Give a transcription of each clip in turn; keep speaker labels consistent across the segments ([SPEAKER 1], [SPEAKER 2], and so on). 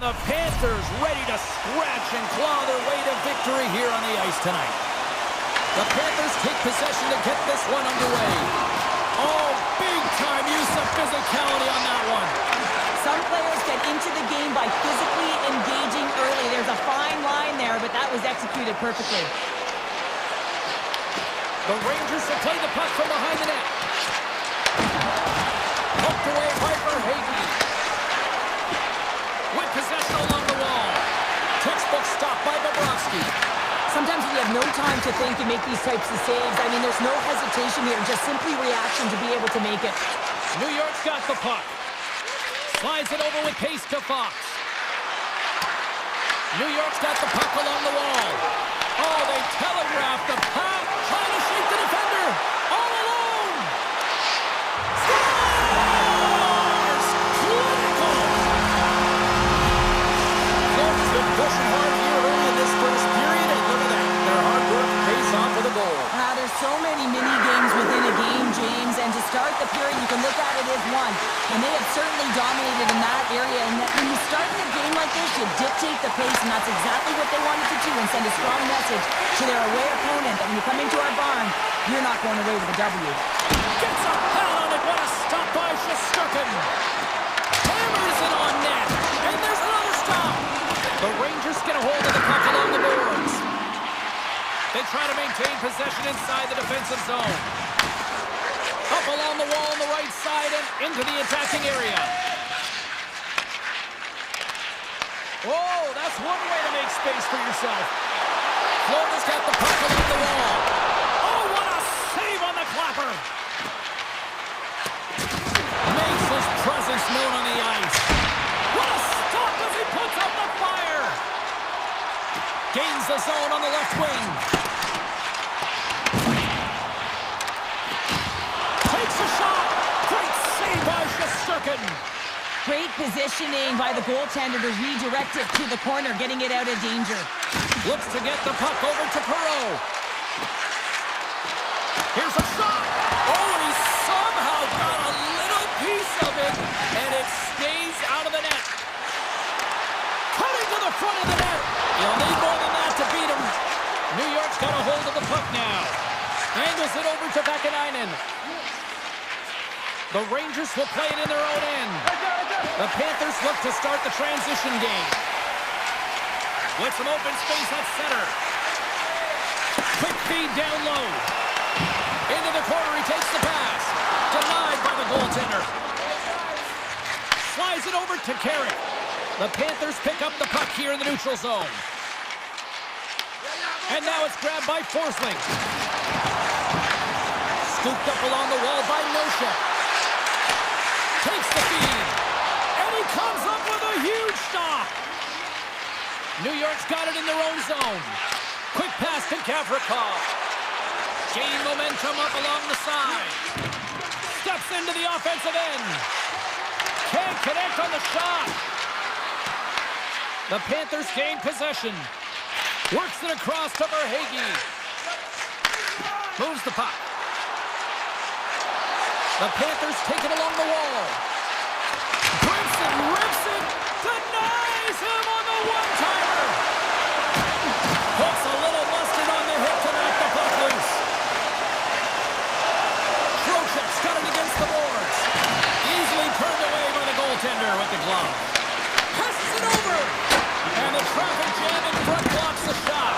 [SPEAKER 1] The Panthers ready to scratch and claw their way to victory here on the ice tonight. The Panthers take possession to get this one underway. Oh, big-time use of physicality on that one.
[SPEAKER 2] Some players get into the game by physically engaging early. There's a fine line there, but that was executed perfectly.
[SPEAKER 1] The Rangers will play the puck from behind the net. Poked away by Verhaeghe. With possession along the wall. Textbook stop by Bobrovsky.
[SPEAKER 2] Sometimes you have no time to think and make these types of saves. I mean, there's no hesitation here, just simply reaction to be able to make it.
[SPEAKER 1] New York's got the puck. Slides it over with pace to Fox. New York's got the puck along the wall. Oh, they telegraphed the puck. Trying to shake the defender. All alone. Scores! Critical! Florida's been pushing hard here early in this first period, and look at that. Their hard work pays off for the goal.
[SPEAKER 2] There's so many mini-games within a game, James, and to start the period, you can look at it as one. And they have certainly dominated in that area. And when you start in a game like this, you dictate the pace, and that's exactly what they wanted to do and send a strong message to their away opponent that when you come into our barn, you're not going away with a W.
[SPEAKER 1] Gets a foul on it. What a stop by Shesterkin. Hammers it on net. And there's another stop. The Rangers get a hold of the puck along the boards. They try to maintain possession inside the defensive zone. Up along the wall on the right side and into the attacking area. Whoa, that's one way to make space for yourself. Florida's got the puck along the wall. Oh, what a save on the clapper. Makes his presence known on the ice. What a stop as he puts up the fire. Gains the zone on the left wing. Takes a shot. Great save by Shesterkin.
[SPEAKER 2] Great positioning by the goaltender to redirect it to the corner, getting it out of danger.
[SPEAKER 1] Looks to get the puck over to Perreault. Here's a shot. Oh, and he somehow got a little piece of it, and it stays out of the net. Cutting to the front of the net. He'll need more than that to beat him. New York's got a hold of the puck now. Handles it over to Vakanainen. The Rangers will play it in their own end. The Panthers look to start the transition game. With some open space at center. Quick feed down low. Into the corner, he takes the pass. Denied by the goaltender. Slides it over to Carrick. The Panthers pick up the puck here in the neutral zone. And now it's grabbed by Forsling. Scooped up along the wall by Nosek. Takes the feed. And he comes up with a huge stop. New York's got it in their own zone. Quick pass to Gavrikov. Gain momentum up along the side. Steps into the offensive end. Can't connect on the shot. The Panthers gain possession. Works it across to Verhaeghe. Moves the puck. The Panthers take it along the wall. Brinson rips it. Denies him on the one-timer. Puts a little mustard on the hip to knock the puck loose. Trocheck's got it against the boards. Easily turned away by the goaltender with the glove. Passes it over. And the traffic jam in front blocks the shot.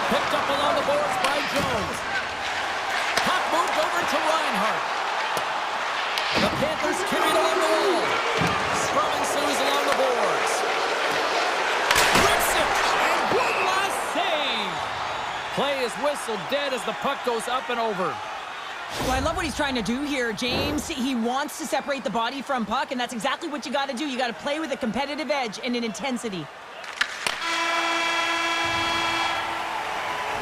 [SPEAKER 1] Picked up along the boards by Jones. Puck moved over to Reinhart. The Panthers carry it along the wall. Scrum ensues along the boards. Rips it. And one last save. Play is whistled dead as the puck goes up and over.
[SPEAKER 2] Well, I love what he's trying to do here, James. He wants to separate the body from puck, and that's exactly what you got to do. You got to play with a competitive edge and an intensity.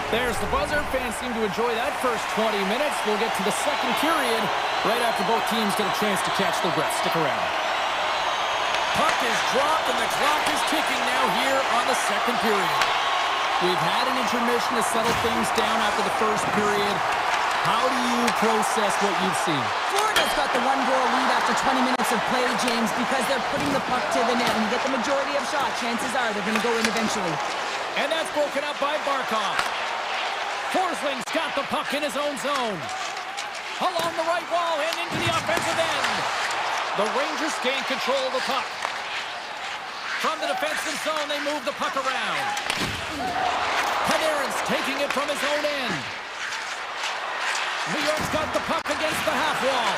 [SPEAKER 1] There's the buzzer. Fans seem to enjoy that first 20 minutes. We'll get to the second period right after both teams get a chance to catch their breath. Stick around. Puck is dropped and the clock is ticking now here on the second period. We've had an intermission to settle things down after the first period. How do you process what you've seen?
[SPEAKER 2] Florida's got the one-goal lead after 20 minutes of play, James, because they're putting the puck to the net. And you get the majority of shots, chances are they're going to go in eventually.
[SPEAKER 1] And that's broken up by Barkov. Forsling's got the puck in his own zone. Along the right wall and into the offensive end. The Rangers gain control of the puck. From the defensive zone, they move the puck around. Panarin's taking it from his own end. New York's got the puck against the half wall.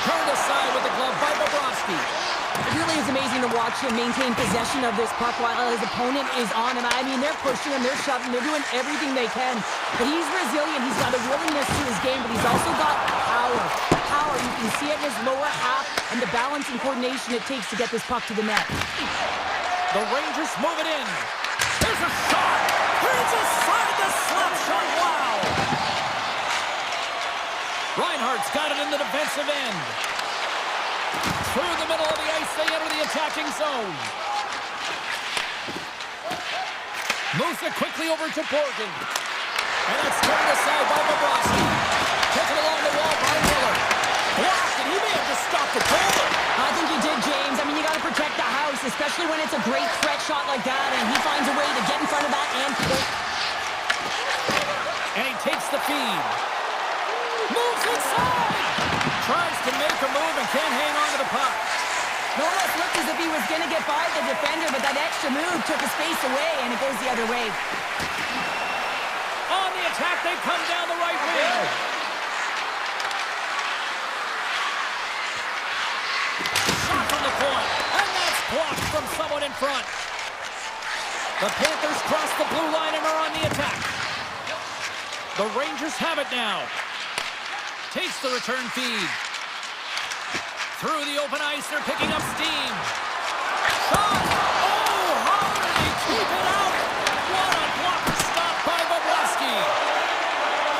[SPEAKER 1] Turned aside with the glove by Bobrovsky.
[SPEAKER 2] It really is amazing to watch him maintain possession of this puck while his opponent is on him. I mean, they're pushing him, they're shoving, they're doing everything they can. But he's resilient, he's got a willingness to his game, but he's also got power. Power, you can see it in his lower half and the balance and coordination it takes to get this puck to the net.
[SPEAKER 1] The Rangers move it in. There's a shot. Here's aside the slap shot. Wow. Reinhardt's got it in the defensive end. Through the middle of the ice, they enter the attacking zone. Moves it quickly over to Borgen. And it's turned aside by Bobrovsky. Taken along the wall by Miller. Blocked, and he may have just stopped the goal.
[SPEAKER 2] I think he did, James. I mean, you got to protect the house, especially when it's a great threat shot like that, and he finds a way to get in front of that and kick.
[SPEAKER 1] And he takes the feed. Moves inside. Tries to make a move and can't hang on to the puck.
[SPEAKER 2] No less looked as if he was going to get by the defender, but that extra move took his face away, and it goes the other way.
[SPEAKER 1] On the attack, they come down the right wing. Shot from the point, and that's blocked from someone in front. The Panthers cross the blue line and are on the attack. The Rangers have it now. Takes the return feed. Through the open ice, they're picking up steam. Shot! Oh, how did he keep it out? What a blocker stop by Bobrovsky.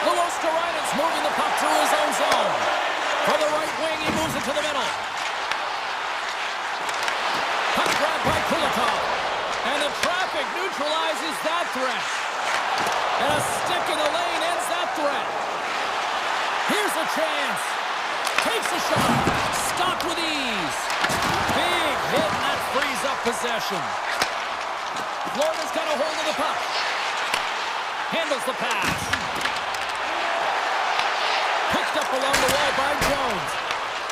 [SPEAKER 1] Luostarina's moving the puck through his own zone. For the right wing, he moves it to the middle. Puck grab by Kulikov. And the traffic neutralizes that threat. And a stick in the lane ends that threat. Here's a chance. Takes a shot. Stopped with ease. Big hit, and that frees up possession. Florida's got a hold of the puck. Handles the pass. Picked up along the wall by Jones.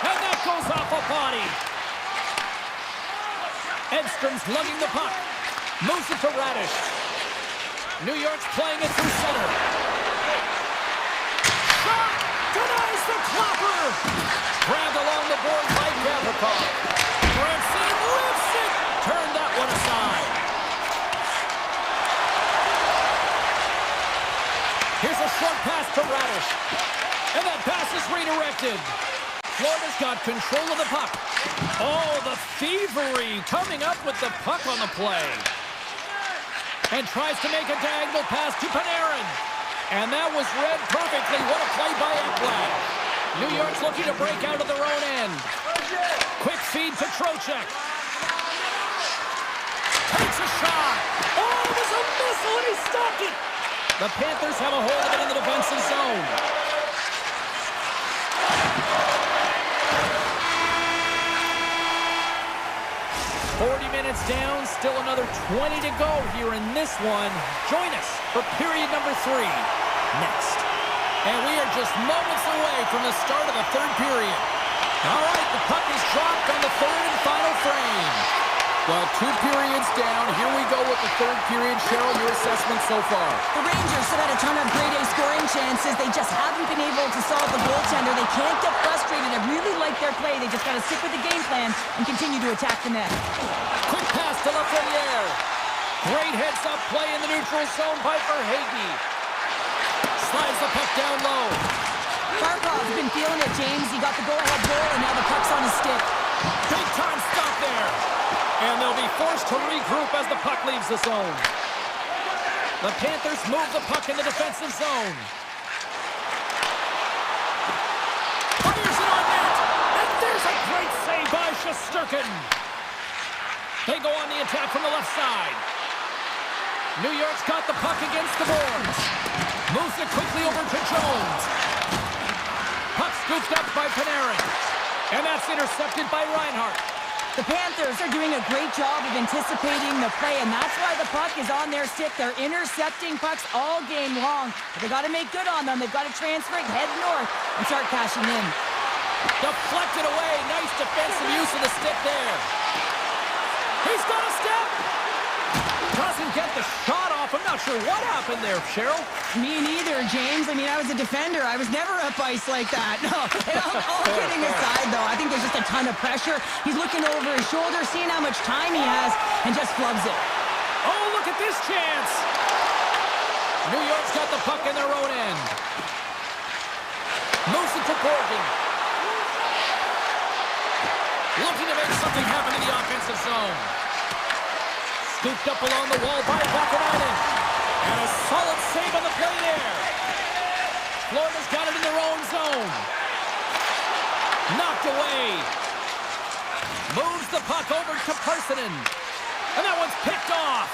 [SPEAKER 1] And that goes off a body. Edstrom's lugging the puck. Moves it to Radish. New York's playing it through center. Shot! Denies the clapper! Grabbed along the board by Gavrikov. Francine lifts it! Turned that one aside. Here's a short pass to Radish. And that pass is redirected. Florida's got control of the puck. Oh, the thievery coming up with the puck on the play. And tries to make a diagonal pass to Panarin. And that was read perfectly. What a play by Ekblad. New York's looking to break out of their own end. Quick feed to Trocheck. Takes a shot. Oh, it was a missile and he stopped it. The Panthers have a hold of it in the defensive zone. Minutes down, still another 20 to go here in this one. Join us for period number 3 next. And we are just moments away from the start of the third period. All right, the puck is dropped on the third and final frame. Well, 2 periods down. Here we go with the third period. Cheryl, your assessment so far?
[SPEAKER 2] The Rangers have had a ton of grade A scoring chances. They just haven't been able to solve the goaltender. They can't get frustrated. I really like their play. They just got to stick with the game plan and continue to attack the net.
[SPEAKER 1] Quick pass to Lafreniere. Great heads-up play in the neutral zone by Verhaeghe. Slides the puck down low.
[SPEAKER 2] Barkov's been feeling it, James. He got the go-ahead goal, and now the puck's on his stick.
[SPEAKER 1] Big-time stop there. And they'll be forced to regroup as the puck leaves the zone. The Panthers move the puck in the defensive zone. Fires it on net. And there's a great save by Shesterkin. They go on the attack from the left side. New York's got the puck against the boards. Moves it quickly over to Jones. Scooped up by Panarin. And that's intercepted by Reinhart.
[SPEAKER 2] The Panthers are doing a great job of anticipating the play, and that's why the puck is on their stick. They're intercepting pucks all game long. But they got to make good on them. They've got to transfer it, head north, and start cashing in.
[SPEAKER 1] Deflected away. Nice defensive use of the stick there. He's got a step. Doesn't get the shot off. I'm not sure what happened there, Cheryl.
[SPEAKER 2] Me neither, James. I mean, I was a defender. I was never up ice like that. No, all kidding aside, though, I think there's just a ton of pressure. He's looking over his shoulder, seeing how much time he has, and just flubs it.
[SPEAKER 1] Oh, look at this chance. New York's got the puck in their own end. Moves it to Borgen. Looking to make something happen in the offensive zone. Scooped up along the wall by Vakanainen. And a solid save on the play there. Florida's got it in their own zone. Knocked away. Moves the puck over to Parsonen. And that one's picked off.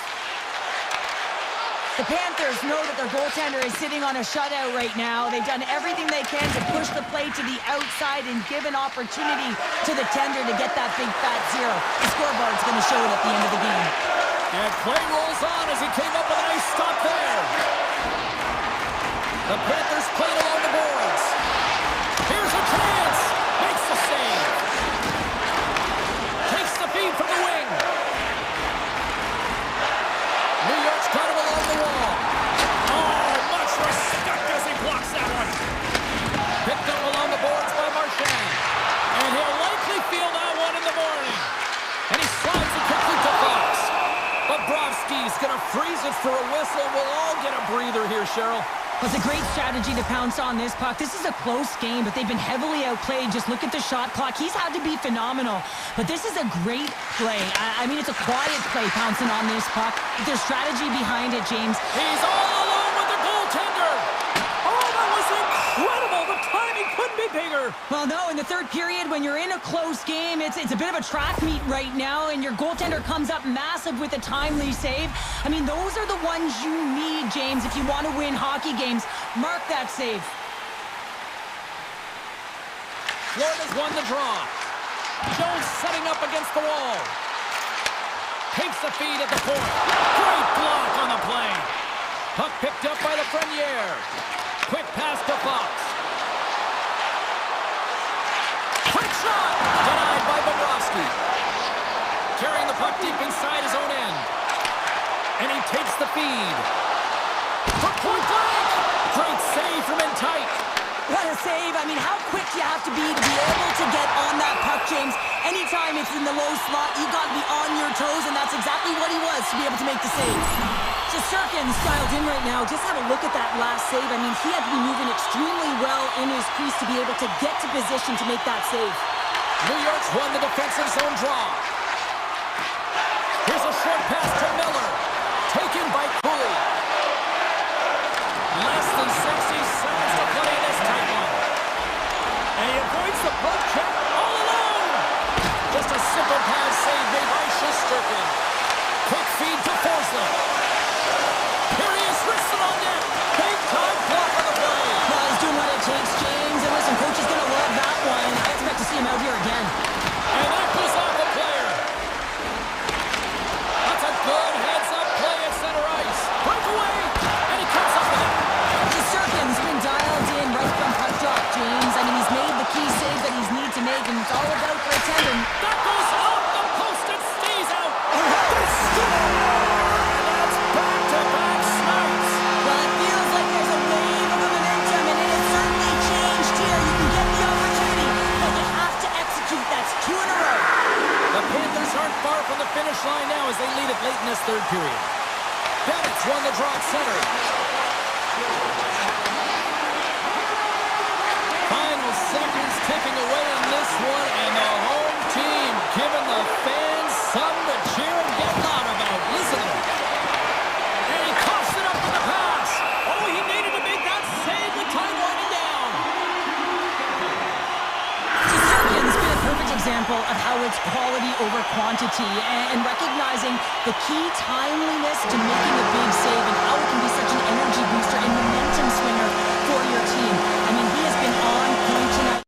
[SPEAKER 2] The Panthers know that their goaltender is sitting on a shutout right now. They've done everything they can to push the play to the outside and give an opportunity to the tender to get that big fat zero. The scoreboard's going to show it at the end of the game.
[SPEAKER 1] And play rolls on as he came up with a nice stop there. The Panthers playing along the boards. Here's a chance. Makes the save. Takes the feed from the wing. New York's got him along the wall. Oh, much respect as he blocks that one. Picked up along the boards by Marchand. And he'll likely feel that one in the morning. And he slides it quickly to Fox. Bobrovsky's going to freeze it for a whistle. We'll all get a breather here, Cheryl.
[SPEAKER 2] Well, it's a great strategy to pounce on this puck. This is a close game, but they've been heavily outplayed. Just look at the shot clock. He's had to be phenomenal. But this is a great play. I mean, it's a quiet play pouncing on this puck. But there's strategy behind it, James.
[SPEAKER 1] He's all alone with the goaltender. Oh, that was incredible. The timing couldn't be bigger.
[SPEAKER 2] Well, no, in the third period, when you're in a close game, it's a bit of a track meet right now, and your goaltender comes up massive with a timely save. I mean, those are the ones you need, James, if you want to win hockey games. Mark that save.
[SPEAKER 1] Florida's won the draw. Jones setting up against the wall. Takes the feed at the point. Great block on the play. Puck picked up by Lafreniere. Quick pass to Fox. Quick shot! Denied by Bobrovsky. Carrying the puck deep inside his own end. And he takes the feed. For point blank! Great save from in tight.
[SPEAKER 2] What a save. I mean, how quick you have to be able to get on that puck, James. Anytime it's in the low slot, you got to be on your toes, and that's exactly what he was to be able to make the save. Shesterkin's dialed in right now. Just have a look at that last save. I mean, he had to be moving extremely well in his crease to be able to get to position to make that save.
[SPEAKER 1] New York's won the defensive zone draw. Here's a short pass to Miller. Taken by Cooley. Less than 60 seconds to play in this tight one. And he avoids the poke check all alone. Just a simple pass save made by Shesterkin. Quick feed to Forsland. Here he is, wristed on net. Big time block on the play.
[SPEAKER 2] Well, he's doing what it takes, James. And listen, coach is going to love that one. I expect to see him out here again.
[SPEAKER 1] And that goes off the player. That's a good heads-up play at center ice. Breakaway, and he comes up with it.
[SPEAKER 2] Shesterkin's been dialed in right from puck drop, James. I mean, he's made the key save that he's need to make, and it's all about the tendon.
[SPEAKER 1] That goes off the post and stays out. They score! That's back-to-back snipes.
[SPEAKER 2] Well, it feels like there's a wave of momentum, and it has certainly changed here. You can get the opportunity, but you have to execute. That's 2 in a row.
[SPEAKER 1] The Panthers aren't far from the finish line now as they lead it late in this third period. Bennett's won the draw at center. Final seconds ticking away in this one, and the home team giving the fans something to cheer and get loud about. Listen to him. And he coughs it up with the pass. Oh, he needed to make that save with time winding down.
[SPEAKER 2] Shesterkin's been a perfect example of how it's quality over quantity and recognizing the key timeliness to making a big save and how it can be such an energy booster and momentum swinger for your team. I mean, he has been on point tonight.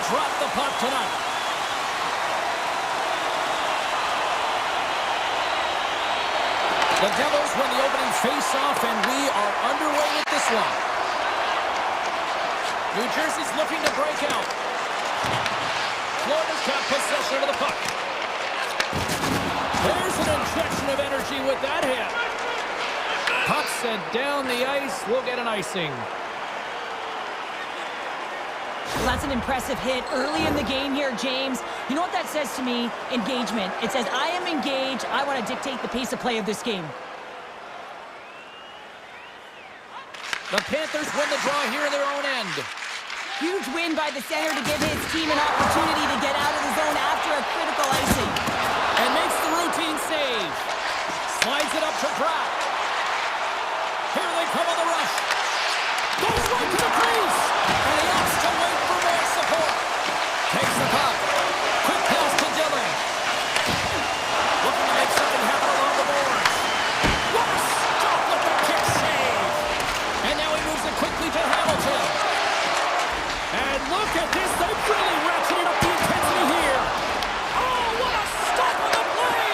[SPEAKER 1] drop the puck tonight. The Devils win the opening face-off, and we are underway with this one. New Jersey's looking to break out. Florida's got possession of the puck. There's an injection of energy with that hit. Puck sent down the ice. We'll get an icing.
[SPEAKER 2] Well, that's an impressive hit early in the game here, James. You know what that says to me? Engagement. It says, I am engaged. I want to dictate the pace of play of this game.
[SPEAKER 1] The Panthers win the draw here in their own end.
[SPEAKER 2] Huge win by the center to give his team an opportunity to get out of the zone after a critical icing.
[SPEAKER 1] And makes the routine save. Slides it up to drop. Here they come on the rush. Goes right to the crease. And he opts to wait for more support. Takes the puck. Quick pass to Dillon. Looking to make something happen along the boards. What a stop with the kick save. And now he moves it quickly to Hamilton. And look at this. They've really ratcheted up the intensity here. Oh, what a stop on the play.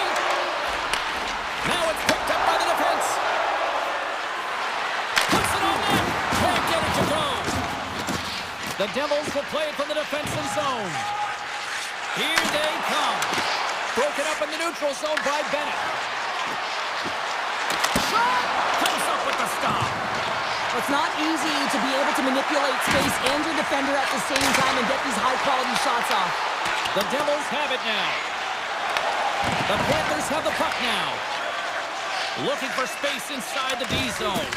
[SPEAKER 1] Now it's picked up by the defense. Puts it on net. Can't get it to go. The Devils will play it from the defensive zone. Here they come. Broken up in the neutral zone by Bennett. Shot! Comes up with the stop.
[SPEAKER 2] It's not easy to be able to manipulate space and your defender at the same time and get these high-quality shots off.
[SPEAKER 1] The Devils have it now. The Panthers have the puck now. Looking for space inside the D zone.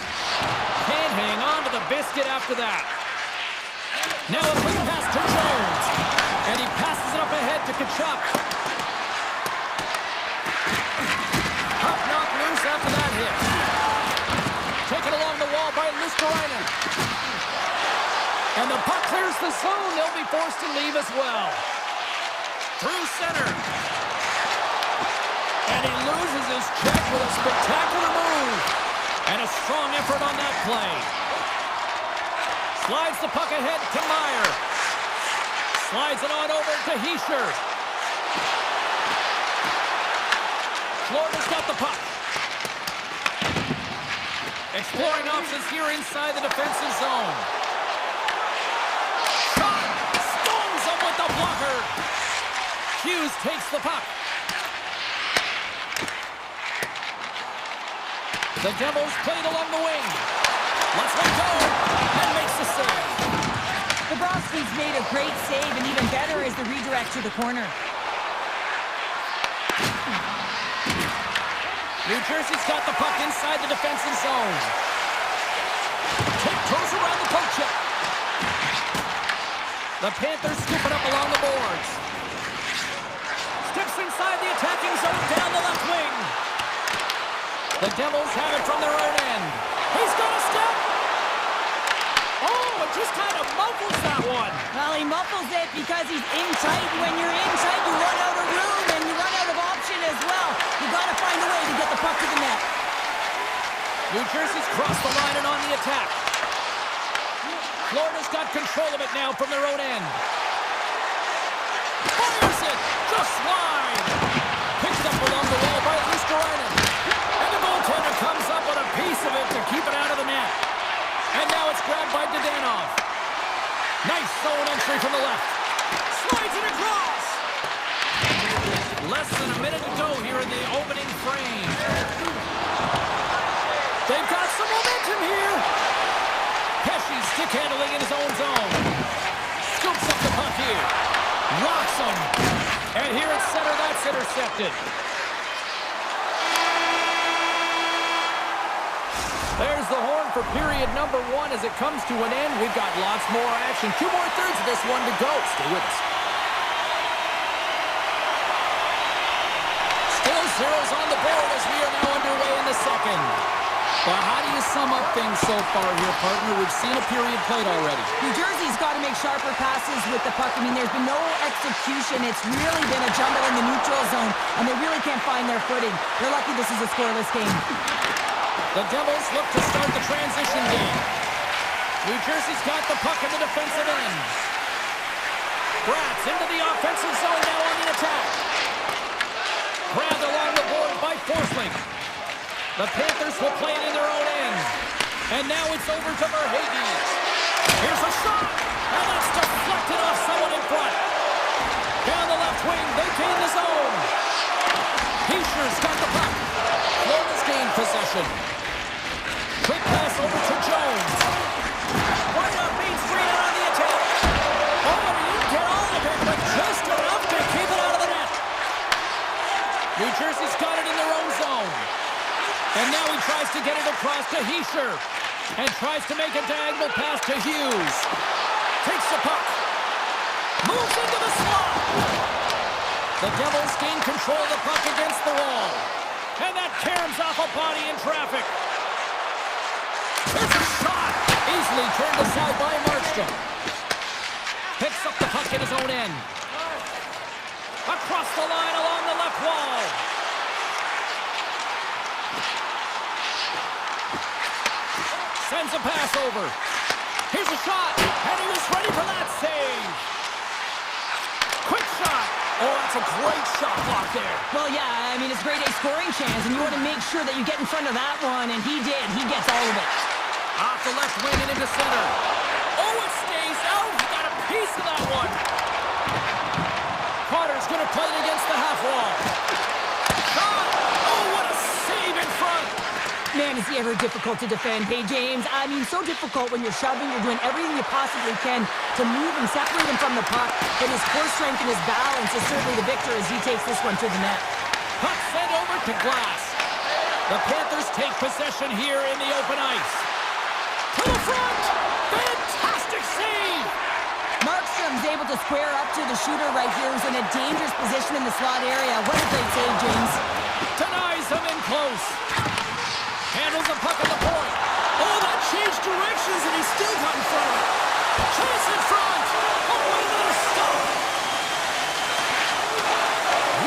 [SPEAKER 1] Can't hang on to the biscuit after that. Now a quick pass to Jones. And he passes it up ahead to Kachuk. Puck knocked loose after that hit. Taken along the wall by Luskarainen. And the puck clears the zone. They'll be forced to leave as well. Through center. And he loses his check with a spectacular move. And a strong effort on that play. Slides the puck ahead to Meyer. Slides it on over to Hischier. Florida's got the puck. Exploring options here inside the defensive zone. Shot! Stones him with the blocker. Hughes takes the puck. The Devils played along the wing. Let's let go. And makes the save.
[SPEAKER 2] Bobrovsky's made a great save, and even better is the redirect to the corner.
[SPEAKER 1] New Jersey's got the puck inside the defensive zone. Tiptoes around the poke check. The Panthers scoop it up along the boards. Steps inside the attacking zone down the left wing. The Devils have it from their own end. He's got a step. Oh, it just kind of muffles that one.
[SPEAKER 2] Well, he muffles it because he's in tight. When you're in tight, you run out of room and you run out of option as well. You got to find a way to get the puck to the net.
[SPEAKER 1] New Jersey's crossed the line and on the attack. Florida's got control of it now from their own end. Fires it! Just wide! Picked up along the wall by Luskarainen. And the goaltender comes up with a piece of it to keep it out of the net. And now it's grabbed by Dadonov. Nice zone entry from the left. Slides it across! Less than a minute to go here in the opening frame. They've got some momentum here. Pesci stick handling in his own zone. Scoops up the puck here. Rocks him. And here at center, that's intercepted. There's the horn for period number 1 as it comes to an end. We've got lots more action. 2 more thirds of this one to go. Stay with us. Still zeros on the board as we are now underway in the second. But how do you sum up things so far here, partner? We've seen a period played already.
[SPEAKER 2] New Jersey's got to make sharper passes with the puck. I mean, there's been no execution. It's really been a jumble in the neutral zone, and they really can't find their footing. They're lucky this is a scoreless game.
[SPEAKER 1] The Devils look to start the transition game. New Jersey's got the puck in the defensive end. Brats into the offensive zone now on the attack. Grabbed along the board by Forsling. The Panthers will play it in their own end. And now it's over to Verhaeghe. Here's a shot. And that's deflected off someone in front. Down the left wing, they gain the zone. Heischer's got the puck. Florida's gained possession. Quick pass over to Jones. Right up Main Street and on the attack. Oh, he didn't get all of it, but just enough to keep it out of the net. New Jersey's got it in their own zone. And now he tries to get it across to Hischer. And tries to make a diagonal pass to Hughes. Takes the puck. Moves into the slot. The Devils gain control of the puck against the wall. And that caroms off a body in traffic. There's a shot. Easily turned aside by Markstrom. Picks up the puck at his own end. Across the line along the left wall. Sends a pass over. Here's a shot. And he was ready for that save. Quick shot. Oh, that's a great shot block there.
[SPEAKER 2] Well, yeah, I mean, it's a great scoring chance, and you want to make sure that you get in front of that one, and he did. He gets all of it.
[SPEAKER 1] Off the left wing and into center. Oh, it stays out. He got a piece of that one. Carter's going to play it against the half wall. Shot. Oh, what a save in front.
[SPEAKER 2] Man, is he ever difficult to defend. Hey, James, I mean, so difficult when you're shoving, you're doing everything you possibly can to move and separate him from the puck, but his core strength and his balance is certainly the victor as he takes this one to the net.
[SPEAKER 1] Puck sent over to Glass. The Panthers take possession here in the open ice. To the front! Fantastic save!
[SPEAKER 2] Markstrom's able to square up to the shooter right here, who's in a dangerous position in the slot area. What a great save, James.
[SPEAKER 1] Denies him in close. Handles the puck at the point. Oh, that changed directions, and he still got in front of it. Chase in front. Oh, what another stop.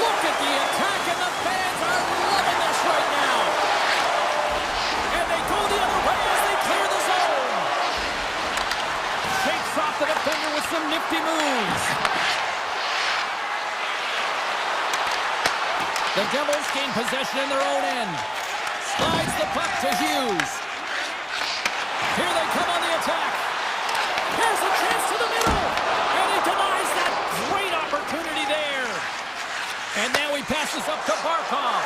[SPEAKER 1] Look at the attack, and the fans are loving this right now. And they go the other way as they clear the zone. Shakes off the defender with some nifty moves. The Devils gain possession in their own end. Slides the puck to Hughes. Here they come on the attack. Here's a chance to the middle. And he denies that great opportunity there. And now he passes up to Barkov.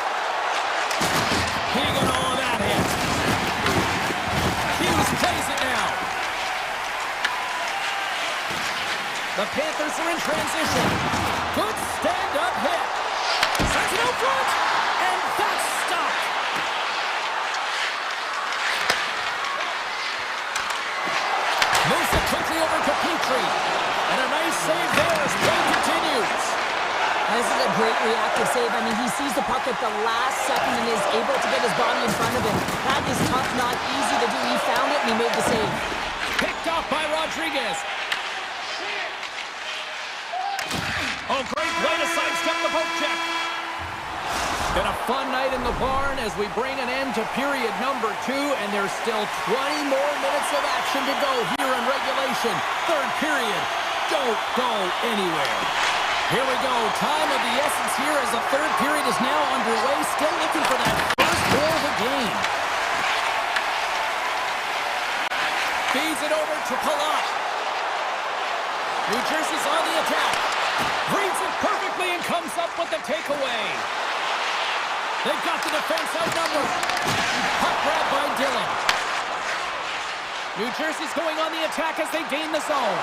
[SPEAKER 1] He got all of that hit. Hughes plays it now. The Panthers are in transition. Good stand-up hit. Sends it out front. And that's stopped. Moves it quickly over to Petrie. And a nice save there as play continues.
[SPEAKER 2] This is a great reactive save. I mean, he sees the puck at the last second and is able to get his body in front of him. That is tough, not easy to do. He found it and he made the save.
[SPEAKER 1] Picked off by Rodriguez. Oh, great play to sidestep the poke check. Been a fun night in the barn as we bring an end to period number 2, and there's still 20 more minutes of action to go here in regulation. Third period. Don't go anywhere. Here we go. Time of the essence here as the third period is now underway. Still looking for that first goal of the game. Feeds it over to Palat. New Jersey's on the attack. Reads it perfectly and comes up with the takeaway. They've got the defense outnumbered. Puck grab by Dillon. New Jersey's going on the attack as they gain the zone.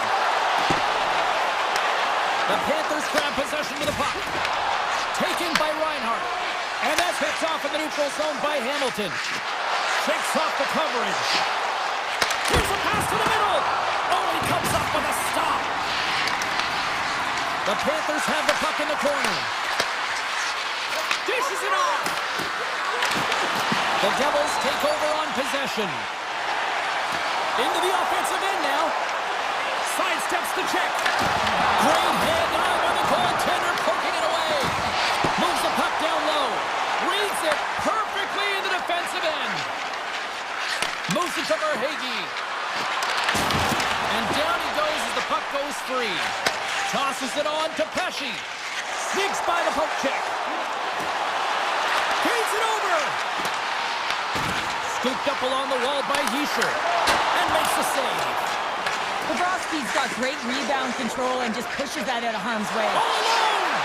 [SPEAKER 1] The Panthers grab possession with the puck. Taken by Reinhart. And that's picked off in the neutral zone by Hamilton. Shakes off the coverage. Here's a pass to the middle. Oh, he comes up with a stop. The Panthers have the puck in the corner. Dishes it off. The Devils take over on possession. Into the offensive end now. Sidesteps the check. Great hand on by the goaltender, poking it away. Moves the puck down low. Reads it perfectly in the defensive end. Moves it to Verhaeghe. And down he goes as the puck goes free. Tosses Sneaks by the poke check. Feeds it over. Scooped up along the wall by Yisher. And makes the save.
[SPEAKER 2] Bobrovsky's got great rebound control and just pushes that out of harm's way.
[SPEAKER 1] All alone!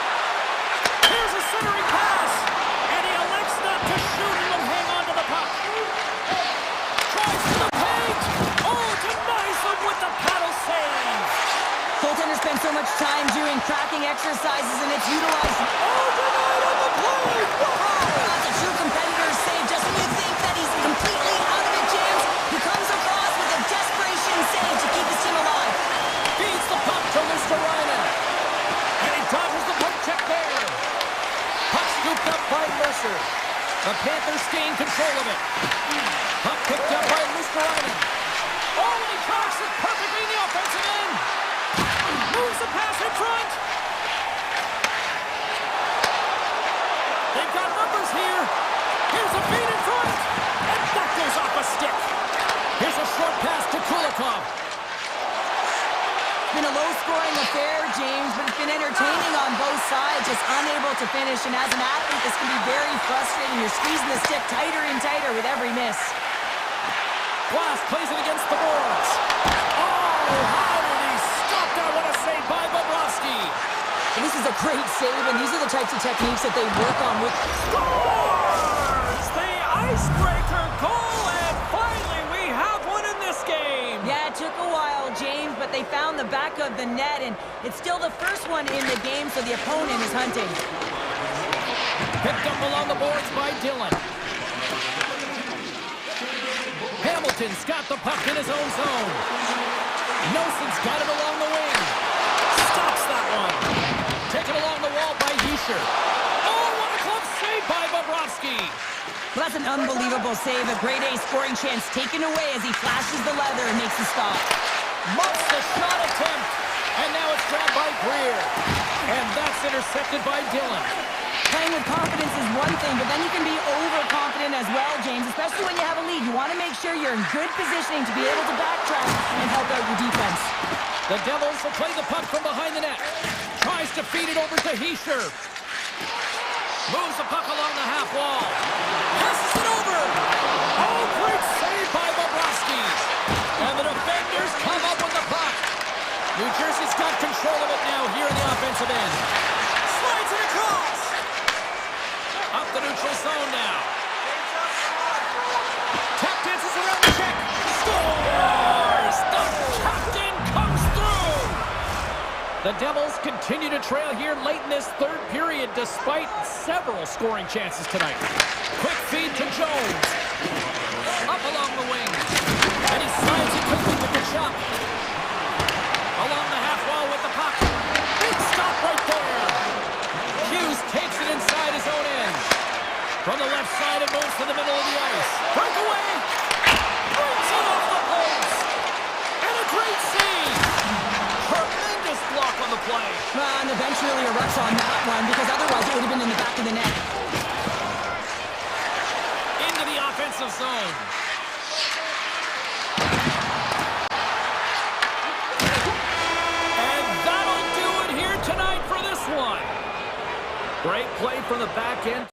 [SPEAKER 1] Here's a centering pass! And he elects not to shoot and will hang on to the puck. Tries to the paint! Oh, denies him with the paddle save!
[SPEAKER 2] Goaltenders spend so much time doing cracking exercises and it's utilized.
[SPEAKER 1] Oh, denied on the play! Whoa!
[SPEAKER 2] That's a true competitor's save just when you think that he's completely out of it, James. He comes across with a desperation save to keep his team alive.
[SPEAKER 1] Feeds the puck to Mr. Ryman. And he dodges the poke check there. Puck scooped up by Mercer. The Panthers gain control of it. Puck picked up by Mr. Ryman. Oh, and he tracks it perfectly in the offensive end. Moves the pass in front. They've got numbers here. Here's a feed in front. And that goes off a stick. Here's a short pass to Kulikov.
[SPEAKER 2] It's been a low-scoring affair, James, but it's been entertaining on both sides, just unable to finish. And as an athlete, this can be very frustrating. You're squeezing the stick tighter and tighter with every miss.
[SPEAKER 1] Glass plays it against the boards. Oh, how did he stop that? What a save by Bobrovsky.
[SPEAKER 2] And this is a great save, and these are the types of techniques that they work on with.
[SPEAKER 1] Scores! The icebreaker goal, and finally we have one in this game.
[SPEAKER 2] Yeah, it took a while, James, but they found the back of the net, and it's still the first one in the game, so the opponent is hunting.
[SPEAKER 1] Picked up along the boards by Dillon. Hamilton's got the puck in his own zone. Nelson's got it along the wing. Stops that one. Taken along the wall by Yisher. Oh, what a close save by Bobrovsky.
[SPEAKER 2] Well, that's an unbelievable save. A grade A scoring chance taken away as he flashes the leather and makes the stop.
[SPEAKER 1] Muffs the shot attempt. And now it's grabbed by Greer. And that's intercepted by Dillon.
[SPEAKER 2] Playing with confidence is one thing, but then you can be overconfident as well, James, especially when you have a lead. You want to make sure you're in good positioning to be able to backtrack and help out your defense.
[SPEAKER 1] The Devils will play the puck from behind the net. Tries to feed it over to Hischer. Moves the puck along the half wall. Passes it over. Oh, great save by Bobrovsky. And the defenders come up with the puck. New Jersey's got control of it now here in the offensive end. Slides it across. Up the neutral zone now. Tap dances around the check. Scores! The captain comes through! The Devils continue to trail here late in this third period despite several scoring chances tonight. Quick feed to Jones. Up along the wing. And he slides it quickly with the shot. Along the half wall with the puck. Big stop right there. Hughes takes it inside his own end. From the left side, it moves to the middle of the ice. Breakaway. Brings it off the post. And a great save. Tremendous block on the play.
[SPEAKER 2] And the bench really erupts on that one because otherwise it would have been in the back of the net.
[SPEAKER 1] Into the offensive zone. And that'll do it here tonight for this one. Great play from the back end.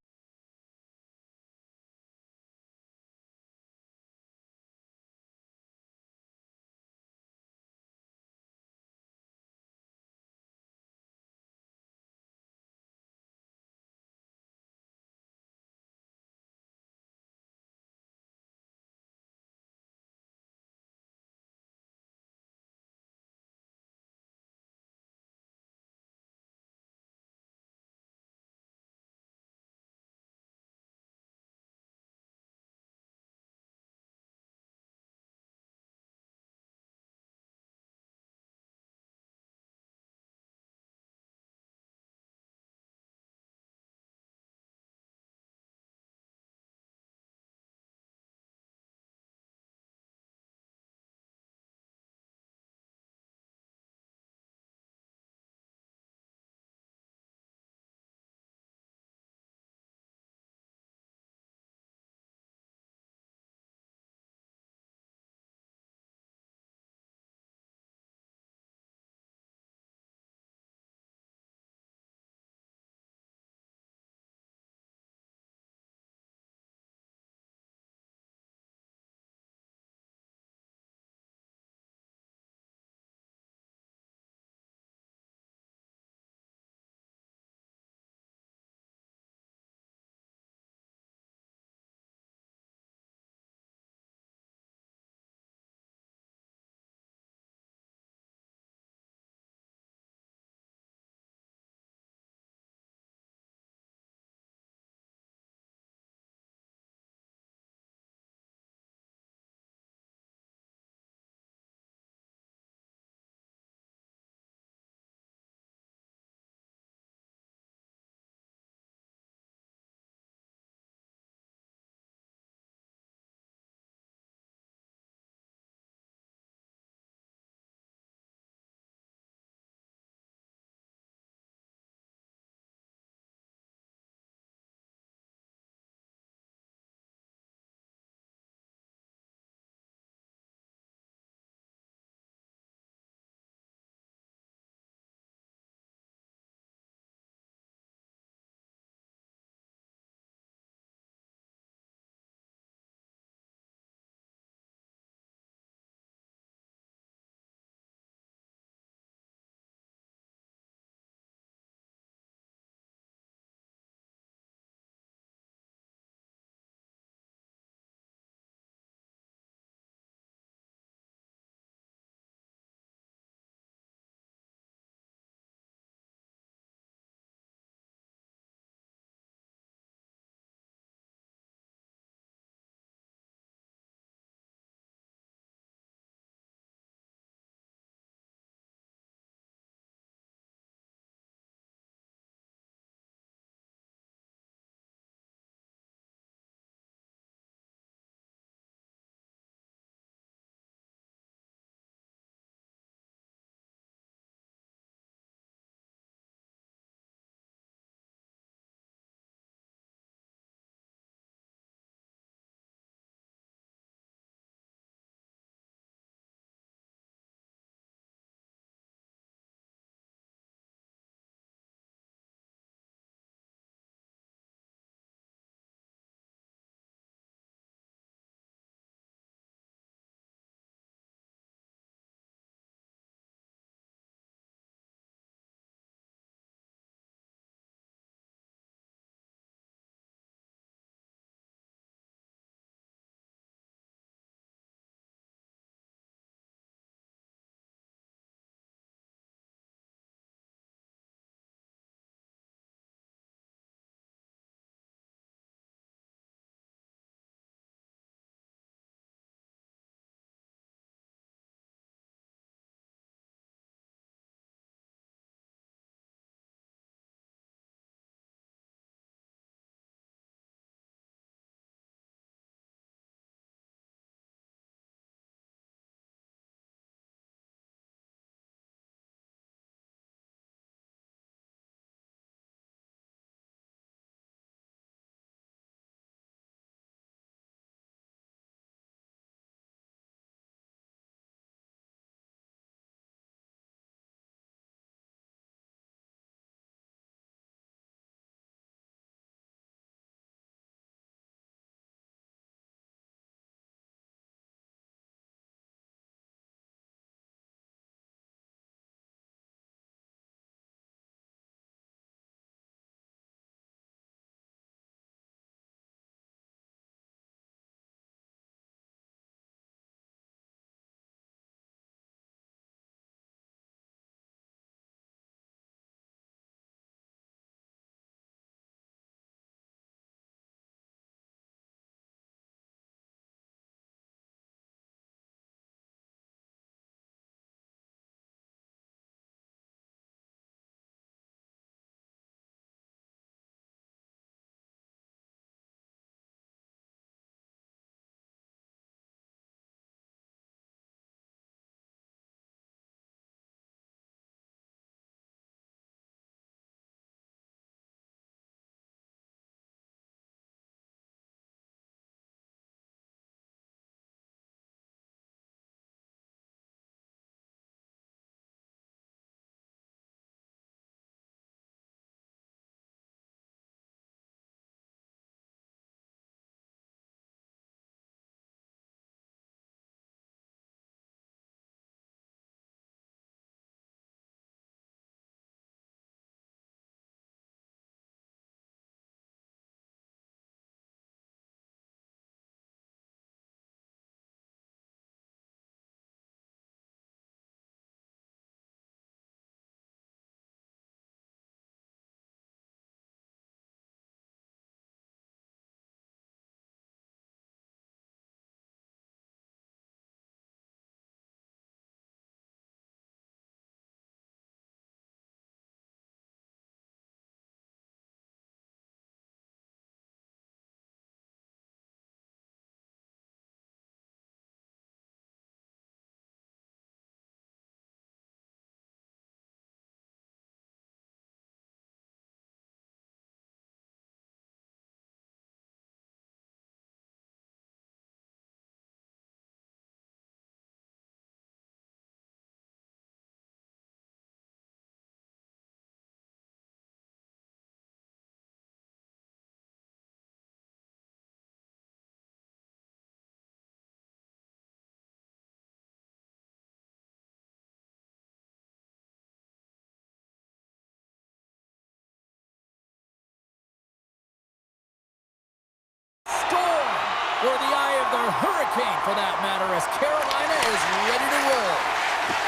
[SPEAKER 1] or the eye of the hurricane, for that matter, as Carolina is ready to roll.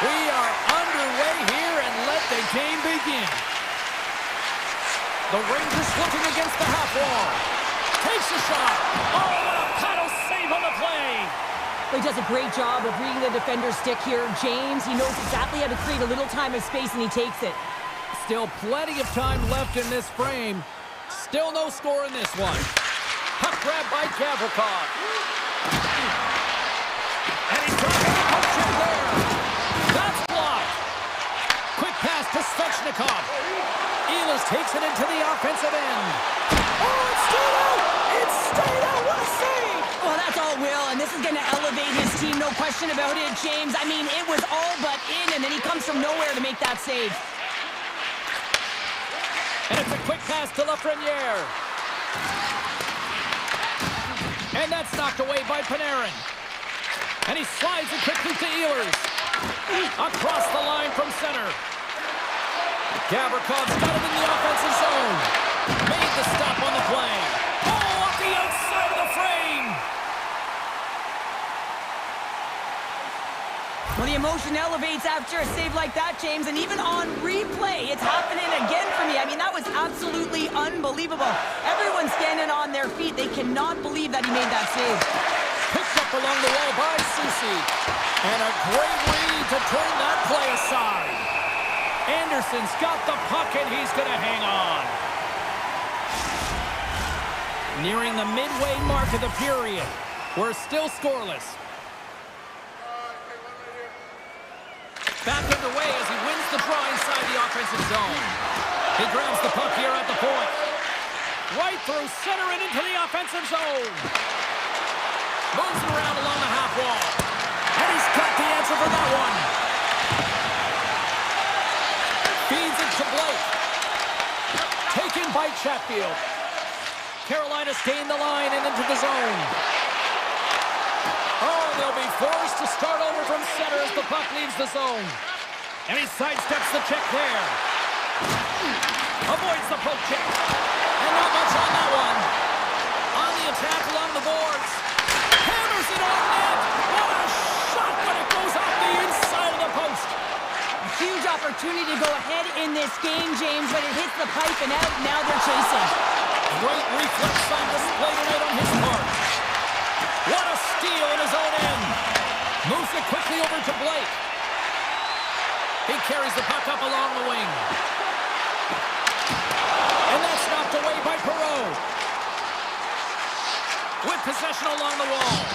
[SPEAKER 1] We are underway here, and let the game begin. The Rangers looking against the half wall. Takes a shot. Oh, what a paddle save on the play.
[SPEAKER 2] He does a great job of reading the defender's stick here. James, he knows exactly how to create a little time of space, and he takes it.
[SPEAKER 1] Still plenty of time left in this frame. Still no score in this one. Puck grab by Gavrikov. And he's dropping the puck check there. That's blocked. Quick pass to Svechnikov. Ehlers takes it into the offensive end. Oh, it's stayed out! It's stayed out! What a save!
[SPEAKER 2] Well, that's all Will, and this is going to elevate his team, no question about it, James. I mean, it was all but in, and then he comes from nowhere to make that save.
[SPEAKER 1] And it's a quick pass to Lafreniere. And that's knocked away by Panarin. And he slides it quickly to Ehlers. Across the line from center. Gavrikov's got it in the offensive zone. Made the stop on the play. Oh, off the outside of the frame.
[SPEAKER 2] Well, the emotion elevates after a save like that, James, and even on replay, it's happening again for me. I mean, that was absolutely unbelievable. Everyone's standing on their feet. They cannot believe that he made that save.
[SPEAKER 1] Picked up along the wall by Susi. And a great read to turn that play aside. Anderson's got the puck, and he's going to hang on. Nearing the midway mark of the period. We're still scoreless. Back underway as he wins the draw inside the offensive zone. He grabs the puck here at the point. Right through center and into the offensive zone. Moves it around along the half wall. And he's got the answer for that one. Feeds it to Blake. Taken by Chatfield. Carolina's gained the line and into the zone. Oh, they'll be forced to start over from center as the puck leaves the zone. And he sidesteps the check there. Avoids the poke check. And not much on that one. On the attack along the boards. Hammers it on net. What a shot when it goes off the inside of the post.
[SPEAKER 2] A huge opportunity to go ahead in this game, James, but it hits the pipe and out. Now they're chasing.
[SPEAKER 1] Great reflex on display tonight on his part. What a steal in his own end. Moves it quickly over to Blake. He carries the puck up along the wing. And that's knocked away by Perreault. With possession along the wall.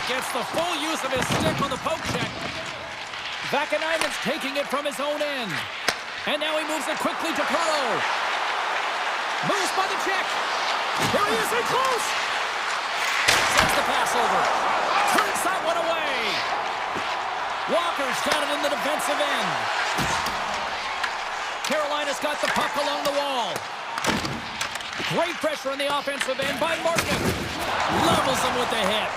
[SPEAKER 1] Gets the full use of his stick on the poke check. Vakanainen's taking it from his own end. And now he moves it quickly to Perreault. Moves by the check. Here he is in close. Sends the pass over. Turns that one away. Walker's got it in the defensive end. Carolina's got the puck along the wall. Great pressure on the offensive end by Martin. Levels him with the hit.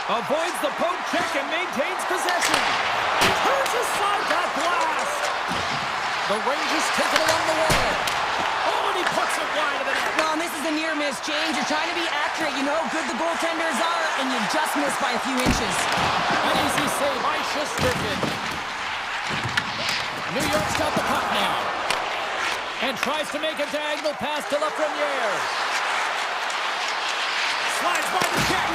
[SPEAKER 1] Avoids the poke check and maintains possession. Turns aside that blast. The Rangers take it along the wall. Oh, and he puts it wide of the net.
[SPEAKER 2] Well, and this is a near miss, James. You're trying to be accurate. You know how good the goaltenders are, and you just missed by a few inches.
[SPEAKER 1] An easy save by Shesterkin. New York's got the puck now. And tries to make a diagonal pass to Lafreniere. Slides by the check.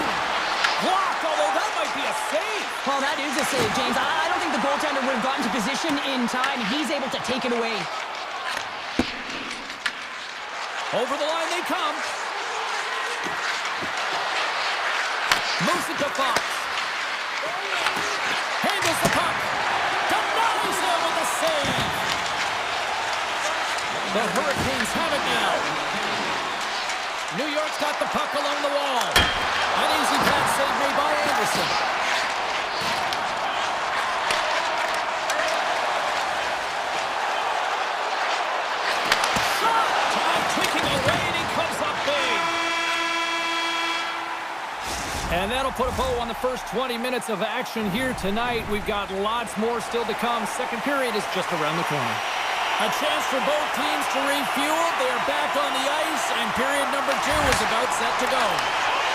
[SPEAKER 1] Blocked, although that might be a save.
[SPEAKER 2] Well, that is a save, James. I don't think the goaltender would have gotten to position in time. He's able to take it away.
[SPEAKER 1] Over the line they come. Moves it to Fox. Handles the puck. Denies him with a save. The Hurricanes have it now. New York's got the puck along the wall. An easy pass save made by Anderson. Shot! Time ticking away, and he comes up big. And that'll put a bow on the first 20 minutes of action here tonight. We've got lots more still to come. Second period is just around the corner. A chance for both teams to refuel. They're back on the ice, and period number 2 is about set to go.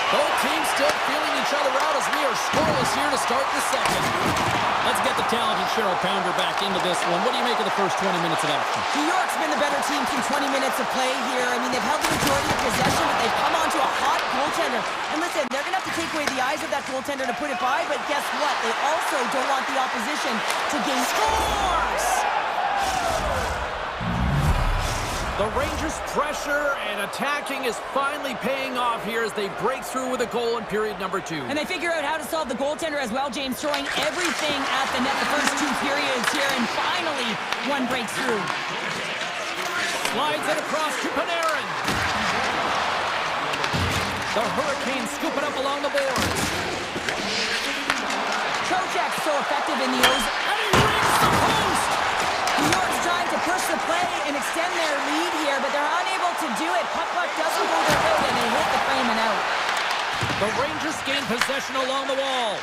[SPEAKER 1] Both teams still feeling each other out as we are scoreless here to start the second. Let's get the talented Cheryl Pounder back into this one. What do you make of the first 20 minutes of action?
[SPEAKER 2] New York's been the better team through 20 minutes of play here. I mean, they've held the majority of possession, but they've come onto a hot goaltender. And listen, they're going to have to take away the eyes of that goaltender to put it by, but guess what? They also don't want the opposition to gain...
[SPEAKER 1] Scores! The Rangers' pressure and attacking is finally paying off here as they break through with a goal in period number 2.
[SPEAKER 2] And they figure out how to solve the goaltender as well, James, throwing everything at the net the first 2 periods here, and finally one breaks through.
[SPEAKER 1] Slides it across to Panarin. The Hurricanes scoop it up along the boards.
[SPEAKER 2] Trocheck's so effective in the O's.
[SPEAKER 1] And he rings the post!
[SPEAKER 2] New York's trying to push the play and extend their lead here, but they're unable to do it. Puck doesn't go their way, and they hit the frame and out.
[SPEAKER 1] The Rangers gain possession along the wall.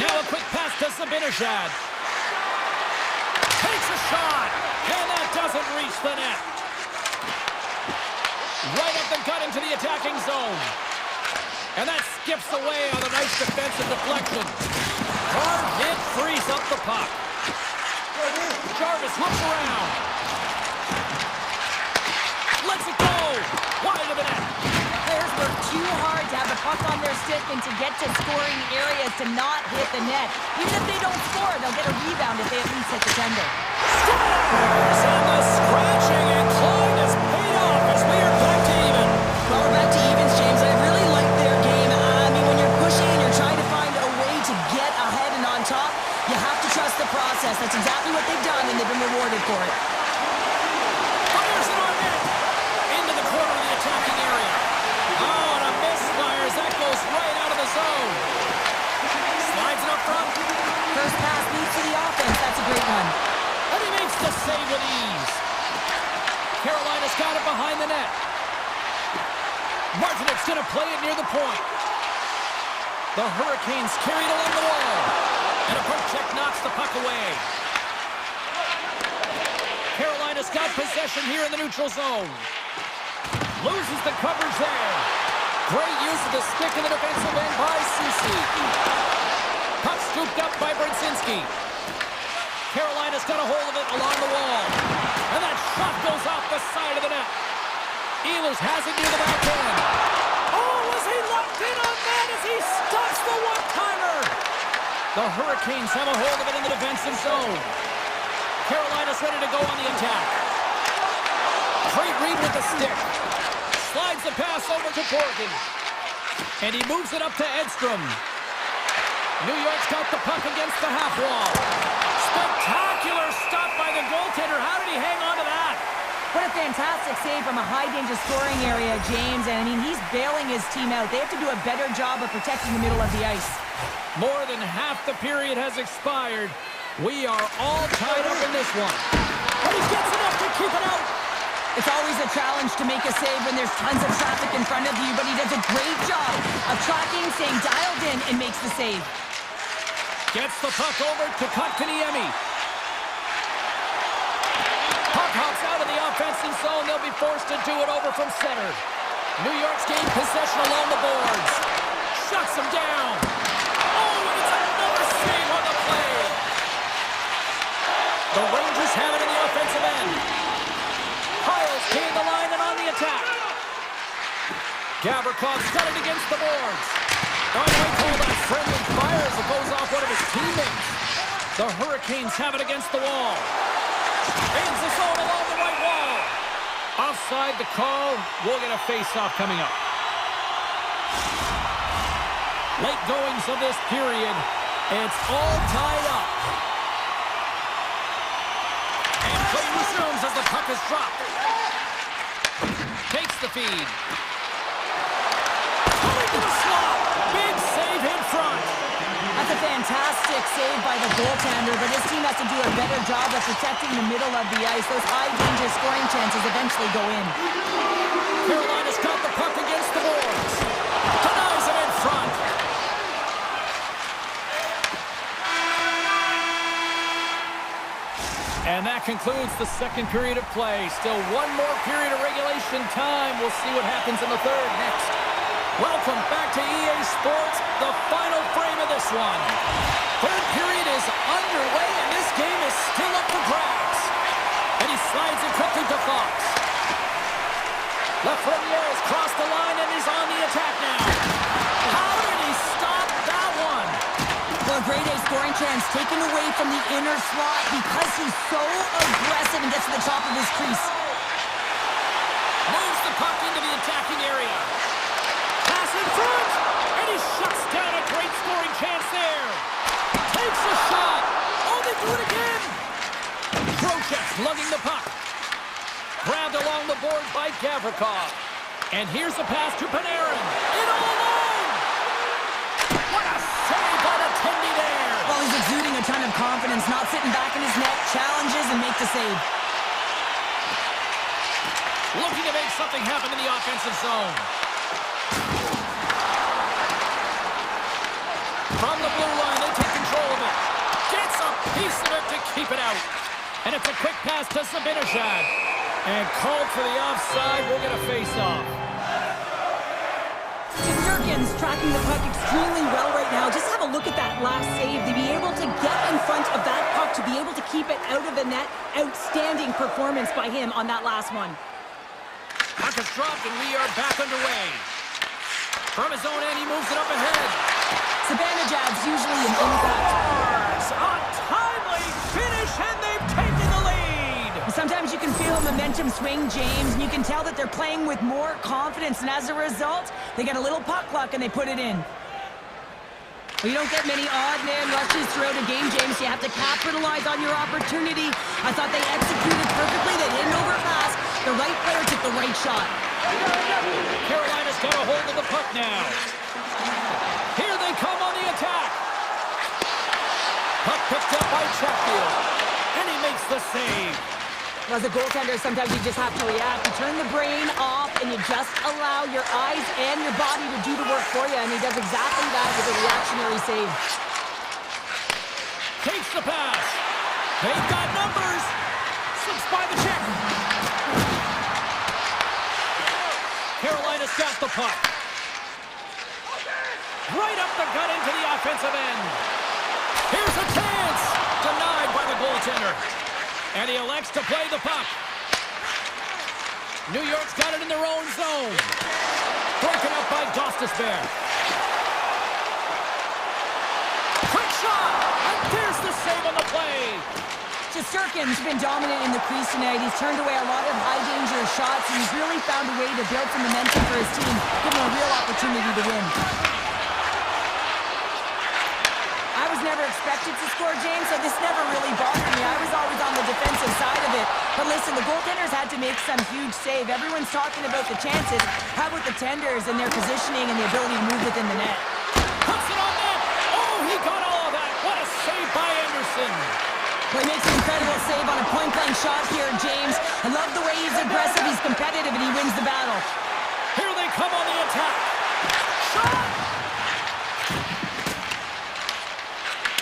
[SPEAKER 1] Now a quick pass to Zibanejad. Takes a shot, and that doesn't reach the net. Right up the gut into the attacking zone. And that skips away on a nice defensive deflection. Hard hit frees up the puck. Jarvis looks around. Lets it go. Wide of the net.
[SPEAKER 2] Players work too hard to have the puck on their stick and to get to scoring areas to not hit the net. Even if they don't score, they'll get a rebound if they at least hit the tender.
[SPEAKER 1] Scores! And the scratching and clawing is paid off as we are back to even.
[SPEAKER 2] Well, we're back to evens, James. I really like their game. I mean, when you're pushing and you're trying to find a way to get ahead and on top, you have to trust the process. That's exactly what they've done, and they've been rewarded for it.
[SPEAKER 1] Fires it on net. Into the corner of the attacking area. Oh, and a misfires. That goes right out of the zone. Slides it up front.
[SPEAKER 2] First pass leads to the offense. That's a great one.
[SPEAKER 1] And he makes the save with ease. Carolina's got it behind the net. Martinek's going to play it near the point. The Hurricanes carried along the wall. And a poke check knocks the puck away. Carolina's got possession here in the neutral zone. Loses the coverage there. Great use of the stick in the defensive end by Ceci. Puck scooped up by Brzezinski. Carolina's got a hold of it along the wall. And that shot goes off the side of the net. Ehlers has it near the back end. Oh, was he locked in on that as he stuffs the one-timer? The Hurricanes have a hold of it in the defensive zone. Carolina's ready to go on the attack. Great read with the stick. Slides the pass over to Borgen. And he moves it up to Edstrom. New York's got the puck against the half wall. Spectacular stop by the goaltender. How did he hang on to that?
[SPEAKER 2] What a fantastic save from a high-danger scoring area, James. And, I mean, he's bailing his team out. They have to do a better job of protecting the middle of the ice.
[SPEAKER 1] More than half the period has expired. We are all tied up in this one. But he gets enough to keep it out.
[SPEAKER 2] It's always a challenge to make a save when there's tons of traffic in front of you, but he does a great job of tracking, staying dialed in, and makes the save.
[SPEAKER 1] Gets the puck over to Kotkaniemi. Puck hops out of the offensive zone. They'll be forced to do it over from center. New York's gained possession along the boards. Shuts him down. Oh, and it's another save on the play. The Rangers have it in the offensive end. Hiles gained the line and on the attack. Gavrikov got it against the boards. Oh, he called that friendly fire as it goes off one of his teammates. The Hurricanes have it against the wall. Aims the zone along the right wall. Offside the call. We'll get a face-off coming up. Late goings of this period. It's all tied up. And play resumes as the puck is dropped. Takes the feed. Coming to the slot. Big save in front.
[SPEAKER 2] That's a fantastic save by the goaltender, but his team has to do a better job of protecting the middle of the ice. Those high-danger scoring chances eventually go in.
[SPEAKER 1] Carolina's got the puck against the boards. Denies it in front. And that concludes the second period of play. Still one more period of regulation time. We'll see what happens in the third next. Welcome back to EA Sports, the final frame of this one. Third period is underway, and this game is still up for grabs. And he slides it quickly to Fox. Lafreniere has crossed the line and is on the attack now. How did he stop that one?
[SPEAKER 2] Well, a grade A scoring chance taken away from the inner slot because he's so aggressive and gets to the top of his crease.
[SPEAKER 1] Moves the puck into the attacking area. Pass in front, and he shuts down a great scoring chance there. Takes a shot. Oh, they do it again. Trocheck lugging the puck. Grabbed along the boards by Gavrikov. And here's the pass to Panarin. In all alone. What a save by the Tendy there.
[SPEAKER 2] Well, he's exuding a ton of confidence, not sitting back in his net, challenges and makes the save.
[SPEAKER 1] Looking to make something happen in the offensive zone. From the blue line, they take control of it. Gets a piece of it to keep it out. And it's a quick pass to Zibanejad. And called for the offside. We'll get a face-off.
[SPEAKER 2] Shesterkin's tracking the puck extremely well right now. Just have a look at that last save. To be able to get in front of that puck, to be able to keep it out of the net. Outstanding performance by him on that last one.
[SPEAKER 1] Puck is dropped and we are back underway. From his own end, he moves it up ahead.
[SPEAKER 2] Zibanejad's usually an impact.
[SPEAKER 1] A timely finish, and they've taken the lead.
[SPEAKER 2] Sometimes you can feel momentum swing, James, and you can tell that they're playing with more confidence, and as a result, they get a little puck luck and they put it in. Well, you don't get many odd man rushes throughout a game, James. You have to capitalize on your opportunity. I thought they executed perfectly. They didn't overpass. The right player took the right shot.
[SPEAKER 1] Carolina's got a hold of the puck now. Here they come on the attack. Puck picked up by Chatfield. And he makes the save.
[SPEAKER 2] As a goaltender, sometimes you just have to react. You turn the brain off and you just allow your eyes and your body to do the work for you. And he does exactly that with a reactionary save.
[SPEAKER 1] Takes the pass. They've got numbers. Slips by the check. Carolina's got the puck. Right up the gut into the offensive end. Here's a chance. Denied by the goaltender. And he elects to play the puck. New York's got it in their own zone. Broken up by Gostisbehere. Quick shot. And there's the save on the play.
[SPEAKER 2] Shesterkin's been dominant in the crease tonight. He's turned away a lot of high-danger shots, and he's really found a way to build some momentum for his team, give him a real opportunity to win. I was never expected to score, James, so this never really bothered me. I was always on the defensive side of it. But listen, the goaltenders had to make some huge save. Everyone's talking about the chances. How about the tenders and their positioning and the ability to move within the net?
[SPEAKER 1] Puts it on net. Oh, he got all of that. What a save by Anderson.
[SPEAKER 2] Well, he makes an incredible save on a point-blank shot here, James. I love the way he's aggressive, he's competitive, and he wins the battle.
[SPEAKER 1] Here they come on the attack. Shot!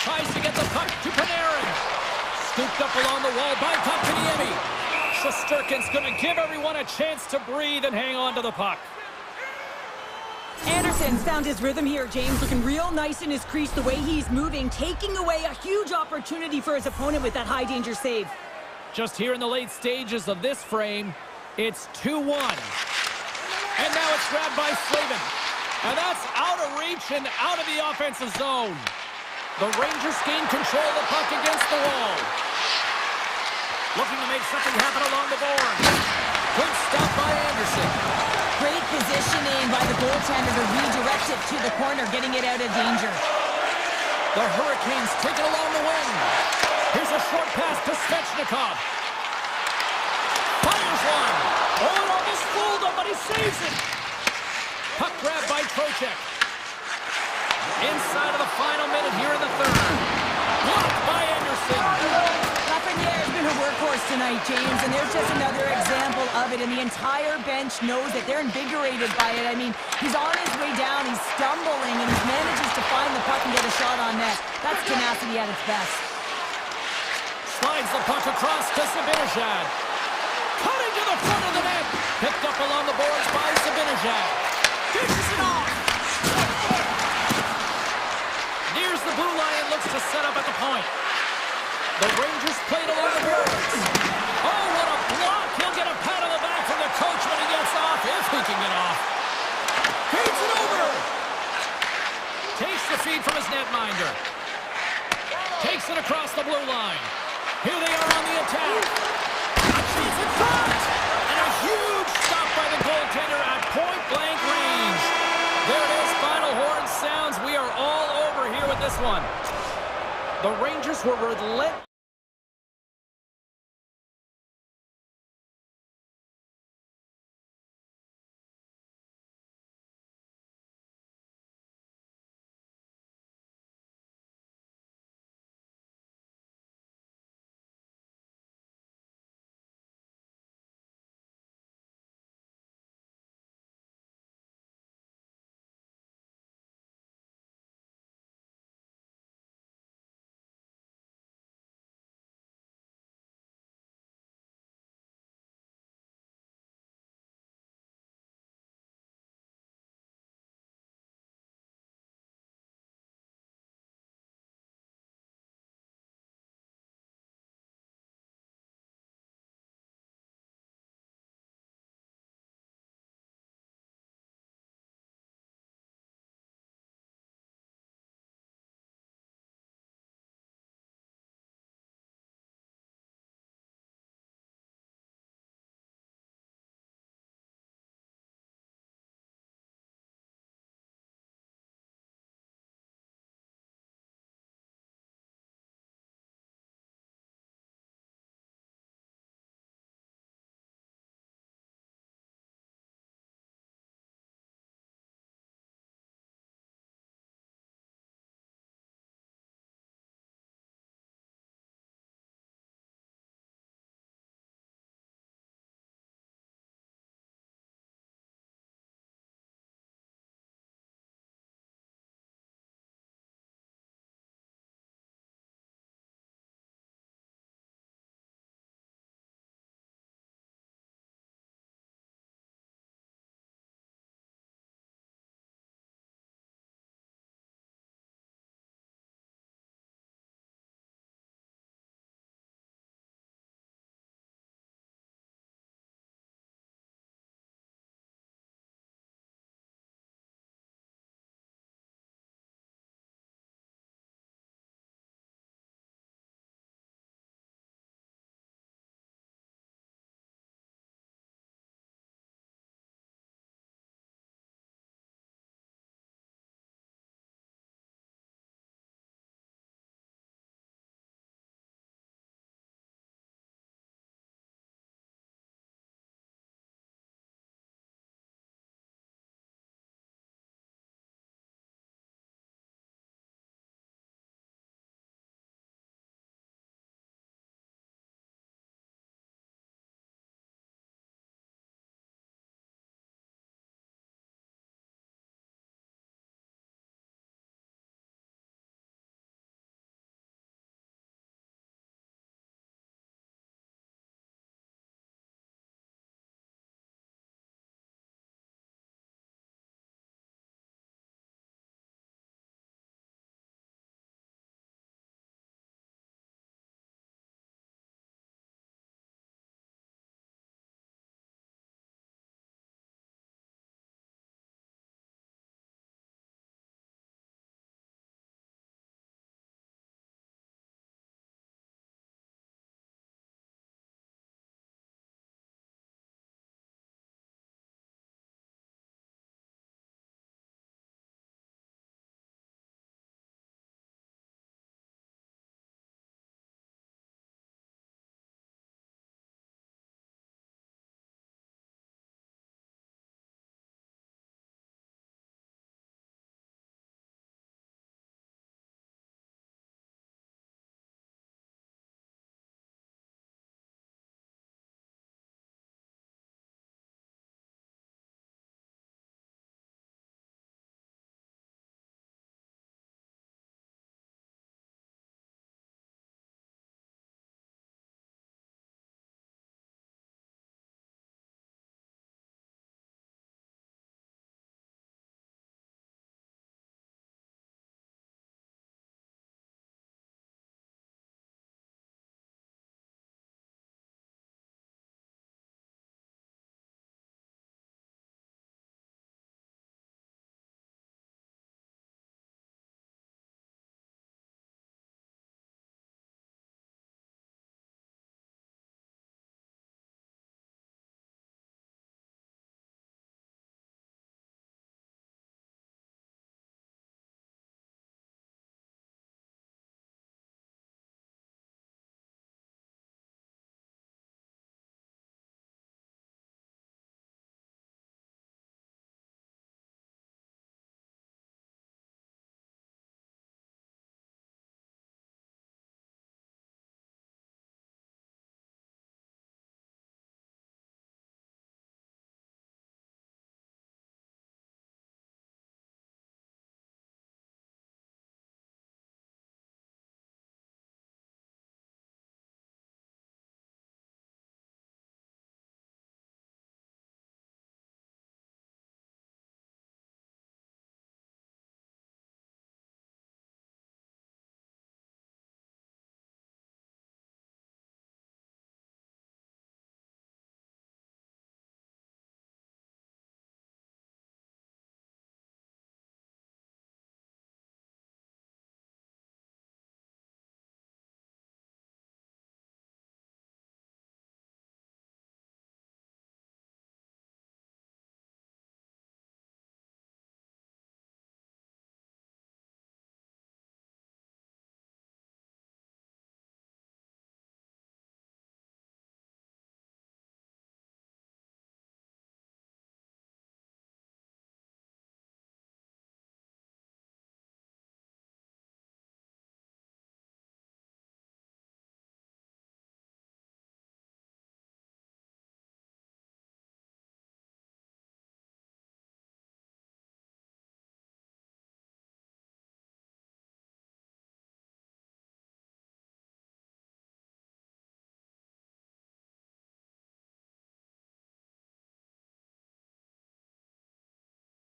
[SPEAKER 1] Tries to get the puck to Panarin. Scooped up along the wall by Kotkaniemi. Shesterkin's going to give everyone a chance to breathe and hang on to the puck.
[SPEAKER 2] Anderson's found his rhythm here, James, looking real nice in his crease, the way he's moving, taking away a huge opportunity for his opponent with that high-danger save.
[SPEAKER 1] Just here in the late stages of this frame, it's 2-1. And now it's grabbed by Slavin. And that's out of reach and out of the offensive zone. The Rangers gain control of the puck against the wall. Looking to make something happen along the boards. Good stop by Anderson.
[SPEAKER 2] Great positioning by the goaltender to redirect it to the corner, getting it out of danger.
[SPEAKER 1] The Hurricanes take it along the wing. Here's a short pass to Svechnikov. Fires one. Oh, it almost fooled him, but he saves it. Puck grab by Trocheck. Inside of the final minute here in the third. Blocked by Anderson.
[SPEAKER 2] Lafreniere's been a workhorse tonight, James, and there's just another example of it, and the entire bench knows that they're invigorated by it. I mean, he's on his way down, he's stumbling, and he manages to find the puck and get a shot on net. That's tenacity at its best.
[SPEAKER 1] Slides the puck across to Zibanejad. Cutting to the front of the net. Picked up along the boards by Zibanejad. Dishes it off. point. The Rangers played along the boards. Oh, what a block. He'll get a pat on the back from the coach when he gets off, if he can get off. Feeds it over. Takes the feed from his netminder. Takes it across the blue line. Here they are on the attack. A chance in front. And a huge stop by the goaltender at point-blank range. There it is. Final horn sounds. We are all over here with this one. The Rangers were relentless.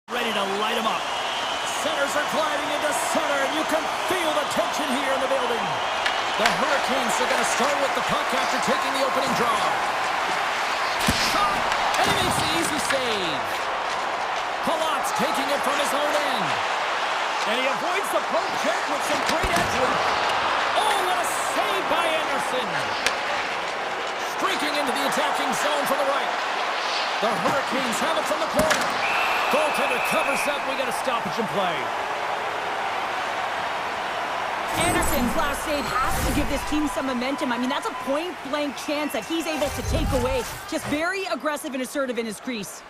[SPEAKER 1] Ready to light him up. Centers are gliding into center, and you can feel the tension here in the building. The Hurricanes are going to start with the puck after taking the opening draw. Shot, and he makes the easy save. Palat's taking it from his own end. And he avoids the poke check with some great edge work. Oh, what a save by Anderson. Streaking into the attacking zone from the right. The Hurricanes have it from the corner. Goaltender covers up. We got a stoppage in play.
[SPEAKER 2] Anderson's last save has to give this team some momentum. I mean, that's a point-blank chance that he's able to take away. Just very aggressive and assertive in his crease.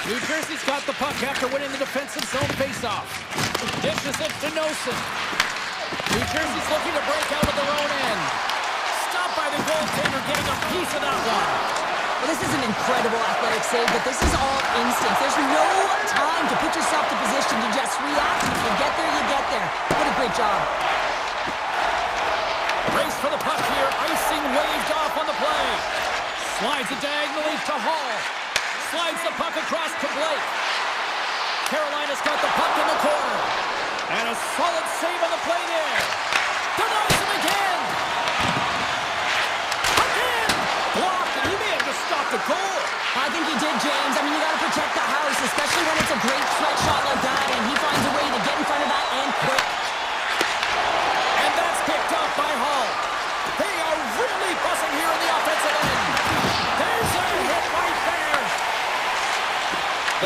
[SPEAKER 1] New Jersey's got the puck after winning the defensive zone faceoff. Dishes it to Nosen. New Jersey's looking to break out of their own end. Stopped by the goaltender, getting a piece of that one.
[SPEAKER 2] Well, this is an incredible athletic save, but this is all instinct. There's no time to put yourself to position to just react. If you get there, you get there. What a great job.
[SPEAKER 1] Race for the puck here. Icing waved off on the play. Slides it diagonally to Hall. Slides the puck across to Blake. Carolina's got the puck in the corner. And a solid save on the play there. Denies him again. Again. Blocked, and he may have just stopped the goal.
[SPEAKER 2] I think he did, James. I mean, you got to protect the house, especially when it's a great threat shot like that, and he finds a way to get in front of that and quick.
[SPEAKER 1] And that's picked up by Hall. They are really buzzing here in the offensive end. There's a hit right there.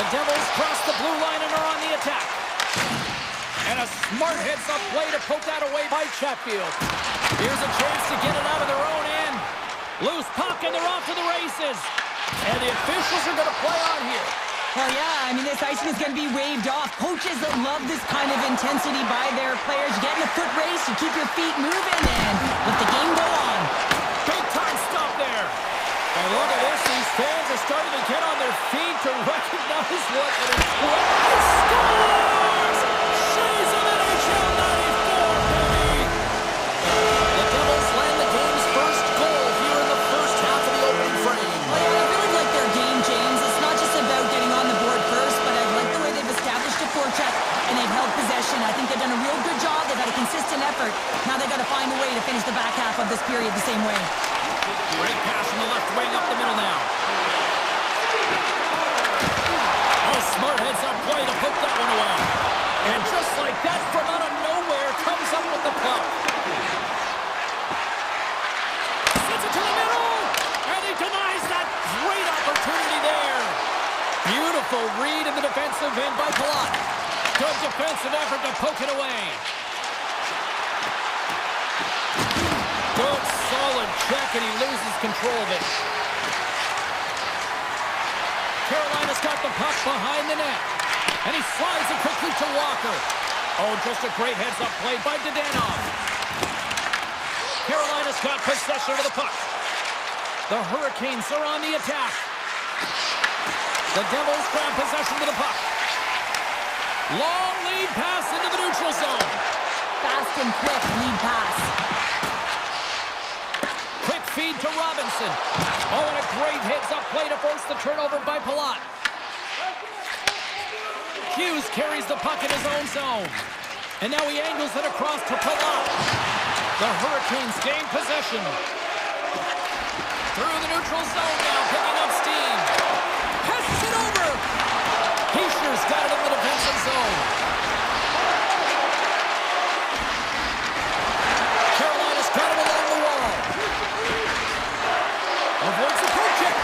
[SPEAKER 1] The Devils cross the blue line and are on the attack. And a smart heads-up play to poke that away by Chatfield. Here's a chance to get it out of their own end. Loose puck, and they're off to the races. And the officials are going to play on here.
[SPEAKER 2] Well, yeah, I mean, this icing is going to be waved off. Coaches that love this kind of intensity by their players. You get in a foot race, you keep your feet moving, and let the game go on.
[SPEAKER 1] Big time stop there. And look at this, these fans are starting to get on their feet to recognize what an incredible scores! Shades of NHL 94, baby! The Devils land the game's first goal here in the first half of the opening frame.
[SPEAKER 2] Well, yeah, I really like their game, James. It's not just about getting on the board first, but I like the way they've established a forecheck and they've held possession. I think they've done a real good job. They've had a consistent effort. Now they've got to find a way to finish the back half of this period the same way.
[SPEAKER 1] Great pass from the left wing up the middle now. Oh, smart heads-up play to poke that one away. And just like that, from out of nowhere, comes up with the puck. Sends it to the middle, and he denies that great opportunity there. Beautiful read in the defensive end by Palat. Good defensive effort to poke it away. Good, solid check, and he loses control of it. Carolina's got the puck behind the net. And he slides it quickly to Walker. Oh, just a great heads-up play by Dadonov. Carolina's got possession of the puck. The Hurricanes are on the attack. The Devils grab possession of the puck. Long lead pass into the neutral zone.
[SPEAKER 2] Fast and quick lead pass.
[SPEAKER 1] Quick feed to Robinson. Oh, and a great heads-up play to force the turnover by Palat. Hughes carries the puck in his own zone. And now he angles it across to Palat. The Hurricanes gain possession. Through the neutral zone now, picking up steam. Passes it over. Heischer's got it in the defensive zone. Carolina's got it along the wall. Avoids the poke check.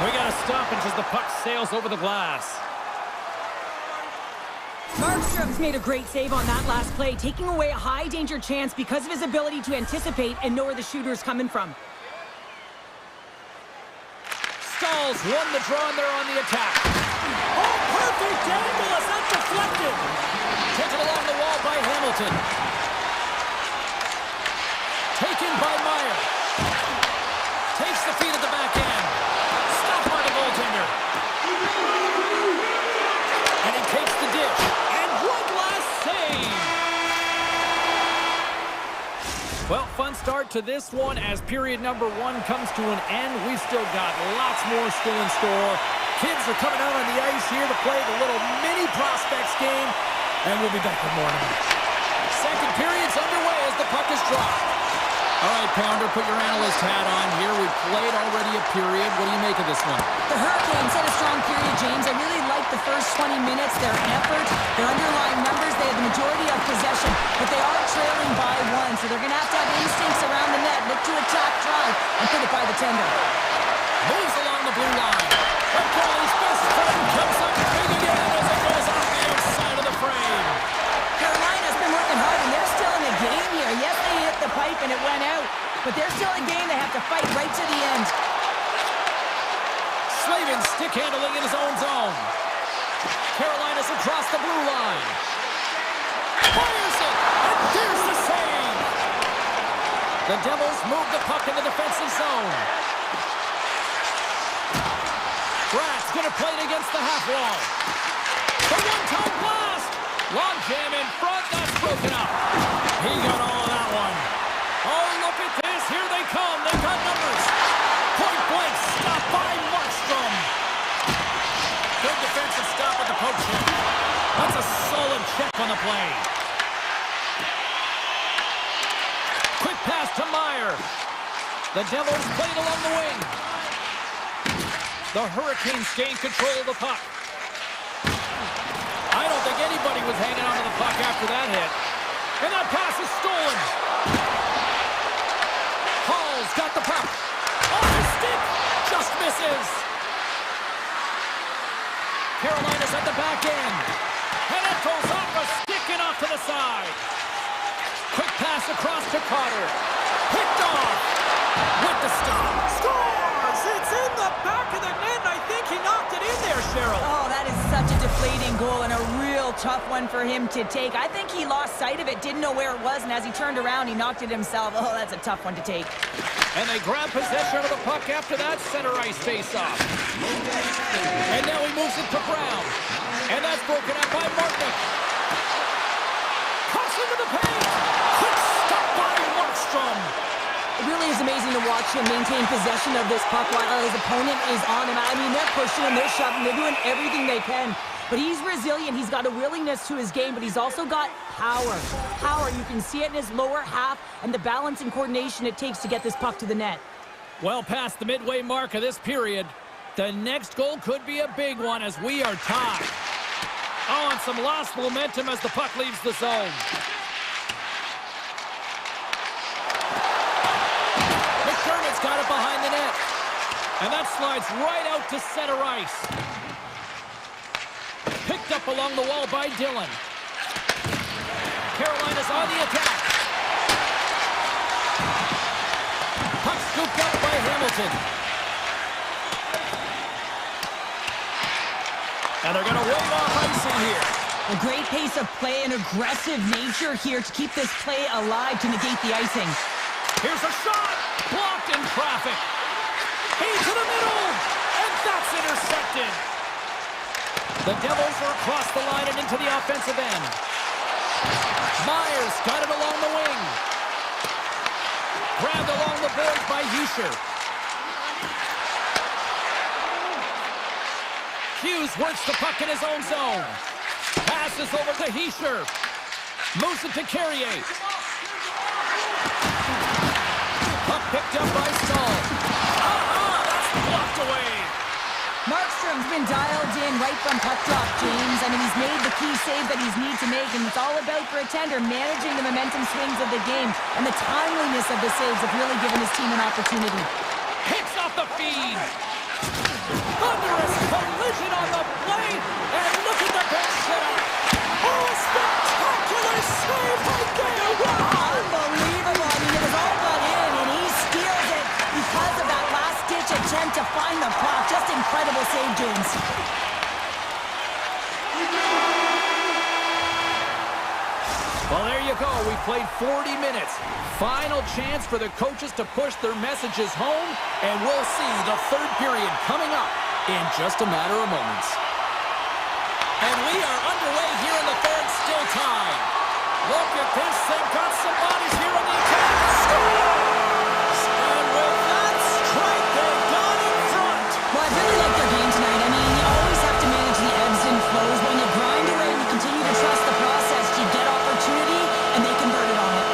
[SPEAKER 1] We got to stop it as the puck sails over the glass.
[SPEAKER 2] Markstrom's made a great save on that last play, taking away a high-danger chance because of his ability to anticipate and know where the shooter's coming from.
[SPEAKER 1] Stalls won the draw, and they're on the attack. Oh, perfect angle as that deflected. Taken along the wall by Hamilton. Taken by Meyer. Takes the feed at the back end. Stopped by the goaltender. And he takes the dish. And one last save. Well, fun start to this one as period number 1 comes to an end. We've still got lots more still in store. Kids are coming out on the ice here to play the little mini prospects game, and we'll be back with more in a minute. Second period's underway as the puck is dropped. All right, Pounder, put your analyst hat on here. We've played already a period. What do you make of this one?
[SPEAKER 2] The Hurricanes had a strong period, James. I really liked the first 20 minutes, their effort, their underlying numbers. They had the majority of possession, but they are trailing by 1, so they're going to have instincts around the net, look to attack, drive, and put it by the tender.
[SPEAKER 1] Moves along the blue line. But Crowley's best friend comes up big again as it goes off the outside of the frame.
[SPEAKER 2] Carolina's been working hard, and they're still in the game here. Yes, they hit the pipe and it went out, but they're still in game. They have to fight right to the end.
[SPEAKER 1] Slavin stick handling in his own zone. Carolina's across the blue line. Fires it, and there's the save. The Devils move the puck in the defensive zone. Pratt's going to play it against the half wall. The one-time blast. Long jam in front. That's broken up. He got all of that one. Oh, look at this. Here they come. They've got numbers. Point blank stop by Markstrom. Good defensive stop at the poke check. That's a solid check on the play. Quick pass to Meyer. The Devils played along the wing. The Hurricanes gain control of the puck. I don't think anybody was hanging onto the puck after that hit. And that pass is stolen. Hall's got the puck. Off his stick. Just misses. Carolina's at the back end. And it goes off a stick and off to the side. Quick pass across to Carter. Picked off. With the stop. Scores! It's in the back of the net. I think he knocked it in there, Cheryl.
[SPEAKER 2] Oh, that is such a deflating goal and a real tough one for him to take. I think he lost sight of it, didn't know where it was, and as he turned around, he knocked it himself. Oh, that's a tough one to take.
[SPEAKER 1] And they grab possession of the puck after that center ice face-off. And now he moves it to Brown. And that's broken up by Martin. Cuts into the paint. Quick stop by Markstrom.
[SPEAKER 2] It really is amazing to watch him maintain possession of this puck while his opponent is on him. I mean, they're pushing him, they're shoving, they're doing everything they can. But he's resilient. He's got a willingness to his game, but he's also got power. Power, you can see it in his lower half and the balance and coordination it takes to get this puck to the net.
[SPEAKER 1] Well past the midway mark of this period, the next goal could be a big one as we are tied. Oh, and some lost momentum as the puck leaves the zone. McDermott's got it behind the net. And that slides right out to center ice. Picked up along the wall by Dillon. Carolina's on the attack. Puck scooped up by Hamilton. And they're going to wave off icing here.
[SPEAKER 2] A great pace of play and aggressive nature here to keep this play alive to negate the icing.
[SPEAKER 1] Here's a shot. Blocked in traffic. He's to the middle. And that's intercepted. The Devils are across the line and into the offensive end. Myers got it along the wing. Grabbed along the boards by Huscher. Hughes works the puck in his own zone. Passes over to Huscher. Moves it to Carrier. Puck picked up by Stahl. That's blocked away.
[SPEAKER 2] Markstrom's been dialed in right from puck drop, James. I mean, he's made the key save that he's need to make, and it's all about for a tender managing the momentum swings of the game, and the timeliness of the saves have really given his team an opportunity.
[SPEAKER 1] Hits off the feed. Thunderous collision on the play, and look at the bench setup. Oh, a spectacular save right there. Wow.
[SPEAKER 2] Unbelievable. I mean, it was all got in, and he steals it because of that last-ditch attempt to find the puck. Just incredible save, James.
[SPEAKER 1] Well, there you go. We played 40 minutes. Final chance for the coaches to push their messages home, and we'll see the third period coming up in just a matter of moments. And we are underway here in the third, still tied. Look at this. They've got some bodies here on the attack. Scores! And with that strike, they've gone in front.
[SPEAKER 2] Well, I really like their game tonight. I mean, you always have to manage the ebbs and flows. When you grind away and you continue to trust the process, you get opportunity, and they converted on it.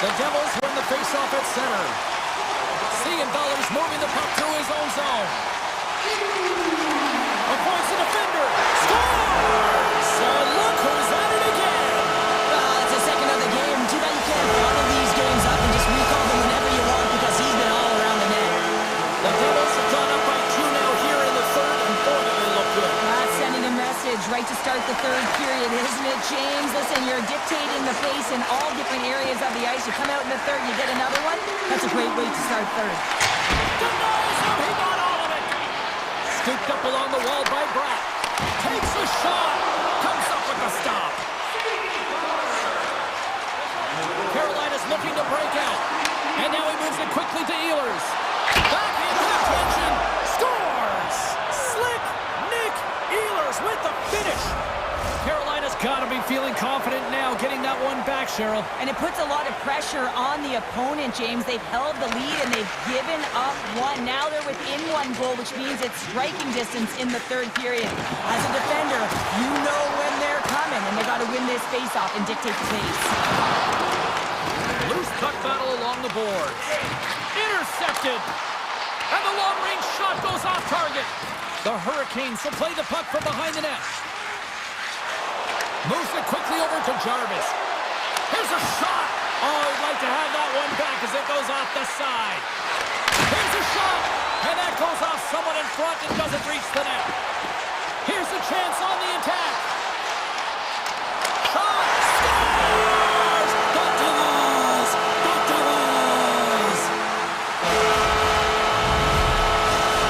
[SPEAKER 1] The Devils win the faceoff at center. Baller's moving the puck through his own zone. Avoids the defender. Scores! And look who's at it again.
[SPEAKER 2] It's the second of the game. Too bad you can't follow these games up and just recall them whenever you want because he's been all around the net.
[SPEAKER 1] The Devils have gone up by 2 now here in the third, and boy, do they look good.
[SPEAKER 2] That's sending a message right to start the third period, isn't it, James? Listen, you're dictating the pace in all different areas of the ice. You come out in the third, you get another one. That's a great way to start third.
[SPEAKER 1] Denies him, he got all of it. Scooped up along the wall by Bratt. Takes a shot. Comes up with the stop. Carolina's looking to break out. And now he moves it quickly to Ehlers. Back in contention. Scores! Slick Nick Ehlers with the finish. Carolina's got to be feeling confident now, getting that one back, Cheryl.
[SPEAKER 2] And it puts a lot of pressure on the opponent, James. They've held the lead and they've given up one. Now they're within 1 goal, which means it's striking distance in the third period. As a defender, you know when they're coming, and they got to win this face-off and dictate the pace.
[SPEAKER 1] Loose puck battle along the boards. Intercepted. And the long-range shot goes off target. The Hurricanes will play the puck from behind the net. Moves it quickly over to Jarvis. Here's a shot. Oh, I'd like to have that one back as it goes off the side. Here's a shot. And that goes off someone in front and doesn't reach the net. Here's a chance on the attack. Shot. Scores! The Devils! The Devils!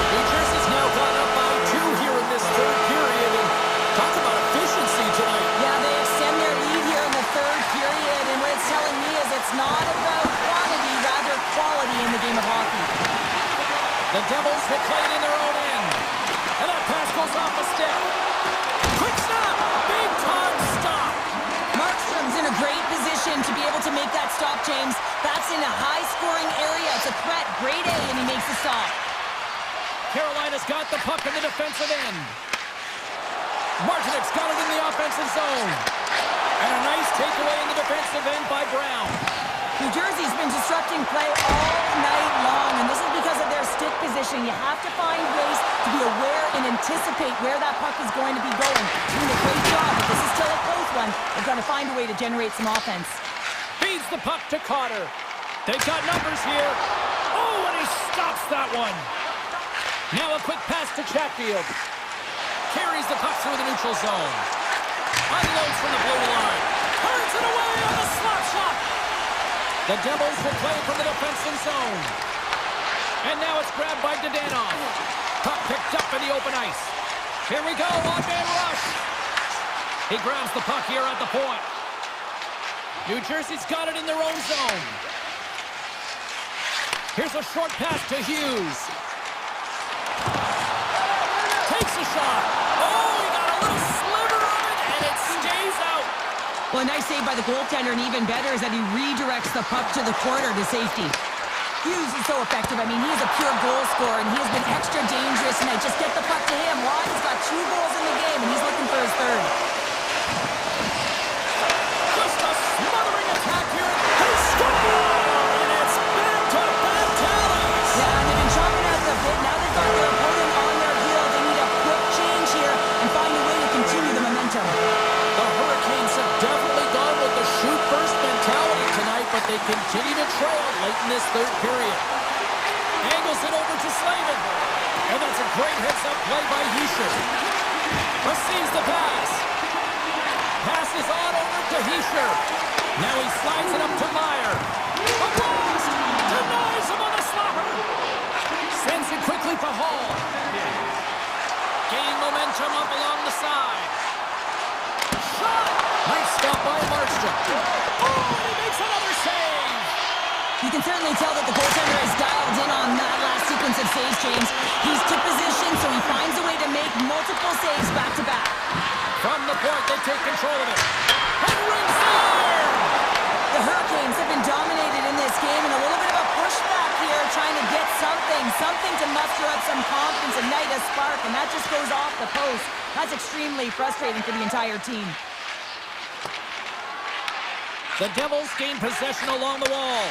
[SPEAKER 1] New Jersey's now gone up by 2 here in this third period. And talk about efficiency tonight.
[SPEAKER 2] And what it's telling me is it's not about quantity, rather quality in the game of hockey.
[SPEAKER 1] The Devils will play it in their own end. And that pass goes off a stick. Quick stop! Big time stop!
[SPEAKER 2] Markstrom's in a great position to be able to make that stop, James. That's in a high-scoring area. It's a threat. Grade A, and he makes the stop.
[SPEAKER 1] Carolina's got the puck in the defensive end. Martinek's got it in the offensive zone. And a nice takeaway in the defensive end by Brown.
[SPEAKER 2] New Jersey's been disrupting play all night long, and this is because of their stick position. You have to find ways to be aware and anticipate where that puck is going to be going. Doing a great job, but this is still a close one. They've got to find a way to generate some offense.
[SPEAKER 1] Feeds the puck to Cotter. They've got numbers here. Oh, and he stops that one. Now a quick pass to Chatfield. Carries the puck through the neutral zone. Unloads from the blue line. Turns it away on a slap shot. The Devils will play from the defensive zone. And now it's grabbed by Dadonov. Puck picked up in the open ice. Here we go, one-man rush. He grabs the puck here at the point. New Jersey's got it in their own zone. Here's a short pass to Hughes. Takes a shot. Oh, he got a little sliver of it, and it stays out.
[SPEAKER 2] Well, a nice save by the goaltender, and even better is that he redirects the puck to the corner to safety. Hughes is so effective. I mean, he is a pure goal scorer, and he has been extra dangerous tonight. Just get the puck to him. Why? He's got 2 goals in the game, and he's looking for his third.
[SPEAKER 1] Just a smothering attack here. He scores! And it's back-to-back tallies.
[SPEAKER 2] Yeah, and they've been chopping out the bit. Now they've got their opponent on their heels. They need a quick change here and find a way to continue the momentum.
[SPEAKER 1] The Hurricanes have definitely gone with the shoot-first mentality tonight, but they continue to trail late in this third period. Angles it over to Slavin. And that's a great heads-up play by Hischier. Receives the pass. Passes on over to Hischier. Now he slides it up to Meyer. A blast! Denies him on the slapper. Sends it quickly for Hall. Gaining momentum up along the side. Shot! Nice stop by Markstrom. Oh, he makes another save!
[SPEAKER 2] You can certainly tell that the goaltender is dialed in on that last sequence of saves, James. He's to position, so he finds a way to make multiple saves back-to-back.
[SPEAKER 1] From the point, they take control control of it. And rings the iron!
[SPEAKER 2] The Hurricanes have been dominated in this game, and a little bit of a pushback here, trying to get something to muster up some confidence, ignite a spark, and that just goes off the post. That's extremely frustrating for the entire team.
[SPEAKER 1] The Devils gain possession along the wall.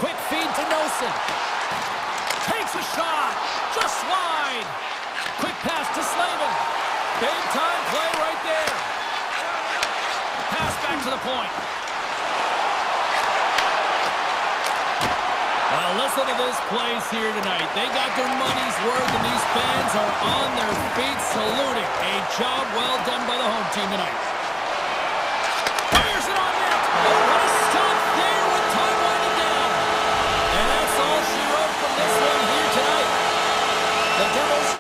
[SPEAKER 1] Quick feed to Nelson. Takes a shot. Just wide. Quick pass to Slavin. Big time play right there. Pass back to the point. Well, listen to this place here tonight. They got their money's worth, and these fans are on their feet saluting. A job well done by the home team tonight. Fires it on net. Oh, what a stop there with time winding down. And that's all she wrote from this one here tonight. The Devils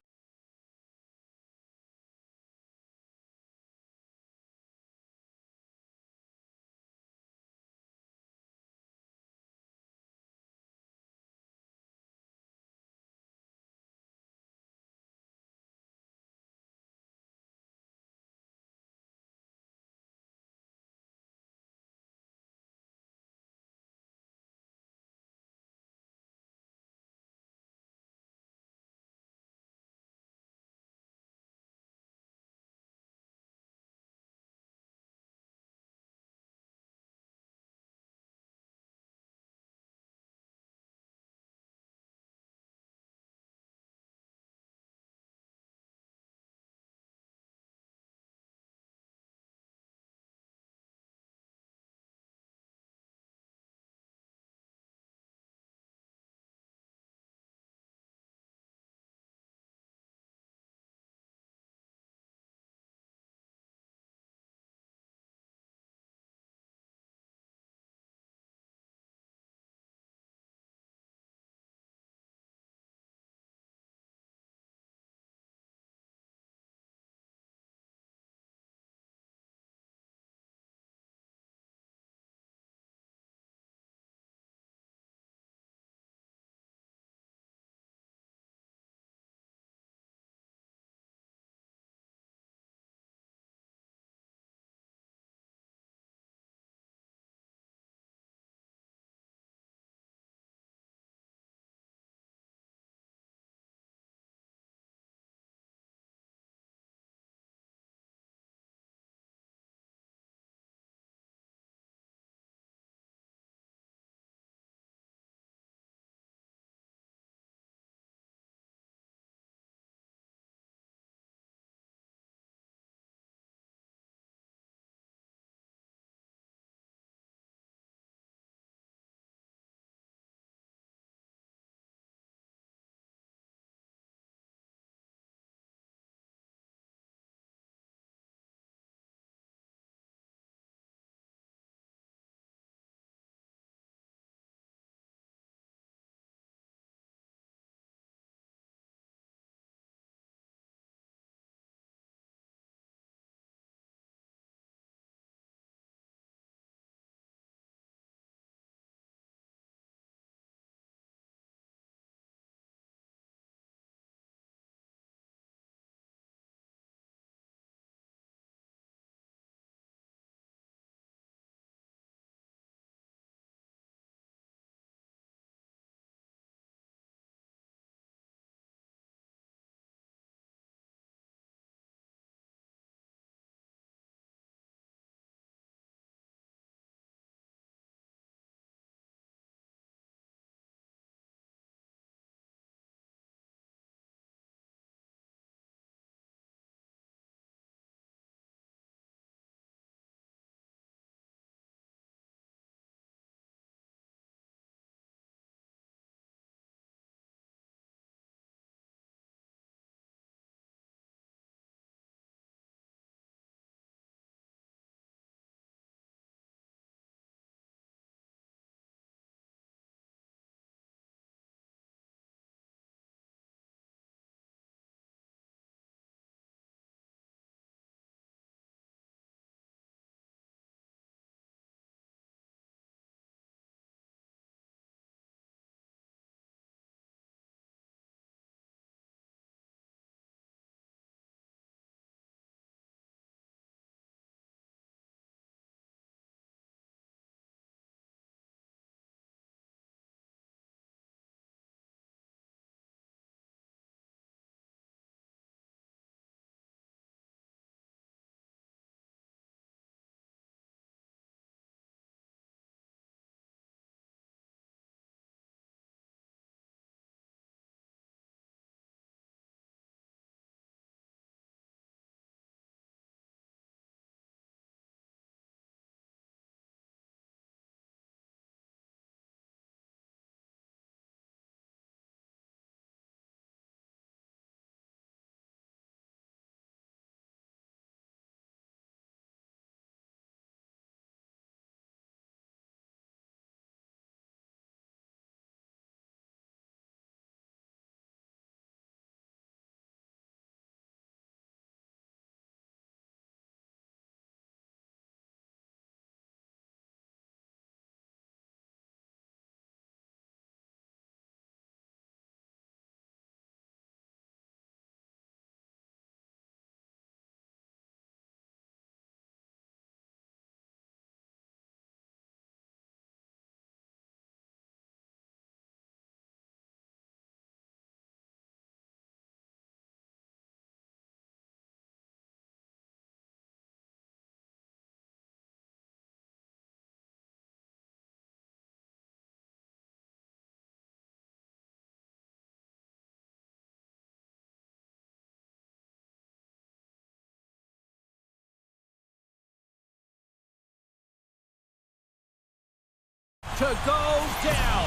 [SPEAKER 1] to go down.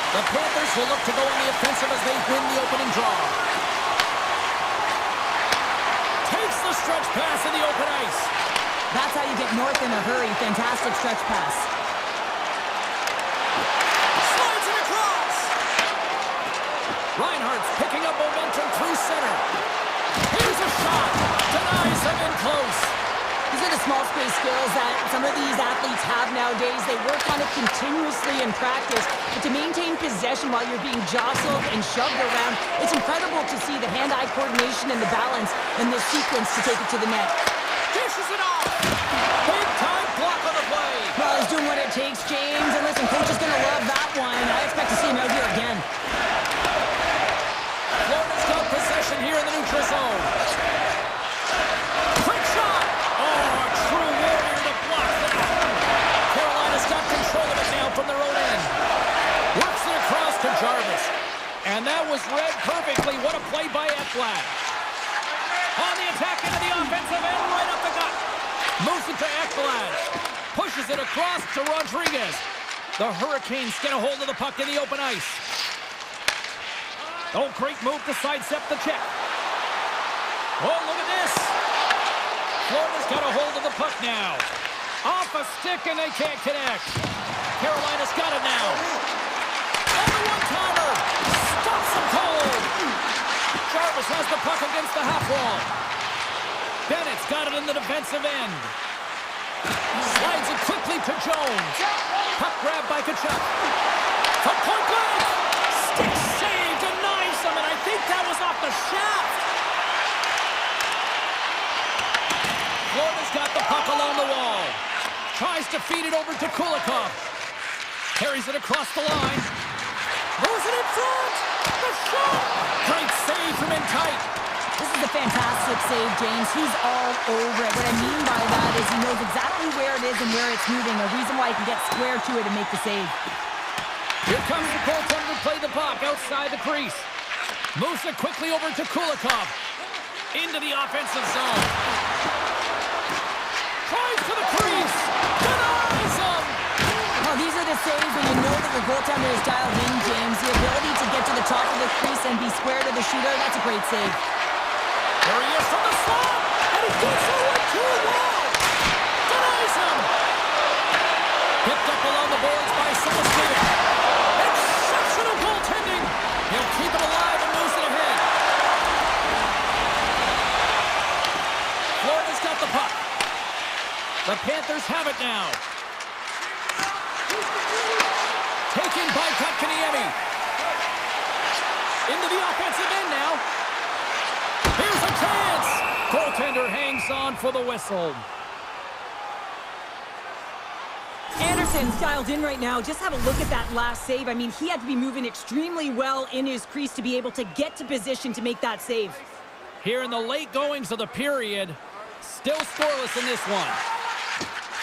[SPEAKER 1] The Panthers will look to go on the offensive as they win the opening draw. Takes the stretch pass in the open ice.
[SPEAKER 2] That's how you get north in a hurry. Fantastic stretch pass.
[SPEAKER 1] Slides it across. Reinhardt's picking up momentum through center. Here's a shot. Denies him in close.
[SPEAKER 2] These are the small space skills that some of these athletes have nowadays. They work on it continuously in practice. But to maintain possession while you're being jostled and shoved around, it's incredible to see the hand-eye coordination and the balance in this sequence to take it to the net.
[SPEAKER 1] Dishes it off. Big time block on the play.
[SPEAKER 2] Well, he's doing what it takes, James. And listen, coach is going to love that one. I expect to see him out here again.
[SPEAKER 1] Florida's got possession here in the neutral zone. Quick shot. Oh, a true warrior to block that. Carolina's got control of it now from their own end. Works it across to Jarvis. And that was read perfectly. What a play by Ekblad. On the attack into the offensive end, right up the gut. Moves it to Ekblad. Pushes it across to Rodriguez. The Hurricanes get a hold of the puck in the open ice. Oh, great move to sidestep the check. Oh, look at this. Florida's got a hold of the puck now. Off a stick and they can't connect. Carolina's got it now. And the one-timer. Stops them cold. Jarvis has the puck against the half wall. Bennett's got it in the defensive end. Slides it quickly to Jones. Puck grab by Kachuk. From point blank. Stick save, denies him, and I think that was off the shaft. Florida's got the puck along the wall. Tries to feed it over to Kulikov. Carries it across the line. Moves it in front. The shot. Great save from in tight.
[SPEAKER 2] This is a fantastic save, James. He's all over it. What I mean by that is he knows exactly where it is and where it's moving. A reason why he can get square to it and make the save.
[SPEAKER 1] Here comes the goaltender to play the puck outside the crease. Moves it quickly over to Kulikov. Into the offensive zone. Tries to the crease. Denies him.
[SPEAKER 2] Well, these are the saves when you know that the goaltender is dialed in, James. The ability to get to the top of the crease and be square to the shooter, that's a great save.
[SPEAKER 1] There he is from the slot. And he gets over to the wall. Denies him. Picked up along the boards by Celestino. Exceptional goaltending. He'll keep it alive and moves it ahead. Florida's got the puck. The Panthers have it now. Taken by Kotkaniemi. Into the offensive end now. Here's a chance. Goaltender hangs on for the whistle.
[SPEAKER 2] Anderson's dialed in right now. Just have a look at that last save. I mean, he had to be moving extremely well in his crease to be able to get to position to make that save.
[SPEAKER 1] Here in the late goings of the period, still scoreless in this one.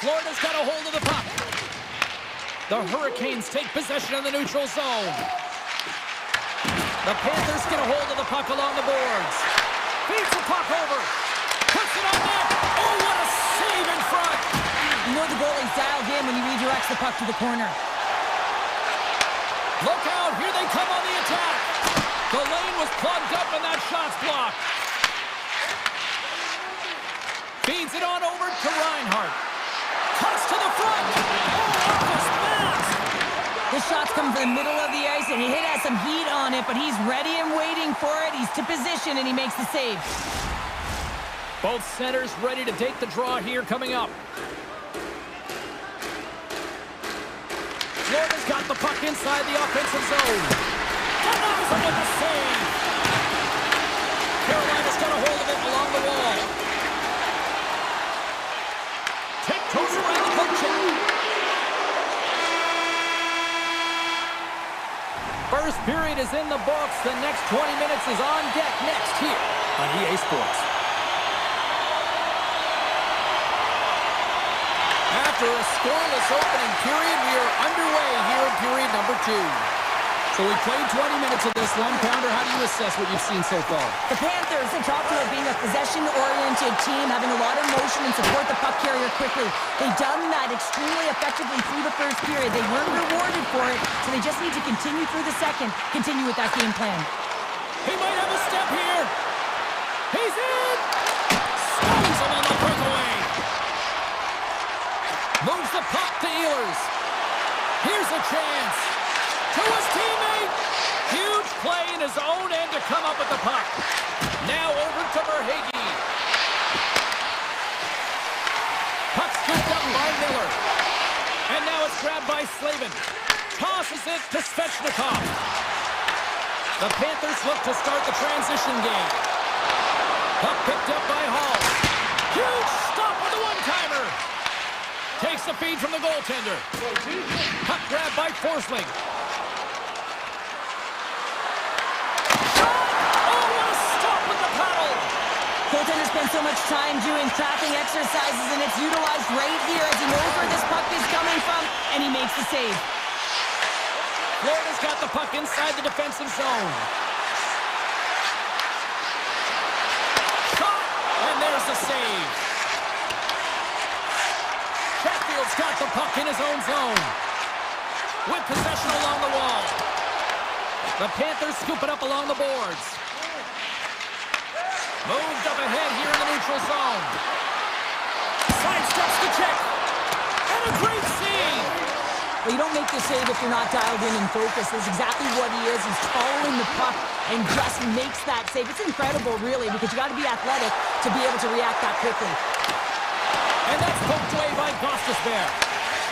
[SPEAKER 1] Florida's got a hold of the puck. The Hurricanes take possession in the neutral zone. The Panthers get a hold of the puck along the boards. Feeds the puck over. Puts it on net. Oh, what a save in front.
[SPEAKER 2] You know the goalie's dialed in when he redirects the puck to the corner.
[SPEAKER 1] Look out. Here they come on the attack. The lane was plugged up and that shot's blocked. Feeds it on over to Reinhardt. Cuts to the front. Oh, off his mask.
[SPEAKER 2] The shot's coming from the middle of the ice, and he has some heat on it, but he's ready and waiting for it. He's to position, and he makes the save.
[SPEAKER 1] Both centers ready to take the draw here coming up. Florida's got the puck inside the offensive zone. Denies him with the save. Carolina's got a hold of it along the wall. Tiptoes around the poke check. First period is in the books. The next 20 minutes is on deck next here on EA Sports. After a scoreless opening period, we are underway here in period number 2. So we played 20 minutes of this one. Pounder, how do you assess what you've seen so far?
[SPEAKER 2] The Panthers, they talked about being a possession-oriented team, having a lot of motion and support the puck carrier quickly. They've done that extremely effectively through the first period. They weren't rewarded for it, so they just need to continue through the second, continue with that game plan.
[SPEAKER 1] He might have a step here. He's in! Stones him on the breakaway. Moves the puck to Ehlers. Here's a chance. To his teammate. Huge play in his own end to come up with the puck. Now over to Verhaeghe. Puck scooped up by Miller. And now it's grabbed by Slavin. Tosses it to Svechnikov. The Panthers look to start the transition game. Puck picked up by Hall. Huge stop with the one-timer. Takes the feed from the goaltender. Puck grabbed by Forsling.
[SPEAKER 2] Goaltender spends so much time doing tracking exercises, and it's utilized right here as he knows where this puck is coming from, and he makes the save.
[SPEAKER 1] Florida's got the puck inside the defensive zone. Shot, and there's the save. Chatfield's got the puck in his own zone. With possession along the wall. The Panthers scoop it up along the boards. Moved up ahead here in the neutral zone. Sidesteps the check. And a great save.
[SPEAKER 2] Well, you don't make the save if you're not dialed in and focused. That's exactly what he is. He's following the puck and just makes that save. It's incredible, really, because you got to be athletic to be able to react that quickly.
[SPEAKER 1] And that's poked away by Gostisbehere.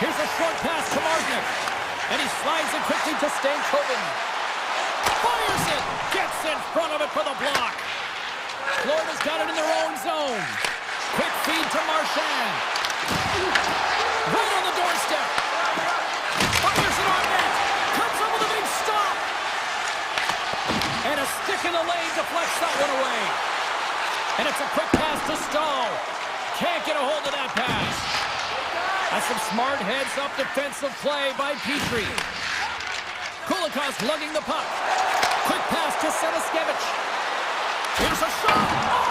[SPEAKER 1] Here's a short pass to Martinic. And he slides it quickly to Stankoven. Fires it. Gets in front of it for the block. Florida's got it in their own zone. Quick feed to Marchand. Right on the doorstep. Fires it on net. Comes up with a big stop. And a stick in the lane deflects that one away. And it's a quick pass to Stahl. Can't get a hold of that pass. That's some smart heads-up defensive play by Petrie. Kulikov's lugging the puck. Quick pass to Seniskevich. Here's a shot. Oh,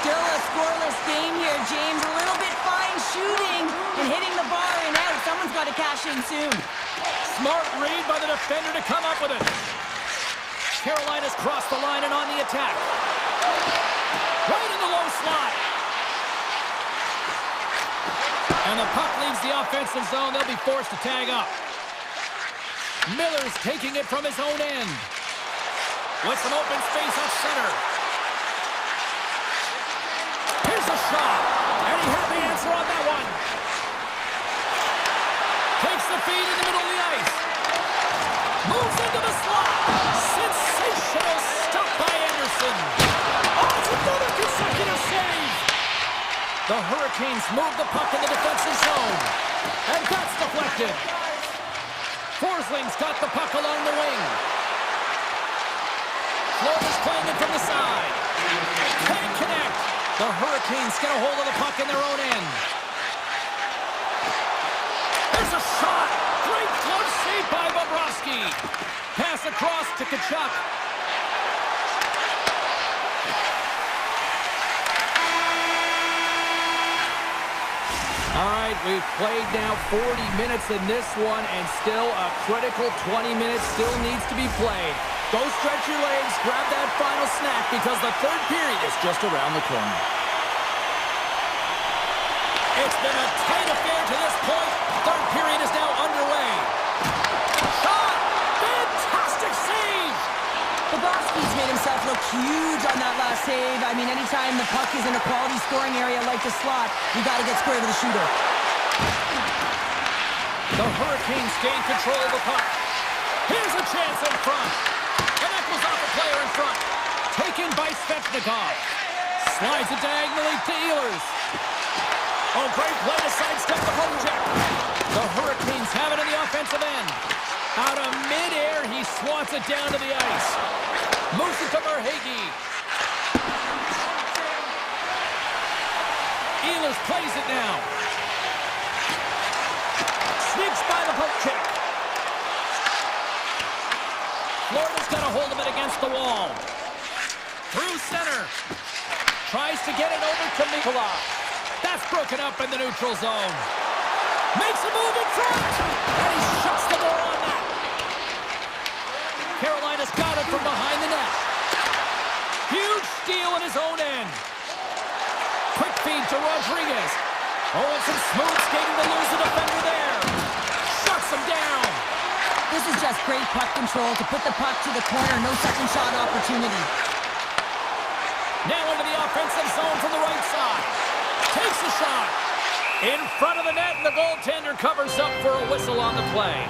[SPEAKER 2] still a scoreless game here, James. A little bit fine shooting and hitting the bar and out. Someone's got to cash in soon.
[SPEAKER 1] Smart read by the defender to come up with it. Carolina's crossed the line and on the attack. Right in the low slot. And the puck leaves the offensive zone. They'll be forced to tag up. Miller's taking it from his own end. With some open space up center. Here's a shot. And he had the answer on that one. Takes the feed in the middle of the ice. Moves into the slot. Sensational stop by Anderson. Oh, it's another consecutive save. The Hurricanes move the puck in the defensive zone. And that's deflected. Forsling's got the puck along the wing. Florida's playing it from the side. Can't connect. The Hurricanes get a hold of the puck in their own end. There's a shot. Great glove save by Bobrovsky. Pass across to Tkachuk. All right, we've played now 40 minutes in this one, and still a critical 20 minutes still needs to be played. Go stretch your legs, grab that final snack, because the third period is just around the corner. It's been a tight affair to this point. Third period is now underway. Shot! Fantastic save!
[SPEAKER 2] Bobrovsky's made himself look huge on that last save. I mean, anytime the puck is in a quality scoring area like the slot, you got to get square to the shooter.
[SPEAKER 1] The Hurricanes gain control of the puck. Here's a chance in front. And that goes off a player in front. Taken by Svechnikov. Slides it diagonally to Ehlers. Oh, great play to sidestep the poke check. The Hurricanes have it in the offensive end. Out of midair, he swats it down to the ice. Moves it to Verhaeghe. Ehlers plays it now. Sneaks by the poke check. the wall. Through center. Tries to get it over to Mikola. That's broken up in the neutral zone. Makes a move in front. And he shuts the door on that. Carolina's got it from behind the net. Huge steal in his own end. Quick feed to Rodriguez. Oh, and some smooth skating to lose the defender there. Shuts him down.
[SPEAKER 2] This is just great puck control to put the puck to the corner. No second shot opportunity.
[SPEAKER 1] Now into the offensive zone from the right side. Takes a shot. In front of the net, and the goaltender covers up for a whistle on the play.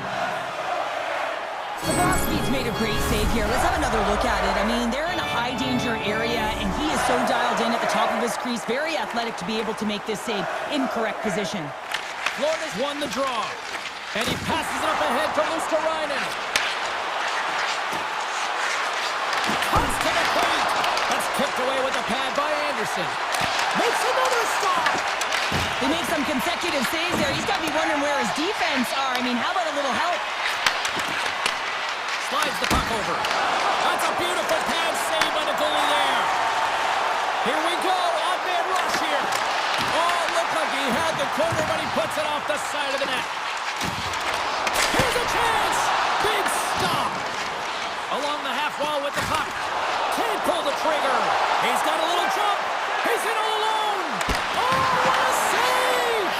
[SPEAKER 2] Bobrovsky's made a great save here. Let's have another look at it. I mean, they're in a high-danger area, and he is so dialed in at the top of his crease. Very athletic to be able to make this save in correct position.
[SPEAKER 1] Florida's won the draw. And he passes it up ahead to Luosterainen. Comes to the plate. That's tipped away with a pad by Anderson. Makes another stop.
[SPEAKER 2] They make some consecutive saves there. He's got to be wondering where his defense are. I mean, how about a little help?
[SPEAKER 1] Slides the puck over. That's a beautiful pad save by the goalie there. Here we go. Odd-man rush here. Oh, looked like he had the corner, but he puts it off the side of the net. Here's a chance. Big stop. Along the half wall with the puck. Can't pull the trigger. He's got a little jump. He's in all alone. Oh, what a save.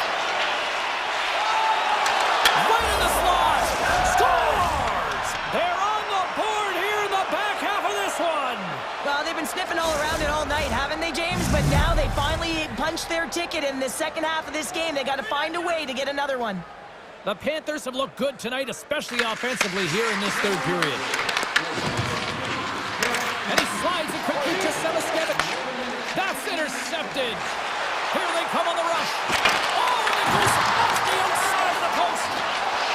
[SPEAKER 1] Right in the slot. Scores. They're on the board here in the back half of this one.
[SPEAKER 2] Well, they've been sniffing all around it all night, haven't they, James? But now they finally punched their ticket in the second half of this game. They got to find a way to get another one.
[SPEAKER 1] The Panthers have looked good tonight, especially offensively here in this third period. And he slides it quickly to Sebaskevich. That's intercepted. Here they come on the rush. Oh, and it goes off the outside of the post.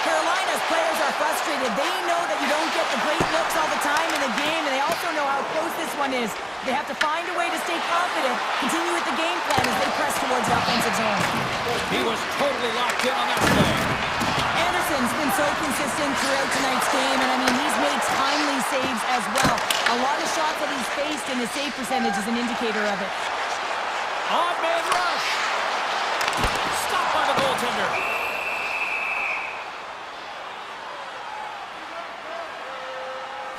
[SPEAKER 2] Carolina's players are frustrated. They know that you don't get the great looks all the time in the game, and they also know how close this one is. They have to find a way to stay confident, continue with the game plan as they press towards the offensive zone.
[SPEAKER 1] He was totally locked in on that play.
[SPEAKER 2] Anderson's been so consistent throughout tonight's game, and I mean, he's made timely saves as well. A lot of shots that he's faced, and his save percentage is an indicator of it.
[SPEAKER 1] Odd-man rush. Stopped by the goaltender.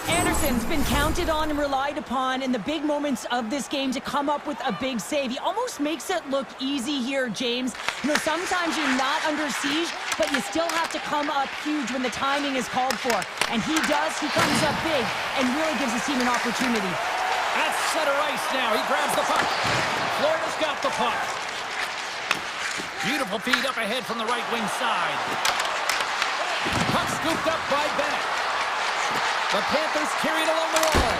[SPEAKER 2] Anderson's been counted on and relied upon in the big moments of this game to come up with a big save. He almost makes it look easy here, James. You know, sometimes you're not under siege, but you still have to come up huge when the timing is called for. And he does. He comes up big and really gives his team an opportunity.
[SPEAKER 1] At center ice now. He grabs the puck. Florida's got the puck. Beautiful feed up ahead from the right wing side. Puck scooped up by Bennett. The Panthers carry it along the wall.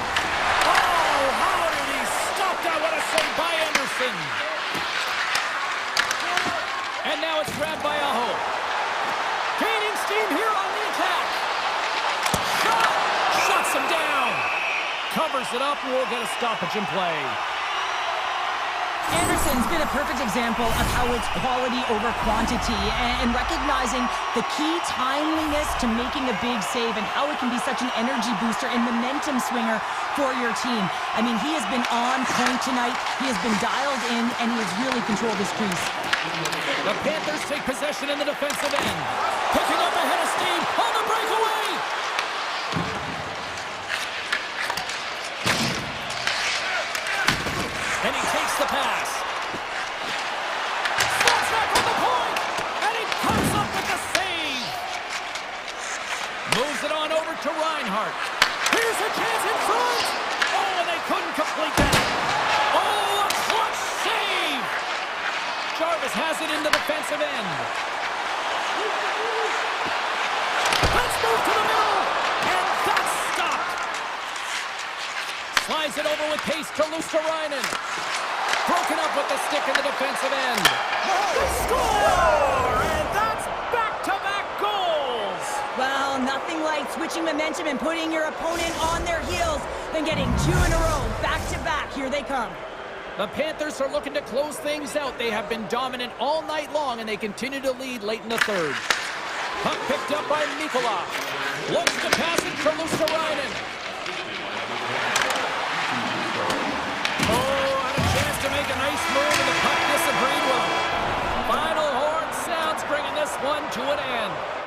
[SPEAKER 1] Oh, how did he stop that? What a save by Anderson. And now it's grabbed by Aho. Gaining steam here on the attack. Shot! Shuts him down. Covers it up, and we'll get a stoppage in play.
[SPEAKER 2] Anderson's been a perfect example of how it's quality over quantity and recognizing the key timeliness to making a big save and how it can be such an energy booster and momentum swinger for your team. I mean, he has been on point tonight. He has been dialed in, and he has really controlled his crease.
[SPEAKER 1] The Panthers take possession in the defensive end. Picking up ahead of steam on the breakaway. And he takes the pass. Snaps back from the point. And he comes up with the save. Moves it on over to Reinhart. Here's a chance in front. Oh, and they couldn't complete that. Oh, a clutch save. Jarvis has it in the defensive end. Let's move to the middle. And that's stopped. Slides it over with pace to Luosterainen. Broken up with the stick in the defensive end. They score! And that's back-to-back goals!
[SPEAKER 2] Well, nothing like switching momentum and putting your opponent on their heels than getting two in a row, back-to-back. Here they come.
[SPEAKER 1] The Panthers are looking to close things out. They have been dominant all night long, and they continue to lead late in the third. Puck picked up by Mikola. Looks to pass it to Luosterainen. Oh, and a chance to make a nice move, and the puck disagreed with him. Final horn sounds, bringing this one to an end.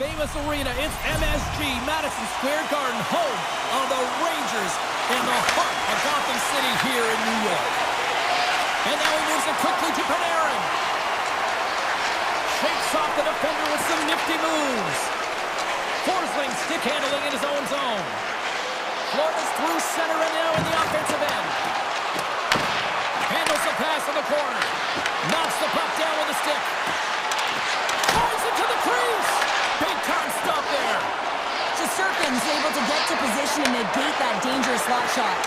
[SPEAKER 1] Famous arena, it's MSG, Madison Square Garden, home of the Rangers in the heart of Gotham City here in New York. And now he moves it quickly to Panarin. Shakes off the defender with some nifty moves. Forsling stick handling in his own zone. Florida's through center and now in the offensive end. Handles the pass in the corner. Knocks the puck down with a stick. Fires it to the crease. Big time stop there.
[SPEAKER 2] Shesterkin's able to get to position and negate that dangerous slot shot.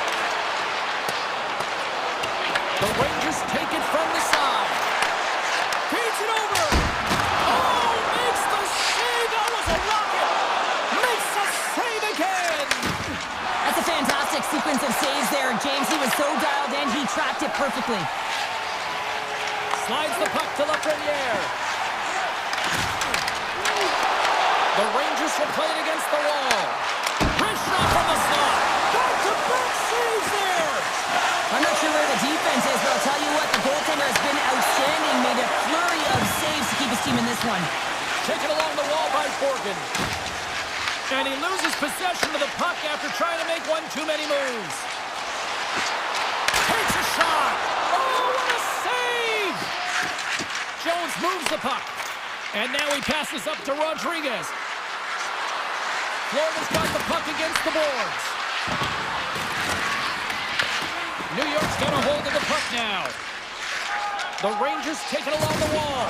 [SPEAKER 1] The Rangers take it from the side. Feeds it over. Oh, makes the save. That was a rocket. Makes the save again.
[SPEAKER 2] That's a fantastic sequence of saves there, James. He was so dialed in, he tracked it perfectly.
[SPEAKER 1] Slides the puck to Lafreniere. The Rangers will play it against the wall. Wrist shot from the slot. Back-to-back saves there.
[SPEAKER 2] I'm not sure where the defense is, but I'll tell you what, the goaltender has been outstanding. Made a flurry of saves to keep his team in this one.
[SPEAKER 1] Taken along the wall by Borgen. And he loses possession of the puck after trying to make one too many moves. Takes a shot. Oh, what a save! Jones moves the puck. And now he passes up to Rodriguez. Florida's got the puck against the boards. New York's got a hold of the puck now. The Rangers take it along the wall.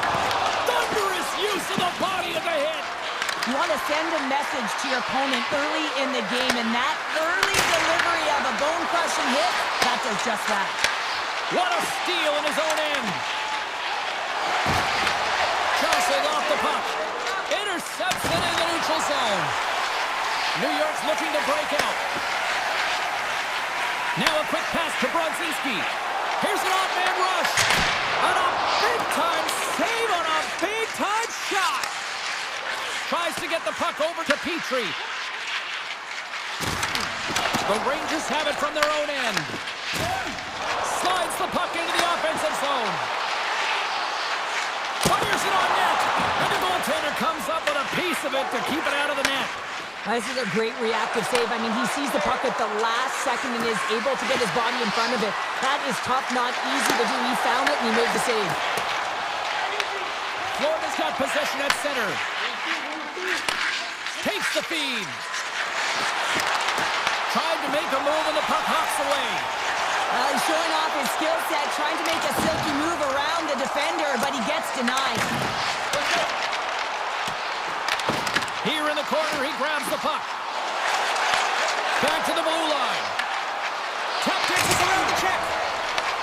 [SPEAKER 1] Thunderous use of the body of the hit.
[SPEAKER 2] You want to send a message to your opponent early in the game, and that early delivery of a bone-crushing hit, that does just that.
[SPEAKER 1] What a steal in his own end. Jostled off the puck. Intercepts it in the neutral zone. New York's looking to break out. Now a quick pass to Brodzinski. Here's an off-man rush. And a big-time save on a big-time shot. Tries to get the puck over to Petrie. The Rangers have it from their own end. Slides the puck into the offensive zone. Fires it on net. And the goaltender comes up with a piece of it to keep it out of the net.
[SPEAKER 2] This is a great reactive save. I mean, he sees the puck at the last second and is able to get his body in front of it. That is tough, not easy to do. He found it and he made the save.
[SPEAKER 1] Florida's got possession at center. Takes the feed. Tried to make a move and the puck hops away.
[SPEAKER 2] He's showing off his skill set, trying to make a silky move around the defender, but he gets denied.
[SPEAKER 1] Here in the corner, he grabs the puck. Back to the blue line. Tap takes around the check.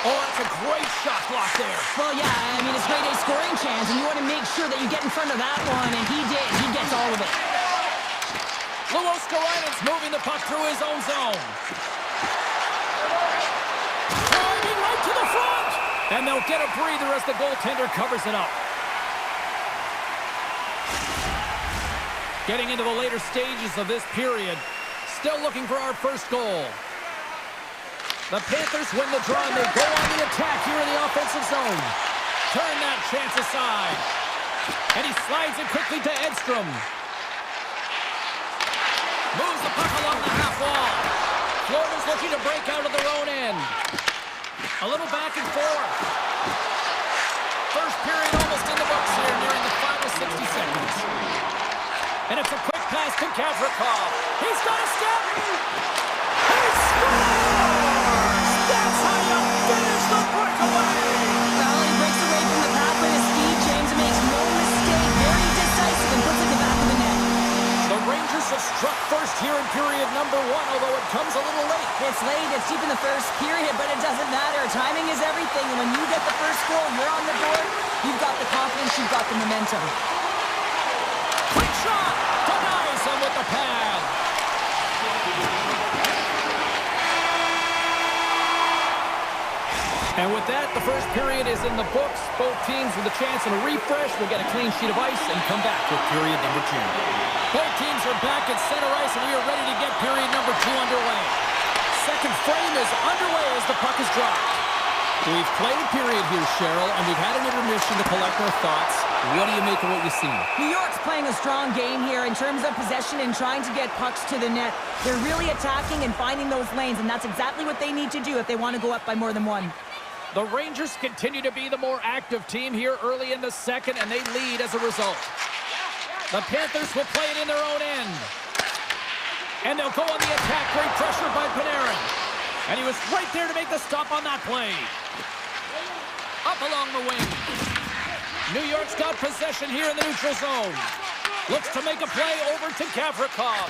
[SPEAKER 1] Oh, that's a great shot block there.
[SPEAKER 2] Well, yeah, I mean, it's grade A scoring chance, and you want to make sure that you get in front of that one, and he did. He gets all of it.
[SPEAKER 1] Luos Karainen's moving the puck through his own zone. Driving right to the front. And they'll get a breather as the goaltender covers it up. Getting into the later stages of this period. Still looking for our first goal. The Panthers win the draw and they go on the attack here in the offensive zone. Turn that chance aside. And he slides it quickly to Edstrom. Moves the puck along the half wall. Florida's looking to break out of their own end. A little back and forth. First period almost in the books here, nearing the final 60 seconds. And it's a quick pass to Gavrikov. He's got a step. He scores! That's how you finish the breakaway.
[SPEAKER 2] Well, he breaks away from the path with his speed, James, and makes no mistake. Very decisive and puts it in the back of the net.
[SPEAKER 1] The Rangers have struck first here in period number 1, although it comes a little late.
[SPEAKER 2] It's late, it's deep in the first period, but it doesn't matter. Timing is everything, and when you get the first goal, you're on the board, you've got the confidence, you've got the momentum.
[SPEAKER 1] Quick shot! Denies him with the pad. And with that, the first period is in the books. Both teams with a chance and a refresh will get a clean sheet of ice and come back with period number 2. Both teams are back at center ice, and we are ready to get period number 2 underway. Second frame is underway as the puck is dropped. We've played a period here, Cheryl, and we've had an intermission to collect our thoughts. What do you make of what you see?
[SPEAKER 2] New York's playing a strong game here in terms of possession and trying to get pucks to the net. They're really attacking and finding those lanes, and that's exactly what they need to do if they want to go up by more than one.
[SPEAKER 1] The Rangers continue to be the more active team here early in the second, and they lead as a result. The Panthers will play it in their own end. And they'll go on the attack, great pressure by Panarin. And he was right there to make the stop on that play. Up along the wing. New York's got possession here in the neutral zone. Looks to make a play over to Gavrikov.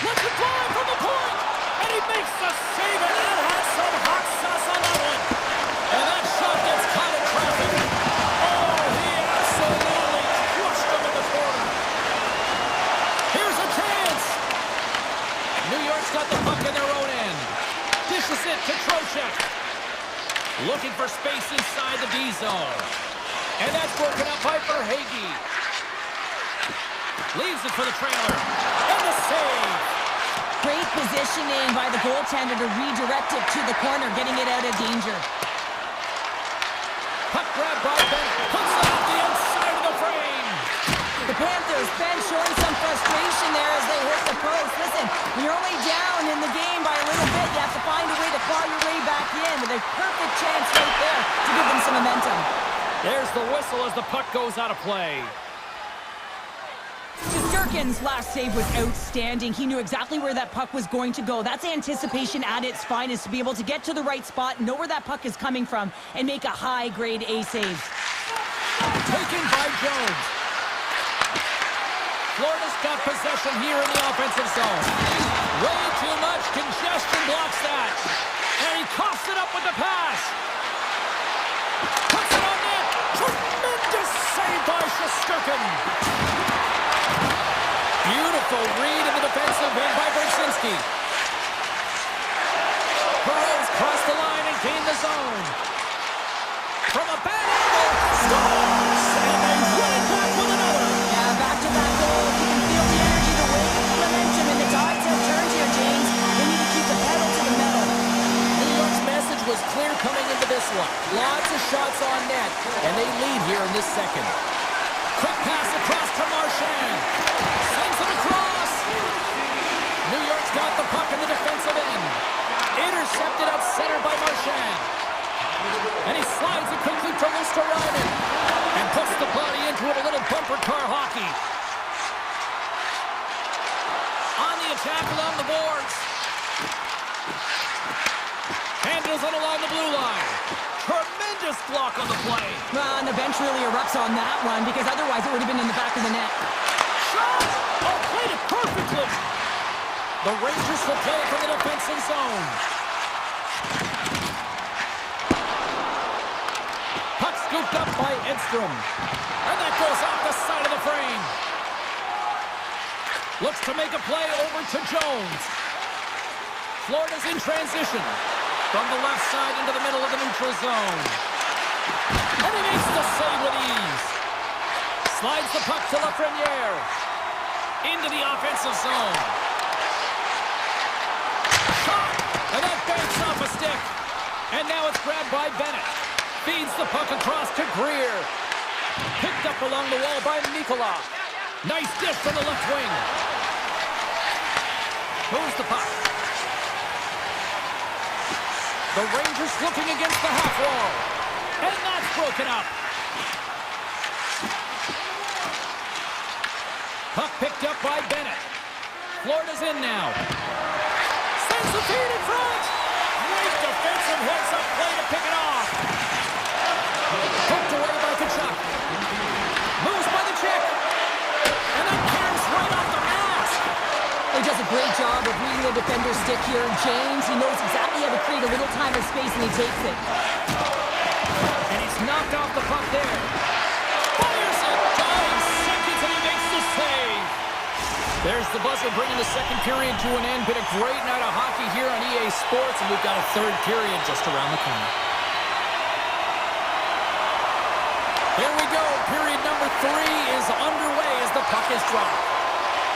[SPEAKER 1] Lets it fly from the point. And he makes the save, and that has some hot sauce on that one. And that shot gets caught in traffic. Oh, he absolutely crushed him in the corner. Here's a chance. New York's got the puck in their own end. Dishes it to Trocheck. Looking for space inside the D zone. And that's broken up by Verhaeghe. Leaves it for the trailer. And the save.
[SPEAKER 2] Great positioning by the goaltender to redirect it to the corner, getting it out of danger.
[SPEAKER 1] Puck grab by Bennett. Puts it off the outside of the frame.
[SPEAKER 2] The Panthers, Ben, showing some frustration there as they hit the post. Listen, when you're only down in the game by a little bit, you have to find a way to claw your way back in with a perfect chance right there to give them some momentum.
[SPEAKER 1] There's the whistle as the puck goes out of play.
[SPEAKER 2] Shesterkin's last save was outstanding. He knew exactly where that puck was going to go. That's anticipation at its finest, to be able to get to the right spot, know where that puck is coming from, and make a high-grade A save.
[SPEAKER 1] Taken by Jones. Florida's got possession here in the offensive zone. Way too much congestion blocks that. And he coughs it up with the pass. Puts it on net. Tremendous save by Shesterkin. Beautiful read in the defensive end by Bersinski. Perot's crossed the line and gained the zone. From a bad angle, scores! And they run it back with another.
[SPEAKER 2] Yeah, back to that goal. You can feel the energy, the weight, the momentum, and the tides have turned here, James. They need to keep the pedal to the metal.
[SPEAKER 1] New York's message was clear coming into this one. Lots of shots on net, and they lead here in this second. Quick pass across to Marchand. Sends it across. New York's got the puck in the defensive end. Intercepted at center by Marchand. And he slides it quickly to Luosterainen. And puts the body into it, a little bumper car hockey. On the attack along the boards. Handles it along the blue line. Tremendous block on the play.
[SPEAKER 2] Well, and the bench really erupts on that one, because otherwise it would have been in the back of the net.
[SPEAKER 1] Shot! Oh, played it perfectly. The Rangers will play it from the defensive zone. Puck scooped up by Edstrom. And that goes off the side of the frame. Looks to make a play over to Jones. Florida's in transition. From the left side into the middle of the neutral zone. And he makes the save with ease. Slides the puck to Lafreniere. Into the offensive zone. Shot! And that banks off a stick. And now it's grabbed by Bennett. Feeds the puck across to Greer. Picked up along the wall by Mikula. Nice dish from the left wing. Moves the puck. The Rangers looking against the half wall. And that's broken up. Puck picked up by Bennett. Florida's in now. Sends the feed in front. Great defensive heads-up play to pick it off. Poked away by Kachuk. Moves by the check. And then carries right off the mask.
[SPEAKER 2] He does a great job of reading the defender's stick here. James, he knows exactly how to create a little time and space, and he takes it.
[SPEAKER 1] And he's knocked off the puck there. Fires it. 5 seconds, and he makes the save. There's the buzzer bringing the second period to an end. Been a great night of hockey here on EA Sports, and we've got a third period just around the corner. Here we go. Period number 3 is underway as the puck is dropped.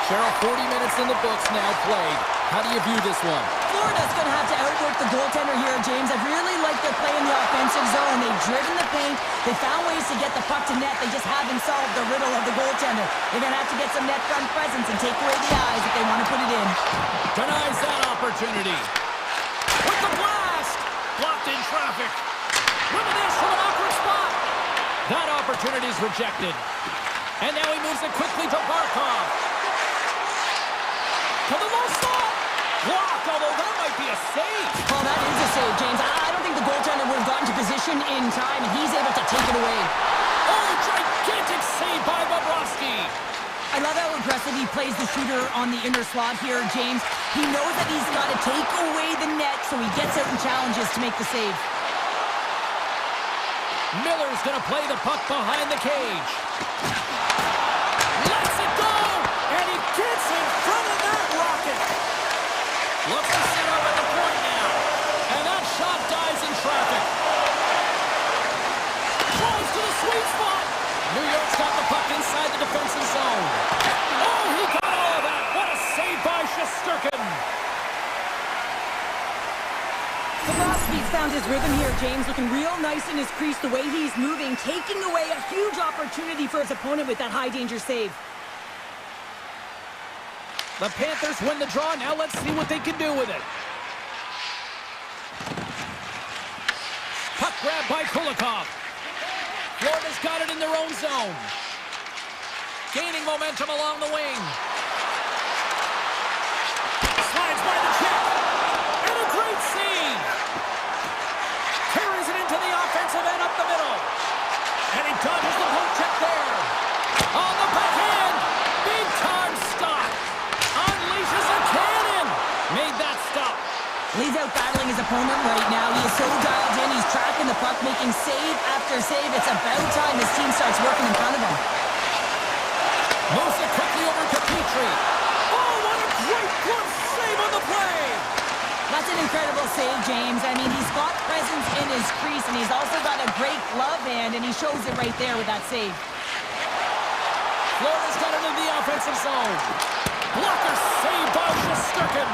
[SPEAKER 1] Cheryl, 40 minutes in the books now played. How do you view this one?
[SPEAKER 2] Florida's going to have to outwork the goaltender here, James. I really like their play in the offensive zone. They've driven the paint. They found ways to get the puck to net. They just haven't solved the riddle of the goaltender. They're going to have to get some net front presence and take away the eyes if they want to put it in.
[SPEAKER 1] Denies that opportunity. With the blast! Blocked in traffic. Reminisce from an awkward spot. That opportunity is rejected. And now he moves it quickly to Barkov. To the low slot. Blocked, although that might be a save.
[SPEAKER 2] Oh, that is a save, James. I don't think the goaltender would have gotten to position in time, and he's able to take it away.
[SPEAKER 1] Oh, gigantic save by Bobrovsky.
[SPEAKER 2] I love how aggressive he plays the shooter on the inner slot here, James. He knows that he's got to take away the net, so he gets out and challenges to make the save.
[SPEAKER 1] Miller's going to play the puck behind the cage. Lets it go, and he gets in front of that rocket. Looks to set up at the point now, and that shot dies in traffic. Tries to the sweet spot. New York's got the puck inside the defensive zone. Oh, he got all of that. What a save by Shesterkin.
[SPEAKER 2] Bobrovsky's found his rhythm here, James, looking real nice in his crease, the way he's moving, taking away a huge opportunity for his opponent with that high-danger save.
[SPEAKER 1] The Panthers win the draw. Now let's see what they can do with it. Puck grab by Kulikov. Florida's got it in their own zone. Gaining momentum along the wing. Slides by the check. And a great save. Carries it into the offensive end up the middle. And he dodges the poke check there. On the backhand. Big time stop. Unleashes a cannon. Made that stop.
[SPEAKER 2] He's out battling his opponent right now. He is so dialed in. He's tracking the puck, making save after save. It's about time his team starts working in front of him.
[SPEAKER 1] Moves it quickly over to Petrie. Oh, what a great glove save on the play.
[SPEAKER 2] That's an incredible save, James. I mean, he's got presence in his crease, and he's also got a great glove hand, and he shows it right there with that save.
[SPEAKER 1] Florida's got it in the offensive zone. Blocker save by Shesterkin.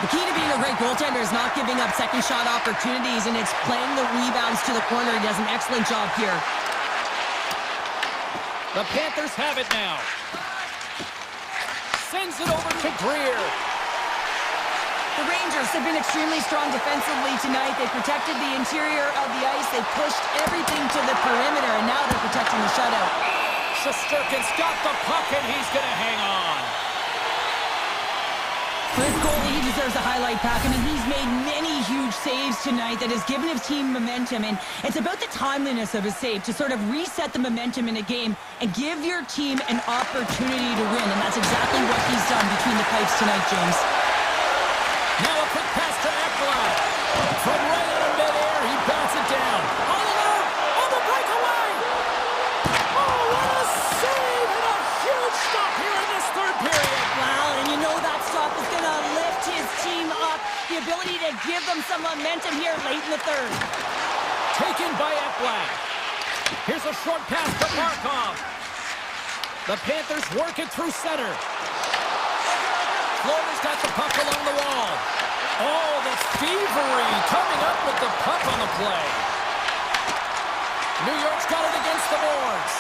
[SPEAKER 2] The key to being a great goaltender is not giving up second shot opportunities, and it's playing the rebounds to the corner. He does an excellent job here.
[SPEAKER 1] The Panthers have it now. Sends it over to Greer.
[SPEAKER 2] The Rangers have been extremely strong defensively tonight. They protected the interior of the ice. They pushed everything to the perimeter, and now they're protecting the shutout.
[SPEAKER 1] Shesterkin's got the puck, and he's going to hang on.
[SPEAKER 2] For his goalie, he deserves a highlight pack. I mean, he's made many huge saves tonight that has given his team momentum, and it's about the timeliness of his save to sort of reset the momentum in a game and give your team an opportunity to win, and that's exactly what he's done between the pipes tonight, James.
[SPEAKER 1] Now a quick pass to Ekblad. From right out of midair, he bats it down. All alone, on the breakaway. Oh, what a save and a huge stop here in this third period.
[SPEAKER 2] Wow, and you know that stop is going to lift his team up. The ability to give them some momentum here late in the third.
[SPEAKER 1] Taken by Ekblad. Here's a short pass to Barkov. The Panthers work it through center. Florida's got the puck along the wall. Oh, the thievery coming up with the puck on the play. New York's got it against the boards.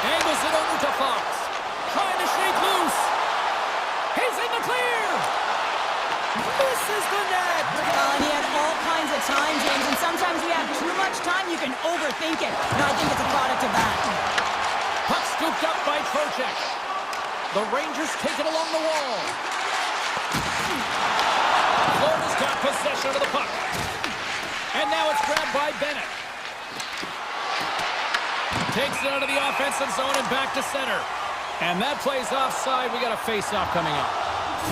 [SPEAKER 1] Angles it over to Fox. Trying to shake loose. He's in the clear. Misses the net.
[SPEAKER 2] And he had all kinds of time, James, and sometimes we have too much time, you can overthink it. And I think it's a product of that.
[SPEAKER 1] Puck scooped up by Trocheck. The Rangers take it along the wall. Florida's got possession of the puck. And now it's grabbed by Bennett. Takes it out of the offensive zone and back to center. And that plays offside. We got a face-off coming up.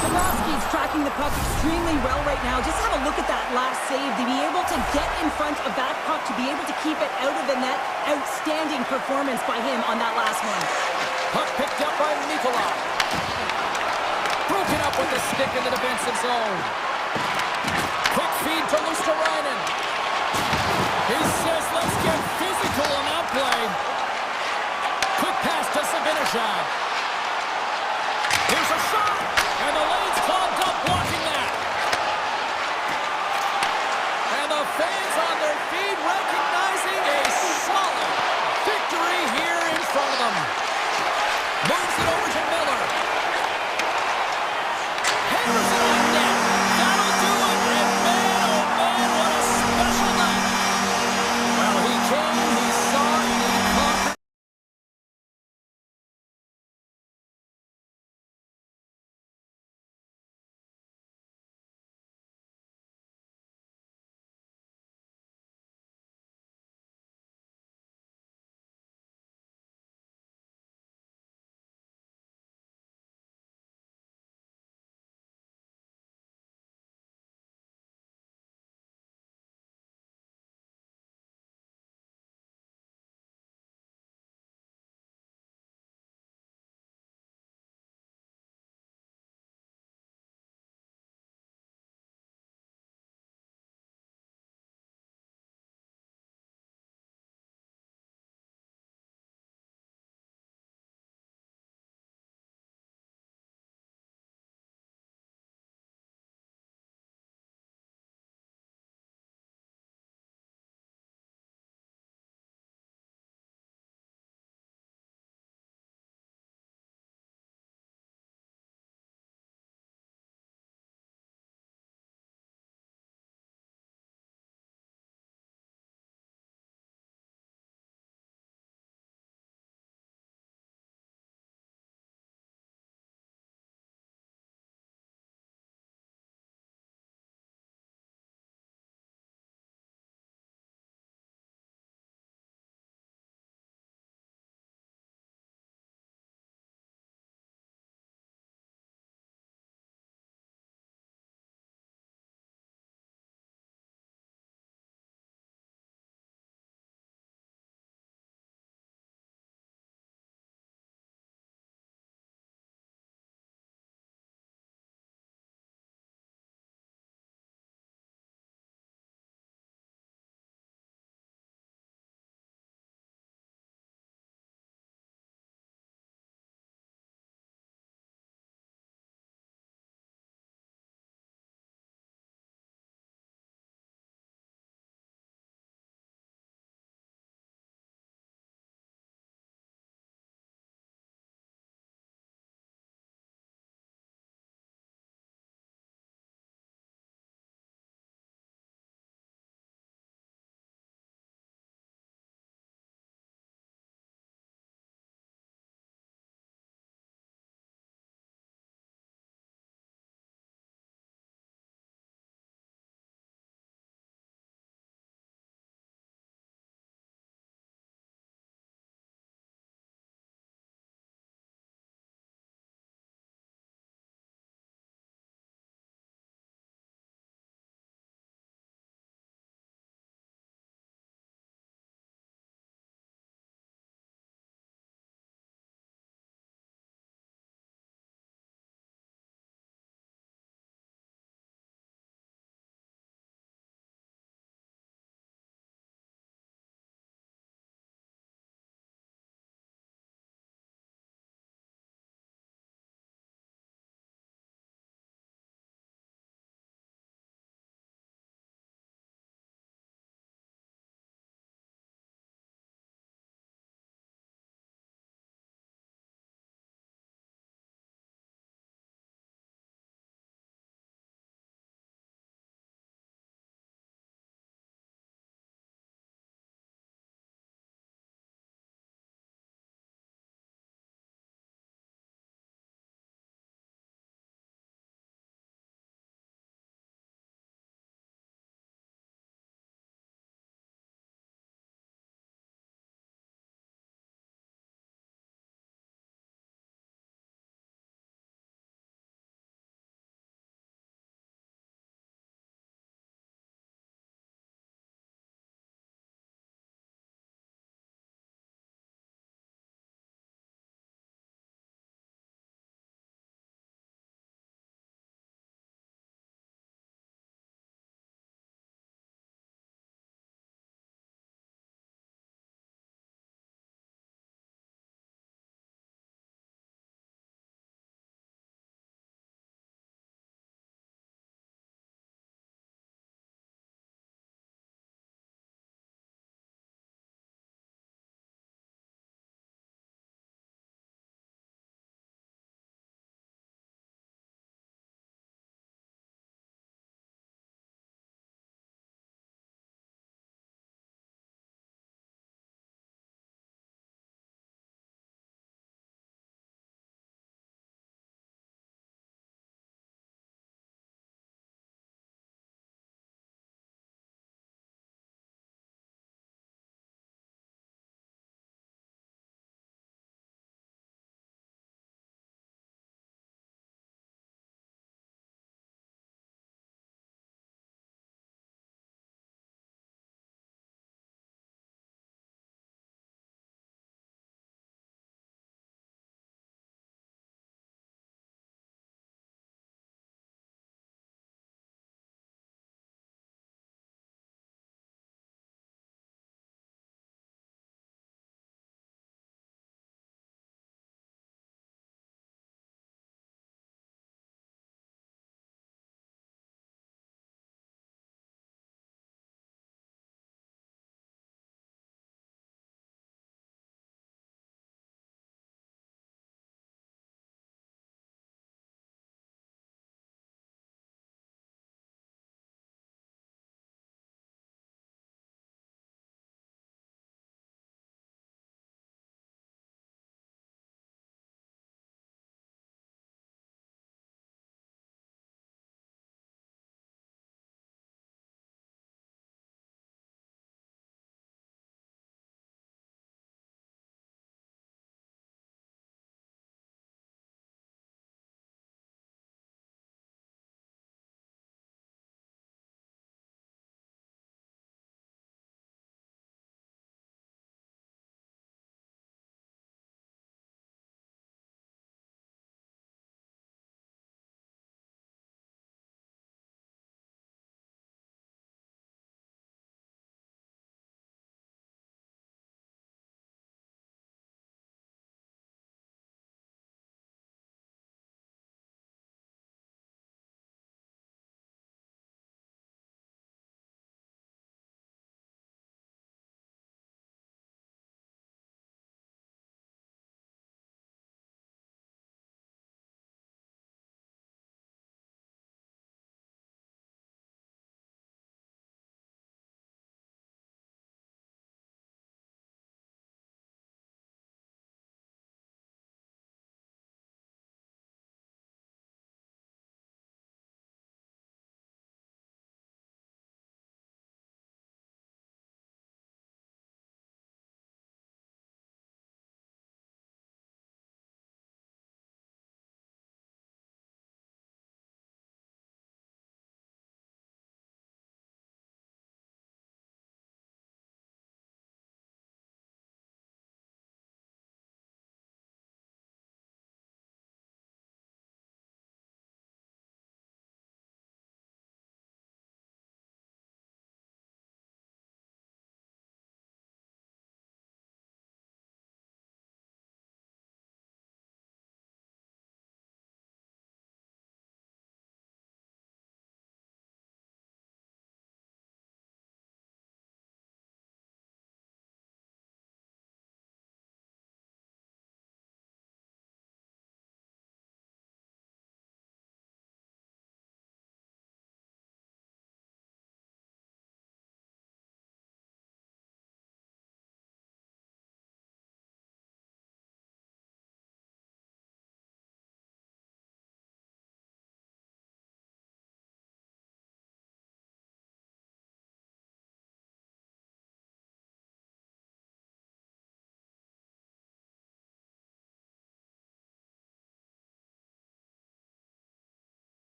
[SPEAKER 2] Bobrovsky's tracking the puck extremely well right now. Just have a look at that last save. To be able to get in front of that puck, to be able to keep it out of the net. Outstanding performance by him on that last one.
[SPEAKER 1] Puck picked up by Nikolai. Broken up with the stick in the defensive zone. Quick feed to Luosterainen. He says, let's get physical on that play. Quick pass to Sabinishad. Here's a shot. Moves it over to Miller. Hammers it on net. That'll do it. And man, oh man, what a special night. Well, he came, he saw, and he conquered.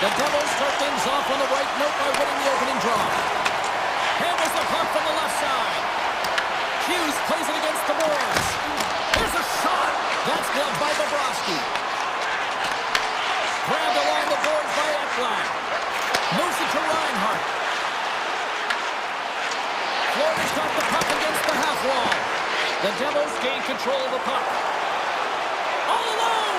[SPEAKER 1] The Devils start things off on the right note by winning the opening draw. Handles the puck from the left side. Hughes plays it against the boards. Here's a shot. That's gloved by Bobrovsky. Grabbed along the boards by Ekblad. Moves it to Reinhart. Florida's got the puck against the half wall. The Devils gain control of the puck. All alone!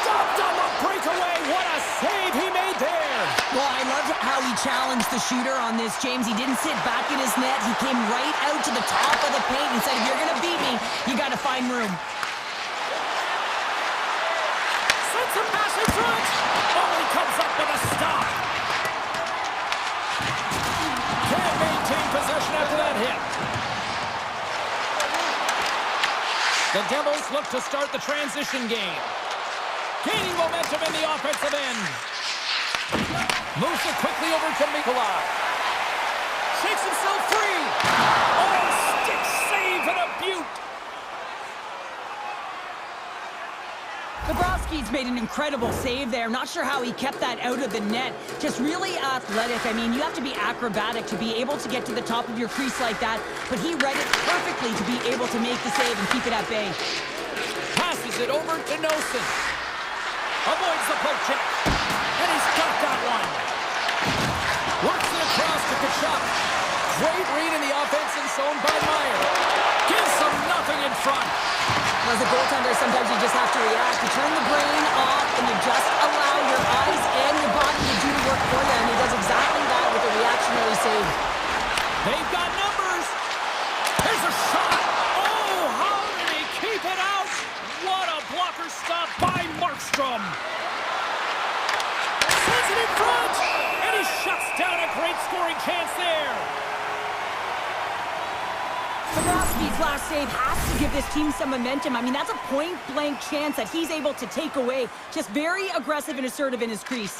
[SPEAKER 1] Stopped on the breakaway. What a save he made there.
[SPEAKER 2] Well, I love how he challenged the shooter on this, James. He didn't sit back in his net. He came right out to the top of the paint and said, if you're going to beat me, you got to find room.
[SPEAKER 1] Sends a pass in front. Oh, he comes up with a stop. Can't maintain possession after that hit. The Devils look to start the transition game. Gaining momentum in the offensive end. Moves it quickly over to Mikola. Shakes himself free. Oh, stick save and a beaut.
[SPEAKER 2] Bobrovsky's made an incredible save there. Not sure how he kept that out of the net. Just really athletic. I mean, you have to be acrobatic to be able to get to the top of your crease like that, but he read it perfectly to be able to make the save and keep it at bay.
[SPEAKER 1] Passes it over to Nosen. Avoids the poke check. And he's got that one. Works it across to Kachuk. Great read in the offensive zone by Meyer. Gives them nothing in front.
[SPEAKER 2] As a goaltender, sometimes you just have to react. You turn the brain off and you just allow your eyes and your body to do the work for you, and he does exactly that with a reactionary save.
[SPEAKER 1] They've got numbers. There's a shot. Oh, how did he keep it out? What a blocker stop by Markstrom. Sends it in front, and he shuts down a great scoring chance there.
[SPEAKER 2] Bobrovsky's last save has to give this team some momentum. I mean, that's a point-blank chance that he's able to take away. Just very aggressive and assertive in his crease.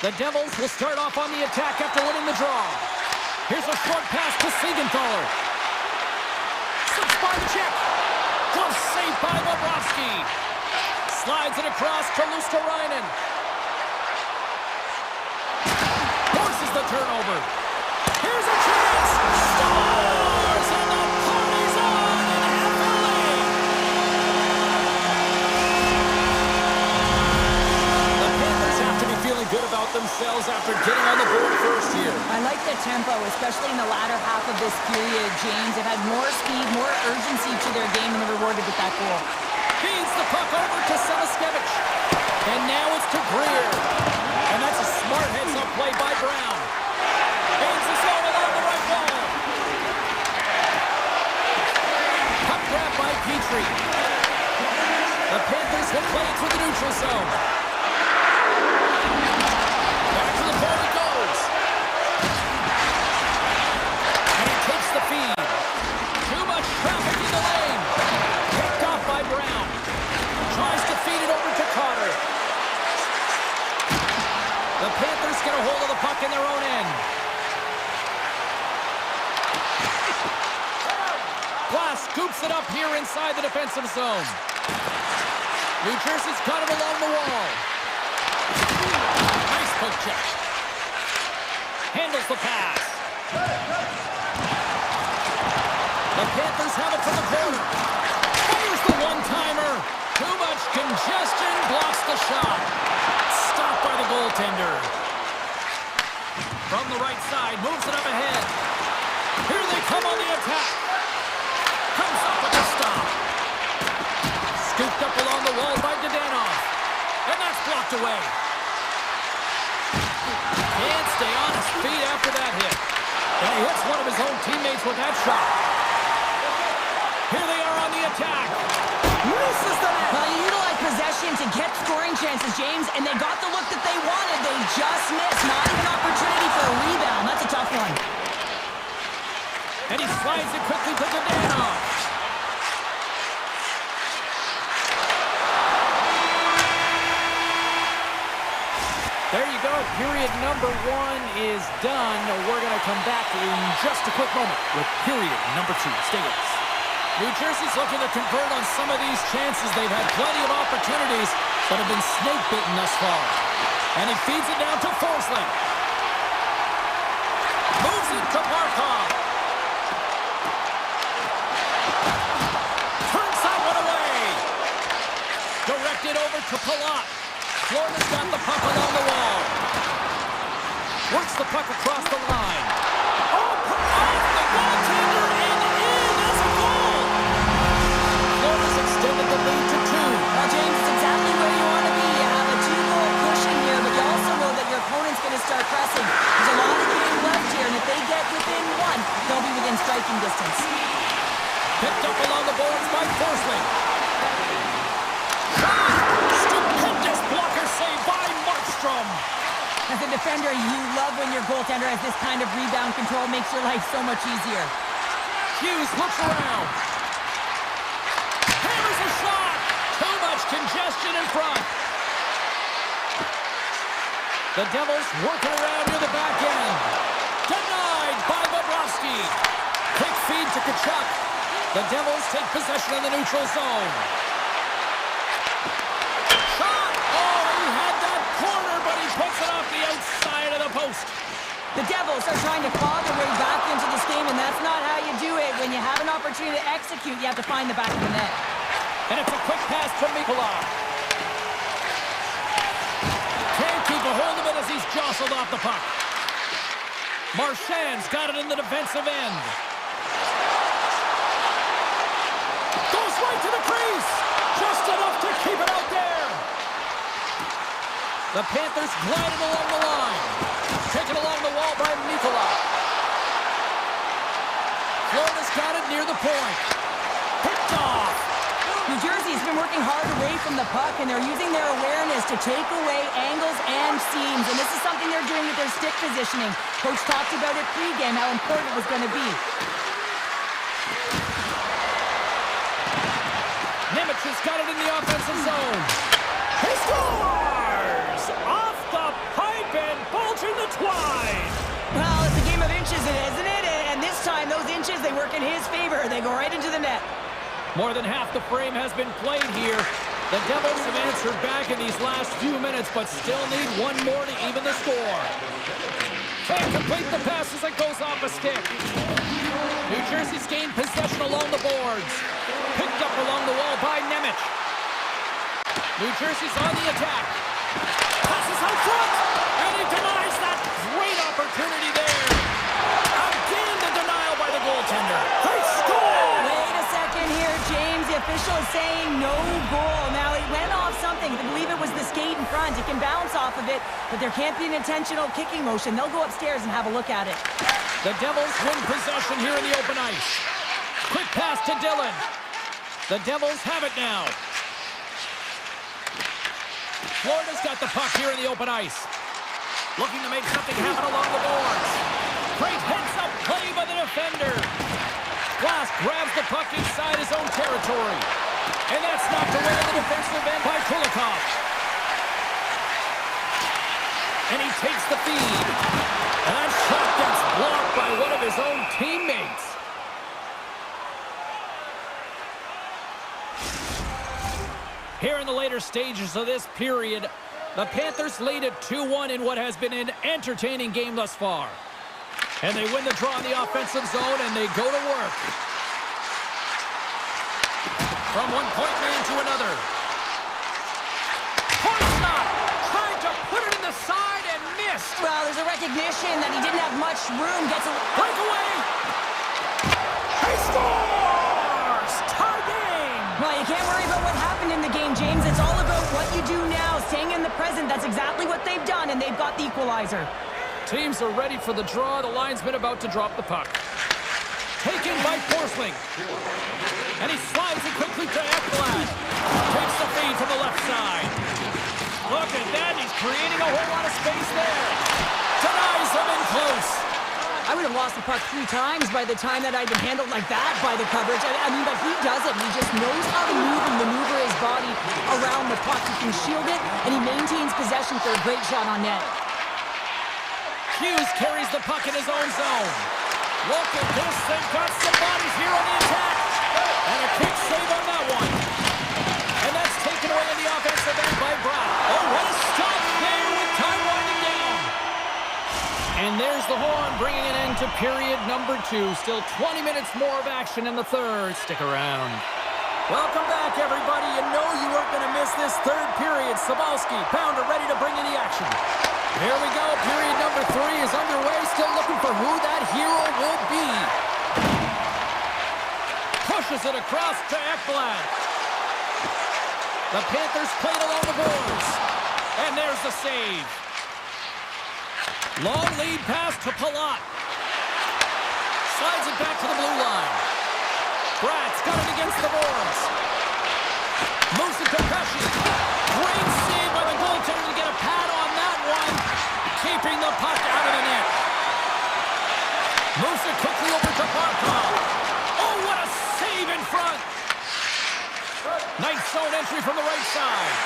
[SPEAKER 1] The Devils will start off on the attack after winning the draw. Here's a short pass to Siegenthaler. Slips by the check. Glove saved by Bobrovsky. Slides it across to Luosterainen. Forces the turnover. Here's a chance. Scores! And the party's on in half LA. The Panthers have to be feeling good about themselves after getting on the board first here.
[SPEAKER 2] I like the tempo, especially in the latter half of this period, James. They've had more speed, more urgency to their game, and they're rewarded with that goal.
[SPEAKER 1] Feeds the puck over to Samaskevich. And now it's to Greer. And that's a smart heads-up play by Brown. Aims the zone along the right wall. Puck grab by Petrie. The Panthers will play it to the neutral zone. Back to the point it goes. And he takes the feed. Too much traffic in the lane. Picked off by Brown. Tries to feed it over to Carter. The Panthers get a hold of the puck in their own end. Glass scoops it up here inside the defensive zone. New Jersey's got it along the wall. Nice poke check. Handles the pass. The Panthers have it from the corner. Fires the one-timer. Too much congestion blocks the shot. Stopped by the goaltender. From the right side, moves it up ahead. Here they come on the attack. Comes up with a stop. Scooped up along the wall by Dadonov. And that's blocked away. Can't stay on his feet after that hit. And he hits one of his own teammates with that shot. Here they are on the attack. Misses the net.
[SPEAKER 2] Well, you utilize possession to get scoring chances, James, and they got the look that they wanted. They just missed. Not even an opportunity for a rebound. That's a tough one.
[SPEAKER 1] And he slides it quickly to Dadonov. There you go. Period number 1 is done. We're going to come back in just a quick moment with period number 2. Stay with us. New Jersey's looking to convert on some of these chances. They've had plenty of opportunities, but have been snake-bitten thus far. And he feeds it down to Forsling. Moves it to Barkov. Turns that one away. Directed over to Palat. Florida's got the puck along the wall. Works the puck across the line. Oh, off the goaltender and in as a goal. Florida's extended the lead to 2.
[SPEAKER 2] Well, James, it's exactly where you want to be. You have a 2-goal cushion here, but you also know that your opponent's going to start pressing. There's a lot of game left here, and if they get within 1, they'll be within striking distance.
[SPEAKER 1] Picked up along the boards by Forsling. Stupendous blocker save by Markstrom.
[SPEAKER 2] As a defender, you love when your goaltender has this kind of rebound control. Makes your life so much easier.
[SPEAKER 1] Hughes looks around. Hammers a shot. Too much congestion in front. The Devils working around near the back end. Denied by Bobrovsky. Quick feed to Tkachuk. The Devils take possession of the neutral zone. Shot! Oh, he had that corner, but he puts it off the outside of the post.
[SPEAKER 2] The Devils are trying to claw their way back into this game, and that's not how you do it. When you have an opportunity to execute, you have to find the back of the net.
[SPEAKER 1] And it's a quick pass to Mikula. Can't keep a hold of it as he's jostled off the puck. Marchand's got it in the defensive end. Goes right to the crease. Just enough to keep it out there. The Panthers glided along the line. Taken along the wall by Mikula. Florida's got it near the point. Picked off.
[SPEAKER 2] New Jersey's been working hard away from the puck, and they're using their awareness to take away angles and seams. And this is something they're doing with their stick positioning. Coach talked about it pregame, how important it was going to be.
[SPEAKER 1] Nemec has got it in the offensive zone. He scores! Off the pipe and bulging the twine.
[SPEAKER 2] Well, it's a game of inches, isn't it? And this time, those inches, they work in his favor. They go right into the net.
[SPEAKER 1] More than half the frame has been played here. The Devils have answered back in these last few minutes, but still need one more to even the score. Can't complete the pass as it goes off a stick. New Jersey's gained possession along the boards. Picked up along the wall by Nemec. New Jersey's on the attack. Passes out front, and he denies that great opportunity there. Again, the denial by the goaltender. They score!
[SPEAKER 2] Wait a second here, James. The official is saying no goal. Now, it went off something. I believe it was the skate in front. It can bounce off of it, but there can't be an intentional kicking motion. They'll go upstairs and have a look at it.
[SPEAKER 1] The Devils win possession here in the open ice. Quick pass to Dillon. The Devils have it now. Florida's got the puck here in the open ice. Looking to make something happen along the boards. Great heads-up play by the defender. Glass grabs the puck inside his own territory. And that's knocked away in the defensive end by Kulikov. And he takes the feed. And that shot gets blocked by one of his own teammates. Here in the later stages of this period, the Panthers lead at 2-1 in what has been an entertaining game thus far. And they win the draw in the offensive zone, and they go to work. From one point man to another. Point shot! Trying to put it in the side and missed.
[SPEAKER 2] Well, there's a recognition that he didn't have much room. Gets a
[SPEAKER 1] breakaway. He scores! Tie game!
[SPEAKER 2] Well, you can't worry about what happened in the game, James. It's all about what you do now, staying in the present. That's exactly what they've done, and they've got the equalizer.
[SPEAKER 1] Teams are ready for the draw. The linesman about to drop the puck. Taken by Forsling. And he slides it quickly to Ekblad. Takes the feed to the left side. Look at that. He's creating a whole lot of space there. Denies him in close.
[SPEAKER 2] I would have lost the puck 3 times by the time that I'd been handled like that by the coverage. I mean, but he doesn't. He just knows how to move and maneuver his body around the puck. He can shield it, and he maintains possession for a great shot on net.
[SPEAKER 1] Hughes carries the puck in his own zone. Look at this. They've got some bodies here on the attack. And a quick save on that one. And that's taken away in the offensive end by Brown. Oh, what a stop there with time. there's the horn, bringing an end to period number 2. Still 20 minutes more of action in the third. Stick around. Welcome back, everybody. You know you weren't going to miss this third period. Sabalski, Pounder, ready to bring in the action. Here we go. Period number 3 is underway. Still looking for who that hero will be. Pushes it across to Ekblad. The Panthers played along the boards. And there's the save. Long lead pass to Palat. Slides it back to the blue line. Brat's got it against the boards. Moves it to Pesci. Great save by the goaltender to get a pad on that one. Keeping the puck out of the net. Moves it quickly over to Barkov. Oh, what a save in front. Nice zone entry from the right side.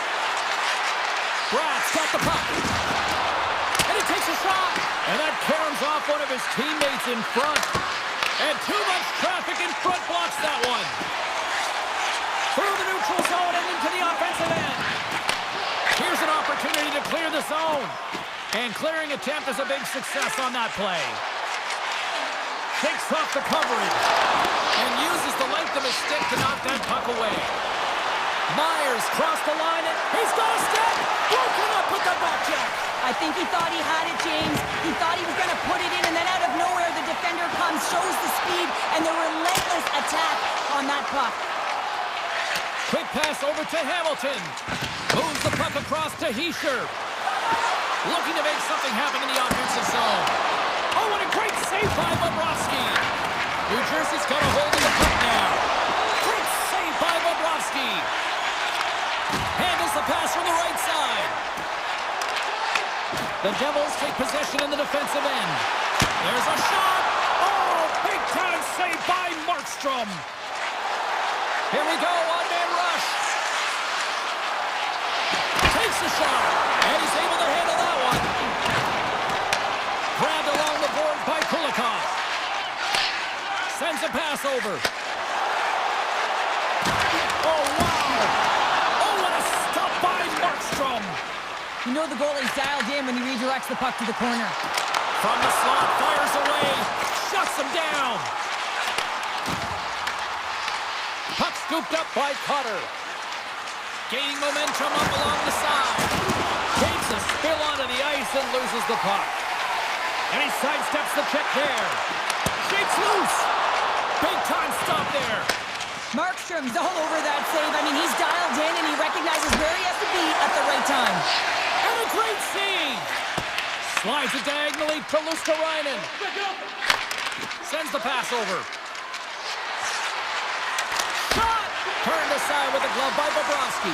[SPEAKER 1] Brat's got the puck. And he takes a shot. And that caroms off one of his teammates in front. And too much traffic in front blocks that one. Through the neutral zone and into the offensive end. Here's an opportunity to clear the zone. And clearing attempt is a big success on that play. Shakes off the coverage. And uses the length of his stick to knock that puck away. Myers crossed the line and he's got a step. Broken up with the back check.
[SPEAKER 2] I think he thought he had it, James. He thought he was going to put it in, and then out of nowhere, the defender comes, shows the speed, and the relentless attack on that puck.
[SPEAKER 1] Quick pass over to Hamilton. Moves the puck across to Hischer. Looking to make something happen in the offensive zone. Oh, what a great save by Bobrovsky. New Jersey's got a hold of the puck now. Great save by Bobrovsky. Handles the pass from the right side. The Devils take possession in the defensive end. There's a shot. Oh, big time save by Markstrom. Here we go, one-man rush. Takes the shot, and he's able to handle that one. Grabbed along the board by Kulikov. Sends a pass over. Oh, wow. Oh, what a stop by Markstrom.
[SPEAKER 2] You know the goalie's dialed in when he redirects the puck to the corner.
[SPEAKER 1] From the slot, fires away, shuts him down. Puck scooped up by Cutter. Gaining momentum up along the side. Takes a spill onto the ice and loses the puck. And he sidesteps the check there. Shakes loose. Big time stop there.
[SPEAKER 2] Markstrom's all over that save. I mean, he's dialed in and he recognizes where he has to be at the right time.
[SPEAKER 1] And a great save. Slides it diagonally to Luskarainen. Sends the pass over. Shot! Turned aside with a glove by Bobrovsky.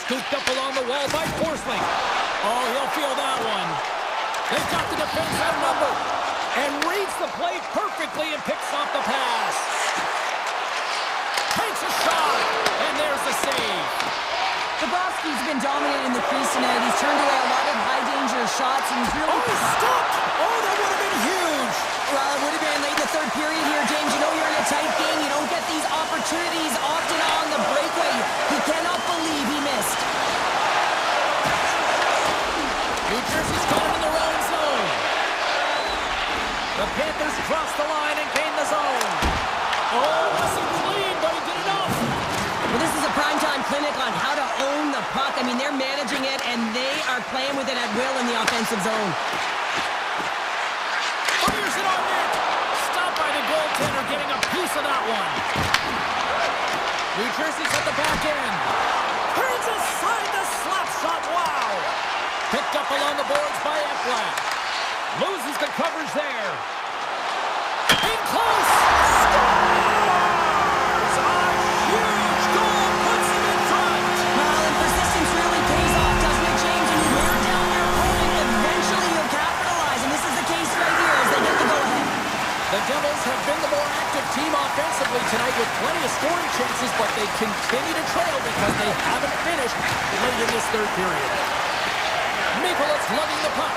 [SPEAKER 1] Scooped up along the wall by Forsling. Oh, he'll feel that one. They've got the defense outnumbered. And reads the play perfectly and picks off the pass. Takes a shot. And there's the save.
[SPEAKER 2] Bobrovsky's been dominant in the crease tonight. He's turned away a lot of high-danger shots, and he's really...
[SPEAKER 1] Oh, he stopped! Oh, that would have been huge!
[SPEAKER 2] Well, it would have been late in the third period here, James. You know you're in a tight game. You don't get these opportunities often on the breakaway. He cannot believe he missed.
[SPEAKER 1] New Jersey's got him in their own zone. The Panthers cross the line and gain the zone. Oh, wasn't clean, but he did enough.
[SPEAKER 2] Well, this is a primetime clinic on how to own the puck. I mean, they're managing it, and they are playing with it at will in the offensive zone.
[SPEAKER 1] Fires it on net. Stopped by the goaltender, getting a piece of that one. New Jersey's at the back end. Turns aside the slap shot. Wow. Picked up along the boards by Ekblad. Loses the coverage there. In close. Scores! A huge goal puts him in front.
[SPEAKER 2] Well, and persistence really pays off, doesn't it, James? And you wear down your opponent, eventually you'll capitalize. And this is the case right here as they get the go-ahead.
[SPEAKER 1] The Devils have been the more active team offensively tonight with plenty of scoring chances, but they continue to trail because they haven't finished late in this third period. Nicholas lugging the puck.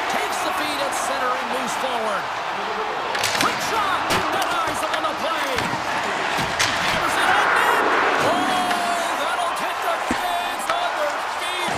[SPEAKER 1] Takes the feed at center and moves forward. Quick shot! Denies him on the play. Hammers it on net. Oh, that'll get the fans on their feet.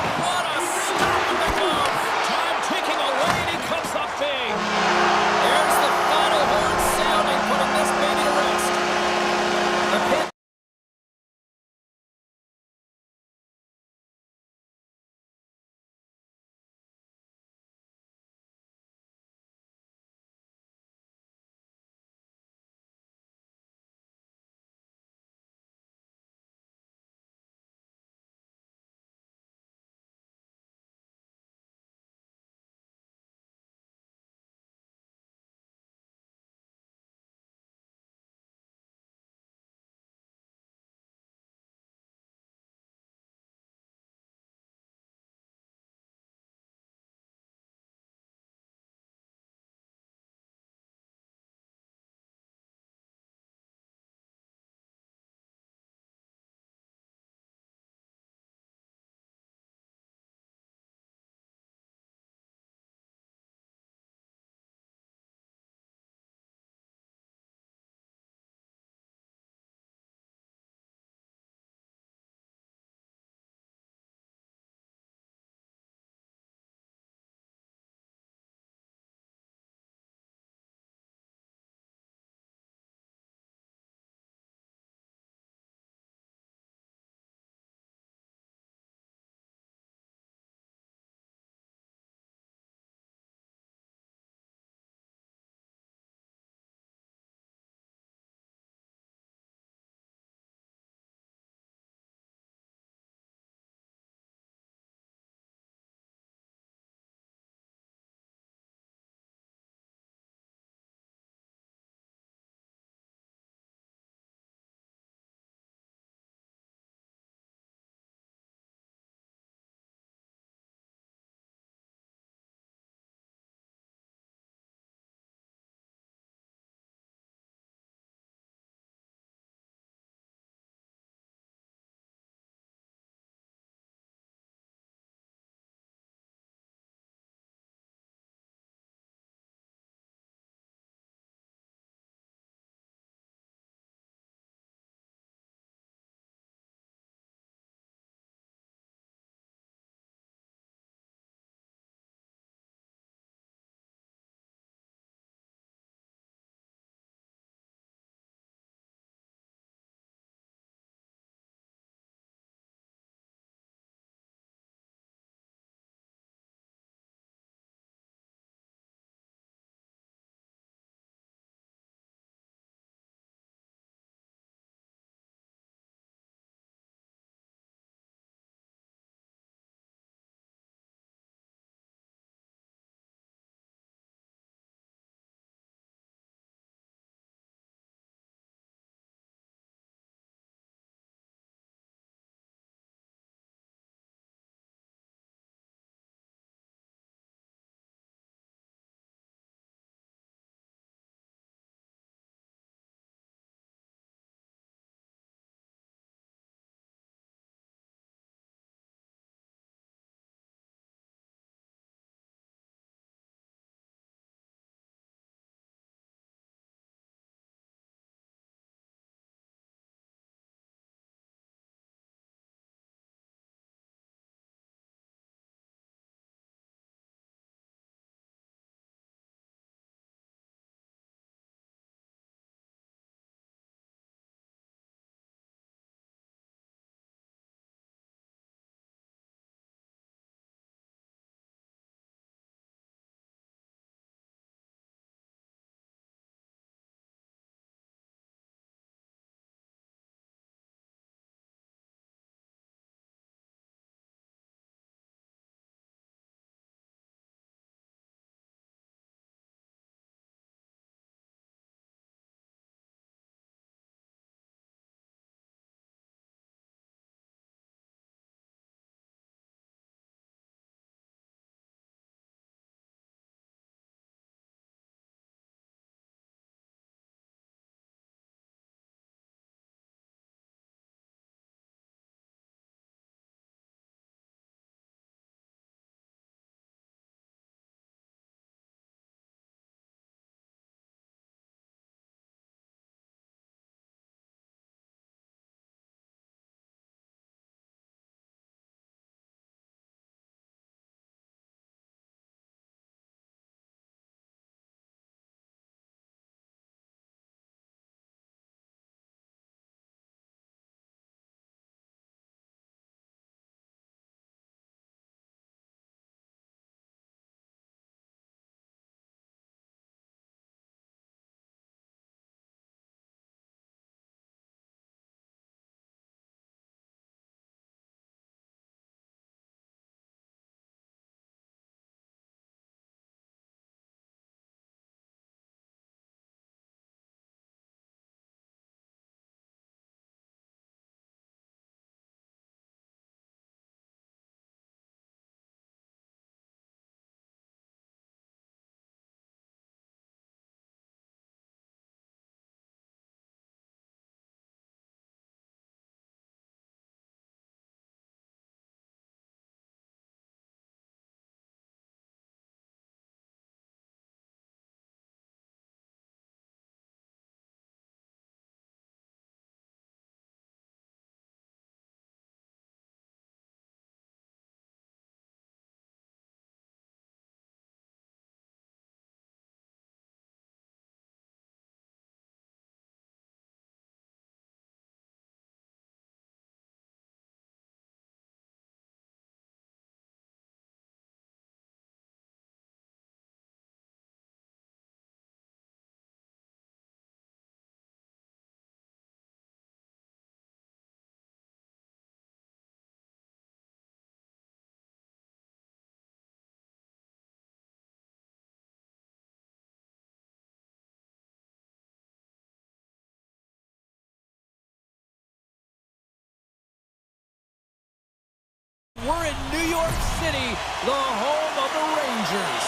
[SPEAKER 1] we're in New York City, the home of the Rangers.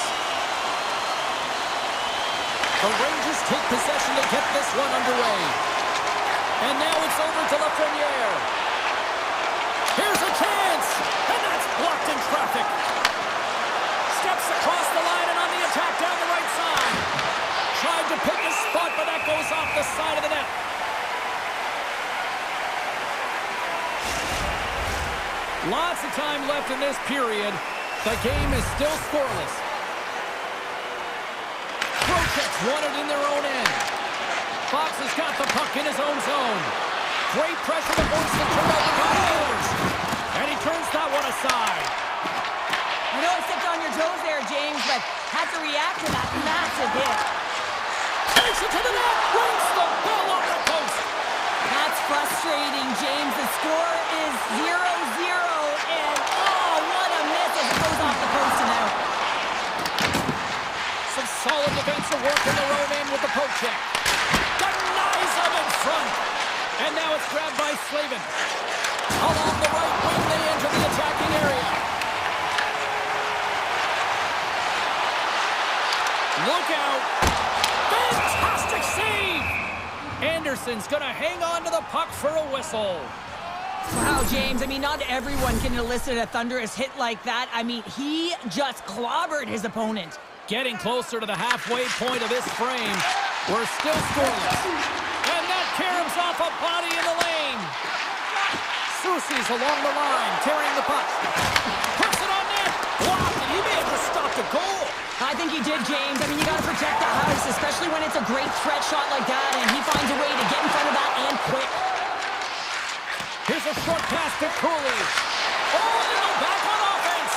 [SPEAKER 1] The Rangers take possession to get this one underway. And now it's over to Lafreniere. Here's a chance, and that's blocked in traffic. Steps across the line and on the attack down the right side. Tried to pick his spot, but that goes off the side of the net. Lots of time left in this period. The game is still scoreless. Projects won it in their own end. Fox has got the puck in his own zone. Great pressure to force the turnover by the others. And he turns that one aside.
[SPEAKER 2] I know I stepped on your toes there, James, but had to react to that massive hit.
[SPEAKER 1] Takes it to the net. Rings the bell off the post.
[SPEAKER 2] That's frustrating, James. The score is 0-0, and oh, what a miss as it goes off the post and out.
[SPEAKER 1] Some solid defensive work in their own end with the poke check. Denies him in front. And now it's grabbed by Slavin. Along the right wing, they enter the attacking area. Look out. Fantastic save. Anderson's going to hang on to the puck for a whistle.
[SPEAKER 2] Wow, James, I mean, not everyone can elicit a thunderous hit like that. I mean, he just clobbered his opponent.
[SPEAKER 1] Getting closer to the halfway point of this frame. We're still scoreless. And that caroms off a body in the lane. Soucy's along the line, carrying the puck. Puts it on net. Blocked, and he may have just stopped a goal.
[SPEAKER 2] I think he did, James. I mean, you got to protect the house, especially when it's a great threat shot like that, and he finds a way to get in front of that and quick.
[SPEAKER 1] Here's a short pass to Cooley. Oh, and they go back on offense.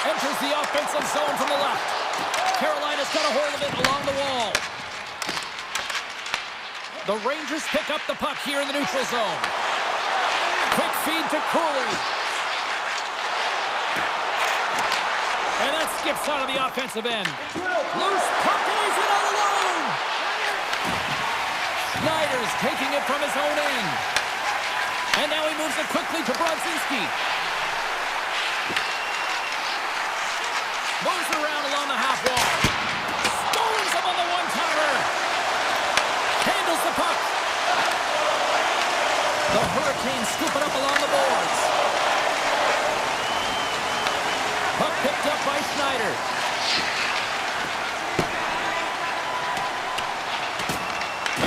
[SPEAKER 1] Enters the offensive zone from the left. Carolina's got a hold of it along the wall. The Rangers pick up the puck here in the neutral zone. Quick feed to Cooley. And that skips out of the offensive end. Loose puck, and he's in all alone. Schneider's taking it from his own end. And now he moves it quickly to Brodzinski. Moves around along the half wall. Stones him on the one-timer. Handles the puck. The Hurricanes scoop it up along the boards. Puck picked up by Schneider.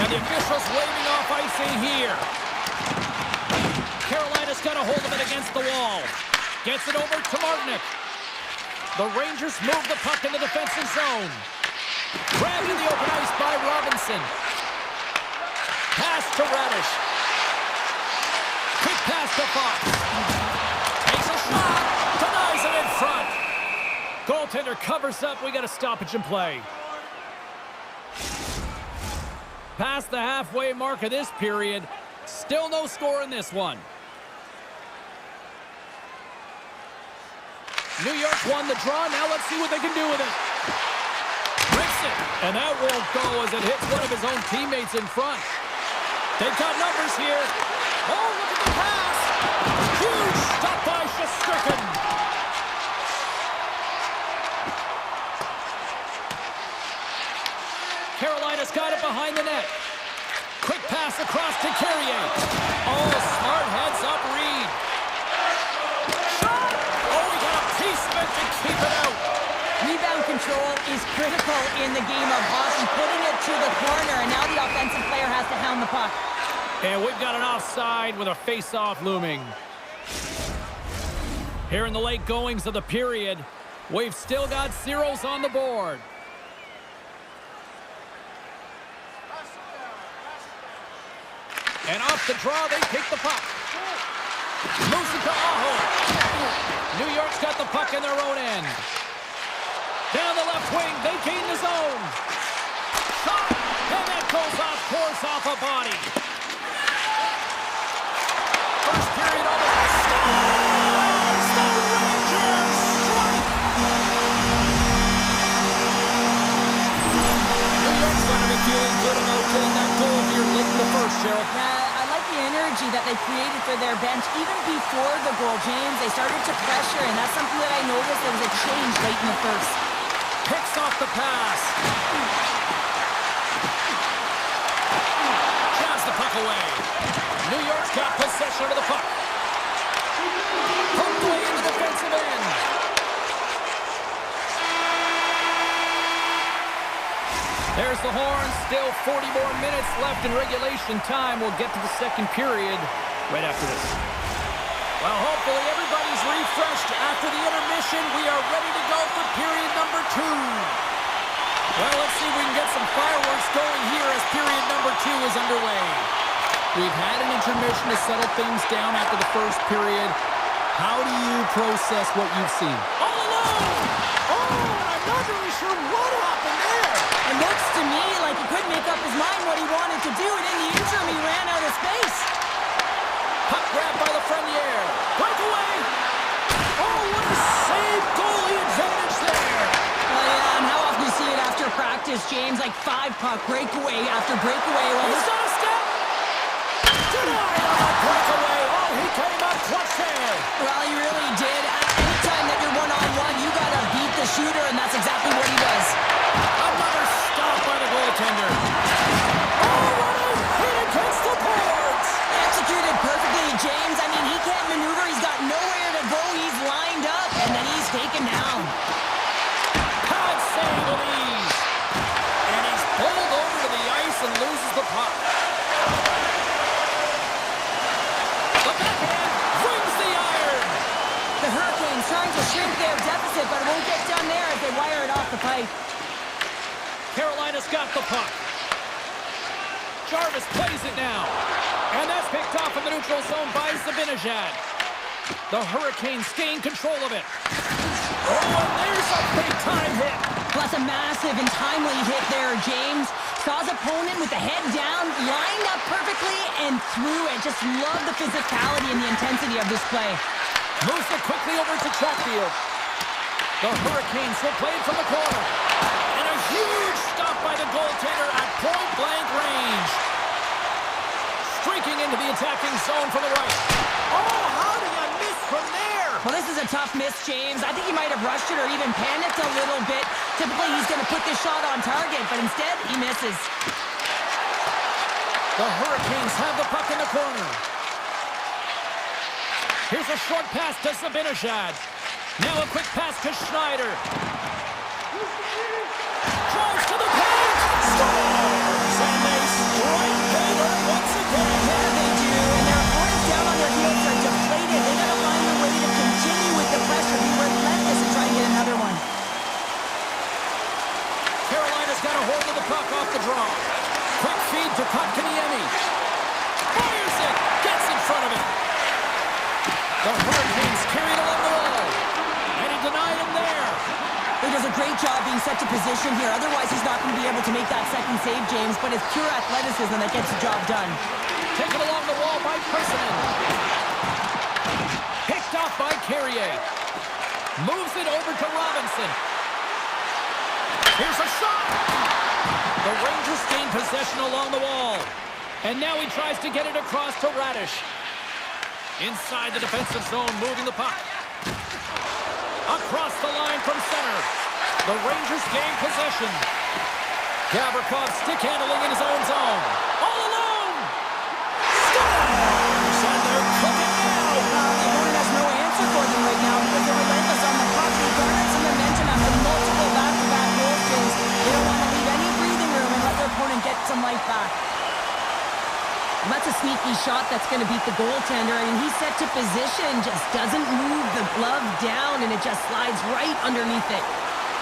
[SPEAKER 1] And the officials waving off icing here. Carolina's got a hold of it against the wall. Gets it over to Martinic. The Rangers move the puck in the defensive zone. Grabbed in the open ice by Robinson. Pass to Radish. Quick pass to Fox. Takes a shot. Denies it in front. Goaltender covers up. We got a stoppage in play. Past the halfway mark of this period. Still no score in this one. New York won the draw. Now let's see what they can do with it. Rips it. And that won't go as it hits one of his own teammates in front. They've got numbers here. Oh, look at the pass. Huge stop by Shesterkin. Carolina's got it behind the net. Quick pass across to Carrier. Oh, smart heads-up read. To keep it out.
[SPEAKER 2] Rebound control is critical in the game of hockey, putting it to the corner, and now the offensive player has to hound the puck.
[SPEAKER 1] And we've got an offside with a face-off looming. Here in the late goings of the period, we've still got zeros on the board. And off the draw, they pick the puck. Moves it to Aho. New York's got the puck in their own end. Down the left wing, they gain the zone. Shot, and that goes off course off a body. First period almost stops. The Rangers strike. New York's going to be feeling good about getting that goal here late in the first, Cheryl.
[SPEAKER 2] I like the energy energy that they created for their bench even before the goal, James. They started to pressure, and that's something that I noticed. There was a change late in the first.
[SPEAKER 1] Picks off the pass. Jabs the puck away. New York's got possession of the puck. Poked away in the defensive end. There's the horn. Still 40 more minutes left in regulation time. We'll get to the second period right after this. Well, hopefully everybody's refreshed after the intermission. We are ready to go for period number 2. Well, let's see if we can get some fireworks going here as period number 2 is underway. We've had an intermission to settle things down after the first period. How do you process what you've seen?
[SPEAKER 3] All alone! Oh, and I'm not really sure what happened there.
[SPEAKER 2] It looks to me like he couldn't make up his mind what he wanted to do, and in the interim, he ran out of space.
[SPEAKER 1] Puck grabbed by Lafreniere. Breakaway! Oh, what a save! Goalie advantage there!
[SPEAKER 2] Well, yeah, and how often do you see it after practice, James? Like 5 puck breakaway after breakaway. Well,
[SPEAKER 1] He's on a step! Denied on that breakaway! Oh, he came up clutch there!
[SPEAKER 2] well, he really did. Anytime that you're one-on-one, you gotta beat the shooter, and that's exactly what he does.
[SPEAKER 1] Another stop by the goaltender. Oh, what a hit against the boards!
[SPEAKER 2] Executed perfectly, James. I mean, he can't maneuver. He's got nowhere to go. He's lined up, and then he's taken down.
[SPEAKER 1] Pad save with ease. And he's pulled over to the ice and loses the puck. The backhand rings the iron.
[SPEAKER 2] The Hurricanes trying to shrink their deficit, but it won't get done there as they wire it off the pipe.
[SPEAKER 1] Carolina's got the puck. Jarvis plays it now. And that's picked off in the neutral zone by Zibanejad. The Hurricanes gain control of it. Oh, and there's a big-time hit.
[SPEAKER 2] Well, that's a massive and timely hit there, James. Saw his opponent with the head down, lined up perfectly, and threw it. Just love the physicality and the intensity of this play.
[SPEAKER 1] Moves it quickly over to Chatfield. The Hurricanes will play it from the corner. And a huge stop by the goaltender at point-blank range. Streaking into the attacking zone from the right.
[SPEAKER 3] Oh, how did I miss from there?
[SPEAKER 2] Well, this is a tough miss, James. I think he might have rushed it or even panicked a little bit. Typically, he's going to put this shot on target, but instead, he misses.
[SPEAKER 1] The Hurricanes have the puck in the corner. Here's a short pass to Zibanejad. Now a quick pass to Schneider. Drives to the paint. Scores! And they strike Baylor once again.
[SPEAKER 2] Yeah, they do. And their opponents down on their heels are deflated. They got to find a way to continue with the pressure. Be relentless and try and get another one.
[SPEAKER 1] Carolina's got a hold of the puck off the draw. Quick feed to Kotkaniemi. Fires it. Gets in front of it. The Hurricanes carried along the wall. And he denied him there.
[SPEAKER 2] He does a great job being set to position here. Otherwise, he's not going to be able to make that second save, James. But it's pure athleticism that gets the job done.
[SPEAKER 1] Taken along the wall by Persson. Picked off by Carrier. Moves it over to Robinson. Here's a shot. The Rangers gain possession along the wall. And now he tries to get it across to Radish. Inside the defensive zone, moving the puck. Across the line from center. The Rangers gain possession. Gavrikov stick handling in his own zone. All alone. Scores! And they're cooking now.
[SPEAKER 2] The opponent has no answer for them right now because they're relentless on the puck. They garnered some momentum after multiple back-to-back goals, James. They don't want to leave any breathing room and let their opponent get some life back. And that's a sneaky shot that's going to beat the goaltender. I mean, he's set to position, just doesn't move the glove down, and it just slides right underneath it.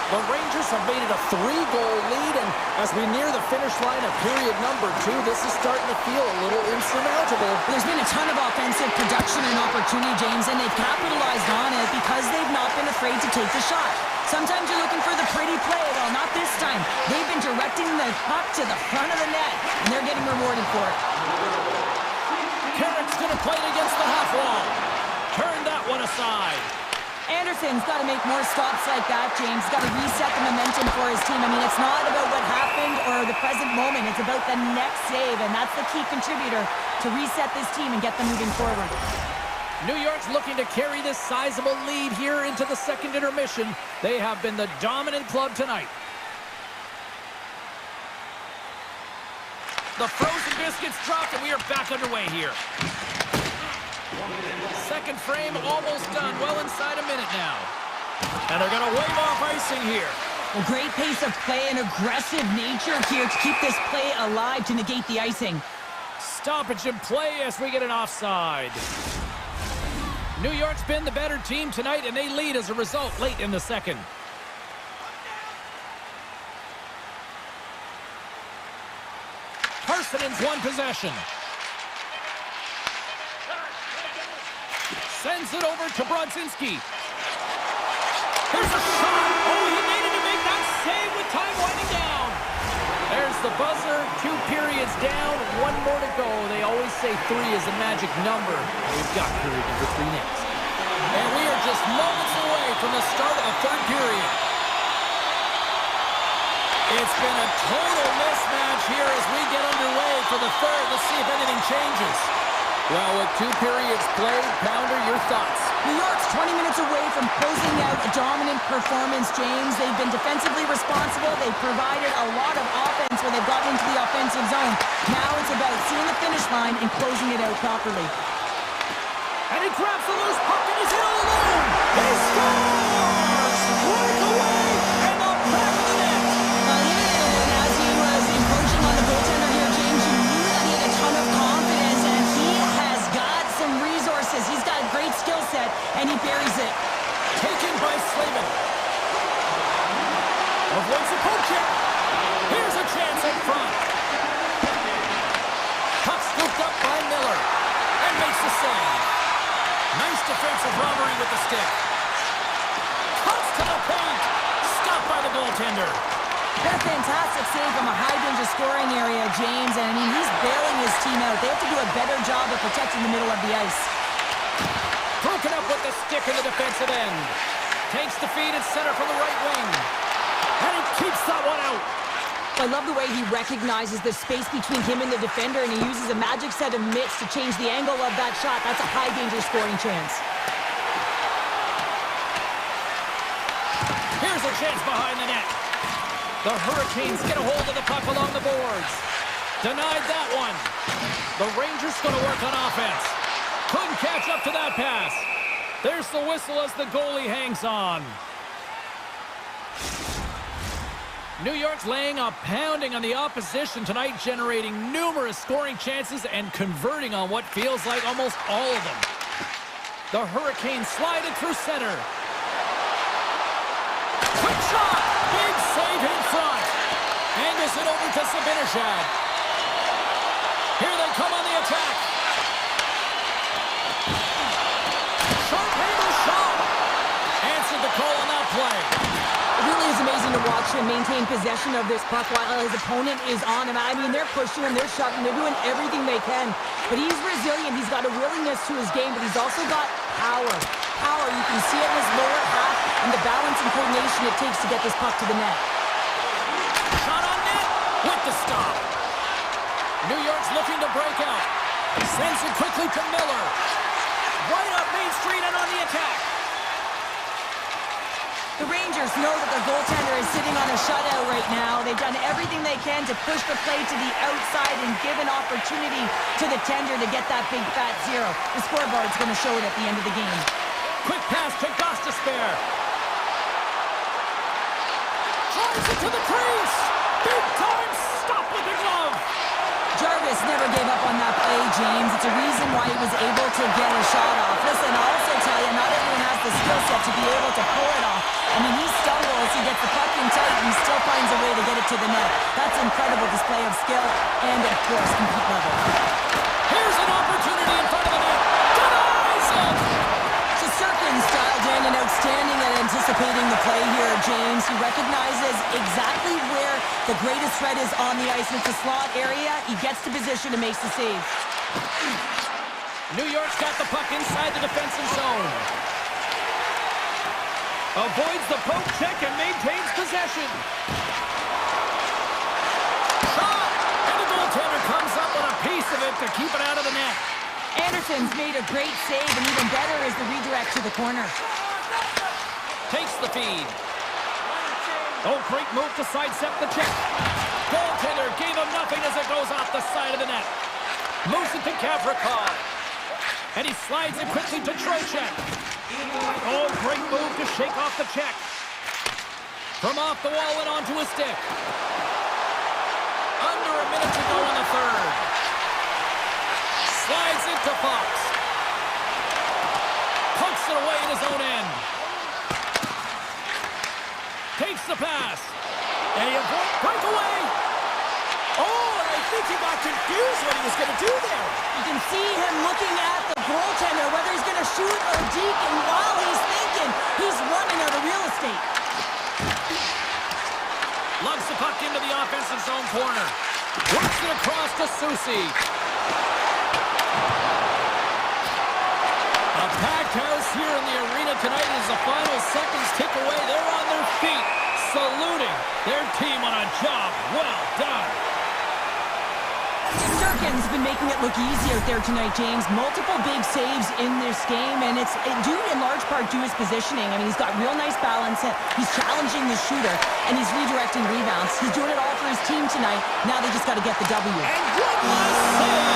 [SPEAKER 1] The Rangers have made it a 3-goal lead, and as we near the finish line of period number 2, this is starting to feel a little insurmountable.
[SPEAKER 2] There's been a ton of offensive production and opportunity, James, and they've capitalized on it because they've not been afraid to take the shot. Sometimes you're looking for the pretty play, well, not this time. They've been directing the puck to the front of the net, and they're getting rewarded for it.
[SPEAKER 1] Carrick's going to play it against the half wall. Turn that one aside.
[SPEAKER 2] Anderson's got to make more stops like that, James. Got to reset the momentum for his team. I mean, it's not about what happened or the present moment. It's about the next save, and that's the key contributor to reset this team and get them moving forward.
[SPEAKER 1] New York's looking to carry this sizable lead here into the second intermission. They have been the dominant club tonight. The frozen biscuits dropped, and we are back underway here. Second frame almost done, well inside a minute now. And they're going to wave off icing here.
[SPEAKER 2] A great pace of play and aggressive nature here to keep this play alive to negate the icing.
[SPEAKER 1] Stoppage in play as we get an offside. New York's been the better team tonight, and they lead as a result late in the second. Parsonen's won possession. Sends it over to Brodzinski. Here's a shot. Oh, he needed to make that save with time winding down. There's the buzzer. 2 periods down. 1 more to go. They always say 3 is a magic number. We've got period number 3 next. And we are just moments away from the start of the third period. It's been a total mismatch here as we get underway for the third. Let's see if anything changes. Well, with 2 periods played, Pounder, your thoughts?
[SPEAKER 2] New York's 20 minutes away from closing out a dominant performance, James. They've been defensively responsible. They've provided a lot of offense when they've gotten into the offensive zone. Now it's about seeing the finish line and closing it out properly.
[SPEAKER 1] And he grabs the loose puck and he's in all alone. He scores! Breakaway and the back of the net.
[SPEAKER 2] As he was encroaching on the goaltender here, James, you knew that he had a ton of confidence, and he has got some resources. He's got a great skill set, and he buries it.
[SPEAKER 1] Taken by Slavin. Avoids the poke check. Here's a chance up front. Puck scooped up by Miller. And makes the save. Nice defensive robbery with the stick. Cuts to the paint. Stopped by the goaltender.
[SPEAKER 2] What a fantastic save from a high-danger scoring area, James. And, I mean, he's bailing his team out. They have to do a better job of protecting the middle of the ice.
[SPEAKER 1] Broken up with the stick in the defensive end. Takes the feed at center from the right wing. And he keeps that one out.
[SPEAKER 2] I love the way he recognizes the space between him and the defender, and he uses a magic set of mitts to change the angle of that shot. That's a high-danger scoring chance.
[SPEAKER 1] Here's a chance behind the net. The Hurricanes get a hold of the puck along the boards. Denied that one. The Rangers going to work on offense. Couldn't catch up to that pass. There's the whistle as the goalie hangs on. New York's laying a pounding on the opposition tonight, generating numerous scoring chances and converting on what feels like almost all of them. The Hurricanes slide it through center. Quick shot! Big save in front. Angles it over to Sabinishad. Here they come on the attack. Sharp handle shot. Answered the call on that play.
[SPEAKER 2] It really is amazing to watch him maintain possession of this puck while his opponent is on him. I mean, they're pushing him, they're shoving, they're doing everything they can. But he's resilient. He's got a willingness to his game, but he's also got power. Power, you can see it in his lower half and the balance and coordination it takes to get this puck to the net.
[SPEAKER 1] Shot on net with the stop. New York's looking to break out. Sends it quickly to Miller. Right up Main Street and on the attack.
[SPEAKER 2] The Rangers know that their goaltender is sitting on a shutout right now. They've done everything they can to push the play to the outside and give an opportunity to the tender to get that big fat zero. The scoreboard's going to show it at the end of the game.
[SPEAKER 1] Quick pass to Gostisbehere. Drives it to the crease. Big time stop with the glove.
[SPEAKER 2] Jarvis never gave up on that play, James. It's a reason why he was able to get a shot off. Listen, I'll also tell you, not everyone has the skill set to be able to pull it off. I mean, he stumbles, he gets the puck in tight, and he still finds a way to get it to the net. That's an incredible display of skill and, of course, compete level.
[SPEAKER 1] Here's an opportunity in front of the net. Denies it!
[SPEAKER 2] Shesterkin's dialed in and outstanding at anticipating the play here, James. He recognizes exactly where the greatest threat is on the ice. It's the slot area. He gets to position and makes the save.
[SPEAKER 1] New York's got the puck inside the defensive zone. Avoids the poke check and maintains possession. Shot! And the goaltender comes up with a piece of it to keep it out of the net.
[SPEAKER 2] Anderson's made a great save, and even better is the redirect to the corner.
[SPEAKER 1] Takes the feed. Oh, great move to sidestep the check. Goaltender gave him nothing as it goes off the side of the net. Moves it to Gavrikov. And he slides it quickly to Trocheck. Oh, great move to shake off the check. From off the wall and onto a stick. Under a minute to go in the third. Slides it to Fox. Pokes it away in his own end. Takes the pass. And he avoids breakaway.
[SPEAKER 3] Oh, and I think he got confused what he was going to do there.
[SPEAKER 2] You can see him looking at the goaltender, whether he's going to shoot or deke, and while he's thinking, he's running out of real estate.
[SPEAKER 1] Lugs the puck into the offensive zone corner. Works it across to Susi. A packed house here in the arena tonight as the final seconds tick away. They're on their feet, saluting their team on a job well done.
[SPEAKER 2] Durkin's been making it look easy out there tonight, James. Multiple big saves in this game, and it's due in large part to his positioning. I mean, he's got real nice balance. He's challenging the shooter, and he's redirecting rebounds. He's doing it all for his team tonight. Now they just got to get the W.
[SPEAKER 3] And good save.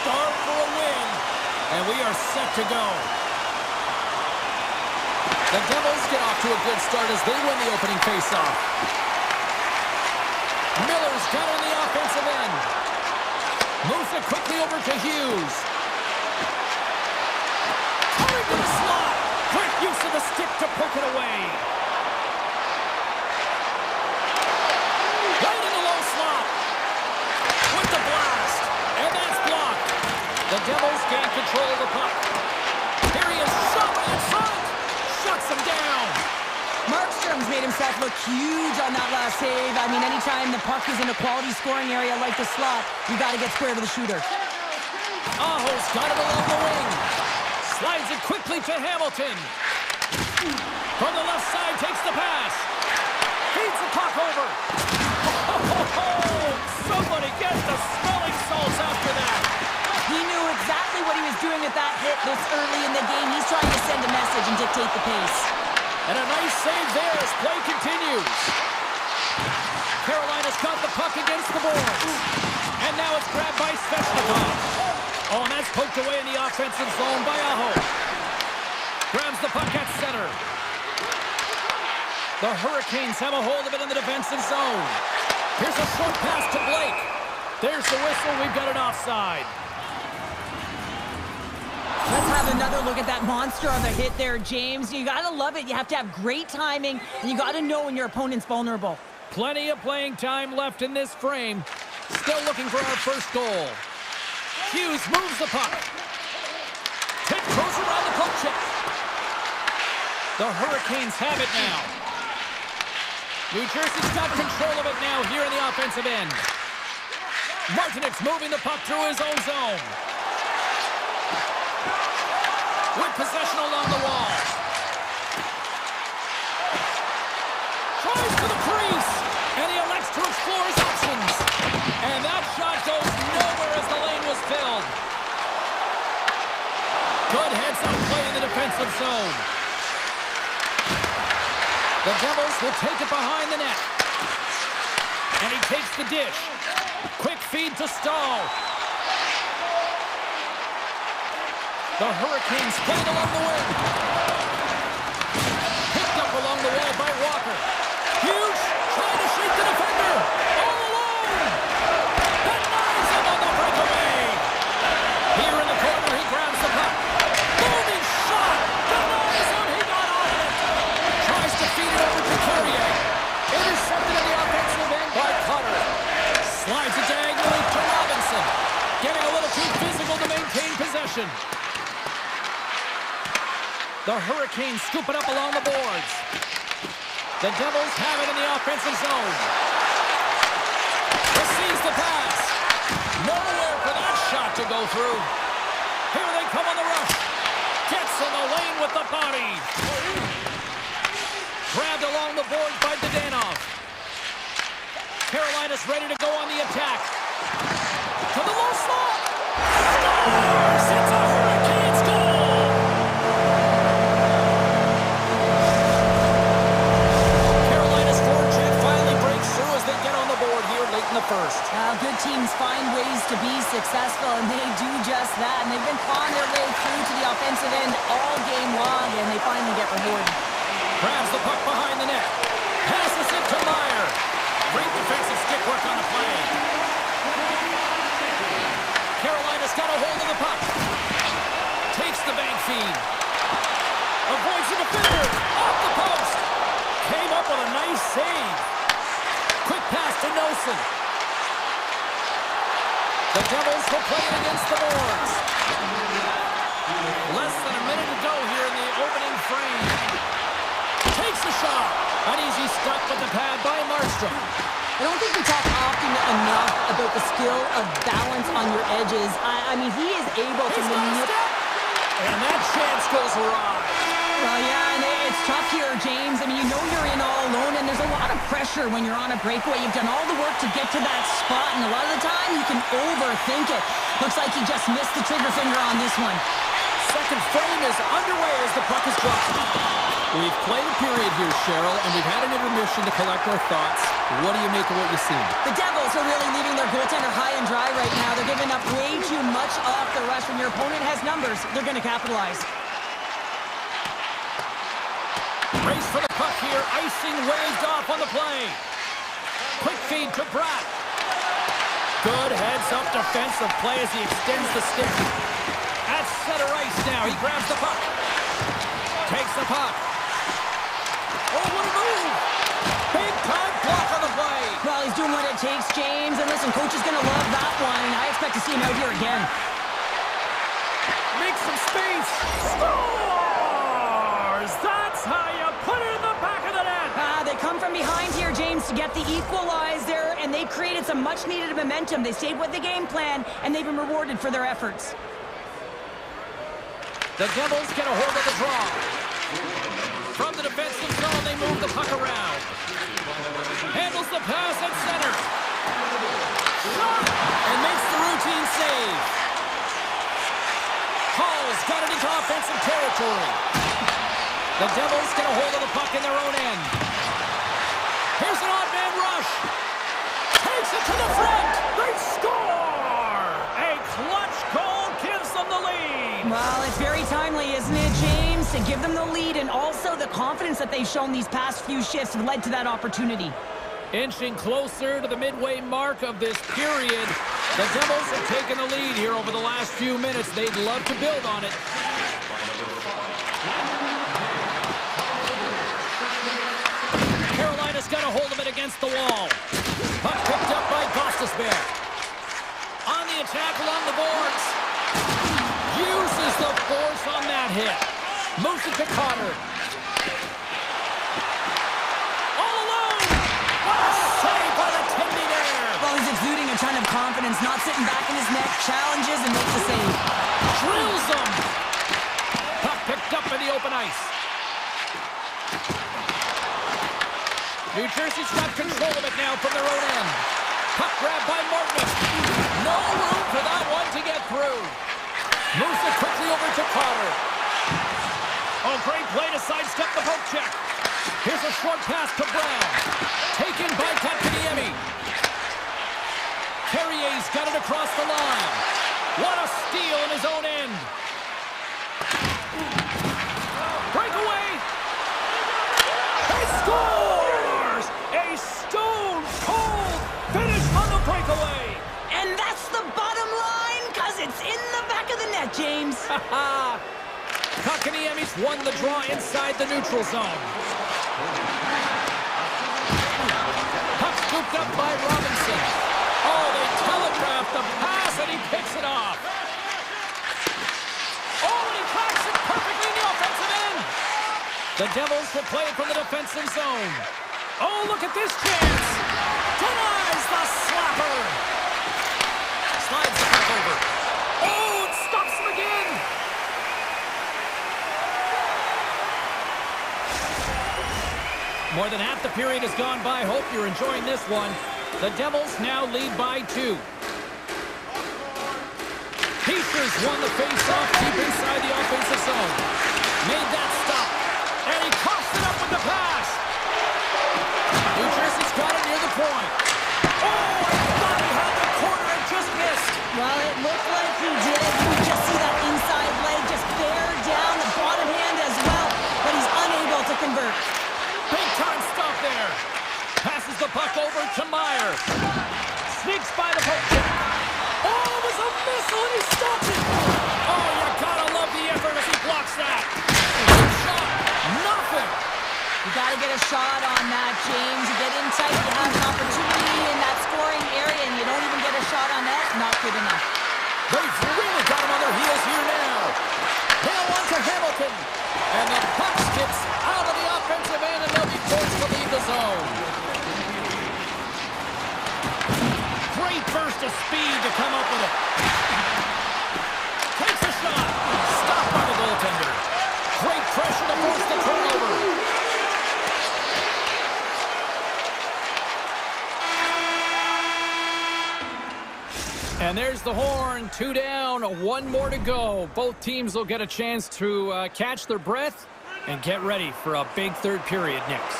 [SPEAKER 1] start for a win. And we are set to go. The Devils get off to a good start as they win the opening faceoff. Miller's got on the offensive end. Moves it quickly over to Hughes. Coming to the slot. Great use of the stick to poke it away. Right in the low slot. With the blast. And that's blocked. The Devils gain control of the puck. Here he is, shot in front. Shuts him down.
[SPEAKER 2] Markstrom's made himself look huge on that last save. I mean, anytime the puck is in a quality scoring area like the slot, you got to get square to the shooter.
[SPEAKER 1] Aho's got it along the wing. Slides it quickly to Hamilton. From the left side, takes the pass. Feeds the puck over. Oh, somebody get the smelling salts after that.
[SPEAKER 2] He knew exactly what he was doing with that hit this early in the game. He's trying to send a message and dictate the pace.
[SPEAKER 1] And a nice save there as play continues. Carolina's got the puck against the boards. And now it's grabbed by Svechnikov. Oh, and that's poked away in the offensive zone by Aho. Grabs the puck at center. The Hurricanes have a hold of it in the defensive zone. Here's a short pass to Blake. There's the whistle. We've got an offside.
[SPEAKER 2] Let's have another look at that monster on the hit there, James. You got to love it. You have to have great timing, and you got to know when your opponent's vulnerable.
[SPEAKER 1] Plenty of playing time left in this frame. Still looking for our first goal. Hughes moves the puck. Tip goes around the poke check. The Hurricanes have it now. New Jersey's got control of it now here in the offensive end. Martinek's moving the puck through his own zone. With possession along the wall. Tries to the crease. And he elects to explore his options. And that shot goes nowhere as the lane was filled. Good heads-up play in the defensive zone. The Devils will take it behind the net. And he takes the dish. Quick feed to Stahl. The Hurricanes playing along the wing. Picked up along the wall by Walker. Hughes trying to shake the defender. All alone. Denies him on the breakaway. Here in the corner, he grabs the puck. Booming shot. Denies him. He got on it. Tries to feed it over to Carrier. Intercepted in the offensive end by Cutter. Slides it diagonally to Robinson. Getting a little too physical to maintain possession. The Hurricanes scoop it up along the boards. The Devils have it in the offensive zone. Receives the pass. Nowhere for that shot to go through. Here they come on the rush. Gets in the lane with the body. Grabbed along the boards by Dadonov. Carolina's ready to go on the attack. To the low slot. Scores! It's a Hurricanes goal! In the first.
[SPEAKER 2] Good teams find ways to be successful, and they do just that. And they've been clawing their way through to the offensive end all game long, and they finally get rewarded.
[SPEAKER 1] Grabs the puck behind the net. Passes it to Meyer. Great defensive stick work on the play. Carolina's got a hold of the puck. Takes the bank feed. Avoids the defender. Off the post. Came up with a nice save. Quick pass to Nelson. The Devils will play it against the boards. Less than a minute to go here in the opening frame. Takes the shot. An easy stop with the pad by Markstrom.
[SPEAKER 2] I don't think we talk often enough about the skill of balance on your edges. I mean, he is able to manipulate.
[SPEAKER 1] And that chance goes awry.
[SPEAKER 2] Well, yeah, and it's tough here, James. I mean, you know you're in all alone, and there's a lot of pressure when you're on a breakaway. You've done all the work to get to that spot, and a lot of the time you can overthink it. Looks like he just missed the trigger finger on this one.
[SPEAKER 1] Second frame is underway as the puck is dropped. We've played a period here, Cheryl, and we've had an intermission to collect our thoughts. What do you make of what you see?
[SPEAKER 2] The Devils are really leaving their goaltender high and dry right now. They're giving up way too much off the rush. When your opponent has numbers, they're going to capitalize.
[SPEAKER 1] Race for the puck here. Icing waved off on the play. Quick feed to Bratt. Good heads-up defensive play as he extends the stick. At center ice now. He grabs the puck. Takes the puck. Oh, what a move! Big-time block on the play.
[SPEAKER 2] Well, he's doing what it takes, James. And listen, coach is going to love that one. I expect to see him out here again.
[SPEAKER 1] Make some space. Scores! That's how you put it in the back of the net.
[SPEAKER 2] They come from behind here, James, to get the equalizer, and they created some much-needed momentum. They stayed with the game plan, and they've been rewarded for their efforts.
[SPEAKER 1] The Devils get a hold of the draw. From the defensive zone, they move the puck around. Handles the pass at center. Shot! And makes the routine save. Hall's got it into offensive territory. The Devils get a hold of the puck in their own end. Here's an odd man rush. Takes it to the front. They score! A clutch goal gives them the lead.
[SPEAKER 2] Well, it's very timely, isn't it, James? To give them the lead, and also the confidence that they've shown these past few shifts led to that opportunity.
[SPEAKER 1] Inching closer to the midway mark of this period. The Devils have taken the lead here over the last few minutes. They'd love to build on it. Carolina's got a hold of it against the wall. Puck picked up by Gostisbehere. On the attack along the boards. Uses the force on that hit. Moves it to Cotter. All alone. What a save by the Tindy there.
[SPEAKER 2] Well, he's exuding a ton of confidence, not sitting back in his net, challenges and makes a save.
[SPEAKER 1] Drills them. Puck picked up in the open ice. New Jersey's got control of it now from their own end. Puck grabbed by Martin. No room for that one to get through. Moves it quickly over to Cotter. Oh, great play to sidestep the poke check. Here's a short pass to Brown. Taken by Kotkaniemi. Carrier's got it across the line. What a steal in his own end. Breakaway. He scores! A stone-cold finish on the breakaway.
[SPEAKER 2] And that's the bottom line, because it's in the back of the net, James.
[SPEAKER 1] Kotkaniemi's won the draw inside the neutral zone. Puck scooped up by Robinson. Oh, they telegraphed the pass, and he picks it off. Oh, and he cracks it perfectly in the offensive end. The Devils will play it from the defensive zone. Oh, look at this chance. Denies the slapper. Slides the puck over. Oh, it stops him again. More than half the period has gone by. Hope you're enjoying this one. The Devils now lead by 2. Peacher's won the face-off deep inside the offensive zone. Made that stop. And he coughs it up with the pass. New Jersey's got it near the point. Oh, I thought he had the corner and just missed.
[SPEAKER 2] Well, it looked like he did. You could just see that inside leg just bear down the bottom hand as well, but he's unable to convert.
[SPEAKER 1] Big time stop there. Passes the puck over to Meyer. Sneaks by the poke check. Oh, it was a missile and he stopped it. Oh, you gotta love the effort as he blocks that. Good shot. Nothing.
[SPEAKER 2] You gotta get a shot on that, James. You get in tight, you have an opportunity in that scoring area, and you don't even get a shot on that. Not good enough.
[SPEAKER 1] They've really got him on their heels here now. Now on to Hamilton. And the puck skips out of the offensive end, and they'll be forced to leave the zone. Great burst of speed to come up with it. Takes a shot. Stopped by the goaltender. Great pressure to force the turnover. And there's the horn. 2 down, 1 more to go. Both teams will get a chance to catch their breath And get ready for a big third period next.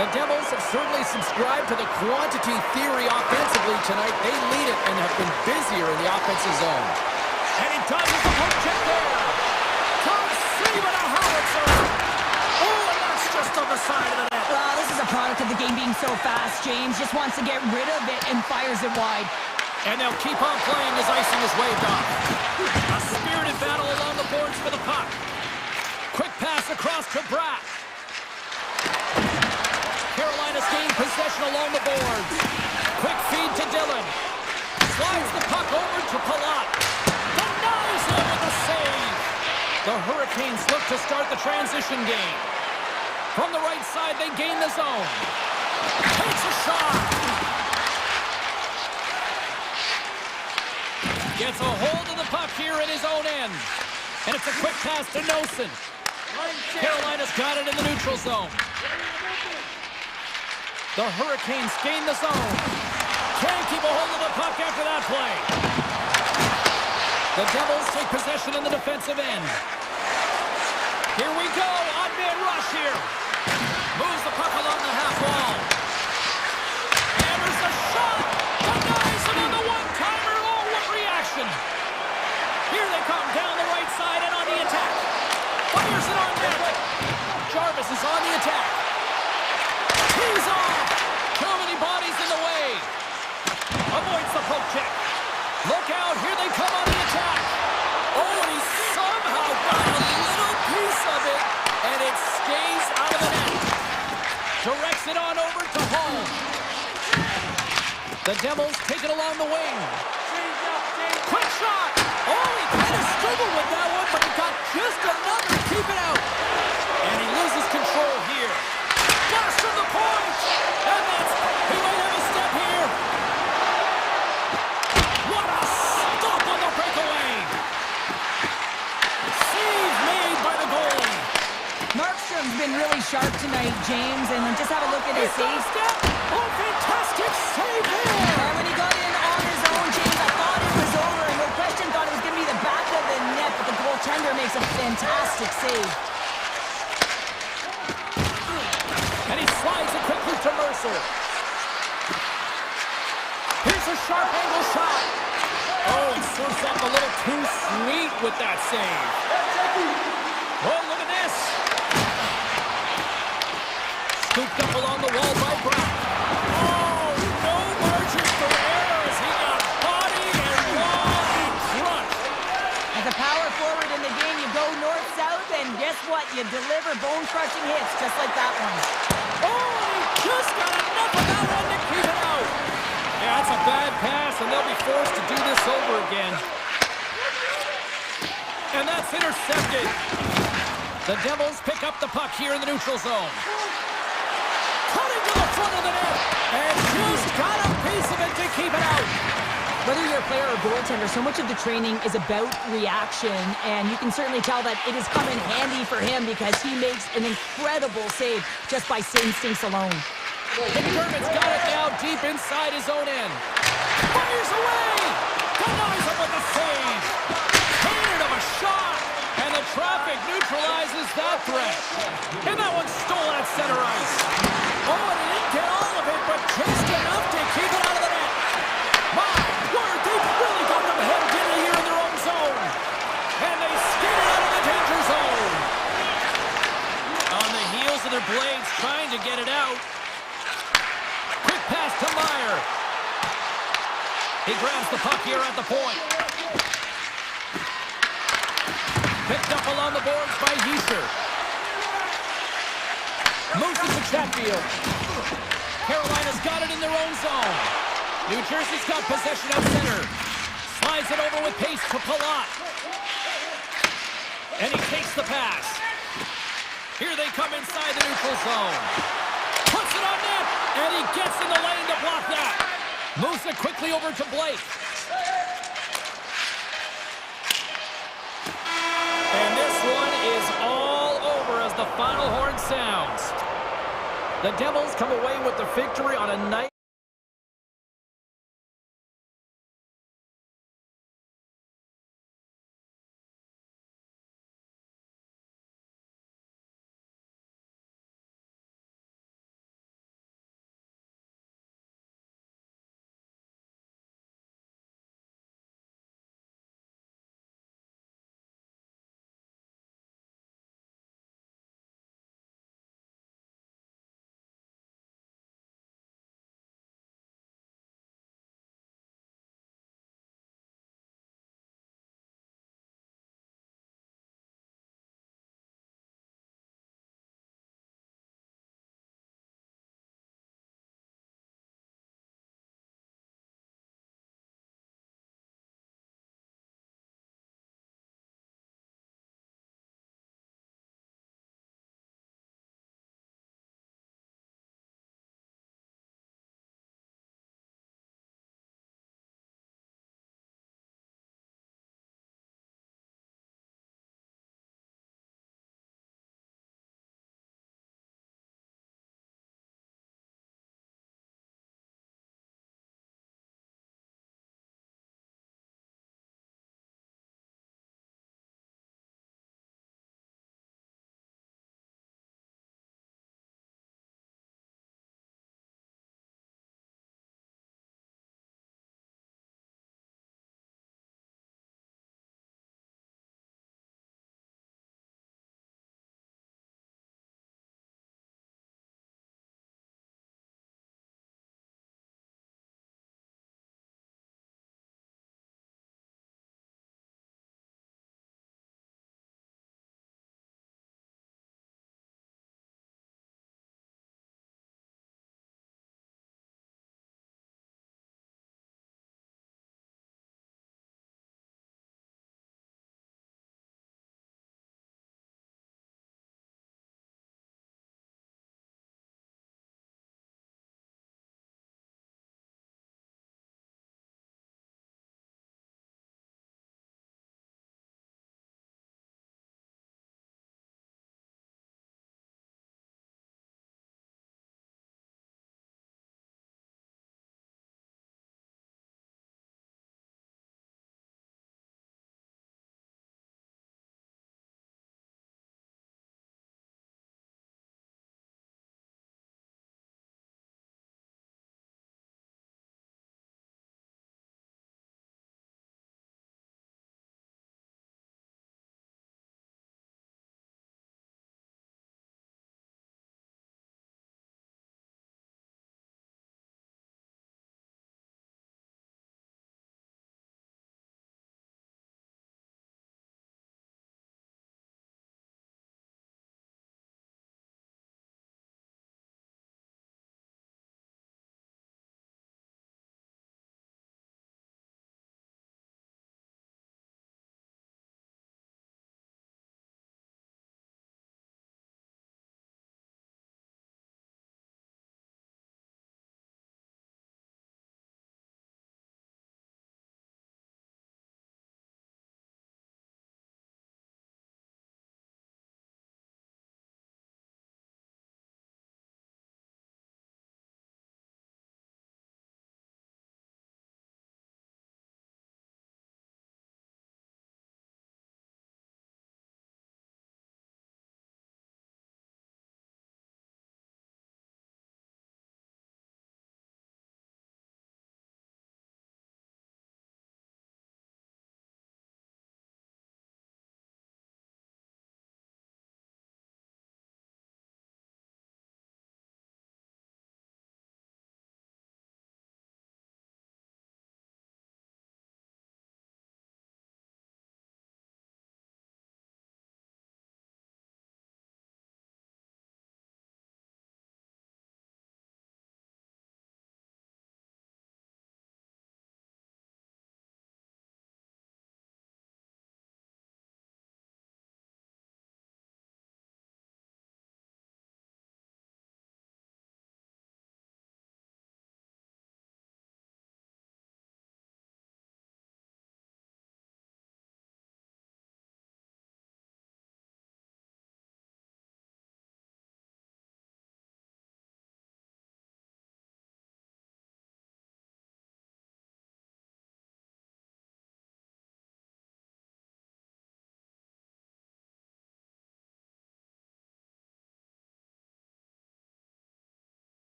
[SPEAKER 1] The Devils have certainly subscribed to the quantity theory offensively tonight. They lead it and have been busier in the offensive zone. And he dodges the poke check there. Tom save it a howitzer. Oh, and that's just on the side of the net.
[SPEAKER 2] Well, this is a product of the game being so fast. James just wants to get rid of it and fires it wide.
[SPEAKER 1] And they'll keep on playing as icing is waved off. A spirited battle along the boards for the puck. Quick pass across to Bratt. Carolina's gained possession along the boards. Quick feed to Dillon. Slides the puck over to Palat. Denies him with a save. The Hurricanes look to start the transition game. From the right side, they gain the zone. Takes a shot. Gets a hold of the puck here in his own end. And it's a quick pass to Nosen. Carolina's got it in the neutral zone. The Hurricanes gain the zone. Can't keep a hold of the puck after that play. The Devils take possession in the defensive end. Here we go. Odd man rush here. Moves the puck along the half wall. Hammers the shot. Denies it on the one-timer. Oh, what reaction. Here they come down the right side and on the attack. Fires it on net. Jarvis is on the attack. He's off. Too many bodies in the way. Avoids the poke check. Look out. Here they come on the attack. Oh, and he somehow got a little piece of it, and it stays out of the net. Directs it on over to Hall. The Devils take it along the wing. Quick shot. Oh, he kind of struggled with that one, but he got just enough to keep it out. And he loses control here. Blast from the point. And that's, he might have a step here. What a stop on the breakaway. Save made by the goalie.
[SPEAKER 2] Markstrom's been really sharp tonight, James, and just have a look at his save.
[SPEAKER 3] Step. Oh, fantastic save there.
[SPEAKER 2] And when he got in on his own, James, I thought it was over, and no question thought it was going to be the back of the net, but the goaltender makes a fantastic save.
[SPEAKER 1] And he slides it quickly to Mercer. Here's a sharp angle shot. Oh, he serves up a little too sweet with that save. Oh, look at this. Scooped up along the wall by Brown. Oh, no margin for error as he got body and wall and crushed.
[SPEAKER 2] As a power forward in the game, you go north-south, and guess what? You deliver bone-crushing hits just like that one.
[SPEAKER 1] Oh, he just got enough of that one to keep it out. Yeah, that's a bad pass, and they'll be forced to do this over again. And that's intercepted. The Devils pick up the puck here in the neutral zone. Cutting to the front of the net, and just got a piece of it to keep it out.
[SPEAKER 2] Whether you're a player or goaltender, so much of the training is about reaction, and you can certainly tell that it has come in handy for him because he makes an incredible save just by instincts alone.
[SPEAKER 1] McDermott's got it now deep inside his own end. Fires away! Denies him with the save! Cannon of a shot! And the traffic neutralizes that threat. And that one stole at center ice. Oh, and he didn't get all of it, but just enough to keep it out of the net. My word, they've really got them hemmed in here in their own zone. And they skate it out of the danger zone. On the heels of their blades, trying to get it out. Quick pass to Meyer. He grabs the puck here at the point. Picked up along the boards by Heischer. Moves it to Chatfield. Carolina's got it in their own zone. New Jersey's got possession out center. Slides it over with pace to Palat. And he takes the pass. Here they come inside the neutral zone. Puts it on net, and he gets in the lane to block that. Moves it quickly over to Blake. And this one is all over as the final horn sounds. The Devils come away with the victory on a night.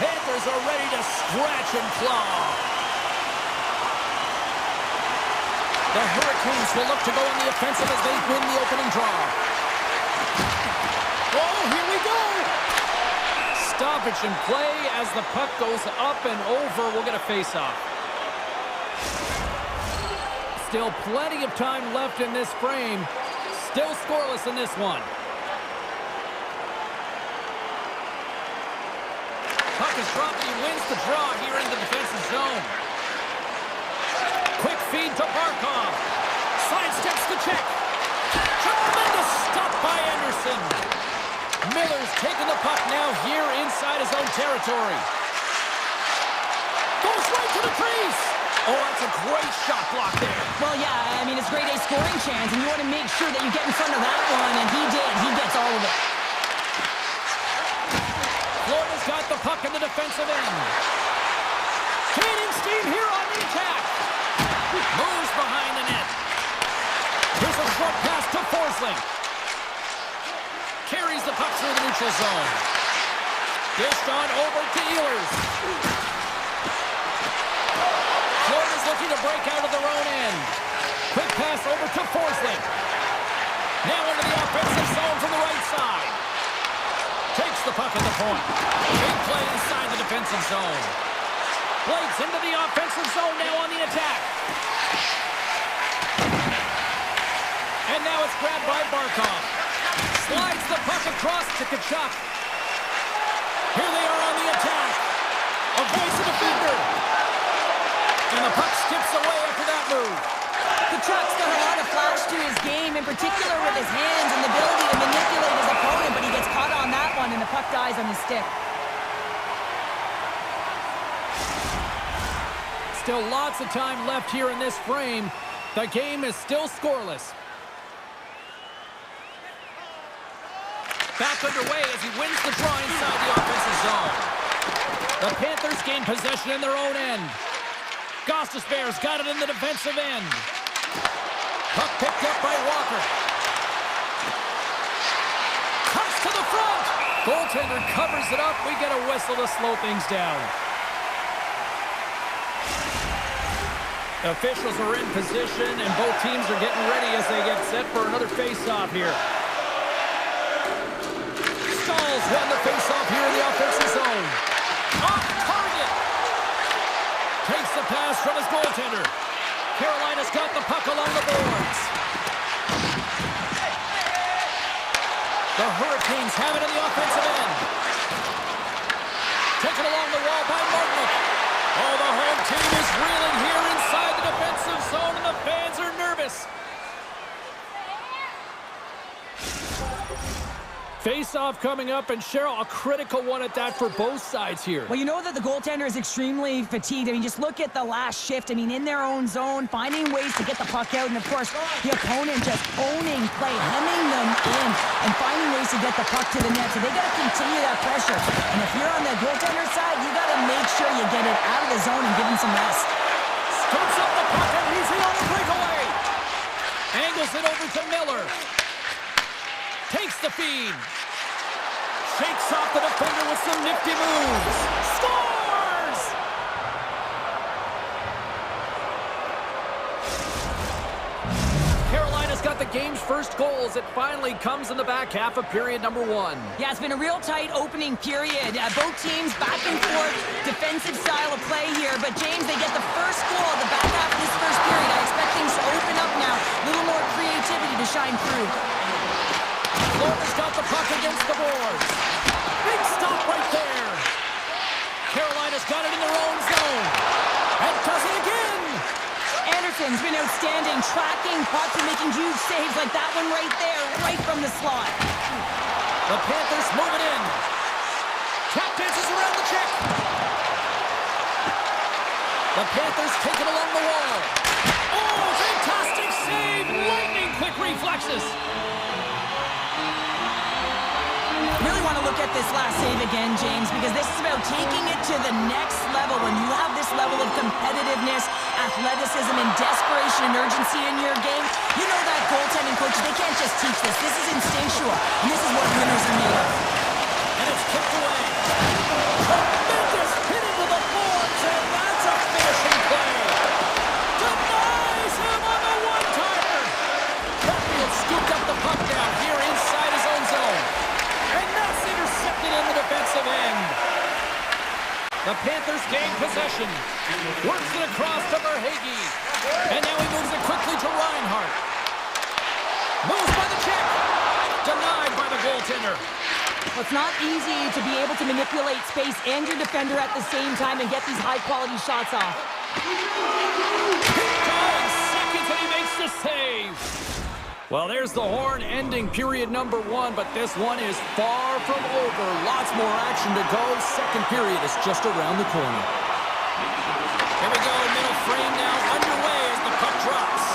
[SPEAKER 1] Panthers are ready to scratch and claw. The Hurricanes will look to go on the offensive as they win the opening draw.
[SPEAKER 3] Oh, here we go!
[SPEAKER 1] Stoppage in play as the puck goes up and over. We'll get a face-off. Still plenty of time left in this frame. Still scoreless in this one. Puck is dropped and he wins the draw here in the defensive zone. Quick feed to Barkov. Sidesteps the check. Tremendous stop by Anderson. Miller's taking the puck now here inside his own territory. Goes right to the crease. Oh, that's a great shot block there.
[SPEAKER 2] Well, yeah, I mean, it's grade A scoring chance, and you want to make sure that you get in front of that one, and he did. He gets all of it.
[SPEAKER 1] Florida's got the puck in the defensive end. Gaining steam here on the attack. Moves behind the net. Here's a short pass to Forsling. Carries the puck through the neutral zone. Dished on over to Ehlers. Florida's looking to break out of their own end. Quick pass over to Forsling. Now into the offensive zone from the right side. Takes the puck at the point. Big play inside the defensive zone. Blades into the offensive zone now on the attack. And now it's grabbed by Barkov. Slides the puck across to Tkachuk. Here they are on the attack. Avoids the defender. And the puck skips away after that move.
[SPEAKER 2] Tkachuk's got a lot of flash to his game, in particular with his hands and the ability to manipulate his opponent, but he gets caught on that one, and the puck dies on his stick.
[SPEAKER 1] Still lots of time left here in this frame. The game is still scoreless. Back underway as he wins the draw inside the offensive zone. The Panthers gain possession in their own end. Gostisbehere's got it in the defensive end. Puck picked up by Walker. Cuts to the front. Goaltender covers it up. We get a whistle to slow things down. Officials are in position, and both teams are getting ready as they get set for another face-off here. Stalls won the face-off here in the offensive zone. Off target. Takes the pass from his goaltender. Carolina's got the puck along the boards. The Hurricanes have it in the offensive end. Taken along the wall by Martinick. Oh, the home team is reeling here inside the defensive zone, and the fans are nervous. Face-off coming up, and Cheryl, a critical one at that for both sides here.
[SPEAKER 2] Well, you know that the goaltender is extremely fatigued. I mean, just look at the last shift. I mean, in their own zone, finding ways to get the puck out, and of course, the opponent just owning play, hemming them in, and finding ways to get the puck to the net. So they got to continue that pressure. And if you're on the goaltender side, you got to make sure you get it out of the zone and give him some rest.
[SPEAKER 1] Scoops up the puck, and he's in on the breakaway. Angles it over to Miller. Takes the feed. Shakes off the defender with some nifty moves. Scores! Carolina's got the game's first goal as it finally comes in the back half of period number 1.
[SPEAKER 2] Yeah, it's been a real tight opening period. Both teams back and forth, defensive style of play here. But James, they get the first goal at the back half of this first period. I expect things to open up now. A little more creativity to shine through.
[SPEAKER 1] Florida's got the puck against the boards. Big stop right there. Carolina's got it in their own zone. And does it again.
[SPEAKER 2] Anderson's been outstanding, tracking pucks and making huge saves like that one right there, right from the slot.
[SPEAKER 1] The Panthers move it in. Tap dances around the check. The Panthers take it along the wall. Oh, fantastic save. Lightning quick reflexes.
[SPEAKER 2] Really want to look at this last save again, James, because this is about taking it to the next level. When you have this level of competitiveness, athleticism, and desperation and urgency in your game, you know that goaltending coach, they can't just teach this. This is instinctual, and this is what winners are made of.
[SPEAKER 1] And it's kicked away. Tremendous possession. Works it across to Verhage. And now he moves it quickly to Reinhardt. Moves by the check. Denied by the goaltender.
[SPEAKER 2] Well, it's not easy to be able to manipulate space and your defender at the same time and get these high-quality shots off.
[SPEAKER 1] 5 seconds and he makes the save. Well, there's the horn ending period number 1, but this one is far from over. Lots more action to go. Second period is just around the corner. Here we go, middle frame now underway as the puck drops.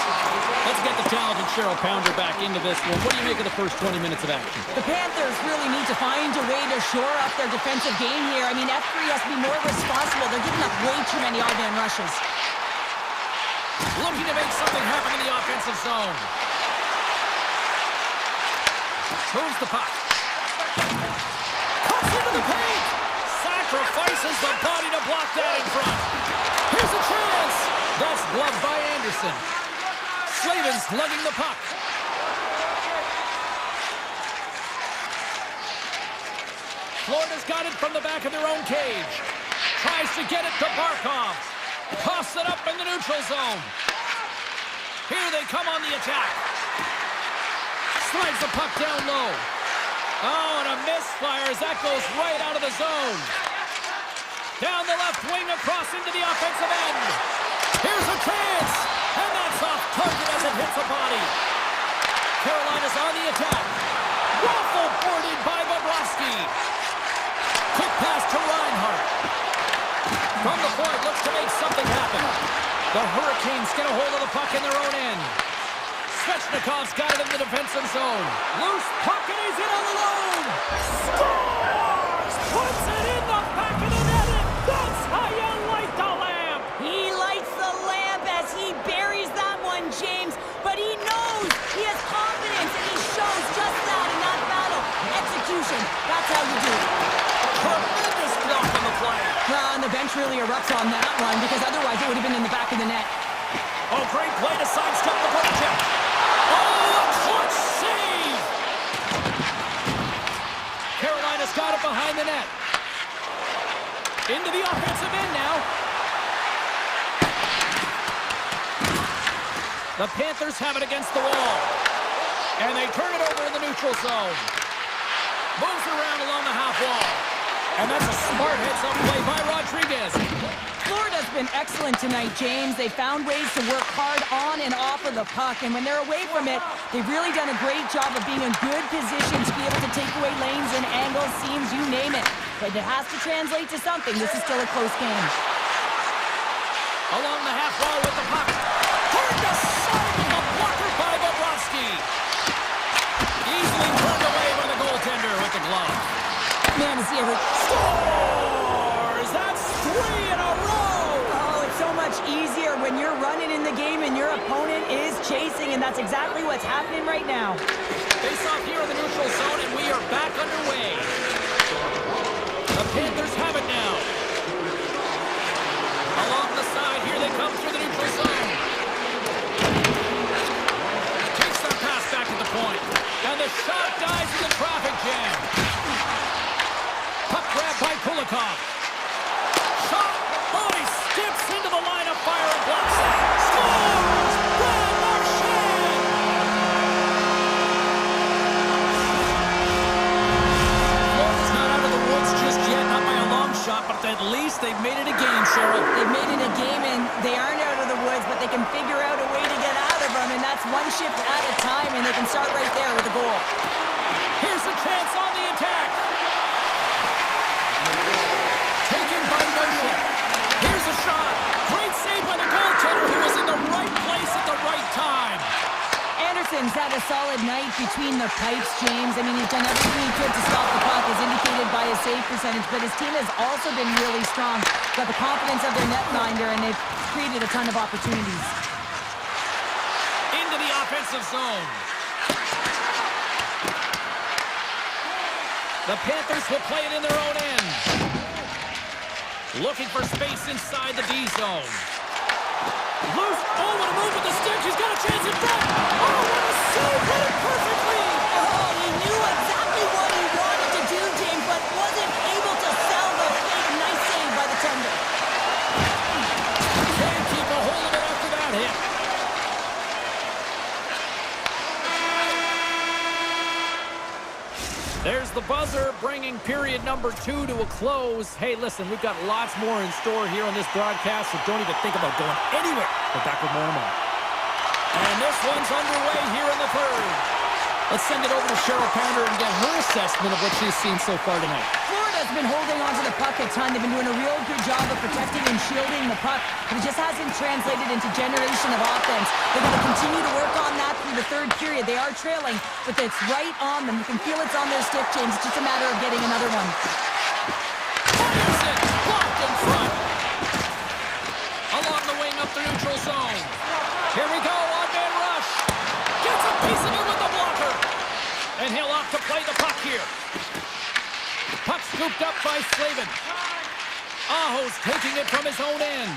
[SPEAKER 1] Let's get the talented Cheryl Pounder back into this one. What do you make of the first 20 minutes of action?
[SPEAKER 2] The Panthers really need to find a way to shore up their defensive game here. I mean, F3 has to be more responsible. They're giving up way too many odd-man rushes.
[SPEAKER 1] Looking to make something happen in the offensive zone. Moves the puck. Cuts into the paint. Sacrifices the body to block that in front. Here's a chance. That's gloved by Anderson. Slavin's lugging the puck. Florida's got it from the back of their own cage. Tries to get it to Barkov. Toss it up in the neutral zone. Here they come on the attack. Slides the puck down low. Oh, and a misfire as that goes right out of the zone. Down the left wing across into the offensive end. Here's a chance. And that's off target as it hits the body. Carolina's on the attack. Waffle boarded by Bobrovsky. Quick pass to Reinhardt. From the point, looks to make something happen. The Hurricanes get a hold of the puck in their own end. Svechnikov's got it in the defensive zone. Loose puck and he's in on the alone. Scores! Puts it in the back of the net, and that's how you light the lamp.
[SPEAKER 2] He lights the lamp as he buries that one, James. But he knows he has confidence, and he shows just that in that battle. Execution, that's how you do it.
[SPEAKER 1] Tremendous block on the play.
[SPEAKER 2] And the bench really erupts on that one, because otherwise it would have been in the back of the net.
[SPEAKER 1] Oh, great play to sidestep the goaltender. Oh, clutch save! Carolina's got it behind the net. Into the offensive end now. The Panthers have it against the wall. And they turn it over in the neutral zone. Moves it around along the half wall. And that's a smart heads-up play by Rodriguez.
[SPEAKER 2] Florida's been excellent tonight, James. They found ways to work hard on and off of the puck, and when they're away from it, they've really done a great job of being in good position to be able to take away lanes and angles, seams, you name it. But it has to translate to something. This is still a close game.
[SPEAKER 1] Along the half wall with the puck. Turned aside with the blocker by Bobrovsky. Easily turned away by the goaltender with the glove.
[SPEAKER 2] Man, is he ever...
[SPEAKER 1] Scores! That's 3 in a row!
[SPEAKER 2] Oh, it's so much easier when you're running in the game and your opponent is chasing, and that's exactly what's happening right now.
[SPEAKER 1] Face off here in the neutral zone, and we are back underway. The Panthers have it now. Along the side, here they come through the neutral zone. Takes their pass back at the point. And the shot dies in the traffic jam. Puck grab by Kulikov. Shot. Oh, he skips into the line of fire and blocks it. Scores! Brad Marchand! Florida's not out of the woods just yet, not by a long shot, but at least they've made it a game, Cheryl.
[SPEAKER 2] They've made it a game, and they aren't out of the woods, but they can figure out a way to get out of them, and that's one shift at a time, and they can start right there with a goal.
[SPEAKER 1] Here's a chance on the attack. Taken by Notion. Here's a shot. Great save by the goaltender who was in the right place at the right time.
[SPEAKER 2] Anderson's had a solid night between the pipes, James. I mean, he's done everything he could to stop the puck, as indicated by his save percentage, but his team has also been really strong. Got the confidence of their netminder, and they've created a ton of opportunities.
[SPEAKER 1] Into the offensive zone. The Panthers will play it in their own end. Looking for space inside the D zone. Loose. Oh, what a move with the stick. He's got a chance in front. Oh, what a save. Hit it perfectly.
[SPEAKER 2] Oh, he knew exactly what he wanted to do, James, but wasn't able to sell the fake. Nice save by the tender.
[SPEAKER 1] There's the buzzer, bringing period number 2 to a close. Hey, listen, we've got lots more in store here on this broadcast, so don't even think about going anywhere. We're back with more in a moment. And this one's underway here in the third. Let's send it over to Cheryl Pounder and get her assessment of what she's seen so far tonight.
[SPEAKER 2] Florida's been holding on to the puck a ton. They've been doing a real good job of protecting and shielding the puck, but it just hasn't translated into generation of offense. They're going to continue to work on that through the third period. They are trailing, but it's right on them. You can feel it's on their stick, James. It's just a matter of getting another one.
[SPEAKER 1] Henderson blocked in front. Along the wing up the neutral zone. Here we go, on-man rush. Gets a piece of it with the blocker. And he'll opt to play the puck here. Puck scooped up by Slavin. Aho's taking it from his own end.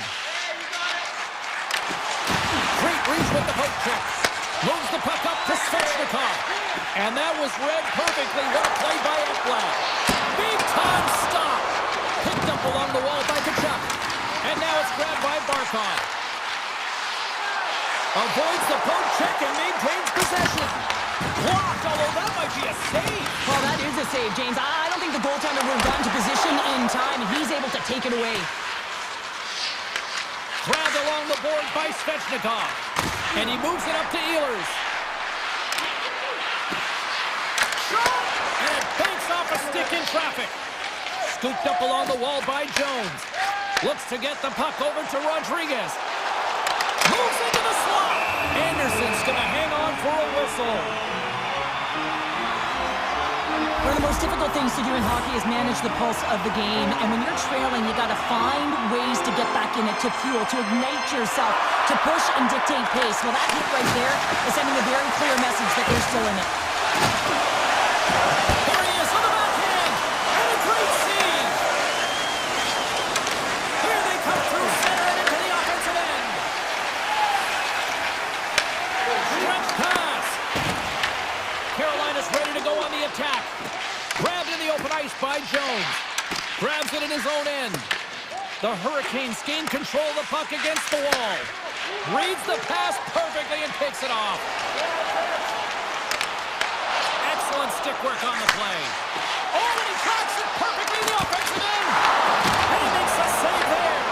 [SPEAKER 1] Great reach with the poke check. Moves the puck up to Svechnikov. And that was read perfectly. What a play by Ekblad. Big time stop. Picked up along the wall by Kachuk. And now it's grabbed by Barkov. Avoids the poke check and maintains possession. Blocked, although that might be a save.
[SPEAKER 2] Well, that is a save, James. I don't think the goaltender would have gotten to position in time, and he's able to take it away.
[SPEAKER 1] Grabbed along the boards by Svechnikov. And he moves it up to Ehlers. Shot! And it banks off a stick in traffic. Scooped up along the wall by Jones. Looks to get the puck over to Rodriguez. Moves into the slot. Anderson's going to hang on for a whistle.
[SPEAKER 2] One of the most difficult things to do in hockey is manage the pulse of the game. And when you're trailing, you got to find ways to get back in it, to fuel, to ignite yourself, to push and dictate pace. Well, that hit right there is sending a very clear message that they're still in it.
[SPEAKER 1] There he is on the backhand. And a great save. Here they come through center and into the offensive end. Stretch pass. Carolina's ready to go on the attack. Grabbed in the open ice by Jones. Grabs it in his own end. The Hurricanes gain control of the puck against the wall. Reads the pass perfectly and picks it off. Excellent stick work on the play. Oh, and he tracks it perfectly in the offensive end. And he makes a save there.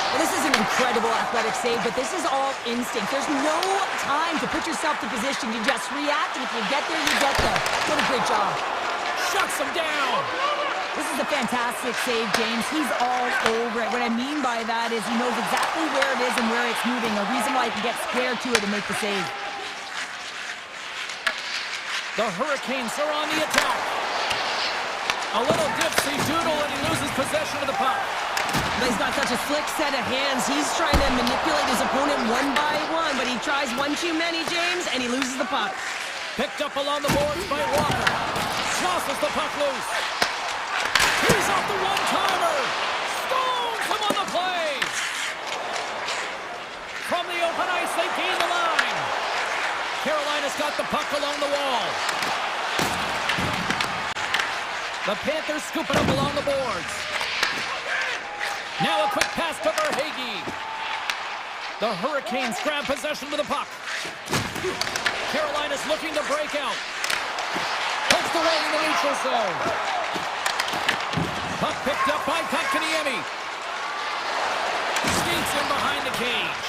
[SPEAKER 2] Well, this is an incredible athletic save, but this is all instinct. There's no time to put yourself to position. You just react, and if you get there, you get there. What a great job.
[SPEAKER 1] Shuts him down.
[SPEAKER 2] This is a fantastic save, James. He's all over it. What I mean by that is he knows exactly where it is and where it's moving. A reason why he can get square to it and make the save.
[SPEAKER 1] The Hurricanes are on the attack. A little dipsy doodle and he loses possession of the puck.
[SPEAKER 2] But he's got such a slick set of hands. He's trying to manipulate his opponent one by one, but he tries one too many, James, and he loses the puck.
[SPEAKER 1] Picked up along the boards by Walker. Tosses the puck loose. He's off the one-timer. Stones him on the play. From the open ice, they gain the line. Carolina's got the puck along the wall. The Panthers scoop it up along the boards. Now a quick pass to Verhaeghe. The Hurricanes grab possession of the puck. Carolina's looking to break out. Pokes away in the neutral zone. Puck picked up by Kotkaniemi. Skates in behind the cage.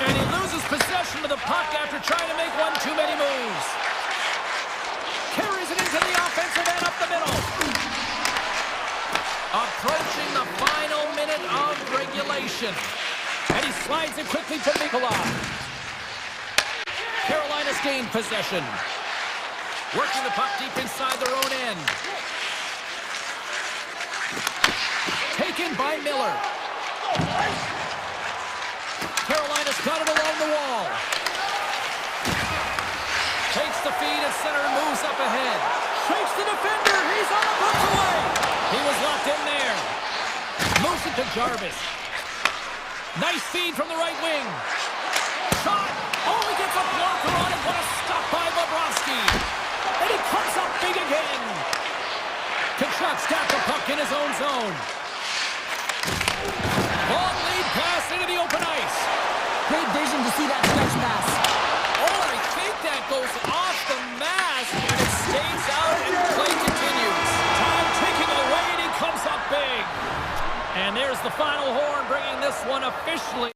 [SPEAKER 1] And he loses possession of the puck after trying to make one too many moves. Carries it into the offensive end up the middle. Approaching the final minute of regulation. And he slides it quickly to Nikolai. Carolina's gained possession. Working the puck deep inside their own end. Taken by Miller. Carolina's got it along the wall. Takes the feed at center and moves up ahead. Shakes the defender. He's on the puck away. He was locked in there. Moves it to Jarvis. Nice feed from the right wing. Shot. Oh, he gets a blocker on it. What a stop by Bobrovsky. And he comes up big again. Kachuk's got the puck in his own zone. Long lead pass into the open ice.
[SPEAKER 2] Great vision to see that stretch pass.
[SPEAKER 1] Oh, I think that goes off the mask and it stays out and play continues. the final horn, bringing this one officially.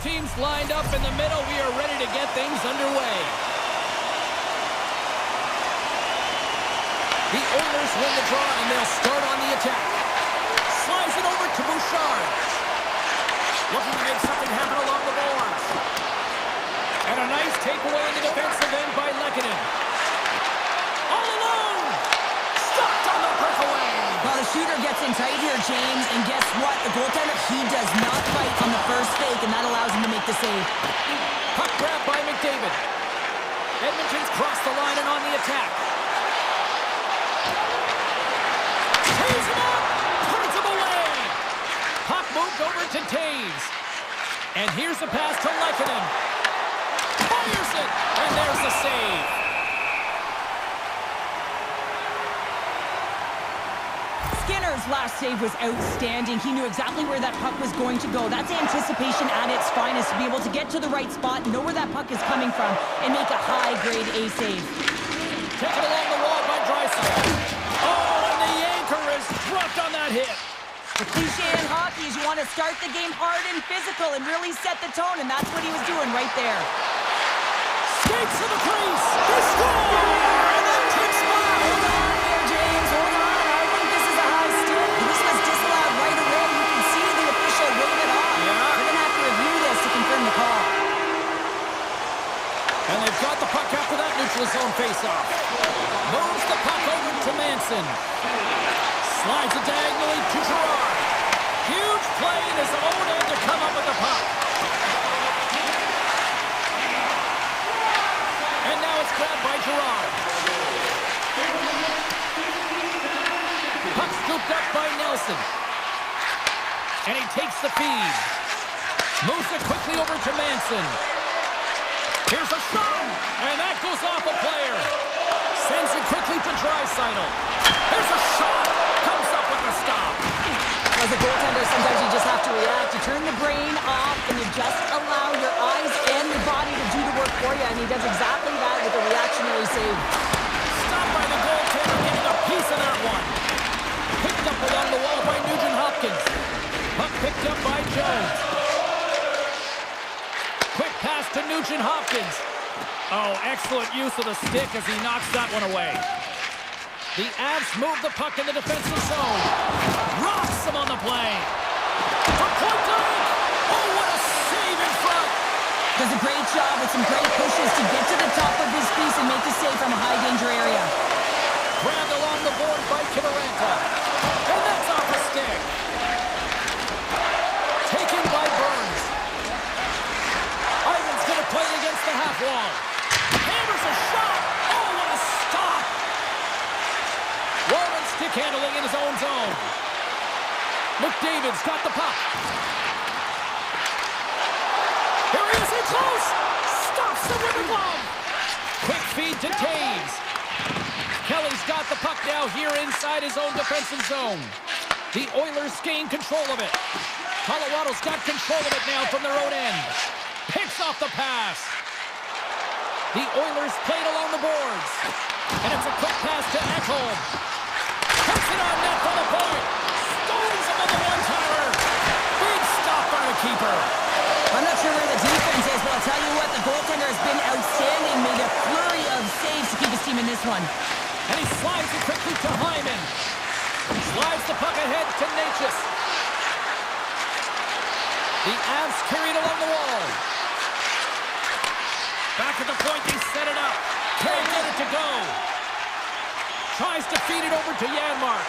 [SPEAKER 1] teams lined up in the middle. We are ready to get things underway. The Oilers win the draw, and they'll start on the attack. Slides it over to Bouchard. Looking to make something happen along the boards. And a nice takeaway in the defensive end by Lehkonen. All alone! Stopped on the breakaway!
[SPEAKER 2] Well, the shooter gets in tight here, James, and guess what? The goaltender, he does not fight on the first fake, and that allows him to make the save.
[SPEAKER 1] Puck grab by McDavid. Edmonton's crossed the line and on the attack. Taves him up! Turns him away! Puck moved over to Taves. And here's the pass to Lehkonen. Fires it! And there's the save.
[SPEAKER 2] Skinner's last save was outstanding. He knew exactly where that puck was going to go. That's anticipation at its finest, to be able to get to the right spot, know where that puck is coming from, and make a high-grade A save.
[SPEAKER 1] Taken along the wall by Draisaitl. Oh, and the anchor is dropped on that hit.
[SPEAKER 2] The cliche in hockey is you want to start the game hard and physical and really set the tone, and that's what he was doing right there.
[SPEAKER 1] Skates to the crease. He scores! And then takes back.
[SPEAKER 2] Hold on here, James. Hold on. I think this is a high stick. This was disallowed right away. You can see the official wave it off.
[SPEAKER 1] Yeah.
[SPEAKER 2] We're going to have to review this to confirm the call.
[SPEAKER 1] And they've got the puck after that neutral zone faceoff. Moves the puck over to Manson. Slides it diagonally to Gerard. Huge play in his own end to come up with the puck. And now it's grabbed by Gerard. Puck scooped up by Nelson. And he takes the feed. Moves it quickly over to Manson. Here's a shot, and that goes off a player. Sends it quickly to Draisaitl. Here's a shot, comes up with a stop.
[SPEAKER 2] As a goaltender, sometimes you just have to react. You turn the brain off, and you just allow your eyes and your body to do the work for you, and he does exactly that with a reactionary save.
[SPEAKER 1] Stopped by the goaltender, getting a piece of that one. Picked up along the wall by Nugent-Hopkins. Puck picked up by Jones. Quick pass to Nugent-Hopkins. Oh, excellent use of the stick as he knocks that one away. The Avs move the puck in the defensive zone. Rocks him on the play. From point blank. Oh, what a save in front.
[SPEAKER 2] Does a great job with some great pushes to get to the top of his piece and make the save from a high-danger area.
[SPEAKER 1] Grabbed along the board by Kivaranta. And that's off a stick. Taken by Burns. Ivan's going to play it against the half wall. Hammers a shot. Oh, what a stop. Warren stick handling in his own zone. McDavid's got the puck. Here he is in close. Stops him with a glove. Quick feed to Taves. Kelly's got the puck now here inside his own defensive zone. The Oilers gain control of it. Colorado's got control of it now from their own end. Picks off the pass. The Oilers played along the boards. And it's a quick pass to Ekholm. Puts it on net for the point. Stones him on the one-timer. Big stop by the keeper.
[SPEAKER 2] I'm not sure where the defense is, but I'll tell you what, the goaltender has been outstanding. Made a flurry of saves to keep his team in this one.
[SPEAKER 1] And he slides it quickly to Hyman. Slides the puck ahead to Natchez. The Avs carried along the wall. Back at the point, they set it up. Can't get it to go. Tries to feed it over to Janmark.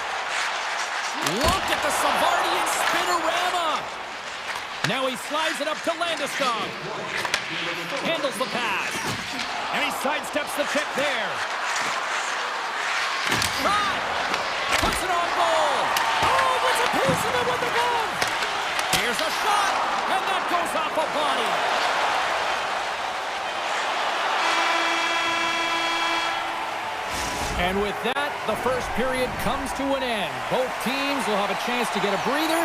[SPEAKER 1] Look at the Savardian spinorama. Now he slides it up to Landeskog. Handles the pass. And he sidesteps the check there. Shot! Puts it on goal! Oh, gets a piece of it with the glove! Here's a shot! And that goes off a body! And with that, the first period comes to an end. Both teams will have a chance to get a breather,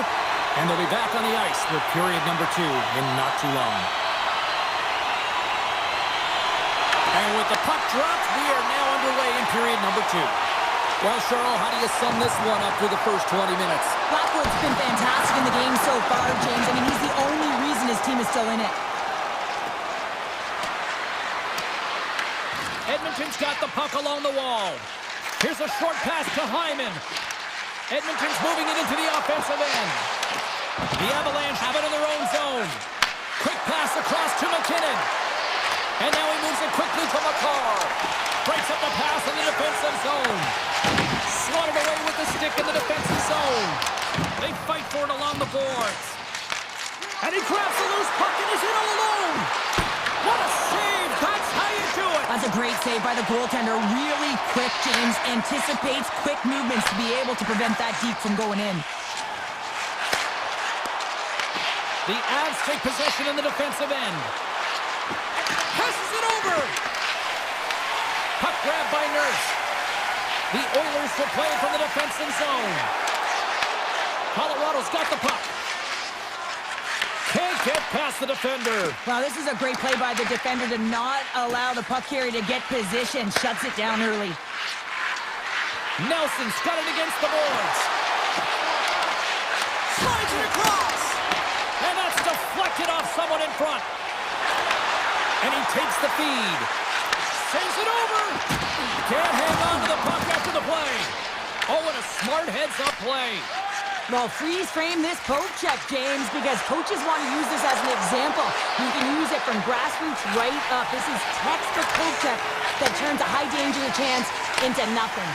[SPEAKER 1] and they'll be back on the ice for period number 2 in not too long. And with the puck dropped, we are now underway in period number 2. Well, Cheryl, how do you sum this one up through the first 20 minutes?
[SPEAKER 2] Blackwood's been fantastic in the game so far, James. I mean, he's the only reason his team has still in it.
[SPEAKER 1] Edmonton's got the puck along the wall. Here's a short pass to Hyman. Edmonton's moving it into the offensive end. The Avalanche have it in their own zone. Quick pass across to McKinnon. And now he moves it quickly to McCarr. Breaks up the pass in the defensive zone. Swatted away with the stick in the defensive zone. They fight for it along the boards. And he grabs the loose puck and is in all alone. What a save! That's how you do it!
[SPEAKER 2] That's a great save by the goaltender. Really quick, James. Anticipates quick movements to be able to prevent that deep from going in.
[SPEAKER 1] The Avs take possession in the defensive end. Passes it over! Puck grab by Nurse. The Oilers will play it from the defensive zone. Colorado's got the puck. Can't get past the defender.
[SPEAKER 2] Wow, this is a great play by the defender to not allow the puck carrier to get position. Shuts it down early.
[SPEAKER 1] Nelson's got it against the boards. Slides it across. And that's deflected off someone in front. And he takes the feed. Sends it over. Can't hang on to the puck after the play. Oh, and a smart heads-up play.
[SPEAKER 2] Well, freeze frame this poke check, James, because coaches want to use this as an example. You can use it from grassroots right up. This is textbook poke check that turns a high danger chance into nothing.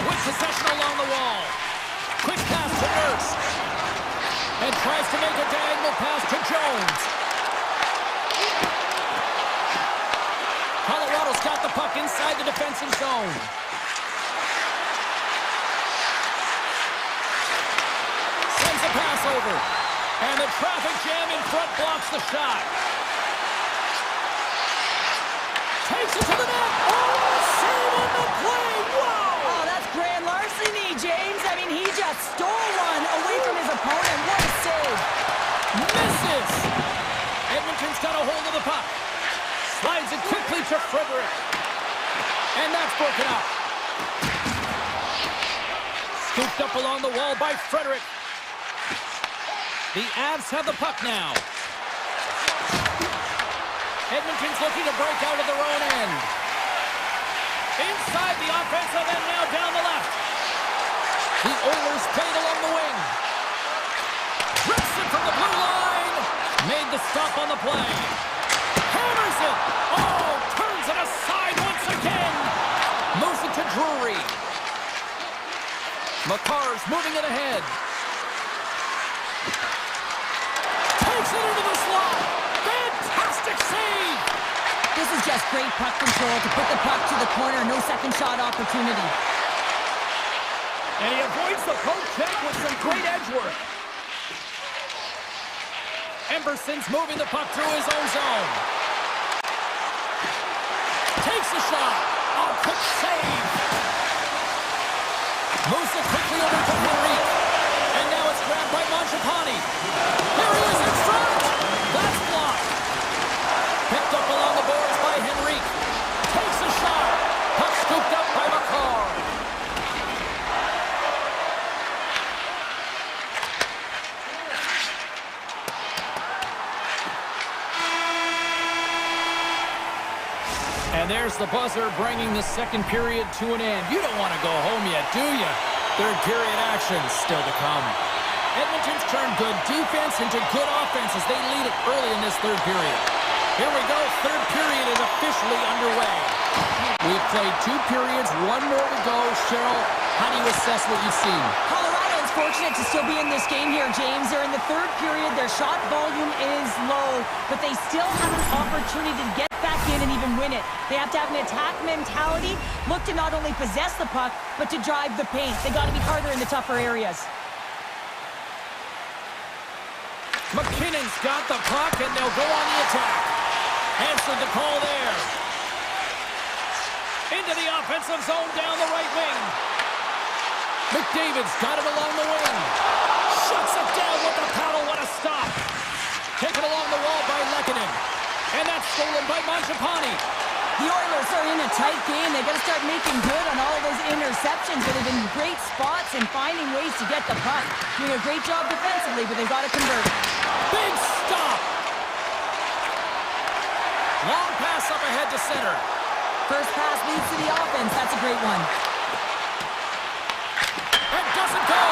[SPEAKER 1] With possession along the wall. Quick pass to Nurse. And tries to make a diagonal pass to Jones. Colorado's got the puck inside the defensive zone. Sends a pass over. And the traffic jam in front blocks the shot. Takes it to the net. Oh, save on the play. Wow!
[SPEAKER 2] Oh, that's grand larceny, James. I mean, he just stole one away from his opponent. What a save.
[SPEAKER 1] Misses. Edmonton's got a hold of the puck. Slides it quickly to Frederick. And that's broken up. Scooped up along the wall by Frederick. The Avs have the puck now. Edmonton's looking to break out of their own end. Inside the offensive end now down the left. The Oilers played along the wing. Rips it from the blue line. Made the stop on the play. Hammers it. Oh, turns it aside once again. Moves it to Drury. McCarr's moving it ahead. Takes it into the slot. Fantastic save.
[SPEAKER 2] This is just great puck control to put the puck to the corner. No second shot opportunity.
[SPEAKER 1] And he avoids the poke check with some great edge work. Emberson's moving the puck through his own zone. Takes the shot. Oh, quick save. Moves it quickly over to Henrique. And now it's grabbed by Mangiapane. Here he is in front. That's blocked. Picked up along the boards by Henrique. Takes a shot. Puck scooped up by McCarr. And there's the buzzer bringing the second period to an end. You don't want to go home yet, do you? Third period action still to come. Edmonton's turned good defense into good offense as they lead it early in this third period. Here we go. Third period is officially underway. We've played 2 periods, 1 more to go. Cheryl, how do you assess what you've seen?
[SPEAKER 2] Colorado is fortunate to still be in this game here, James. They're in the third period. Their shot volume is low, but they still have an opportunity to get back in and even win it. They have to have an attack mentality, look to not only possess the puck, but to drive the paint. They got to be harder in the tougher areas.
[SPEAKER 1] McKinnon's got the puck, and they'll go on the attack. Answered the call there. Into the offensive zone down the right wing. McDavid's got it along the wing. Shuts it down with the paddle. What a stop. Taken along the wall by Lehkonen. And that's stolen by Mangiapane.
[SPEAKER 2] The Oilers are in a tight game. They got to start making good on all of those interceptions, but they've been in great spots and finding ways to get the puck. Doing a great job defensively, but they've got to convert.
[SPEAKER 1] Big stop. pass up ahead to center.
[SPEAKER 2] First pass leads to the offense. That's a great one.
[SPEAKER 1] And doesn't go.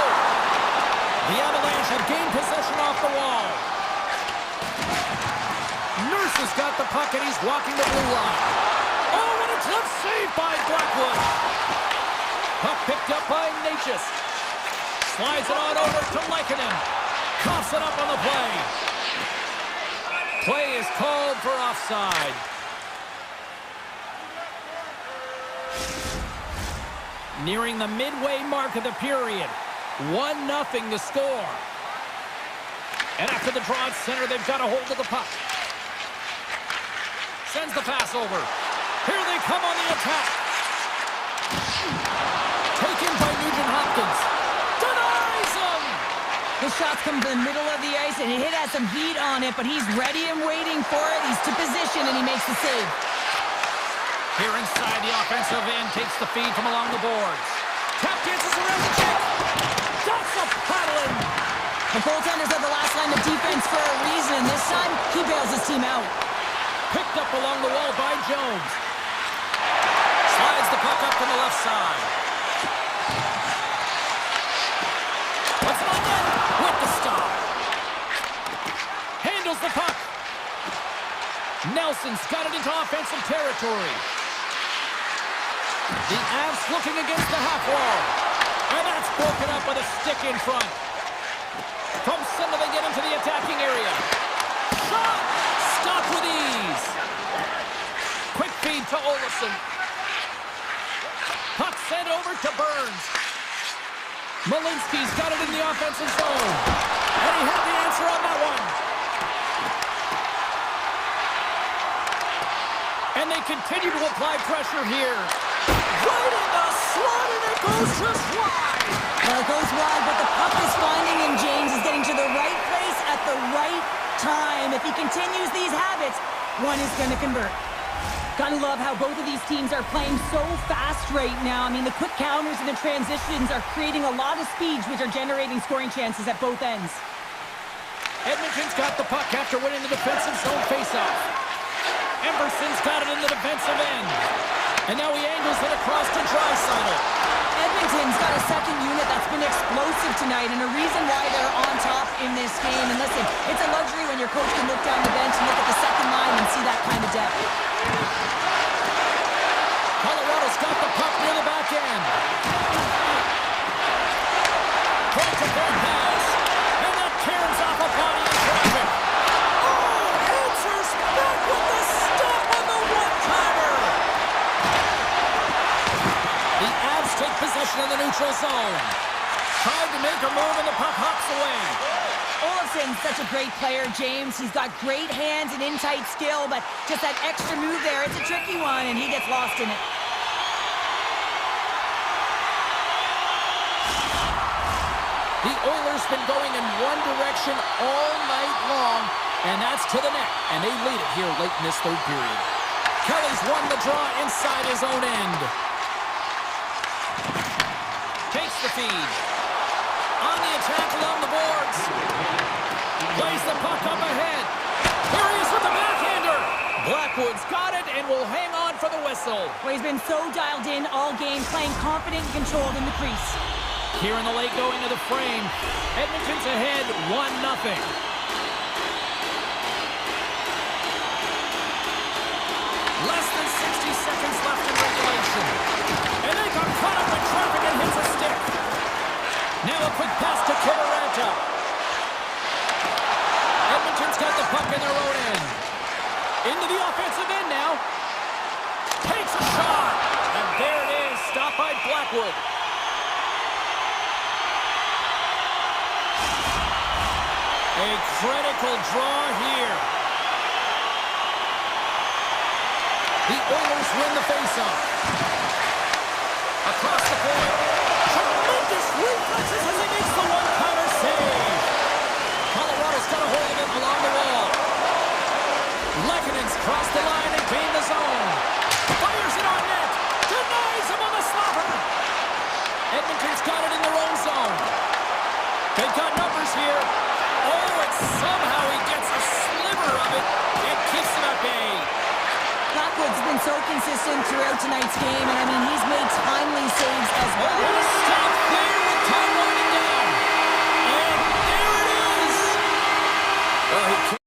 [SPEAKER 1] The Avalanche have gained possession off the wall. Nurse has got the puck and he's walking the blue line. Oh, what a tough save by Blackwood. Puck picked up by Natchez. Slides it on over to Lekanen. Coughs it up on the play. Play is called for offside. Nearing the midway mark of the period. 1-0 the score. And after the draw at center, they've got a hold of the puck. Sends the pass over. Here they come on the attack. Taken by Nugent-Hopkins. Denies him!
[SPEAKER 2] The shots come to the middle of the ice, and it has some heat on it, but he's ready and waiting for it. He's to position, and he makes the save.
[SPEAKER 1] Here inside the offensive end, takes the feed from along the boards. Tap dances around the check. That's a paddling.
[SPEAKER 2] The goaltenders are the last line of defense for a reason, and this time, he bails his team out.
[SPEAKER 1] Picked up along the wall by Jones. Slides the puck up from the left side. What's it on net? With the stop. Handles the puck. Nelson's got it into offensive territory. The Avs looking against the half wall. And that's broken up with a stick in front. From center they get into the attacking area. Shot! Stop with ease. Quick feed to Olofsson. Puck sent over to Burns. Malinsky's got it in the offensive zone. And he had the answer on that one. And they continue to apply pressure here. Right in the slot, and it goes just wide.
[SPEAKER 2] Well, it goes wide, but the puck is finding him. James is getting to the right place at the right time. If he continues these habits, one is going to convert. Gotta love how both of these teams are playing so fast right now. I mean, the quick counters and the transitions are creating a lot of speeds, which are generating scoring chances at both ends.
[SPEAKER 1] Edmonton's got the puck after winning the defensive zone faceoff. Emerson's got it in the defensive end. And now he angles it across to Draisaitl.
[SPEAKER 2] Edmonton's got a second unit that's been explosive tonight, and a reason why they're on top in this game. And listen, it's a luxury when your coach can look down the bench and look at the second line and see that kind of depth.
[SPEAKER 1] Colorado's got the puck near the back end. Point-to-point pass. And that tears off a body in traffic. Oh, answers back with the stop on the one-timer. The Avs take possession in the neutral zone. Tried to make a move and the puck hops away.
[SPEAKER 2] Olofsson's such a great player, James. He's got great hands and in-tight skill, but just that extra move there, it's a tricky one, and he gets lost in it.
[SPEAKER 1] The Oilers been going in one direction all night long, and that's to the net, and they lead it here late in this third period. Kelly's won the draw inside his own end. Takes the feed. On the attack along the boards. Plays the puck up ahead. Here he is with the backhander. Blackwood's got it and will hang on for the whistle.
[SPEAKER 2] Well, he's been so dialed in all game, playing confident and controlled in the crease.
[SPEAKER 1] Here in the late going of the frame, Edmonton's ahead 1-0. Less than 60 seconds left in regulation. And they got caught up in traffic and hits a stick. Now a quick pass to Kivaranta. Edmonton's got the puck in their own end. Into the offensive end now. Takes a shot. And there it is, stopped by Blackwood. A critical draw here. The Oilers win the faceoff. Across the point. Tremendous reflexes as he makes the one-timer save. Colorado's got a hold of it along the wall. Lekanen's crossed the line and gained the zone. Fires it on net. Denies him on the slapper. Edmonton's got it in their own zone. They've got numbers here. Oh, and somehow he gets a sliver of it and keeps it at bay.
[SPEAKER 2] Got so consistent throughout tonight's game, and I mean, he's made timely saves as well.
[SPEAKER 1] Stop there with time winding down. And there it is. Well, he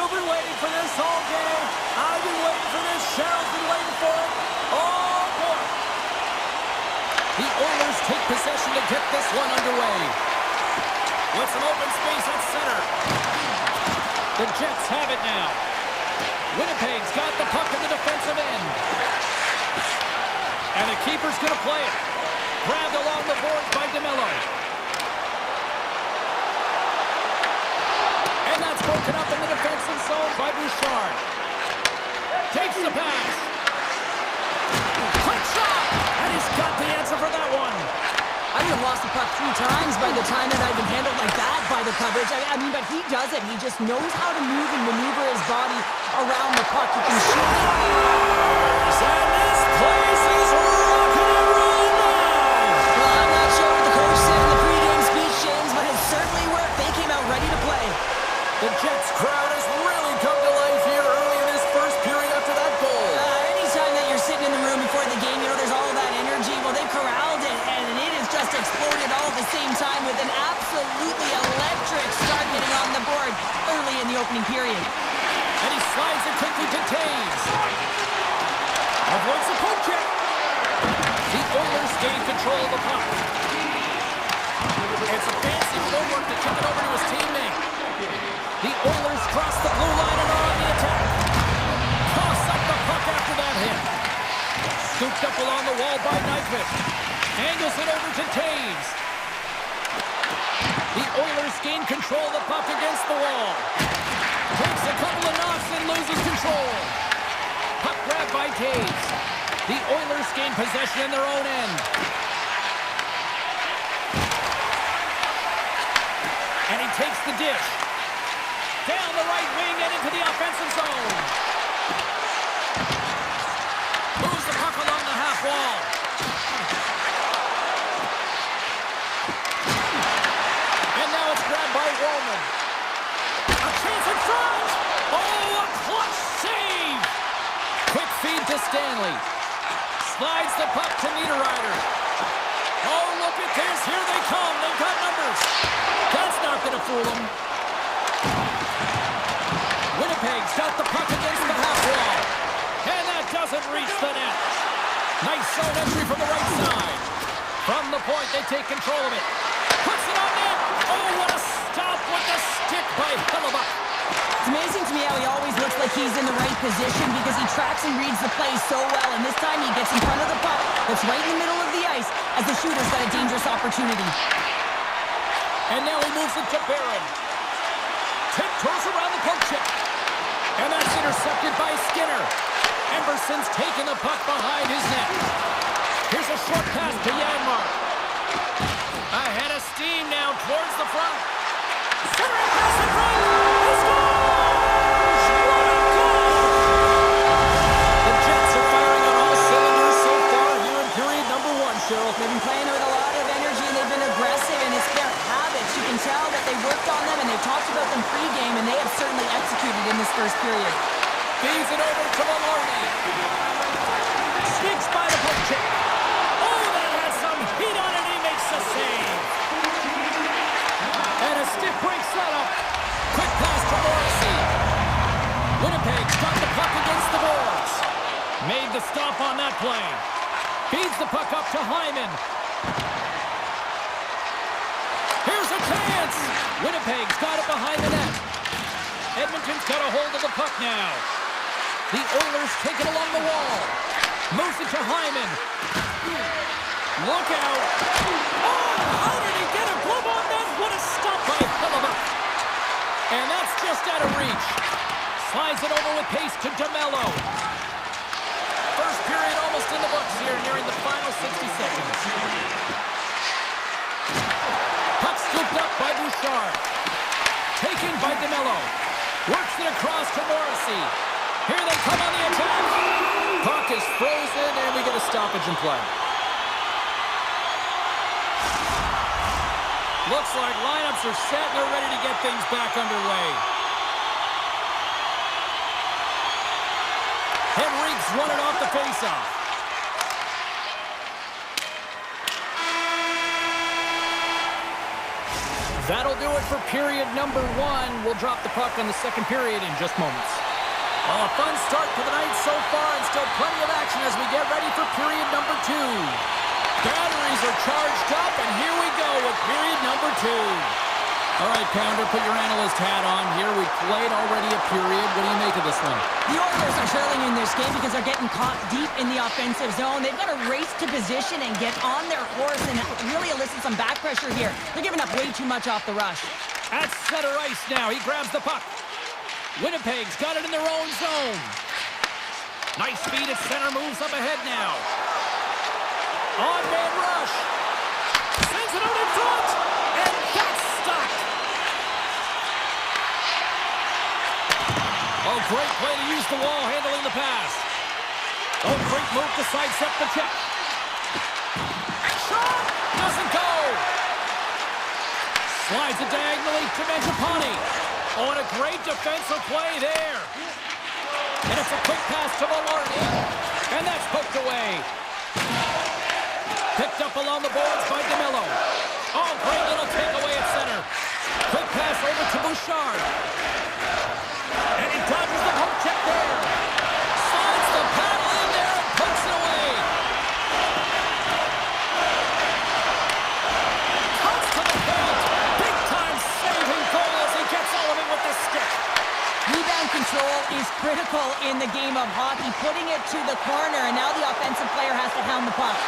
[SPEAKER 1] You've been waiting for this all game. I've been waiting for this. Cheryl's been waiting for it. Oh, boy. The Oilers take possession to get this one underway. With some open space at center. The Jets have it now. Winnipeg's got the puck in the defensive end. And the keeper's going to play it. Grabbed along the boards by DeMello. And that's broken up in the defensive zone by Bouchard. Takes the pass. Quick shot! And he's got the answer for that one.
[SPEAKER 2] I would have lost the puck 3 times by the time that I've been handled like that by the coverage. I mean, but he does it. He just knows how to move and maneuver his body around the puck. He can shoot it.
[SPEAKER 1] And this place is rocking and rolling now.
[SPEAKER 2] Well, I'm not sure what the coach said in the pregame speech, James, but it certainly worked. They came out ready to play.
[SPEAKER 1] The Jets crowd has really come to life here early in this first period after that goal.
[SPEAKER 2] Anytime that you're sitting in the room before the game, you know, there's all that energy. Well, they corralled it, and it has just exploded all at the same time with an absolutely electric start getting on the board early in the opening period.
[SPEAKER 1] And he slides it quickly to Taves. Avoids the poke check. The Oilers gain control of the puck. It's a fancy footwork to kick it over to his teammate. The Oilers cross the blue line and are on the attack. Toss up the puck after that hit. Scooped up along the wall by Nyquist. Angles it over to Taves. The Oilers gain control of the puck against the wall. Takes a couple of knocks and loses control. Puck grab by Taves. The Oilers gain possession in their own end. And he takes the dish. Down the right wing and into the offensive zone. Moves the puck along the half wall. And now it's grabbed by Wallman. A chance in front! Oh, a clutch save! Quick feed to Stanley. Slides the puck to Niederreiter. Oh, look at this. Here they come. They've got numbers. That's not going to fool them. Winnipeg's got the puck against the half wall. And that doesn't reach the net. Nice zone entry from the right side. From the point, they take control of it. Puts it on net. Oh, what a stop with the stick by Hellebuyck.
[SPEAKER 2] It's amazing to me how he always looks like he's in the right position because he tracks and reads the play so well. And this time he gets in front of the puck that's right in the middle of the ice as the shooter's got a dangerous opportunity.
[SPEAKER 1] And now he moves it to Barron. Tiptoes around the poke check. And that's intercepted by Skinner. Emberson's taking the puck behind his net. Here's a short pass to Janmark. Ahead of steam now towards the front. Centering pass in front. He scores! What a goal! The Jets are firing on all cylinders so far here in period number 1, Cheryl.
[SPEAKER 2] They've been playing with a lot of energy and they've been aggressive, and it's their habits. You can tell that they worked on them and they've talked about them pre-game, and they have certainly executed in this first period.
[SPEAKER 1] Feeds it over to Maloney. Sneaks by the poke check. Oh, that has some heat on it. He makes the save. And a stiff breaks that up. Quick pass to Morrissey. Winnipeg's got the puck against the boards. Made the stop on that play. Feeds the puck up to Hyman. Here's a chance. Winnipeg's got it behind the net. Edmonton's got a hold of the puck now. The Oilers take it along the wall. Moves it to Hyman. Look out. Oh, how did he get a glove on that? What a stop by Hellebuyck. And that's just out of reach. Slides it over with pace to DeMello. First period almost in the books here, nearing the final 60 seconds. Puck scooped up by Bouchard. Taken by DeMello. Works it across to Morrissey. Here they come on the attack. Puck is frozen, and we get a stoppage in play. Looks like lineups are set, and they're ready to get things back underway. Henrique's won it off the faceoff. That'll do it for period number 1. We'll drop the puck on the second period in just moments. Well, a fun start to the night so far, and still plenty of action as we get ready for period number 2. Batteries are charged up, and here we go with period number 2. All right, Pounder, put your analyst hat on here. We've played already a period. What do you make of this one?
[SPEAKER 2] The Oilers are trailing in this game because they're getting caught deep in the offensive zone. They've got to race to position and get on their horse and really elicit some back pressure here. They're giving up way too much off the rush.
[SPEAKER 1] At center ice now. He grabs the puck. Winnipeg's got it in their own zone. Nice speed at center. Moves up ahead now. On-man rush. Sends it out in front. And that's stopped. Oh, great play to use the wall, handling the pass. Oh, great move to sidestep the check. Shot! Doesn't go. Slides it diagonally to Mangiapane. Oh, and a great defensive play there. And it's a quick pass to Maloney. And that's poked away. Picked up along the boards by DeMello. Oh, great little takeaway at center. Quick pass over to Bouchard. And he dodges the poke check there. Slides the paddle in there and pokes it away. Comes to the paint. Big time saving goal as he gets all of it with the stick.
[SPEAKER 2] Rebound control is critical in the game of hockey. Putting it to the corner, and now the offensive player has to hound the puck.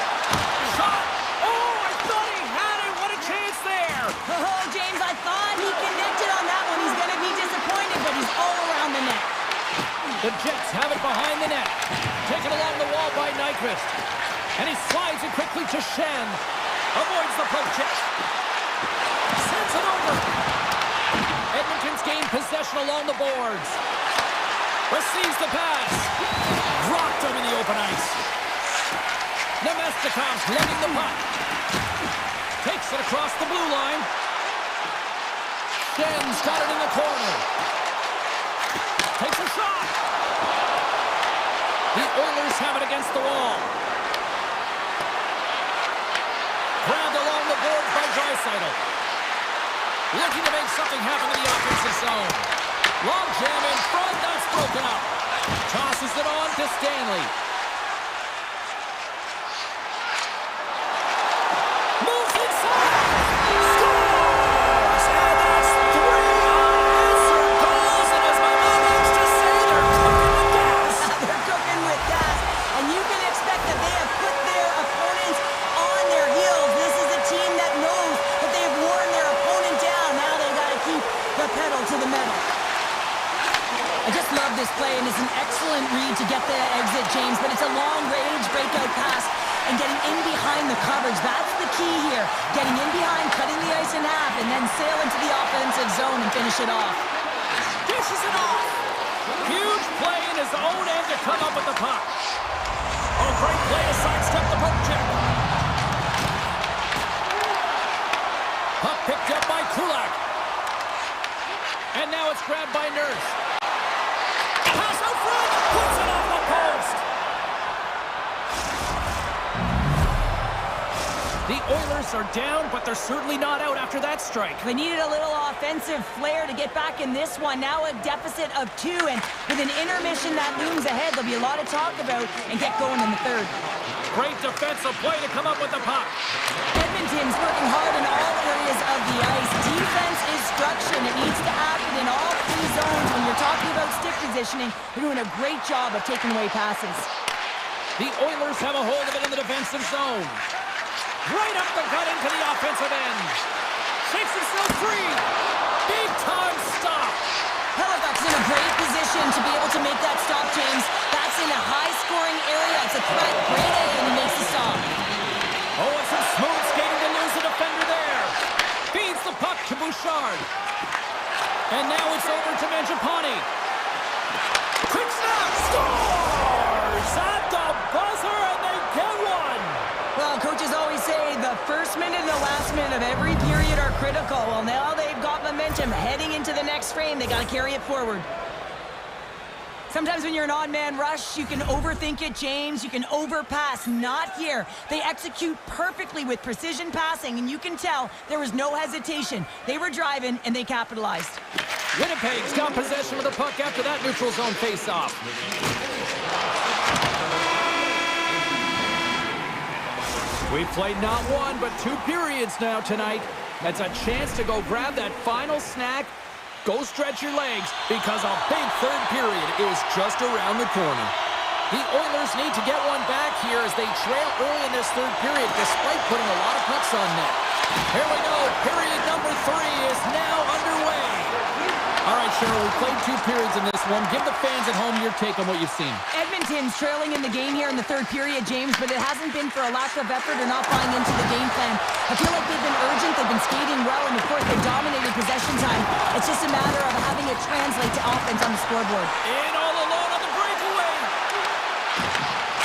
[SPEAKER 1] Shot! Oh, I thought he had it. What a chance there.
[SPEAKER 2] Oh, James, I thought he connected on that one. He's going to be disappointed, but he's all around the net.
[SPEAKER 1] The Jets have it behind the net. Taken along the wall by Nyquist. And he slides it quickly to Shen. Avoids the poke check. Sends it over. Edmonton's gained possession along the boards. Receives the pass. Rocked him in the open ice. Nemestikov's letting the puck. Takes it across the blue line. Shen's got it in the corner. Takes a shot. The Oilers have it against the wall. Grabbed along the boards by Draisaitl. Looking to make something happen in the offensive zone. Long jam in front. That's broken up. Tosses it on to Stanley. Moves inside. Scores! And that's 3 unanswered goals. And as my mom likes to say, they're cooking with gas.
[SPEAKER 2] They're cooking with gas, and you can expect that they have put their opponents on their heels. This is a team that knows that they've worn their opponent down. Now they got to keep the pedal to the metal. I just love this play, and it's an excellent read to get the exit, James, but it's a long-range breakout pass and getting in behind the coverage. That's the key here. Getting in behind, cutting the ice in half, and then sail into the offensive zone and finish it off.
[SPEAKER 1] Dishes it off. Huge play in his own end to come up with the puck. Oh, great play to sidestep the poke check. Puck picked up by Kulak. And now it's grabbed by Nurse. Pass out front. Puts it off the post. The Oilers are down, but they're certainly not out after that strike.
[SPEAKER 2] They needed a little offensive flair to get back in this one. Now a deficit of 2, and with an intermission that looms ahead, there'll be a lot to talk about and get going in the third.
[SPEAKER 1] Great defensive play to come up with the puck.
[SPEAKER 2] Edmonton's working hard in all areas of the ice. Defense is structure, and it needs to happen in all 3 zones. When you're talking about stick positioning, they're doing a great job of taking away passes.
[SPEAKER 1] The Oilers have a hold of it in the defensive zone. Right up the gut into the offensive end. Shakes himself free. Big time stop.
[SPEAKER 2] Halifax is in a great position to be able to make that stop, James. That's in a high-scoring area. It's a threat. Great A, and he makes the stop.
[SPEAKER 1] Oh, and some smooth skating to lose the defender there. Feeds the puck to Bouchard. And now it's over to Mangiapane. Quick snap. Scores at the buzzer, and they get one.
[SPEAKER 2] Well, coaches always say the first minute and the last minute of every period are critical. Well, now they've got momentum heading into the next frame. They got to carry it forward. Sometimes when you're an odd-man rush, you can overthink it, James. You can overpass. Not here. They execute perfectly with precision passing, and you can tell there was no hesitation. They were driving, and they capitalized.
[SPEAKER 1] Winnipeg's got possession of the puck after that neutral zone face-off. We've played not one, but 2 periods now tonight. That's a chance to go grab that final snack. Go stretch your legs, because a big third period is just around the corner. The Oilers need to get one back here as they trail early in this third period, despite putting a lot of pucks on net. Here we go. Period number 3 is now underway. All right, Cheryl, we played 2 periods in this one. Give the fans at home your take on what you've seen.
[SPEAKER 2] Edmonton's trailing in the game here in the third period, James, but it hasn't been for a lack of effort or not buying into the game plan. I feel like they've been urgent, they've been skating well, and of course they dominated possession time. It's just a matter of having it translate to offense on the scoreboard.
[SPEAKER 1] In all alone on the breakaway.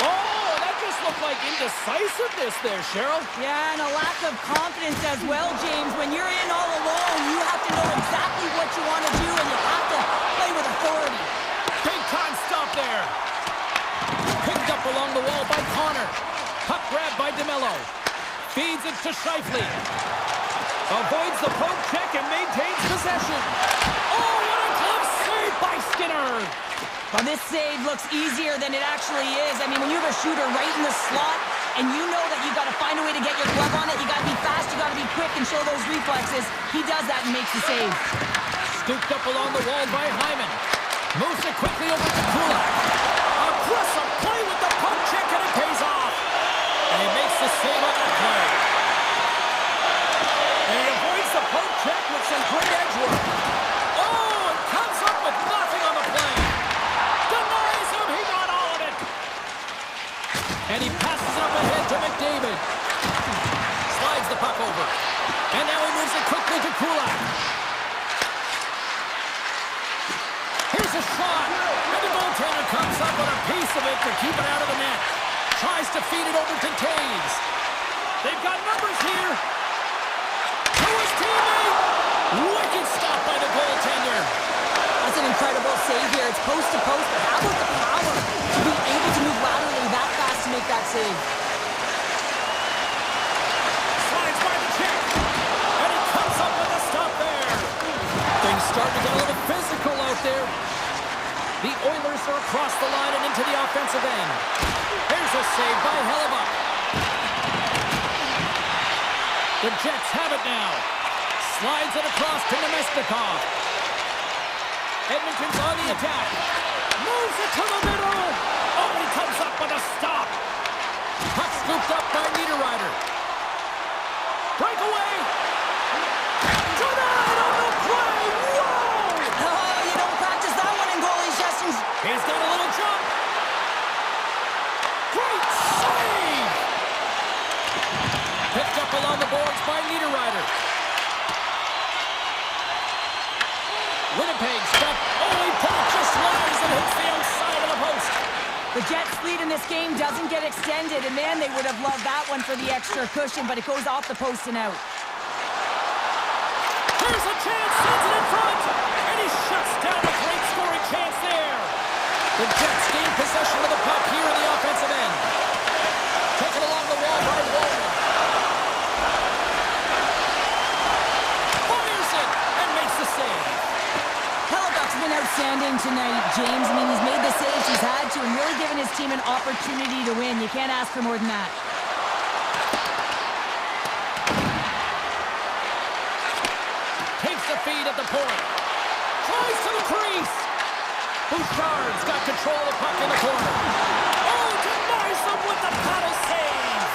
[SPEAKER 1] Oh, that just looked like indecisiveness there, Cheryl.
[SPEAKER 2] Yeah, and a lack of confidence as well, James. When you're in all alone, you have to know exactly what you want to do, and you have to play with authority.
[SPEAKER 1] Big time stop there. Picked up along the wall by Connor. Puck grab by DeMello. Feeds it to Scheifele. Avoids the poke check and maintains possession. Oh, what a glove save by Skinner.
[SPEAKER 2] Well, this save looks easier than it actually is. I mean, when you have a shooter right in the slot, and you know that you've got to find a way to get your glove on it, you got to be fast, you got to be quick and show those reflexes. He does that and makes the save.
[SPEAKER 1] Scooped up along the wall by Hyman. Moves it quickly over to Kulak. Aggressive play with the poke check, and it pays off. And he makes the save on that play. And he avoids the poke check with some great edge work. Oh, and comes up with nothing on the play. Denies him, he got all of it. And he passes it up ahead to McDavid. Slides the puck over. And now he moves it quickly to Kulak. Here's a shot, and the goaltender comes up with a piece of it to keep it out of the net. Tries to feed it over to Taves. They've got numbers here. To his teammate. Wicked stop by the goaltender.
[SPEAKER 2] That's an incredible save here. It's post to post, but how about the power to be able to move laterally that fast to make that save?
[SPEAKER 1] Slides by the check, and he comes up with a stop there. Things starting to get a little physical out there. The Oilers are across the line and into the offensive end. Here's a save by Hellebuck. The Jets have it now. Slides it across to Nemestikov. Edmonton's on the attack. Moves it to the middle. Oh, he comes up with a stop. Puck scooped up by Niederreiter. Breakaway. Denied on the play. Whoa!
[SPEAKER 2] Oh, you don't practice that one in goalie sessions.
[SPEAKER 1] He's got a little jump. Great save! Picked up along the boards by Niederreiter. Winnipeg's got... Oh, he put it just lies and hits the outside of the post.
[SPEAKER 2] The Jets' lead in this game doesn't get extended, and man, they would have loved that one for the extra cushion, but it goes off the post and out.
[SPEAKER 1] Here's a chance, sends it in front, and he shuts down a great scoring chance there. The Jets gain possession of the puck here in the offensive end. Taken along the wall by Walner. Fires it and makes the save.
[SPEAKER 2] Hellebuck's been outstanding tonight, James. I mean, he's made the saves he's had to and really given his team an opportunity to win. You can't ask for more than that.
[SPEAKER 1] Takes the feed at the point. Tries to the crease. Bouchard's got control of the puck in the corner. Oh, denies him with the paddle save.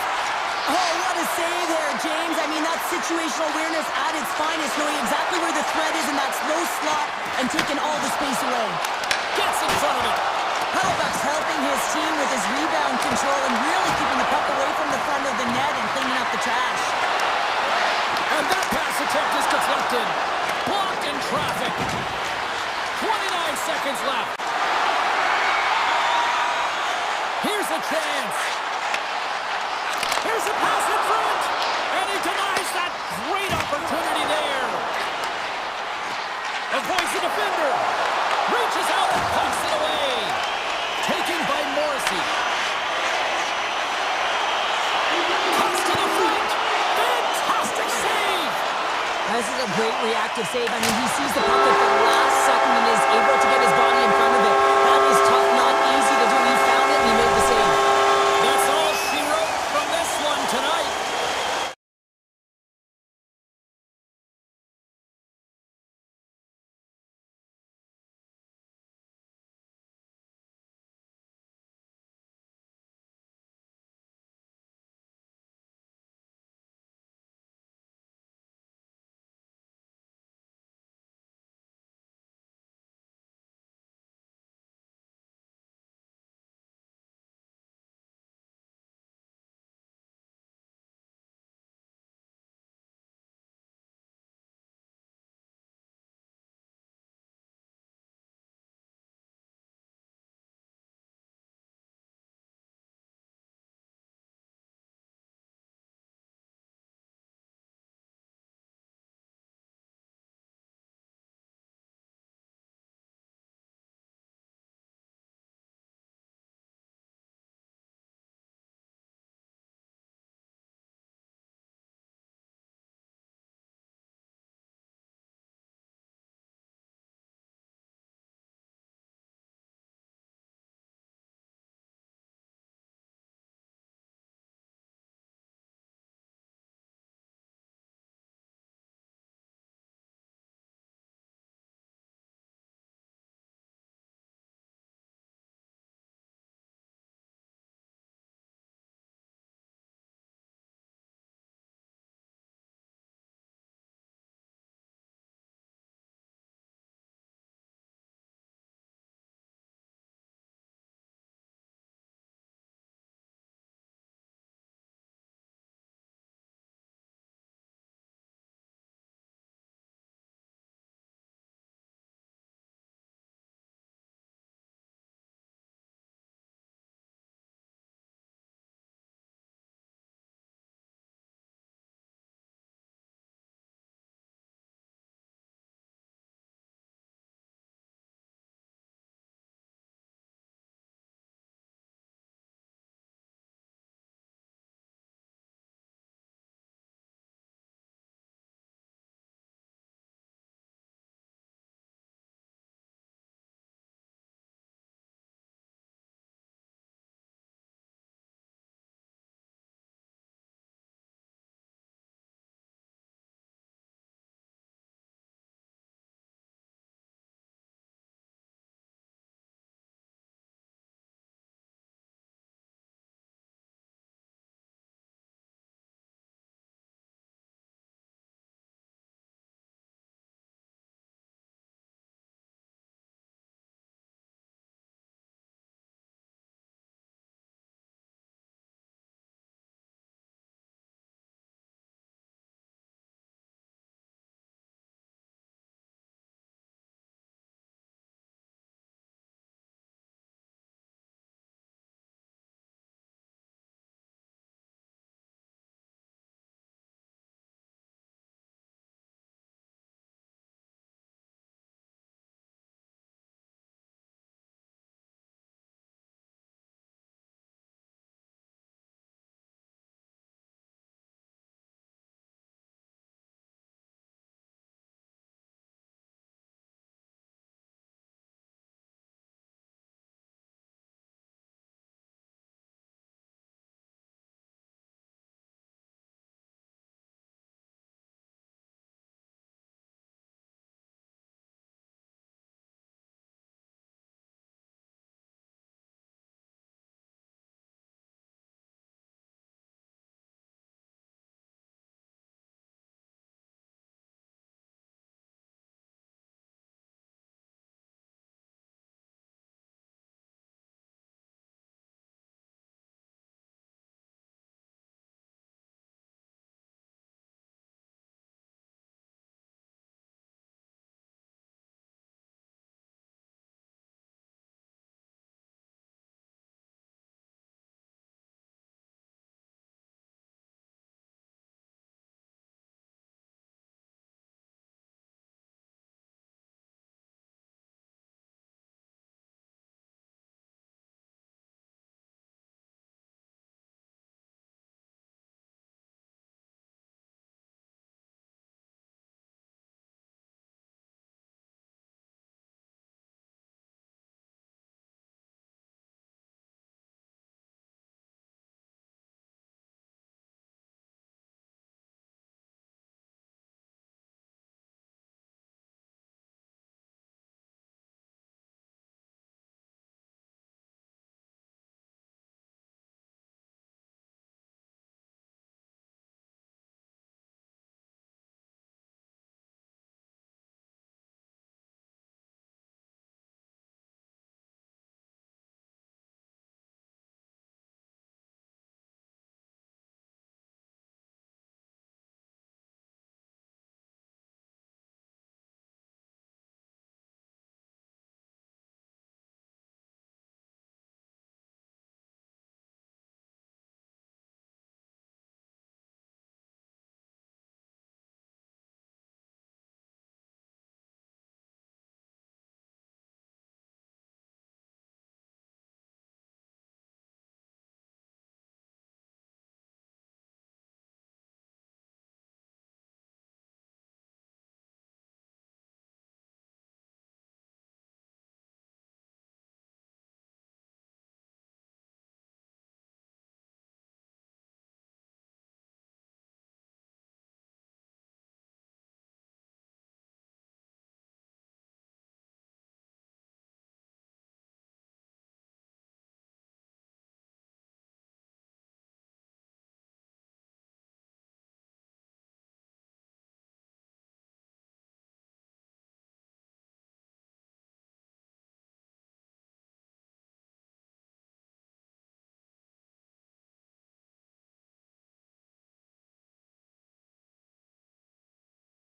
[SPEAKER 2] Oh, what a save there, James. I mean, that's situational awareness at its finest, knowing exactly where the threat is in that slow slot and taking all the space away.
[SPEAKER 1] Gets in front of it.
[SPEAKER 2] Hellebuck's helping his team with his rebound control and really keeping the puck away from the front of the net and cleaning up the trash.
[SPEAKER 1] And that pass attempt is deflected. Blocked in traffic. 29 seconds left. Here's a chance. Here's a pass in front. And he denies that great opportunity there. Avoids the defender. Reaches out and pokes it away.
[SPEAKER 2] this is a great reactive save. I mean, he sees the puck at the last second and is able to get his body in front of it. That is tough, not easy to do. He found it and he made the save.
[SPEAKER 1] That's all she wrote from this one tonight.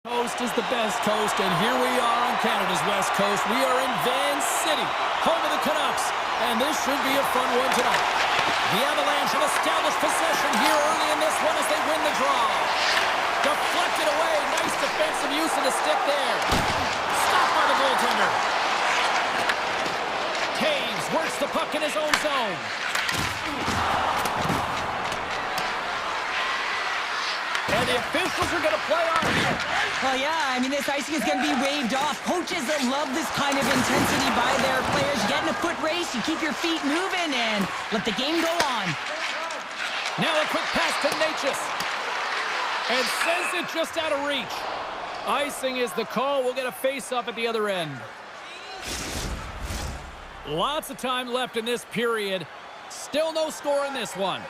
[SPEAKER 1] Coast is the best coast, and here we are on Canada's west coast. We are in Van City, home of the Canucks, and this should be a fun one tonight. The Avalanche have established possession here early in this one as they win the draw. Deflected away, nice defensive use of the stick there. Stopped by the goaltender. Taves works the puck in his own zone. And the officials are going to play on here.
[SPEAKER 2] Well, yeah, I mean, this icing is going to be waved off. Coaches that love this kind of intensity by their players. You get in a foot race, you keep your feet moving, and let the game go on.
[SPEAKER 1] Now a quick pass to Natchez. And sends it just out of reach. Icing is the call. We'll get a face-off at the other end. Lots of time left in this period. Still no score in this one.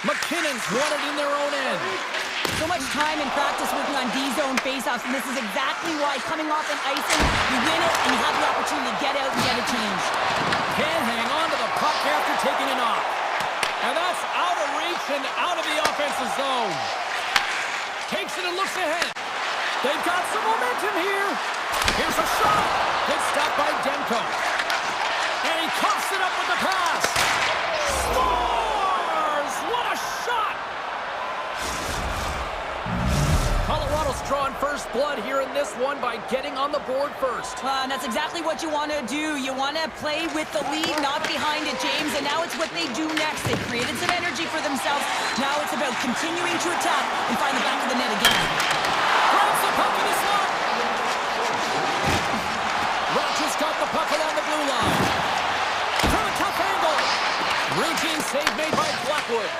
[SPEAKER 1] McKinnon's won it in their own end.
[SPEAKER 2] So much time and practice working on D-zone faceoffs, and this is exactly why coming off an icing, you win it and you have the opportunity to get out and get a change.
[SPEAKER 1] Can't hang on to the puck after taking it off. And that's out of reach and out of the offensive zone. Takes it and looks ahead. They've got some momentum here. Here's a shot. Good stop by Demko. And he cuffs it up with the pass. Scores! What a shot! Colorado's drawing first blood here in this one by getting on the board first.
[SPEAKER 2] And that's exactly what you want to do. You want to play with the lead, not behind it, James. And now it's what they do next. They created some energy for themselves. Now it's about continuing to attack and find the back of the net again.
[SPEAKER 1] Grabs the puck in the slot. Rogers got the puck along the blue line. From a tough angle. Routine save made by Blackwood.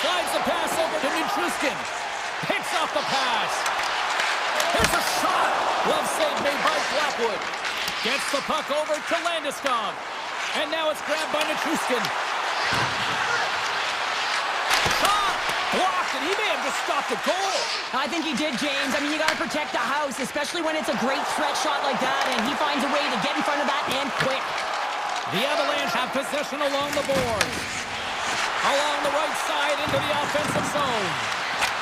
[SPEAKER 1] Slides the pass over to Nichushkin. Picks off the pass. Here's a shot. Glove save made by Blackwood. Gets the puck over to Landeskog. And now it's grabbed by Nichushkin. Shot! Blocked, and he may have just stopped the goal.
[SPEAKER 2] I think he did, James. I mean, you got to protect the house, especially when it's a great stretch shot like that, and he finds a way to get in front of that and quick.
[SPEAKER 1] The Avalanche have possession along the boards. Along the right side into the offensive zone.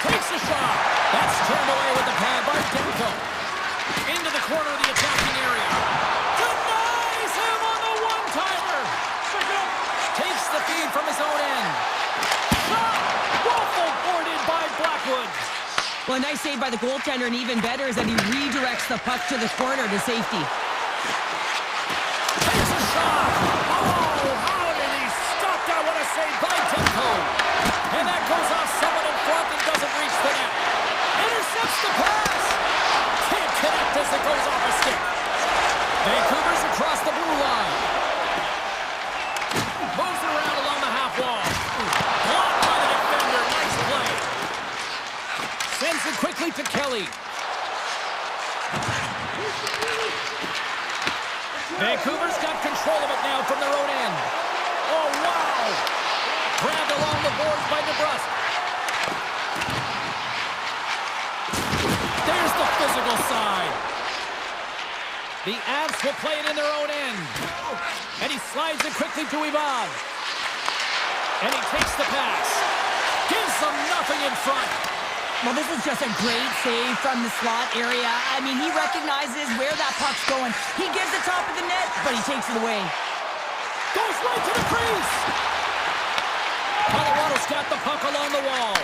[SPEAKER 1] Takes a shot. That's turned away with the pad by Demko. Into the corner of the attacking area. Denies him on the one-timer. Takes the feed from his own end. Shot. Waffle boarded by Blackwood.
[SPEAKER 2] Well, a nice save by the goaltender, and even better is that he redirects the puck to the corner to safety.
[SPEAKER 1] Takes a shot. Oh, how did he stop that? What a save by Demko. And that goes off someone in front and doesn't reach the net. Intercepts the pass. Can't connect as it goes off a stick. Vancouver's across the blue line. Moves it around along the half wall. Blocked by the defender. Nice play. Sends it quickly to Kelly. Vancouver's got control of it now from their own end. Oh, wow. Grabbed along the boards by DeBrusque. There's the physical side. The Avs will play it in their own end. And he slides it quickly to Ivan. And he takes the pass. Gives them nothing in front.
[SPEAKER 2] Well, this is just a great save from the slot area. I mean, he recognizes where that puck's going. He gives the top of the net, but he takes it away.
[SPEAKER 1] Goes right to the crease. Colorado's got the puck along the wall.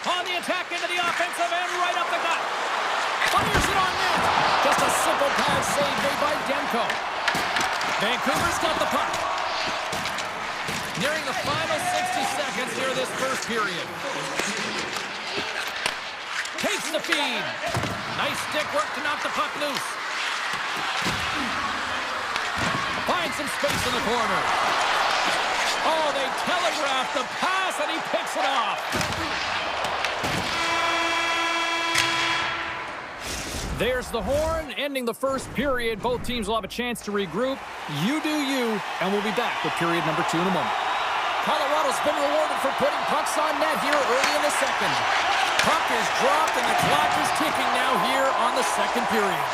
[SPEAKER 1] On the attack into the offensive end, right up the gut. Fires it on net. Just a simple pass save made by Demko. Vancouver's got the puck. Nearing the final 60 seconds here of this first period. Takes the feed. Nice stick work to knock the puck loose. Finds some space in the corner. Oh, they telegraphed the pass, and he picks it off. There's the horn, ending the first period. Both teams will have a chance to regroup. You do you, and we'll be back with period number 2 in a moment. Colorado's been rewarded for putting pucks on net here early in the second. Puck is dropped, and the clock is ticking now here on the second period.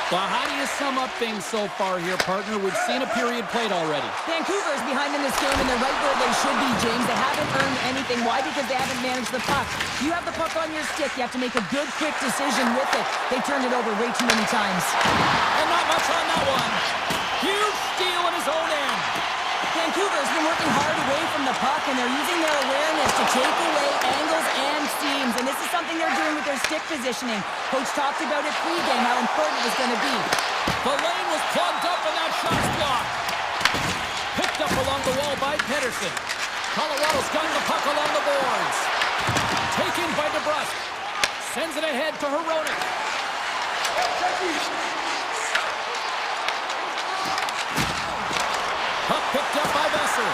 [SPEAKER 1] Well, how do you sum up things so far here, partner? We've seen a period played already.
[SPEAKER 2] Vancouver's behind in this game, and they're right where they should be, James. They haven't earned anything. Why? Because they haven't managed the puck. You have the puck on your stick. You have to make a good, quick decision with it. They turned it over way too many times.
[SPEAKER 1] And not much on that one. Huge steal in his own end.
[SPEAKER 2] Vancouver's been working hard away from the puck, and they're using their awareness to take away angles and seams. And this is something they're doing with their stick positioning. Coach talked about it pre-game, how important it was going to be.
[SPEAKER 1] The lane was plugged up and that shot's blocked. Picked up along the wall by Pedersen. Colorado's got the puck along the boards. Taken by DeBrusque. Sends it ahead to Hronek. Puck picked up by Vesser.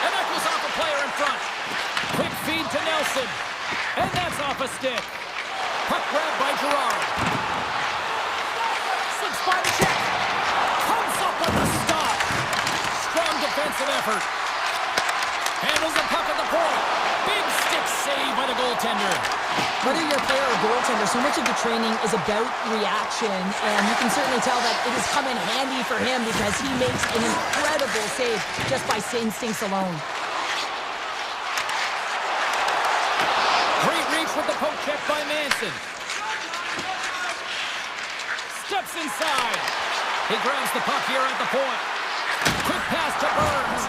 [SPEAKER 1] And that goes off a player in front. Quick feed to Nelson. And that's off a stick. Puck grabbed by Gerard. Slips by the check. Comes up with a stop. Strong defensive effort. Handles the puck at the point. Big stick save by the goaltender.
[SPEAKER 2] Whether you're a player or goaltender, so much of the training is about reaction, and you can certainly tell that it has come in handy for him because he makes an incredible save just by instincts alone.
[SPEAKER 1] Great reach with the poke check by Manson. Steps inside. He grabs the puck here at the point. Quick pass to Burns.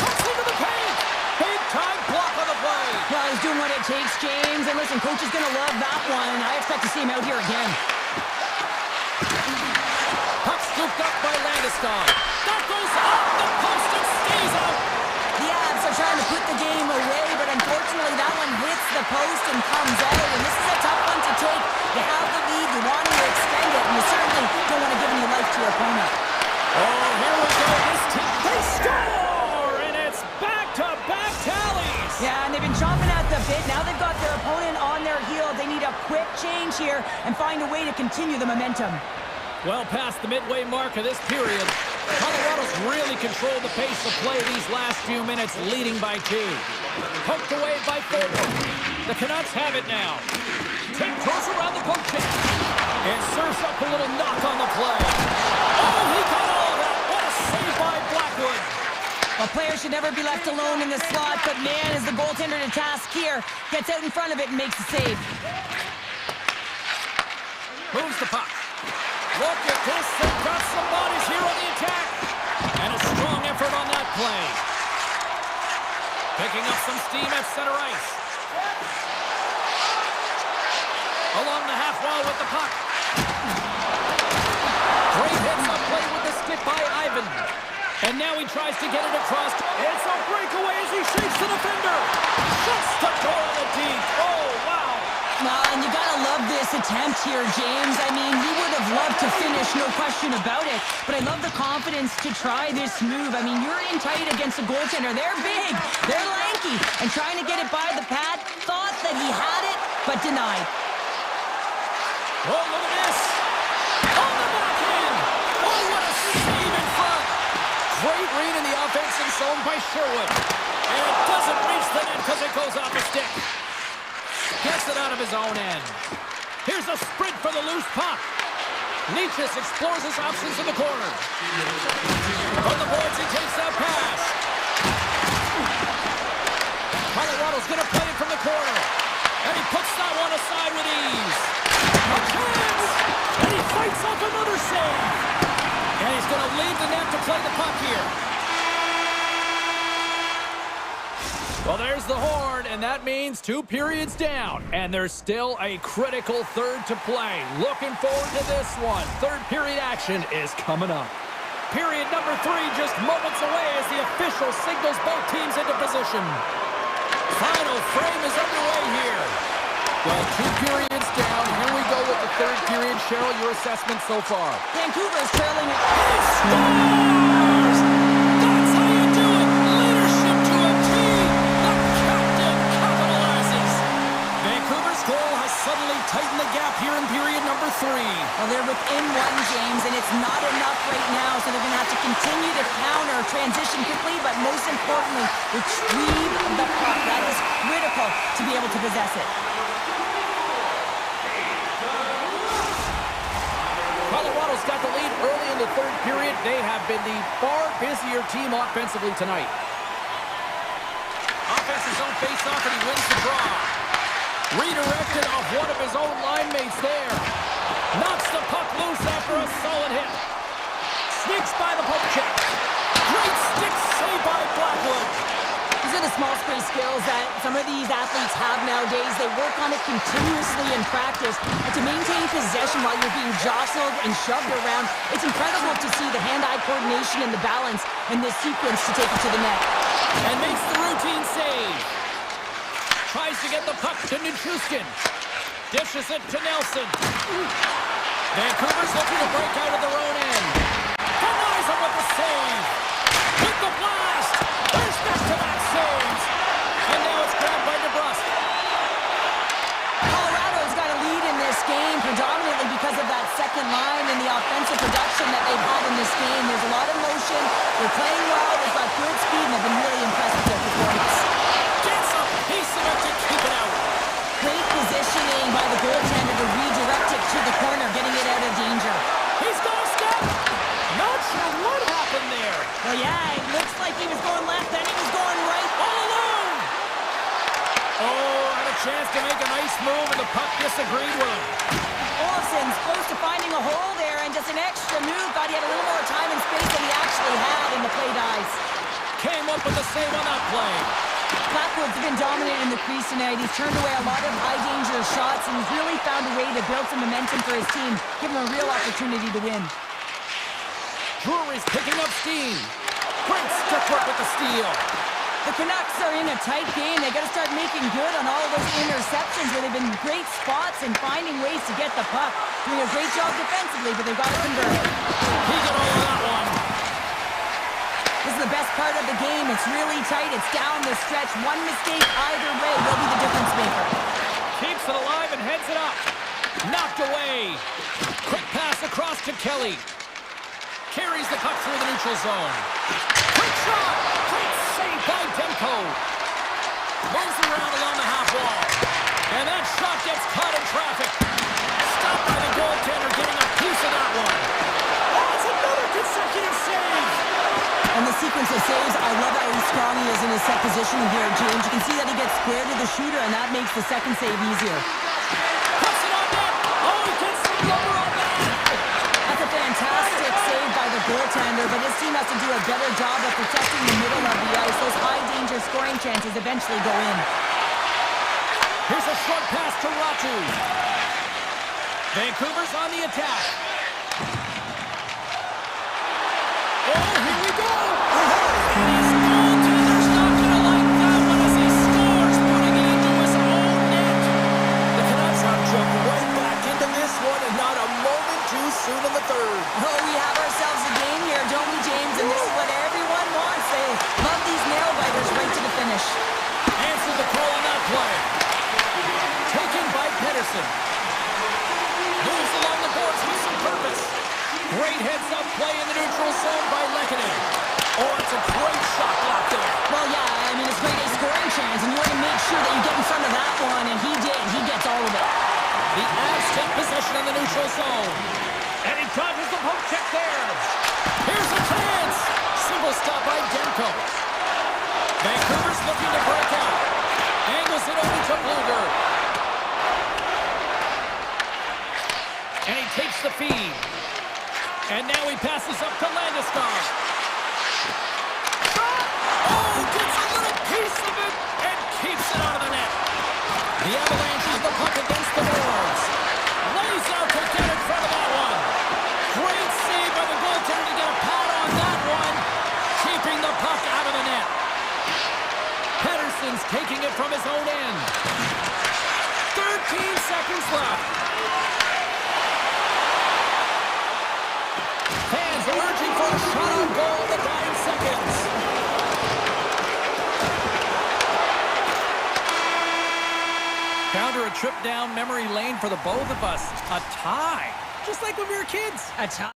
[SPEAKER 1] Cuts into the paint. Big time block on the play.
[SPEAKER 2] Well, he's doing what it takes, James. And listen, coach is going to love that one. I expect to see him out here again.
[SPEAKER 1] Puck scooped up by Landeskog. That goes off the post and stays out.
[SPEAKER 2] The Avs are trying to put the game away, but unfortunately that one hits the post and comes out. And this is a tough one to take. You have the lead, you want to extend it, and you certainly don't want to give any life to your opponent.
[SPEAKER 1] Oh, here we go. This team, they score! And it's back-to-back tallies.
[SPEAKER 2] Yeah, and they've been chomping at the bit. Now they've got their opponent on their heel. They need a quick change here and find a way to continue the momentum.
[SPEAKER 1] Well past the midway mark of this period, Colorado's really controlled the pace of play these last few minutes, leading by 2. Poked away by Fogle. The Canucks have it now. Take close around the poke check. And serves up a little knock on the play. Oh, he got all of that. What a save by Blackwood.
[SPEAKER 2] A player should never be left alone in the slot, but man, is the goaltender to task here. Gets out in front of it and makes the save.
[SPEAKER 1] Moves the puck. Look at this. They've got some bodies here on the attack. And a strong effort on that play. Picking up some steam at center ice. Along the half wall with the puck. Great hits up play with the stick by Ivan. And now he tries to get it across. It's a breakaway as he shakes the defender. Shuts the door on the deep. Oh, wow.
[SPEAKER 2] And you gotta love this attempt here, James. I mean, he would have loved to finish, no question about it. But I love the confidence to try this move. I mean, you're in tight against a goaltender. They're big, they're lanky. And trying to get it by the pad, thought that he had it, but denied.
[SPEAKER 1] Oh, look at this. On the backhand. Oh, what a save in front. Great read in the offensive zone by Sherwood. And it doesn't reach the net because it goes off a stick. Gets it out of his own end. Here's a sprint for the loose puck. Leachus explores his options in the corner. On the boards, he takes that pass. Colorado's going to play it from the corner. And he puts that one aside with ease. A chance! And he fights off another save. And he's going to leave the net to play the puck here. Well, there's the horn, and that means 2 periods down. And there's still a critical third to play. Looking forward to this one. Third period action is coming up. Period number 3 just moments away as the official signals both teams into position. Final frame is underway here. Well, 2 periods down. Here we go with the third period. Cheryl, your assessment so far?
[SPEAKER 2] Vancouver's trailing it.
[SPEAKER 1] Scores! That's how you do it. Leadership to a team. The captain capitalizes. Vancouver's goal has suddenly tightened the gap here in period number 3.
[SPEAKER 2] Well, they're within 1, James, and it's not enough right now, so they're going to have to continue to counter, transition quickly, but most importantly, retrieve the puck. That is critical to be able to possess it.
[SPEAKER 1] Colorado's got the lead early in the third period. They have been the far busier team offensively tonight. Offensive zone face-off, and he wins the draw. Redirected off one of his own line mates there. Knocks the puck loose after a solid hit. Sneaks by the poke check. Great stick save by Blackwood.
[SPEAKER 2] These are the small space skills that some of these athletes have nowadays. They work on it continuously in practice. And to maintain possession while you're being jostled and shoved around, it's incredible to see the hand-eye coordination and the balance in this sequence to take it to the net.
[SPEAKER 1] And makes the routine save. Tries to get the puck to Nichushkin. Dishes it to Nelson. Vancouver's looking to break out of their own end. Denies him with the save. With the blast. There's back-to-back saves. And now it's grabbed by DeBrusque.
[SPEAKER 2] Colorado's got a lead in this game predominantly because of that second line and the offensive production that they've had in this game. There's a lot of motion. They're playing well. They've got good speed, and I've been really impressed with their performance.
[SPEAKER 1] Gets a piece of it to keep it out.
[SPEAKER 2] Great positioning by the goaltender to redirect it to the corner, getting it out of danger.
[SPEAKER 1] He's got a step. Not sure what happened there.
[SPEAKER 2] Well, yeah, it looks like he was going left, then he was going right, all alone.
[SPEAKER 1] Oh, had a chance to make a nice move, and the puck disagreed with him.
[SPEAKER 2] Olafson's close to finding a hole there, and just an extra move. Thought he had a little more time and space than he actually had, and the play dies.
[SPEAKER 1] Came up with the save on that play.
[SPEAKER 2] Blackwood's been dominating the crease tonight. He's turned away a lot of high-danger shots, and he's really found a way to build some momentum for his team, give him a real opportunity to win.
[SPEAKER 1] Drury's picking up steam. Great stick work with the steal.
[SPEAKER 2] The Canucks are in a tight game. They got to start making good on all of those interceptions where they've been great spots and finding ways to get the puck. Doing a great job defensively, but they've got to convert.
[SPEAKER 1] He got all of that one.
[SPEAKER 2] This is the best part of the game. It's really tight. It's down the stretch. One mistake either way will be the difference maker.
[SPEAKER 1] Keeps it alive and heads it up. Knocked away. Quick pass across to Kelly. Carries the puck through the neutral zone. Quick shot! Great save by Demko. Moves around along the half wall. And that shot gets caught in traffic. Stopped by the goaltender, getting a piece of that one. Oh, it's another consecutive save!
[SPEAKER 2] And the sequence of saves, I love how strong he is in his set position here, James. You can see that he gets square to the shooter, and that makes the second save easier.
[SPEAKER 1] Puts it on net! Oh, he gets the number on that!
[SPEAKER 2] That's a fantastic save by the goaltender, but his team has to do a better job of protecting the middle of the ice. Those high-danger scoring chances eventually go in.
[SPEAKER 1] Here's a short pass to Ratu. Vancouver's on the attack. Oh, here we go! And his goaltender's not going to like that one as he scores, putting it into his own net. The Canucks have jumped right back into this one, and not a moment too soon in the third.
[SPEAKER 2] Oh, we have ourselves a game here, don't we, James? And this is what everyone wants. They love these nail-biters right to the finish.
[SPEAKER 1] Answered the call on that play. Taken by Pedersen. Moves along the boards with some purpose. Great heads-up play in the neutral zone by Lehkonen. Oh, it's a great shot block there.
[SPEAKER 2] Well, yeah, I mean, it's great a scoring chance, and you want to make sure that you get in front of that one, and he did. He gets all of it.
[SPEAKER 1] The Avs take possession in the neutral zone. And he dodges the poke check there. Here's a chance. Single stop by Demko. Vancouver's looking to break out. Angles it over to Bluger. And he takes the feed. And now he passes up to Landeskog. Shot! Oh, gets a little piece of it and keeps it out of the net. The Avalanche has the puck against the boards. Lays out to get in front of that one. Great save by the goaltender to get a pad on that one. Keeping the puck out of the net. Pedersen's taking it from his own end. 13 seconds left. Fans urging for a shot on goal in the dying seconds. Found her a trip down memory lane for the both of us. A tie. Just like when we were kids.
[SPEAKER 2] A tie.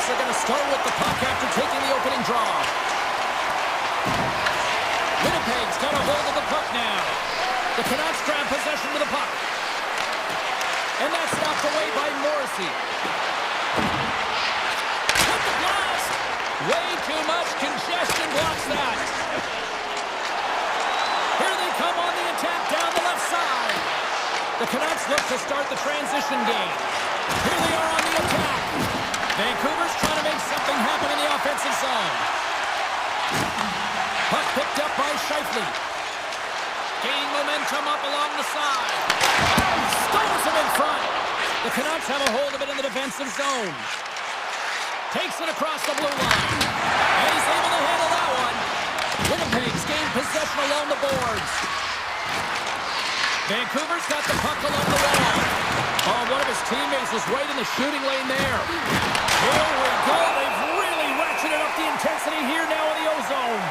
[SPEAKER 1] are going to start with the puck after taking the opening draw. Winnipeg's got a hold of the puck now. The Canucks grab possession to the puck. And that's knocked away by Morrissey. Hit the blast! Way too much congestion blocks that. Here they come on the attack down the left side. The Canucks look to start the transition game. Here they are on the attack. Vancouver's trying to make something happen in the offensive zone. Puck picked up by Scheifele. Gain momentum up along the side. Stones him in front. The Canucks have a hold of it in the defensive zone. Takes it across the blue line. And he's able to handle that one. Winnipeg's gained possession along the boards. Vancouver's got the puck along the wall. Oh, one of his teammates was right in the shooting lane there. Here we go. They've really ratcheted up the intensity here now in the O-zone.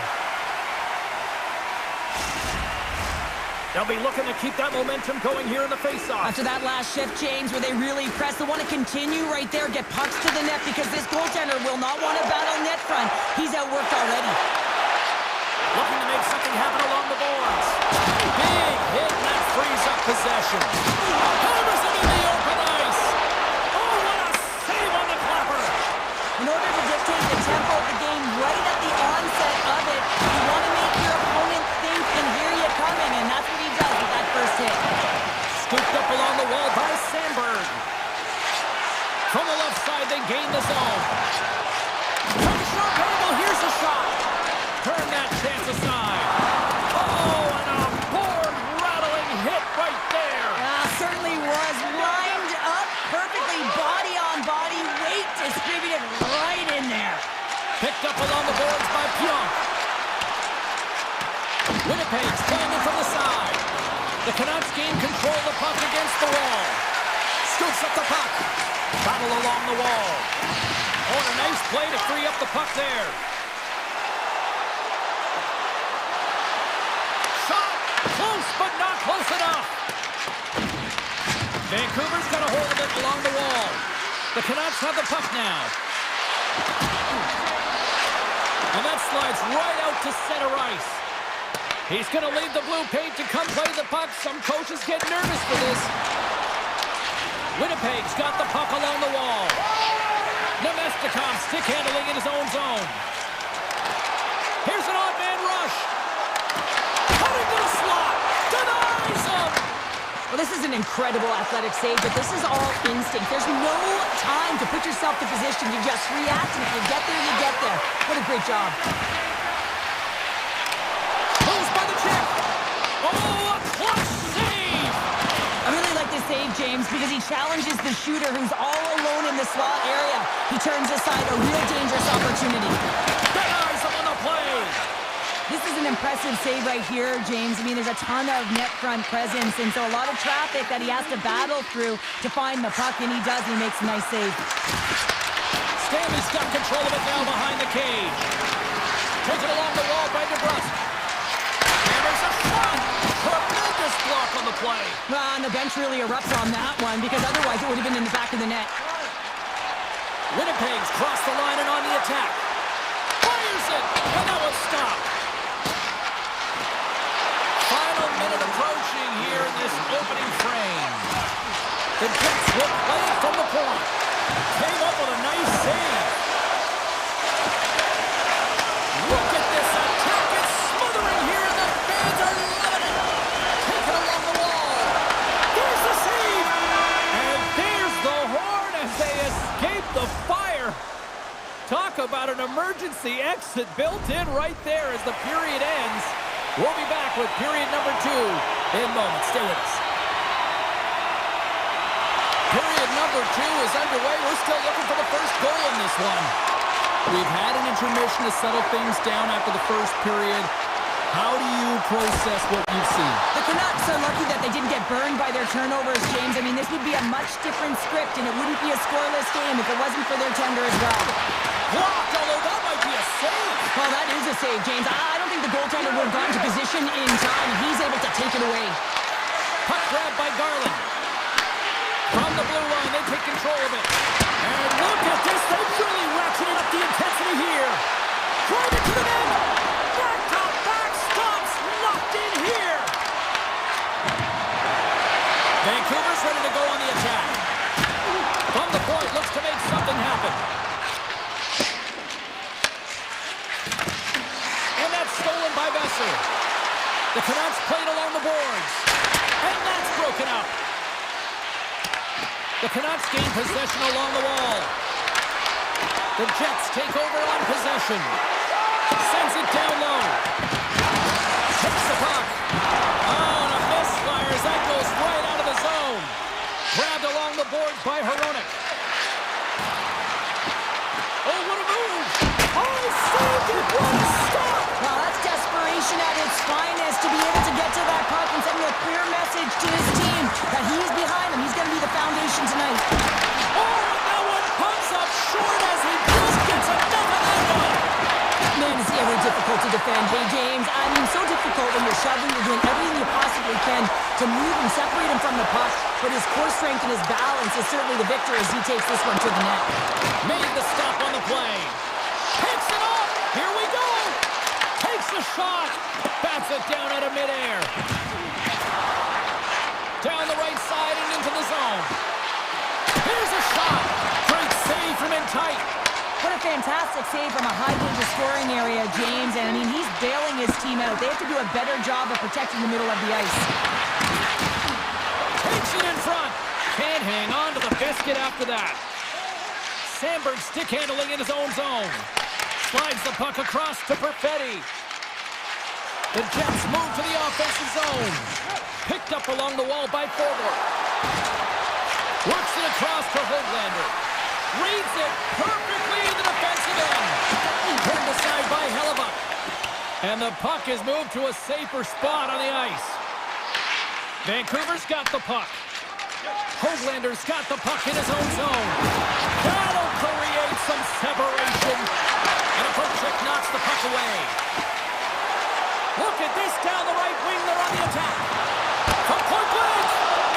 [SPEAKER 1] They'll be looking to keep that momentum going here in the face-off.
[SPEAKER 2] After that last shift, James, where they really press, they want to continue right there, get pucks to the net, because this goaltender will not want to battle net front. He's outworked already.
[SPEAKER 1] Looking to make something happen along the boards. Big hit, and that frees up possession. Hammers it in the open ice. Oh, what a save on the clapper.
[SPEAKER 2] In order to dictate the tempo of the game right at the onset of it, you want to make your opponent think and hear you coming, and that's what he does with that first hit.
[SPEAKER 1] Scooped up along the wall by Sandberg. From the left side, they gain the zone. From the short table, here's a shot. Turn that chance aside. Oh, and a board-rattling hit right there.
[SPEAKER 2] Certainly was lined up perfectly, body on body, weight distributed right in there.
[SPEAKER 1] Picked up along the boards by Pionk. Winnipeg's playing it from the side. The Canucks gain control of the puck against the wall. Scoops up the puck. Battle along the wall. Oh, and a nice play to free up the puck there. Shot! Close, but not close enough. Vancouver's got a hold of it along the wall. The Canucks have the puck now. And that slides right out to center ice. He's going to leave the blue paint to come play the puck. Some coaches get nervous for this. Winnipeg's got the puck along the wall. Nemestikov stick handling in his own zone. Here's an odd man rush. Cutting to the slot. Denies him.
[SPEAKER 2] Well, this is an incredible athletic save, but this is all instinct. There's no time to put yourself in position. You just react, and if you get there, you get there. What a great job.
[SPEAKER 1] Moves by the check. Oh, a clutch save.
[SPEAKER 2] I really like this save, James, because he challenges the shooter who's all alone in the slot area. He turns aside a real dangerous opportunity.
[SPEAKER 1] Denies him on the play.
[SPEAKER 2] This is an impressive save right here, James. I mean, there's a ton of net front presence, and so a lot of traffic that he has to battle through to find the puck, and he does. He makes a nice save.
[SPEAKER 1] Stanley's got control of it now behind the cage. Taken along the wall by DeBrusque. And there's a shot. Tremendous block on the play.
[SPEAKER 2] Well, and the bench really erupts on that one, because otherwise it would have been in the back of the net.
[SPEAKER 1] Winnipeg's crossed the line and on the attack. Fires it, and that was stopped. Final minute approaching here in this opening frame. The Jets will play it from the point. Came up with a nice save. Look at this attack. It's smothering here, and the fans are loving it. Taken along the wall. There's the save. And there's the horn as they escape the fire. Talk about an emergency exit built in right there as the period ends. We'll be back with period number 2 in moments. Stay with us. Period number 2 is underway. We're still looking for the first goal in this one. We've had an intermission to settle things down after the first period. How do you process what you've seen?
[SPEAKER 2] The Canucks are lucky that they didn't get burned by their turnovers, James. I mean, this would be a much different script, and it wouldn't be a scoreless game if it wasn't for their tender as well.
[SPEAKER 1] Blocked, although that might be a save.
[SPEAKER 2] Well, that is a save, James. I don't think the goaltender would have gotten to position in time, and he's able to take it away.
[SPEAKER 1] Puck grab by Garland. From the blue line, they take control of it. And look at this. They really wrecked Vancouver's ready to go on the attack. From the point, looks to make something happen. And that's stolen by Besser. The Canucks played along the boards. And that's broken up. The Canucks gain possession along the wall. The Jets take over on possession. Sends it down low. Takes the puck. Oh, and a misfire as that goes right out of the zone. Grabbed along the boards by Hronek. Oh, what a move!
[SPEAKER 3] Oh, he saved it! What a stop!
[SPEAKER 2] Well, that's desperation at its finest to be able to get to that puck and sending a clear message to his team that he's behind him. He's going to be the foundation tonight.
[SPEAKER 1] Oh, and that one comes up short as he just gets enough of that one.
[SPEAKER 2] Man, is he ever difficult to defend. Hey, James, I mean, so difficult when you're shoving, you're doing everything you possibly can to move and separate him from the puck, but his core strength and his balance is certainly the victor as he takes this one to the net.
[SPEAKER 1] Made the stop on the play. Picks it up. Here we go. Takes the shot. Bats it down out of midair. Down the right side and into the zone. Here's a shot. Great save from in tight.
[SPEAKER 2] What a fantastic save from a high-danger scoring area, James. And, I mean, he's bailing his team out. They have to do a better job of protecting the middle of the ice.
[SPEAKER 1] Takes it in front. Can't hang on to the biscuit after that. Sandberg stick handling in his own zone. Slides the puck across to Perfetti. The Jets move to the offensive zone. Picked up along the wall by Forward. Works it across to Höglander. Reads it perfectly in the defensive end. Turned aside by Hellebuck. And the puck is moved to a safer spot on the ice. Vancouver's got the puck. Höglander's got the puck in his own zone. That'll create some separation. And a poke check knocks the puck away. Look at this down the right wing. They're on the attack. From point blank.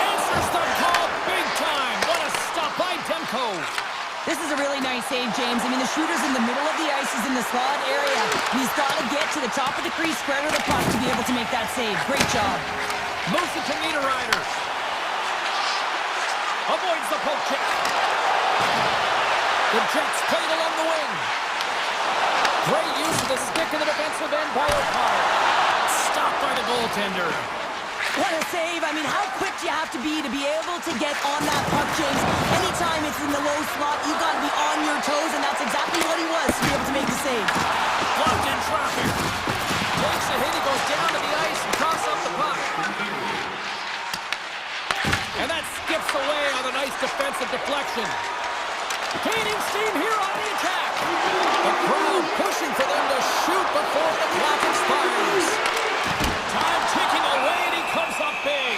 [SPEAKER 1] Answers the call big time. What a stop by Demko.
[SPEAKER 2] This is a really nice save, James. I mean, the shooter's in the middle of the ice. He's in the slot area. He's got to get to the top of the crease, square to the puck to be able to make that save. Great job.
[SPEAKER 1] Moves it to Niederreiter. Avoids the poke check. The Jets played along the wing. Great use of the stick in the defensive end by O'Connor. Stopped by the goaltender.
[SPEAKER 2] What a save. I mean, how quick do you have to be able to get on that puck, James? Anytime it's in the low slot, you've got to be on your toes, and that's exactly what he was to be able to make the save.
[SPEAKER 1] Blocked in traffic. Takes a hit. He goes down to the ice and crosses up the puck. And that skips away on a nice defensive deflection. Gaining steam here on the attack. The crowd pushing for them to shoot before the clock expires. Time ticking away, and he comes up big.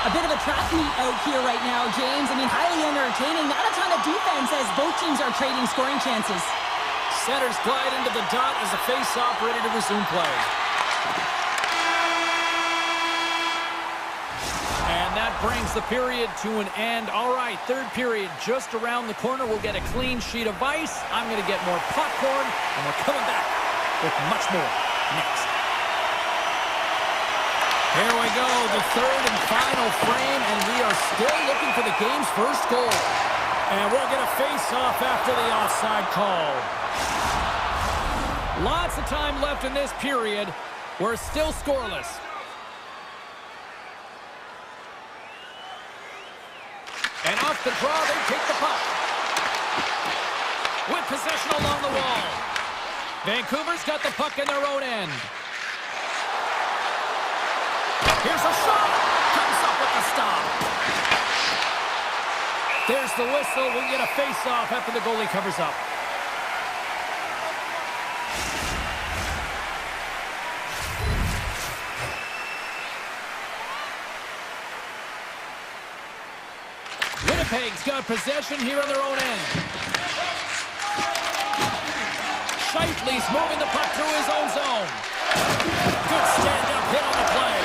[SPEAKER 2] A bit of a track meet out here right now, James. I mean, highly entertaining. Not a ton of defense as both teams are trading scoring chances.
[SPEAKER 1] Centers glide into the dot as the face-off ready to resume play. And that brings the period to an end. All right, third period just around the corner. We'll get a clean sheet of ice. I'm going to get more popcorn, and we're coming back with much more next. Here we go, the third and final frame, and we are still looking for the game's first goal. And we'll get a face-off after the offside call. Lots of time left in this period. We're still scoreless. And off the draw, they take the puck. With possession along the wall. Vancouver's got the puck in their own end. Here's a shot. Comes up with the stop. There's the whistle. We'll get a face-off after the goalie covers up. Winnipeg's got possession here on their own end. Scheifele's moving the puck through his own zone. Good stand-up hit on the play.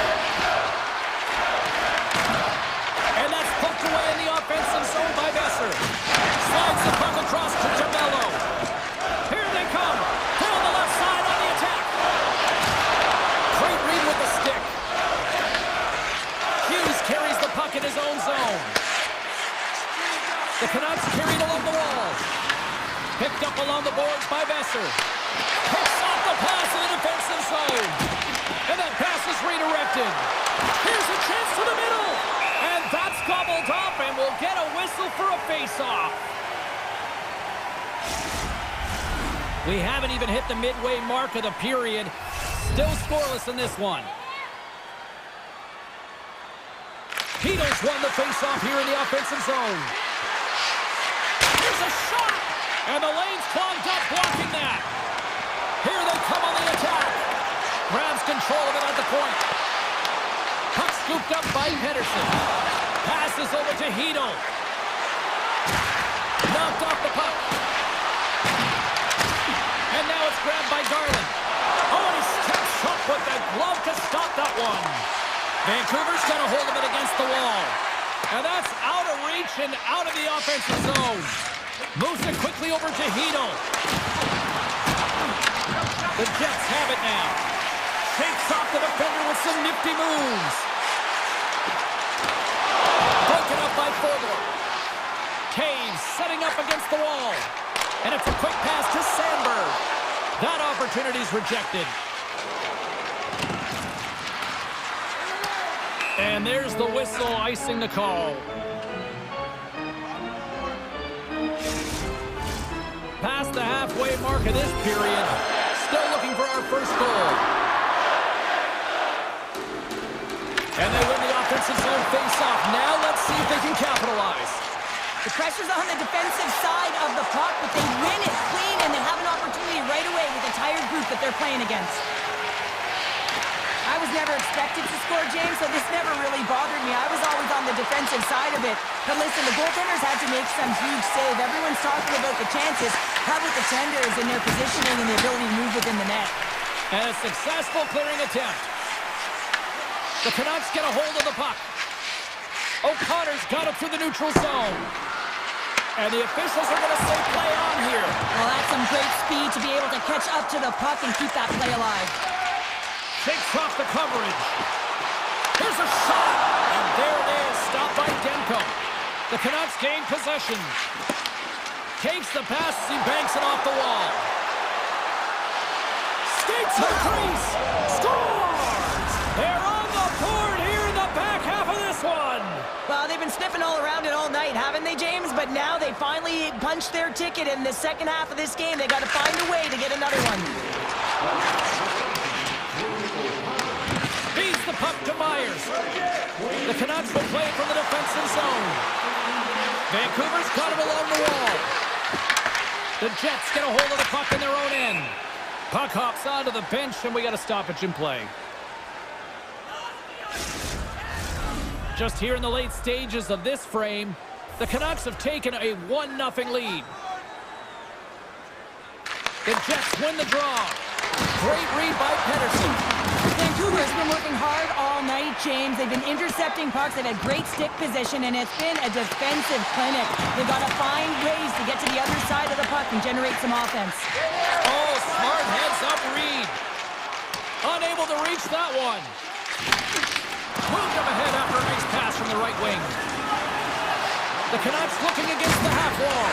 [SPEAKER 1] And that's poked away in the offensive zone by Besser. Slides the puck across to Jamello. Here they come. Hit on the left side on the attack. Great his own zone. The Canucks carried along the wall. Picked up along the boards by Besser. Picks off the pass in the defensive zone. And that pass is redirected. Here's a chance to the middle. And that's gobbled up, and we'll get a whistle for a face-off. We haven't even hit the midway mark of the period. Still scoreless in this one. Hedo's won the face-off here in the offensive zone. Here's a shot! And the lane's clogged up, blocking that. Here they come on the attack. Grabs control of it at the point. Puck scooped up by Pedersen. Passes over to Hedo. Knocked off the puck. And now it's grabbed by Garland. Oh, and he steps up with the glove to stop that one. Vancouver's got a hold of it against the wall. And that's out of reach and out of the offensive zone. Moves it quickly over to Hedo. The Jets have it now. Shakes off the defender with some nifty moves. Broken up by Fogle. Caves setting up against the wall. And it's a quick pass to Sandberg. That opportunity's rejected. And there's the whistle icing the call. Past the halfway mark of this period. Still looking for our first goal. And they win the offensive zone face-off. Now let's see if they can capitalize.
[SPEAKER 2] The pressure's on the defensive side of the puck, but they win it clean, and they have an opportunity right away with the tired group that they're playing against. I was never expected to score, James, so this never really bothered me. I was always on the defensive side of it. But listen, the goaltenders had to make some huge save. Everyone's talking about the chances. How about the tenders and their positioning and the ability to move within the net?
[SPEAKER 1] And a successful clearing attempt. The Canucks get a hold of the puck. O'Connor's got it through the neutral zone. And the officials are going to say play on here.
[SPEAKER 2] Well, that's some great speed to be able to catch up to the puck and keep that play alive.
[SPEAKER 1] Shakes off the coverage. Here's a shot. And there it is. Stopped by Demko. The Canucks gain possession. Takes the pass as he banks it off the wall. Skates the crease. Scores! They're on the board here in the back half of this one.
[SPEAKER 2] Well, they've been sniffing all around it all night, haven't they, James? But now they finally punched their ticket in the second half of this game. They got to find a way to get another one.
[SPEAKER 1] Feeds the puck to Myers. The Canucks will play it from the defensive zone. Vancouver's got it along the wall. The Jets get a hold of the puck in their own end. Puck hops onto the bench, and we got a stoppage in play. Just here in the late stages of this frame, the Canucks have taken a 1-0 lead. The Jets win the draw. Great read by Pedersen.
[SPEAKER 2] Vancouver's been working hard all night, James. They've been intercepting pucks. They've had great stick position, and it's been a defensive clinic. They've got to find ways to get to the other side of the puck and generate some offense.
[SPEAKER 1] Oh, smart heads-up read. Unable to reach that one. Moved up ahead after a nice pass from the right wing. The Canucks looking against the half wall.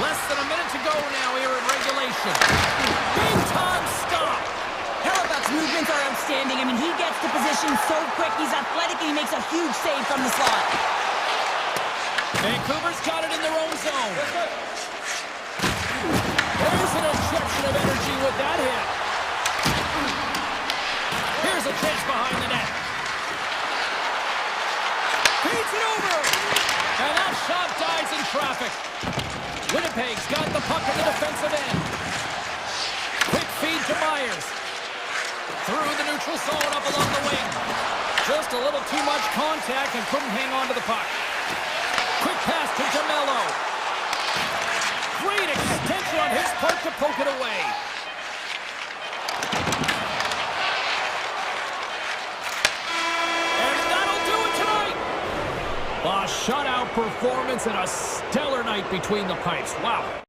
[SPEAKER 1] Less than a minute to go now here in regulation. Big time stop.
[SPEAKER 2] Hellebuyck's movements are outstanding. I mean, he gets to position so quick. He's athletic, and he makes a huge save from the slot.
[SPEAKER 1] Vancouver's got it in their own zone. There's an injection of energy with that hit. Here's a chance behind the net. Feeds it over. And that shot dies in traffic. Winnipeg's got the puck in the defensive end. Quick feed to Myers. Through the neutral zone up along the wing. Just a little too much contact and couldn't hang on to the puck. Quick pass to DeMello. Great extension on his part to poke it away. And that'll do it tonight. A shutout performance and a stellar night between the pipes. Wow.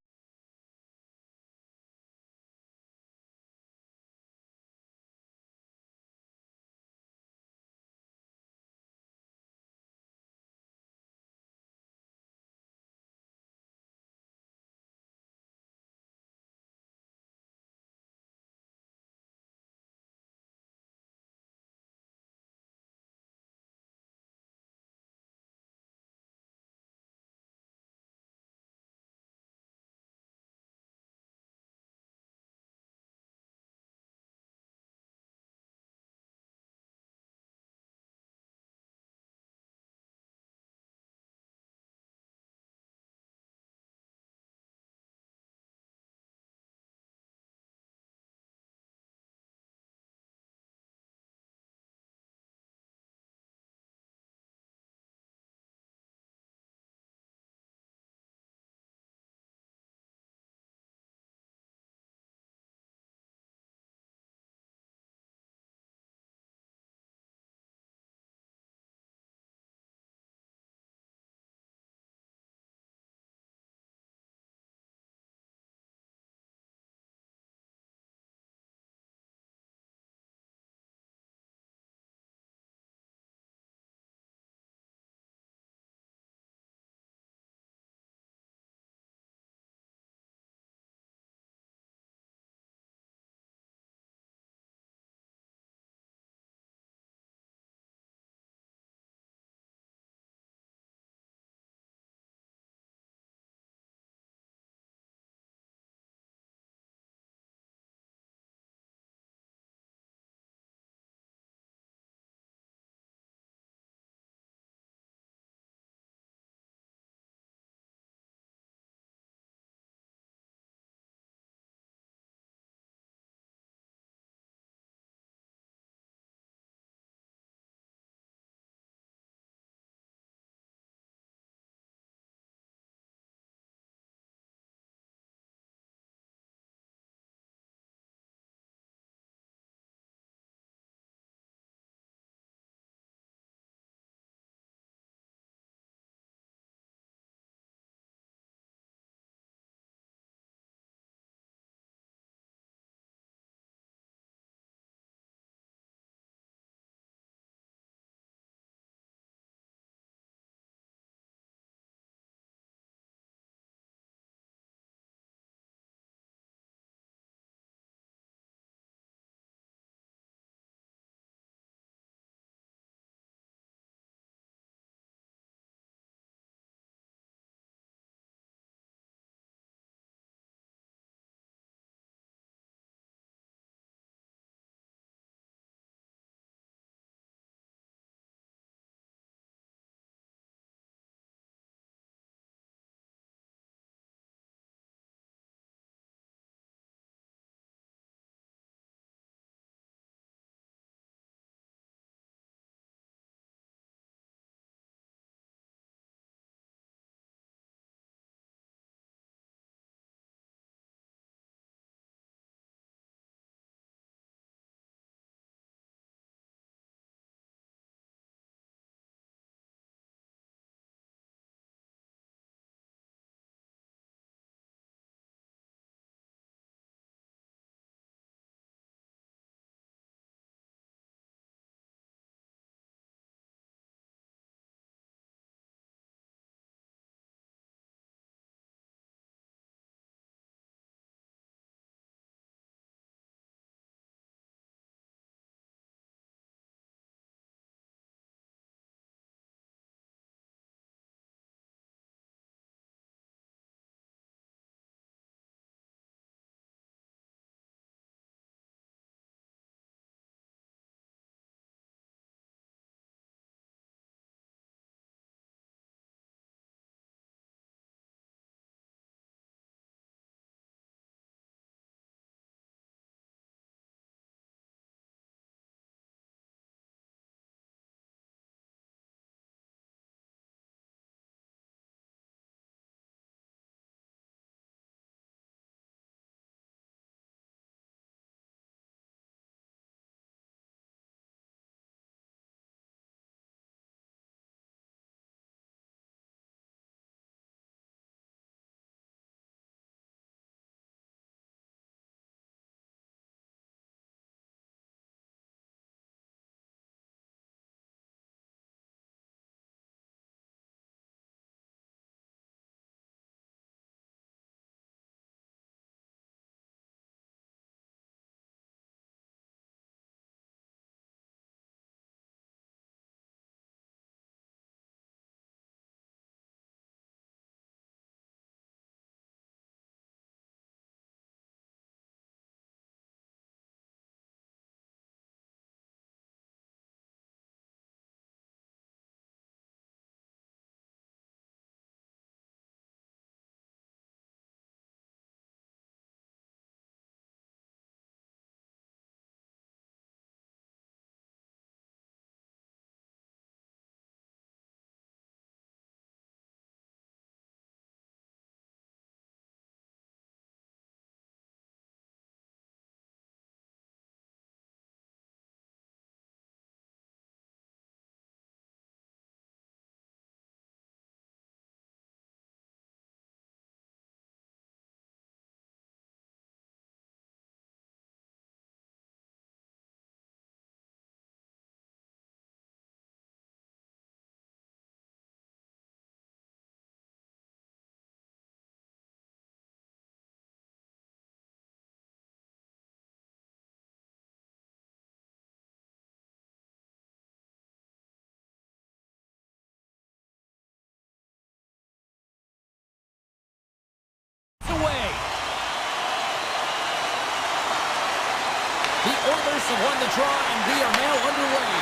[SPEAKER 1] have won the draw, and we are now underway.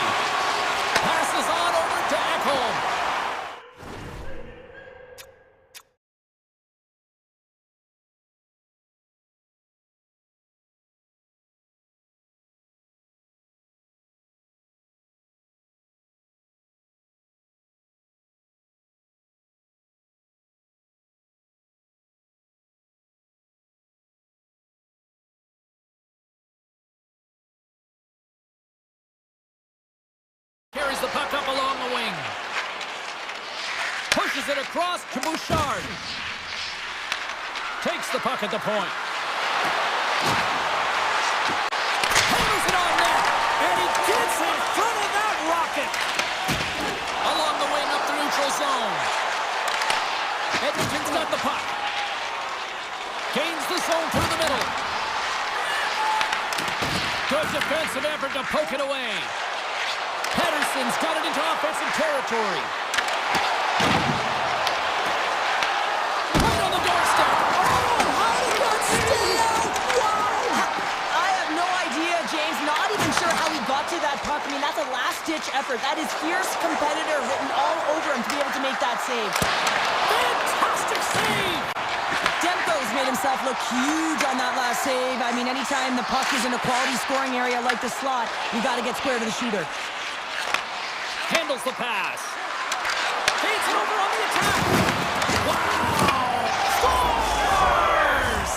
[SPEAKER 1] Passes on over to Ekholm. Carries the puck up along the wing. Pushes it across to Bouchard. Takes the puck at the point. Hammers it on net.
[SPEAKER 3] And he gets in front of that rocket.
[SPEAKER 1] Along the wing up the neutral zone. Edmonton's got the puck. Gains the zone through the middle. Good defensive effort to poke it away. Pettersson's got it into offensive territory. Right on the doorstep.
[SPEAKER 3] Oh, how did that stay out? Wow!
[SPEAKER 2] I have no idea, James. Not even sure how he got to that puck. I mean, that's a last-ditch effort. That is fierce competitor written all over him to be able to make that save.
[SPEAKER 1] Fantastic save!
[SPEAKER 2] Demko's made himself look huge on that last save. I mean, anytime the puck is in a quality scoring area like the slot, you got to get square to the shooter.
[SPEAKER 1] Handles the pass. Feeds it over on the attack. Wow! Scores!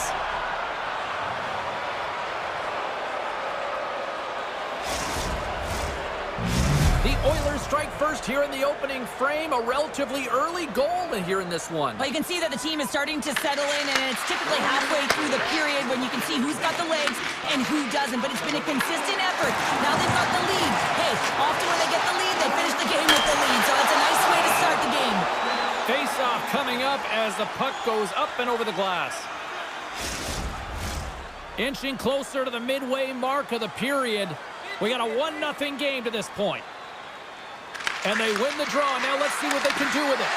[SPEAKER 1] The Oilers strike first here in the opening frame. A relatively early goal here in this one.
[SPEAKER 2] Well, you can see that the team is starting to settle in, and it's typically halfway through the period when you can see who's got the legs and who doesn't. But it's been a consistent effort. Now they've got the lead. Hey, often when they get the lead, they finish the game with the lead. So it's a nice way to start the game.
[SPEAKER 1] Face-off coming up as the puck goes up and over the glass. Inching closer to the midway mark of the period. We got a 1-0 game to this point. And they win the draw. Now let's see what they can do with it.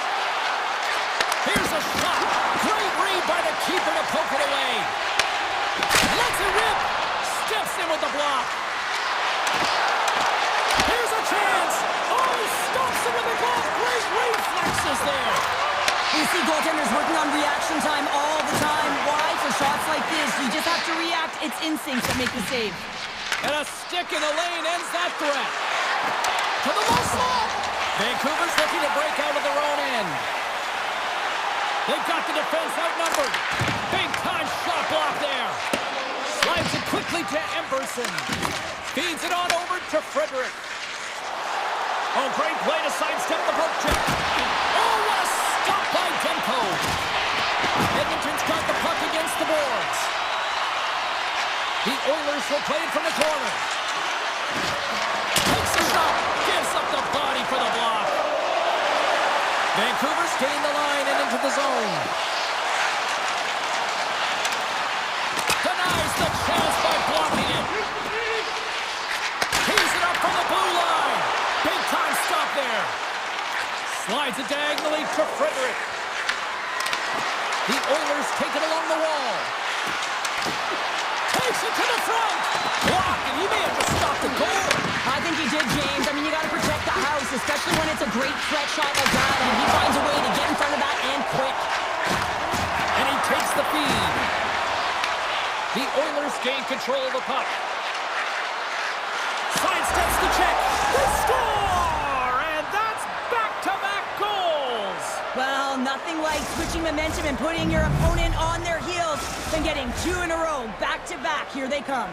[SPEAKER 1] Here's a shot. Great read by the keeper to poke it away. Lets it rip. Steps in with the block. Here's a chance. Oh, stops it with the glove. Great reflexes there.
[SPEAKER 2] You see goaltenders working on reaction time all the time. Why? For shots like this, you just have to react. It's instincts that make the save.
[SPEAKER 1] And a stick in the lane ends that threat. To the low slot. Vancouver's looking to break out of their own end. They've got the defense outnumbered. Big-time shot block there. Slides it quickly to Emberson. Feeds it on over to Frederick. Oh, great play to sidestep the poke check. Oh, what a stop by Demko. Edmonton's got the puck against the boards. The Oilers will play it from the corner. Takes the shot. Gives up the body for the block. Vancouver's gained the line and into the zone. Denies the chance by blocking it. Tees it up from the blue line. Big time stop there. Slides it diagonally to Frederick. The Oilers take it along the wall. Takes it to the front. Block, and he may have just stopped the goal.
[SPEAKER 2] I think he did, James. I mean, you got to protect the house, especially when it's a great threat shot like that, and he finds a way to get in front of that and quick.
[SPEAKER 1] And he takes the feed. The Oilers gain control of the puck. Sidesteps the check. They score! And that's back-to-back goals.
[SPEAKER 2] Well, nothing like switching momentum and putting your opponent on their heels than getting two in a row, back-to-back. Here they come.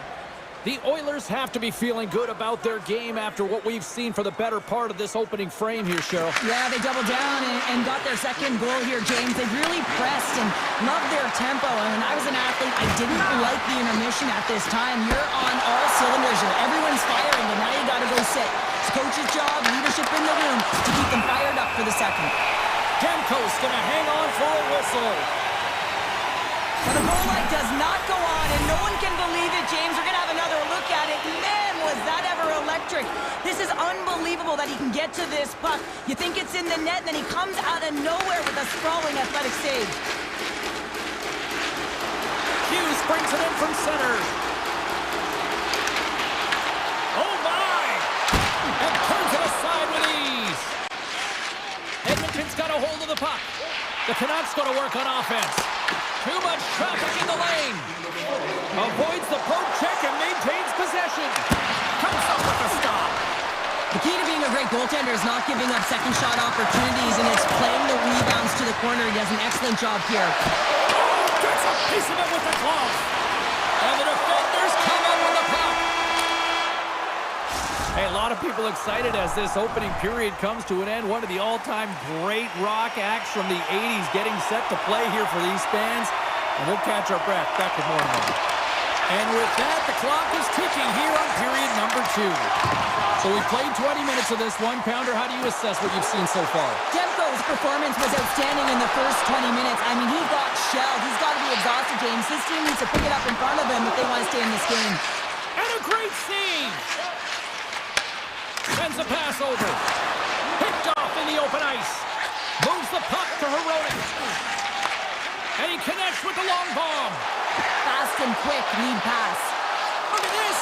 [SPEAKER 1] The Oilers have to be feeling good about their game after what we've seen for the better part of this opening frame here, Cheryl.
[SPEAKER 2] Yeah, they doubled down and got their second goal here, James. They really pressed and loved their tempo. And when I was an athlete, I didn't like the intermission at this time. You're on all cylinders here. Everyone's firing, and now you got to go sit. It's coach's job, leadership in the room to keep them fired up for the second.
[SPEAKER 1] Demko's going to hang on for a whistle.
[SPEAKER 2] But the goal light does not go on, and no one can believe it, James. We're going to have another look at it. Man, was that ever electric. This is unbelievable that he can get to this puck. You think it's in the net, and then he comes out of nowhere with a sprawling athletic save.
[SPEAKER 1] Hughes brings it in from center. a hold of the puck. The Canucks going to work on offense. Too much traffic in the lane. Avoids the poke check and maintains possession. Comes up with a stop.
[SPEAKER 2] The key to being a great goaltender is not giving up second shot opportunities, and it's playing the rebounds to the corner. He does an excellent job here.
[SPEAKER 1] Oh, gets a piece of it with the glove. And the defenders come up with the puck. Hey, a lot of people excited as this opening period comes to an end. One of the all-time great rock acts from the 80s getting set to play here for these fans. And we'll catch our breath. Back with more in a moment. And with that, the clock is ticking here on period number 2. So we played 20 minutes of this one. Pounder, how do you assess what you've seen so far?
[SPEAKER 2] Demko's performance was outstanding in the first 20 minutes. I mean, he got shelled. He's got to be exhausted, James. His team needs to pick it up in front of him if they want to stay in this game.
[SPEAKER 1] And a great save! Sends a pass over. Picked off in the open ice. Moves the puck to Heronic. And he connects with the long bomb.
[SPEAKER 2] Fast and quick lead pass.
[SPEAKER 1] Look at this!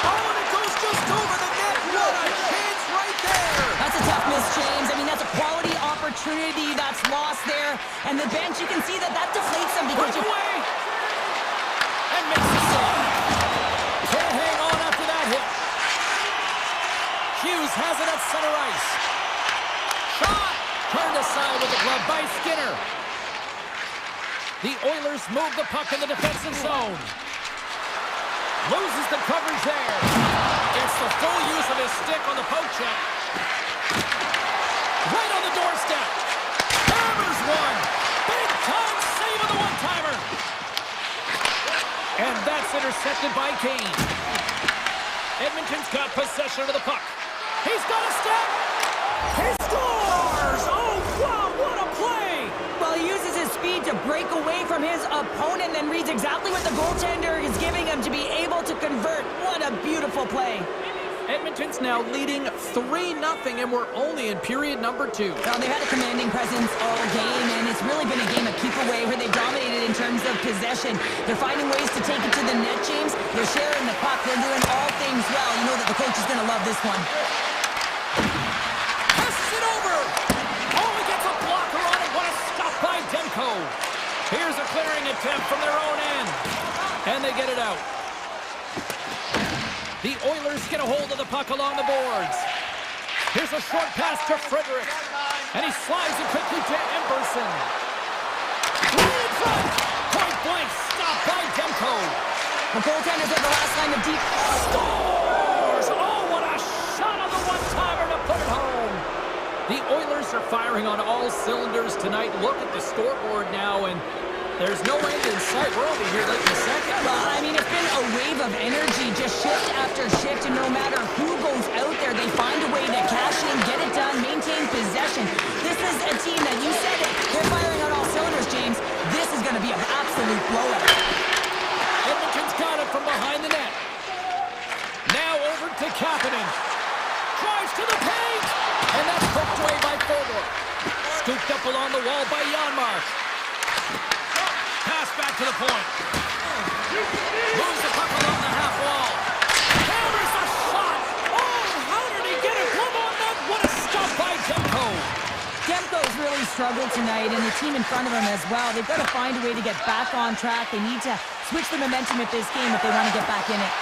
[SPEAKER 1] Oh, and it goes just over the net. What a chance right there!
[SPEAKER 2] That's a tough miss, James. I mean, that's a quality opportunity that's lost there. And the bench, you can see that deflates them because
[SPEAKER 1] away! And makes the save. Can't hang on after that hit. Hughes has it at center ice. Shot! Turned aside with the glove by Skinner. The Oilers move the puck in the defensive zone. Loses the coverage there. It's the full use of his stick on the poke check. Right on the doorstep. Hammers one. Big time save of the one-timer. And that's intercepted by Kane. Edmonton's got possession of the puck. He's got a step. He scores! Oh, wow, what a play!
[SPEAKER 2] Well, he uses his speed to break away from his opponent and reads exactly what the goaltender is giving him to be able to convert. What a beautiful play.
[SPEAKER 1] Edmonton's now leading 3-0, and we're only in period number 2.
[SPEAKER 2] Well, they've had a commanding presence all game, and it's really been a game of keep away where they dominated in terms of possession. They're finding ways to take it to the net, James. They're sharing the puck. They're doing all things well. You know that the coach is going to love this one.
[SPEAKER 1] Passes it over. Oh, he gets a blocker on it. What a stop by Demko. Here's a clearing attempt from their own end. And they get it out. The Oilers get a hold of the puck along the boards. Here's a short pass to Frederick. And he slides it quickly to Emberson. Right in front. Point blank. Stop by Demko.
[SPEAKER 2] The goaltender's at the last line of deep.
[SPEAKER 1] Scores! Oh, what a shot on the one-timer to put it home. The Oilers are firing on all cylinders tonight. Look at the scoreboard now, and there's no end in sight. We're only here late in the second.
[SPEAKER 2] Well, I mean, it's been a wave of energy, just shift after shift, and no matter who goes out there, they find a way to cash in, get it done, maintain possession. This is a team that, you said it, they're firing on all cylinders, James. This is going to be an absolute blowout.
[SPEAKER 1] Edmonton's got it from behind the net. Now over to Kapanen. Drives to the paint, and that's poked away by Fodor. Scooped up along the wall by Janmark. Pass back to the point. Moves the puck along the half wall. Hammers a shot. Oh, how did he get a glove on that? What a stop by Demko.
[SPEAKER 2] Demko's really struggled tonight, and the team in front of him as well. They've got to find a way to get back on track. They need to switch the momentum of this game if they want to get back in it.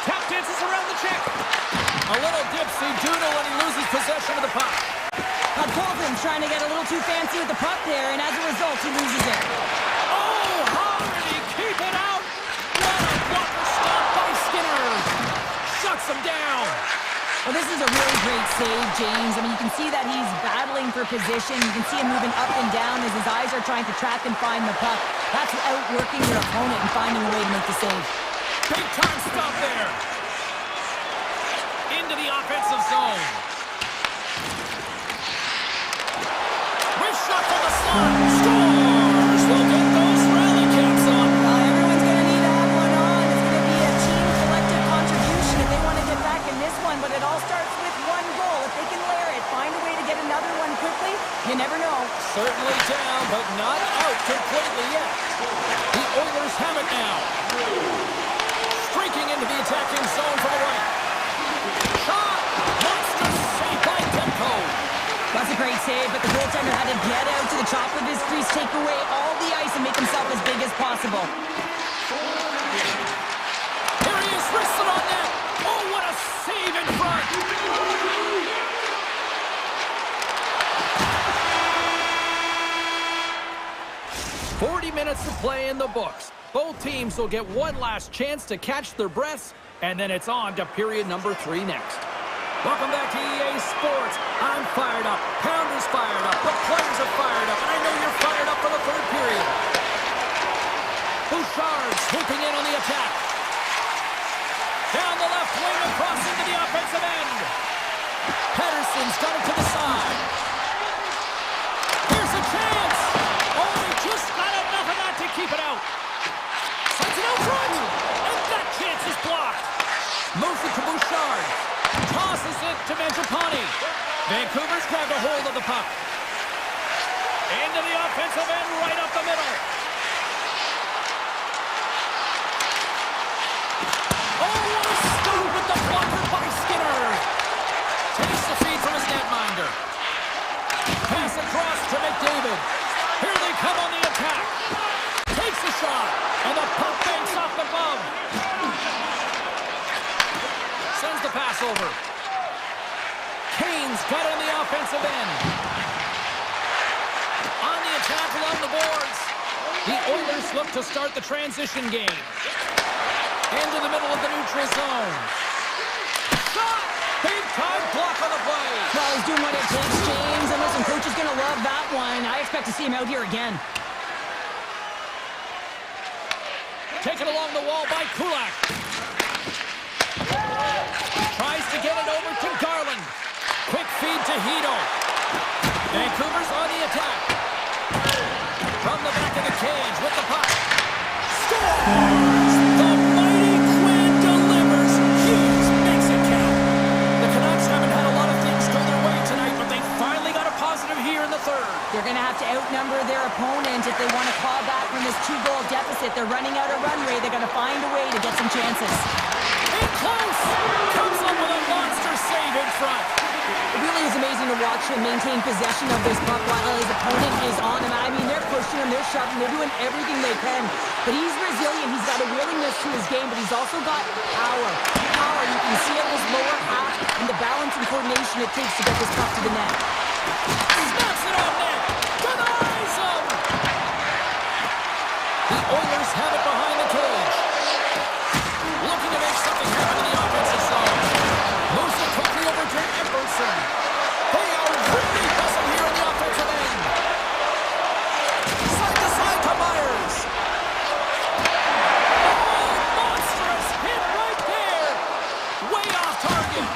[SPEAKER 1] Tap dances around the check. A little dipsy doodle when he loses possession of the puck.
[SPEAKER 2] Colton's trying to get a little too fancy with the puck there, and as a result, he loses it.
[SPEAKER 1] Oh, how did he keep it out? What a blocker stop by Skinner. Shuts him down.
[SPEAKER 2] Well, this is a really great save, James. I mean, you can see that he's battling for position. You can see him moving up and down as his eyes are trying to track and find the puck. That's outworking your opponent and finding a way to make the save.
[SPEAKER 1] Big time stop there. Into the offensive zone. Wrist shot from the slot. Scores! We'll get those rally caps on.
[SPEAKER 2] Everyone's going to need to have one on. It's going to be a team collective contribution if they want to get back in this one. But it all starts with one goal. If they can layer it, find a way to get another one quickly, you never know.
[SPEAKER 1] Certainly down, but not out completely yet. The Oilers have it now. Streaking into the attacking zone from the right. Shot! Monster save by Demko.
[SPEAKER 2] That's a great save. save, but the goaltender had to get out to the top of his crease, take away all the ice, and make himself as big as possible.
[SPEAKER 1] Here he is, wristed on net. Oh, what a save in front. Minutes to play in the books. Both teams will get one last chance to catch their breaths, and then it's on to period number 3 next. Welcome back to EA Sports. I'm fired up. Pounder's fired up. The players are fired up, and I know you're fired up for the 3rd period. Bouchard swooping in on the attack. Down the left wing across into the offensive end. Pedersen's got it to the side. Here's a chance. Oh, he just got enough of that to keep it out. Sends it out front. And that chance is blocked. Moves it to Bouchard. Tosses it to Mangiapane. Vancouver's grabbed a hold of the puck. Into the offensive end, right up the middle. Oh, what a scoop with the blocker by Skinner. Takes the feed from his netminder. Pass across to McDavid. Here they come on the attack. Takes a shot, and the puck banks off the glove. Sends the pass over. Kane's got it on the offensive end. On the attack along the boards. The Oilers look to start the transition game. Into the middle of the neutral zone. Shot! Big time block on the play.
[SPEAKER 2] Well, he's doing what it takes, James. And listen, coach is going to love that one. I expect to see him out here again.
[SPEAKER 1] Taken along the wall by Kulak. Tries to get it over to Garland. Quick feed to Hito. Vancouver's on the attack. From the back of the cage with the puck. Scores! The mighty Quinn delivers. Hughes makes it count. The Canucks haven't had a lot of things go their way tonight, but they finally got a positive here in the 3rd.
[SPEAKER 2] They're going to have to outnumber their opponent if they want to claw back from this 2-goal deficit. They're running out of runway. They're going to find a way to get some chances.
[SPEAKER 1] In close! Comes up with a monster save in front.
[SPEAKER 2] It really is amazing to watch him maintain possession of this puck while his opponent is on him. I mean, they're pushing him, they're shoving, they're doing everything they can. But he's resilient. He's got a willingness to his game, but he's also got power. Power, you can see it in his lower half and the balance and coordination it takes to get this puck to the net.
[SPEAKER 1] Snaps it on net. Denies him. The Oilers have it behind the cage. Looking to make something happen in the offensive zone. Moves it quickly over to Emerson. They are really hustling here in the offensive end. Side to side to Myers. Oh, monstrous hit right there. Way off target.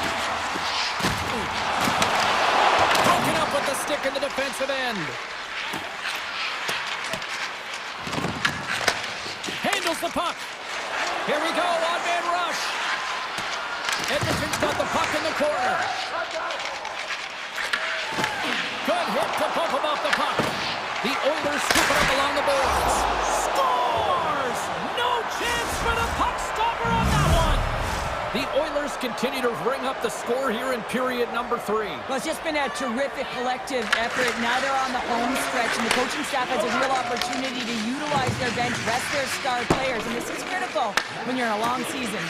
[SPEAKER 1] Broken up with the stick in the defensive end. Handles the puck. Here we go, one-man rush. Edmonton's got the puck in the corner. Good hit to bump him off the puck. The Oilers scoop it up along the boards. Scores! No chance for the puck stopper on that one. The Oilers continue to ring up the score here in period number 3.
[SPEAKER 2] Well, it's just been a terrific collective effort. Now they're on the home stretch, and the coaching staff has a real opportunity to utilize their bench, rest their star players, and this is critical when you're in a long season.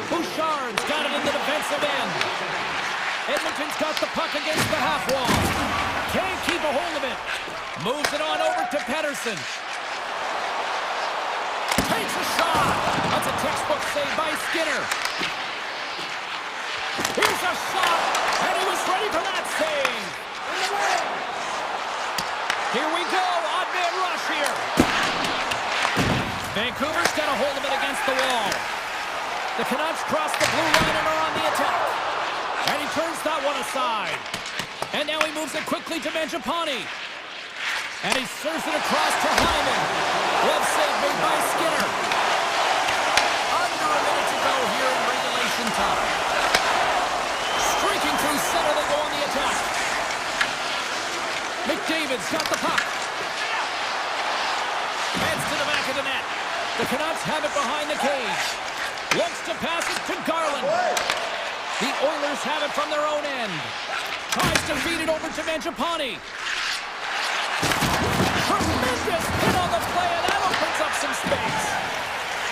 [SPEAKER 1] Bouchard's got it in the defensive end. Edmonton's got the puck against the half wall. Can't keep a hold of it. Moves it on over to Pedersen. Takes a shot. That's a textbook save by Skinner. Here's a shot, and he was ready for that save. Here we go, odd man rush here. Vancouver's got a hold of it against the wall. The Canucks cross the blue line and are on the attack. And he turns that one aside. And now he moves it quickly to Mangiapane. And he serves it across to Hyman. Glove save made by Skinner. Under a minute to go here in regulation time. Streaking through center, they go on the attack. McDavid's got the puck. Heads to the back of the net. The Canucks have it behind the cage. Looks to pass it to Garland. The Oilers Stars have it from their own end. Tries to feed it over to Mangiapane. Tremendous hit on the play, and that opens up some space.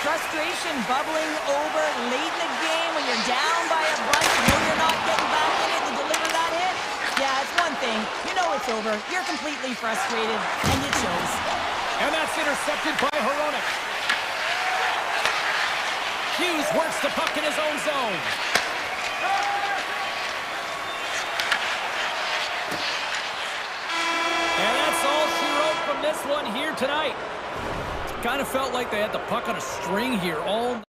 [SPEAKER 2] Frustration bubbling over late in the game when you're down by a bunch. You know you're not getting back in it to deliver that hit. Yeah, it's one thing. You know it's over. You're completely frustrated, and it shows.
[SPEAKER 1] And that's intercepted by Hronek. Hughes works the puck in his own zone. And that's all she wrote from this one here tonight. Kind of felt like they had the puck on a string here all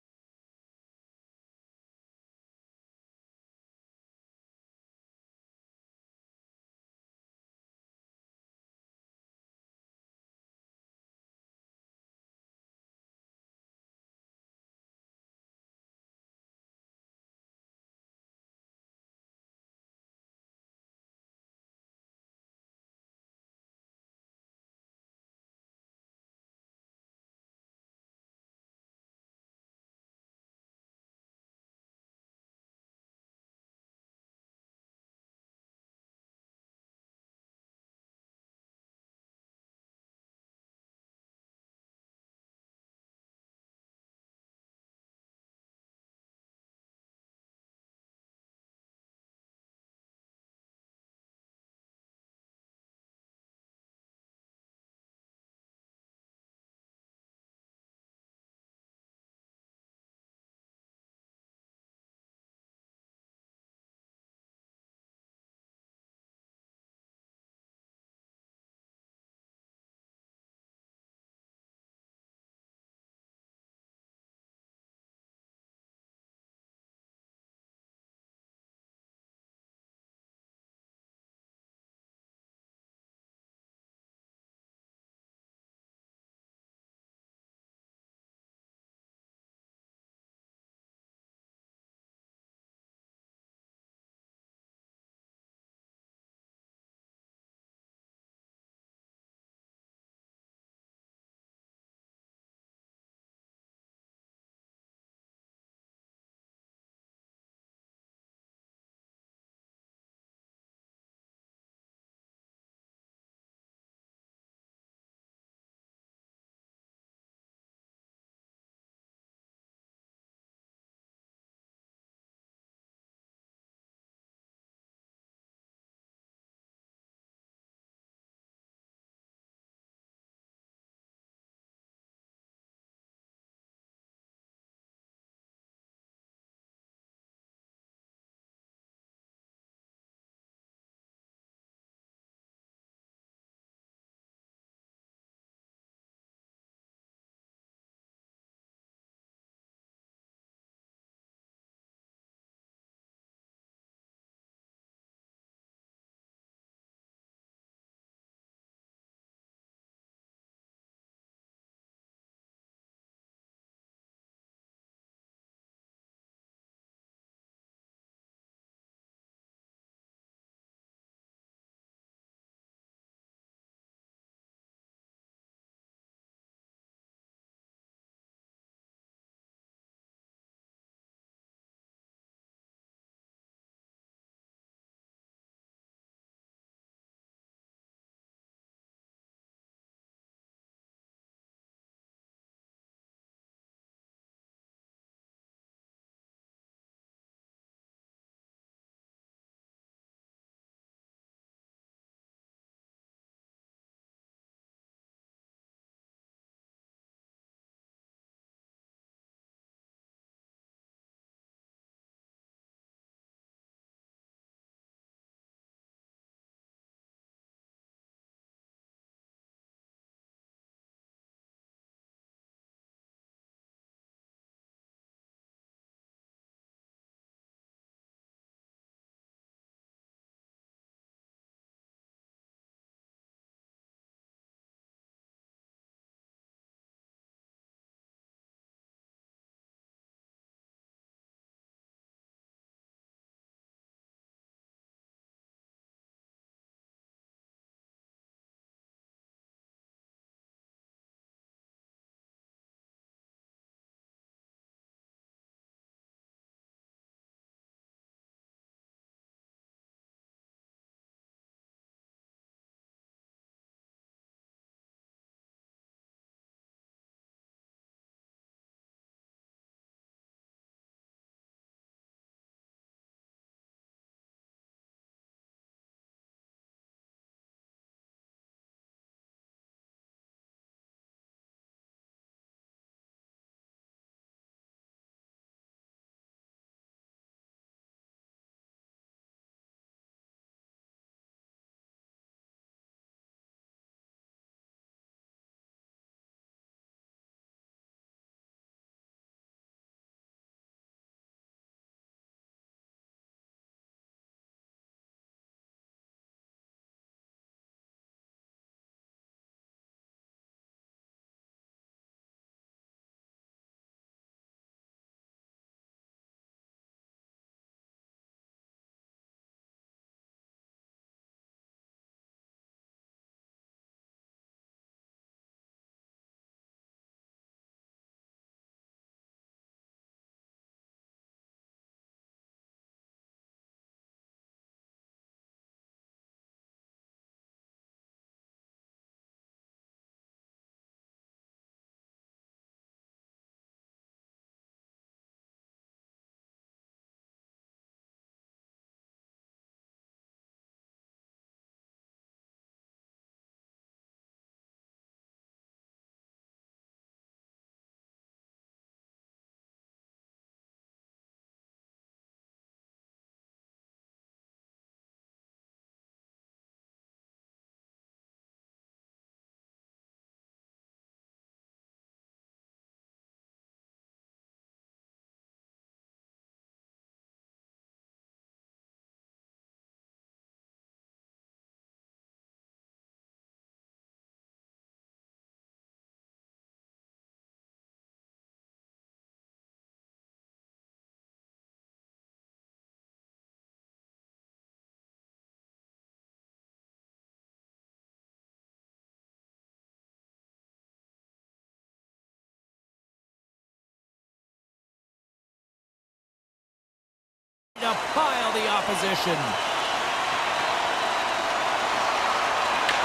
[SPEAKER 1] to pile the opposition.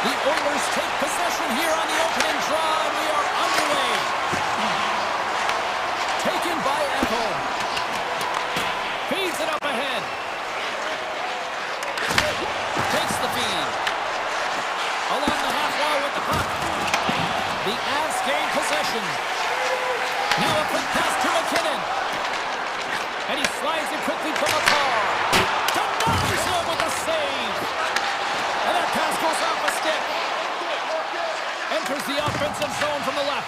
[SPEAKER 1] The Oilers take possession here on the opening draw, and we are underway. Taken by Echo. Feeds it up ahead. Takes the feed. Along the half wall with the puck. The Avs gain possession. Now a quick pass to McKinnon. And he slides it quickly from the car. Denies him with a save. And that pass goes off a stick. Enters the offensive zone from the left.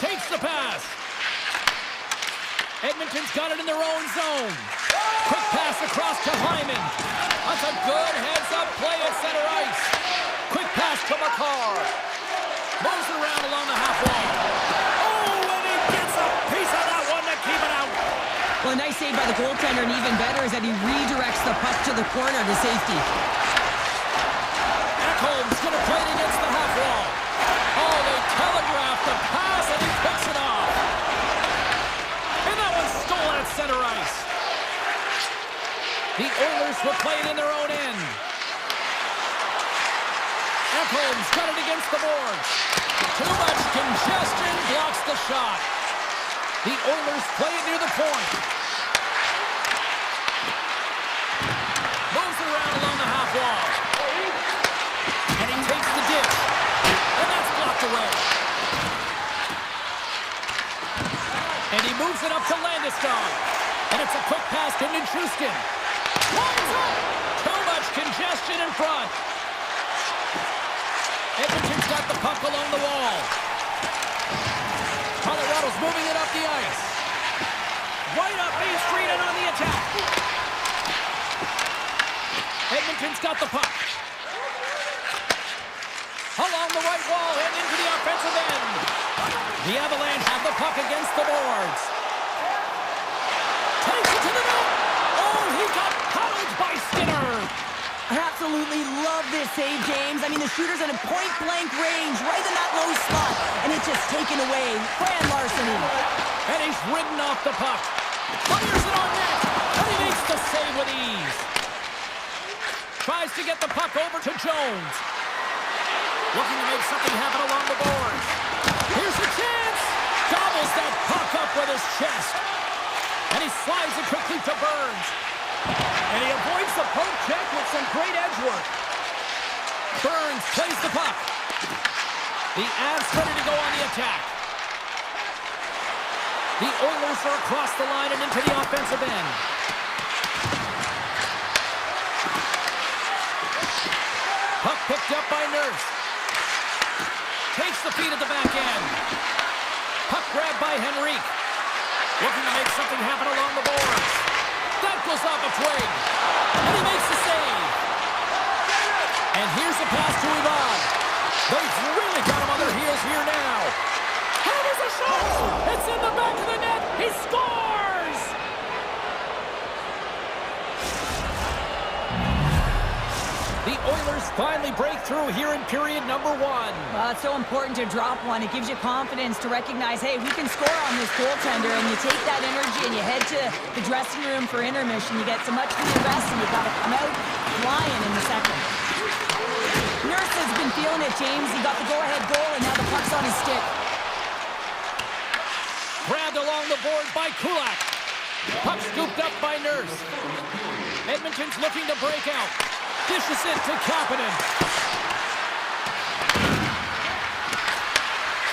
[SPEAKER 1] Takes the pass. Edmonton's got it in their own zone. Quick pass across to Hyman. That's a good heads-up play at center ice. Quick pass to McCarr. Moves it around along the half wall. Oh, and he gets a piece of that one to keep it out.
[SPEAKER 2] Well, a nice save by the goaltender, and even better is that he redirects the puck to the corner to safety.
[SPEAKER 1] Ekholm's going to play it against the half wall. Oh, they telegraph the pass, and he picks it off. And that one's stolen at center ice. The Oilers will play it in their own end. Ekholm's got it against the boards. Too much congestion blocks the shot. The Oilers play it near the point. Moves it around along the half wall. And he takes the ditch. And that's blocked away. And he moves it up to Landeskog. And it's a quick pass to Nichushkin. Lines up! Too much congestion in front. Edmonton's got the puck along the wall. Colorado's moving it up the ice. Right up Main Street and on the attack. Edmonton's got the puck. Along the right wall and into the offensive end. The Avalanche have the puck against the boards. Takes it to the net. Oh, he got paddled by Skinner.
[SPEAKER 2] I absolutely love this save, James. I mean, the shooter's in a point-blank range, right in that low spot, and it's just taken away. Fran Larson.
[SPEAKER 1] And he's ridden off the puck. Fires it on net, and he makes the save with ease. Tries to get the puck over to Jones. Looking to make something happen along the boards. Here's the chance. Gobbles that puck up with his chest. And he slides it quickly to Burns.
[SPEAKER 3] And he avoids the poke check with some great edge work.
[SPEAKER 1] Burns plays the puck. The Avs ready to go on the attack. The Oilers are across the line and into the offensive end. Puck picked up by Nurse. Takes the feed at the back end. Puck grabbed by Henrique. Looking to make something happen along the boards. That goes off a twig. And he makes the save. And here's the pass to Ivan. They've really got him on their heels here now. And there's a shot. It's in the back of the net. He scores! The Oilers finally break through here in period number one.
[SPEAKER 2] Well, it's so important to drop one. It gives you confidence to recognize, hey, we can score on this goaltender, and you take that energy and you head to the dressing room for intermission. You get so much needed rest, and you got to come out flying in the second. Nurse has been feeling it, James. He got the go-ahead goal, and now the puck's on his stick.
[SPEAKER 1] Grabbed along the board by Kulak. Puck scooped up by Nurse. Edmonton's looking to break out. Dishes it to Kapanen.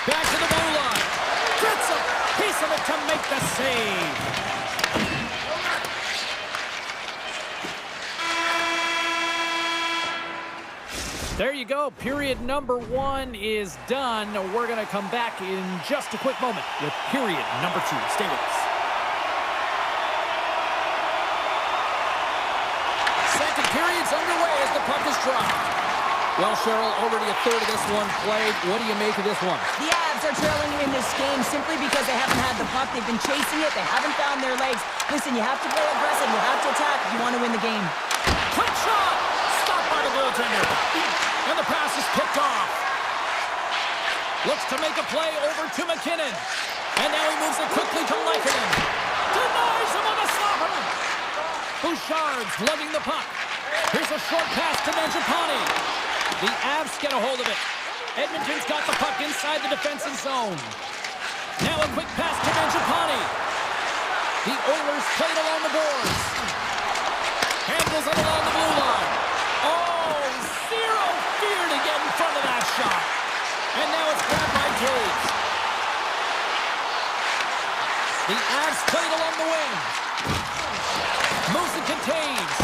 [SPEAKER 1] Back to the blue line. Gets a piece of it to make the save. There you go. Period number one is done. We're going to come back in just a quick moment with period number two. Stay with us. Second period's underway as the puck is dropped. Well, Cheryl, already a third of this one played. What do you make of this one?
[SPEAKER 2] The Avs are trailing in this game simply because they haven't had the puck. They've been chasing it. They haven't found their legs. Listen, you have to play aggressive. You have to attack if you want to win the game.
[SPEAKER 1] Quick shot! Stopped by the goaltender. And the pass is picked off. Looks to make a play over to McKinnon. And now he moves it quickly to Lehkonen. Denies him on the slapper. Bouchard's lugging the puck. Here's a short pass to Mangiapane. The Avs get a hold of it. Edmonton's got the puck inside the defensive zone. Now a quick pass to Mangiapane. The Oilers play it along the boards. Handles it along the blue line. Oh, zero fear to get in front of that shot. And now it's grabbed by Taves. The Avs play it along the wing. Moves it to Taves.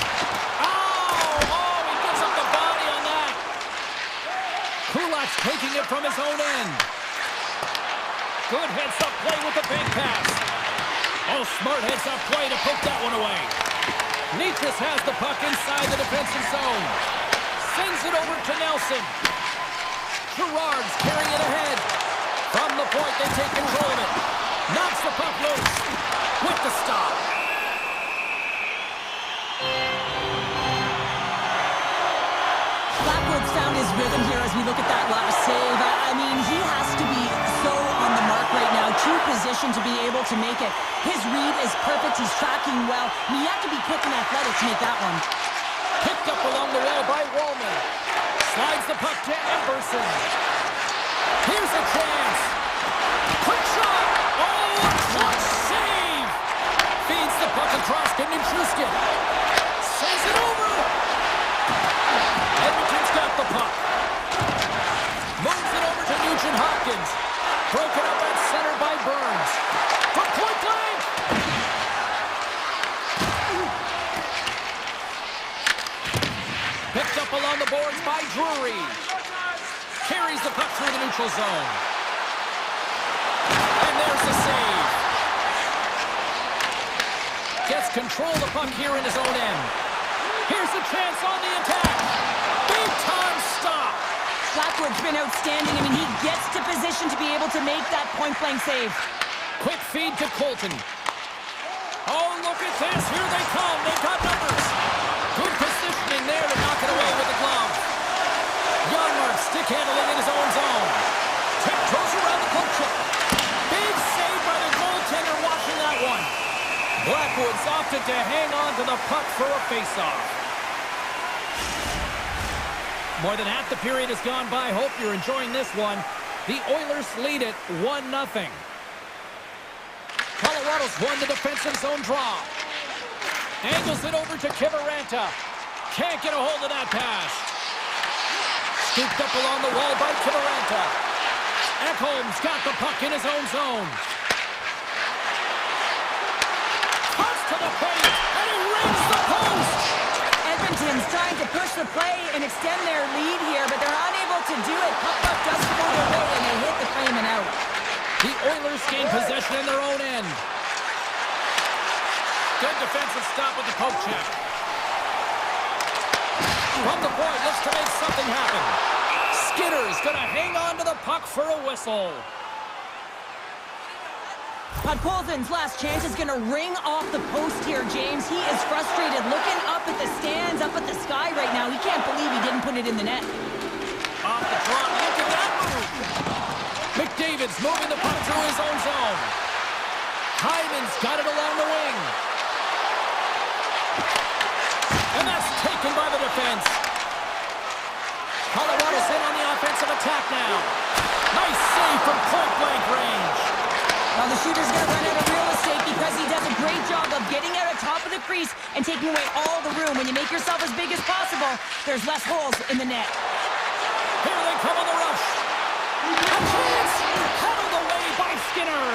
[SPEAKER 1] Oh, he gives up the body on that. Kulak's taking it from his own end. Good heads-up play with the bank pass. Oh, smart heads-up play to poke that one away. Nietris has the puck inside the defensive zone. Sends it over to Nelson. Gerard's carrying it ahead. From the point, they take control of it. Knocks the puck loose. With the stop.
[SPEAKER 2] Blackwood's found his rhythm here as we look at that last save. I mean, he has to be so on the mark right now. True position to be able to make it. His read is perfect. He's tracking well. I mean, you have to be quick and athletic to make that one.
[SPEAKER 1] Picked up along the wall by Wallman. Slides the puck to Emberson. Here's a chance. Quick shot. Oh, clutch save. Feeds the puck across to Nichushkin. Sends it over. Edmonton's got the puck. Moves it over to Nugent-Hopkins. Broken up at center by Burns. From point blank. Picked up along the boards by Drury. Carries the puck through the neutral zone. And there's the save. Gets control of the puck here in his own end. Here's a chance on the attack. Big time stop.
[SPEAKER 2] Blackwood's been outstanding. I mean, he gets to position to be able to make that point-blank save.
[SPEAKER 1] Quick feed to Colton. Oh, look at this. Here they come. They've got numbers. Good positioning there to knock it away with the glove. Yarmark stick handling in his own zone. Tiptoes around the poke check. Big save by the goaltender watching that one. Blackwood's opted to hang on to the puck for a face-off. More than half the period has gone by. Hope you're enjoying this one. The Oilers lead it 1-0. Colorado's won the defensive zone draw. Angles it over to Kiviranta. Can't get a hold of that pass. Scooped up along the wall by Kiviranta. Ekholm's got the puck in his own zone. Cuts to the paint, and he rings the post.
[SPEAKER 2] Edmonton's trying to push the play and extend their lead here, but they're unable to do it. Puck does go their way, and they hit the frame and out.
[SPEAKER 1] The Oilers gain possession in their own end. Good defensive stop with the poke check. From the point, looks to make something happen. Skinner's going to hang on to the puck for a whistle.
[SPEAKER 2] Podkolzin's last chance is going to ring off the post here, James. He is frustrated, looking up at the stands, up at the sky right now. He can't believe he didn't put it in the net.
[SPEAKER 1] Off the draw, look at that move. McDavid's moving the puck through his own zone. Hyman's got it along the wing. And that's taken by the defense. Colorado's in on the offensive attack now. Nice save from point-blank range.
[SPEAKER 2] Well, the shooter's going to run out of real estate because he does a great job of getting out of top of the crease and taking away all the room. When you make yourself as big as possible, there's less holes in the net.
[SPEAKER 1] Here they come on the rush. A chance! Held away by Skinner.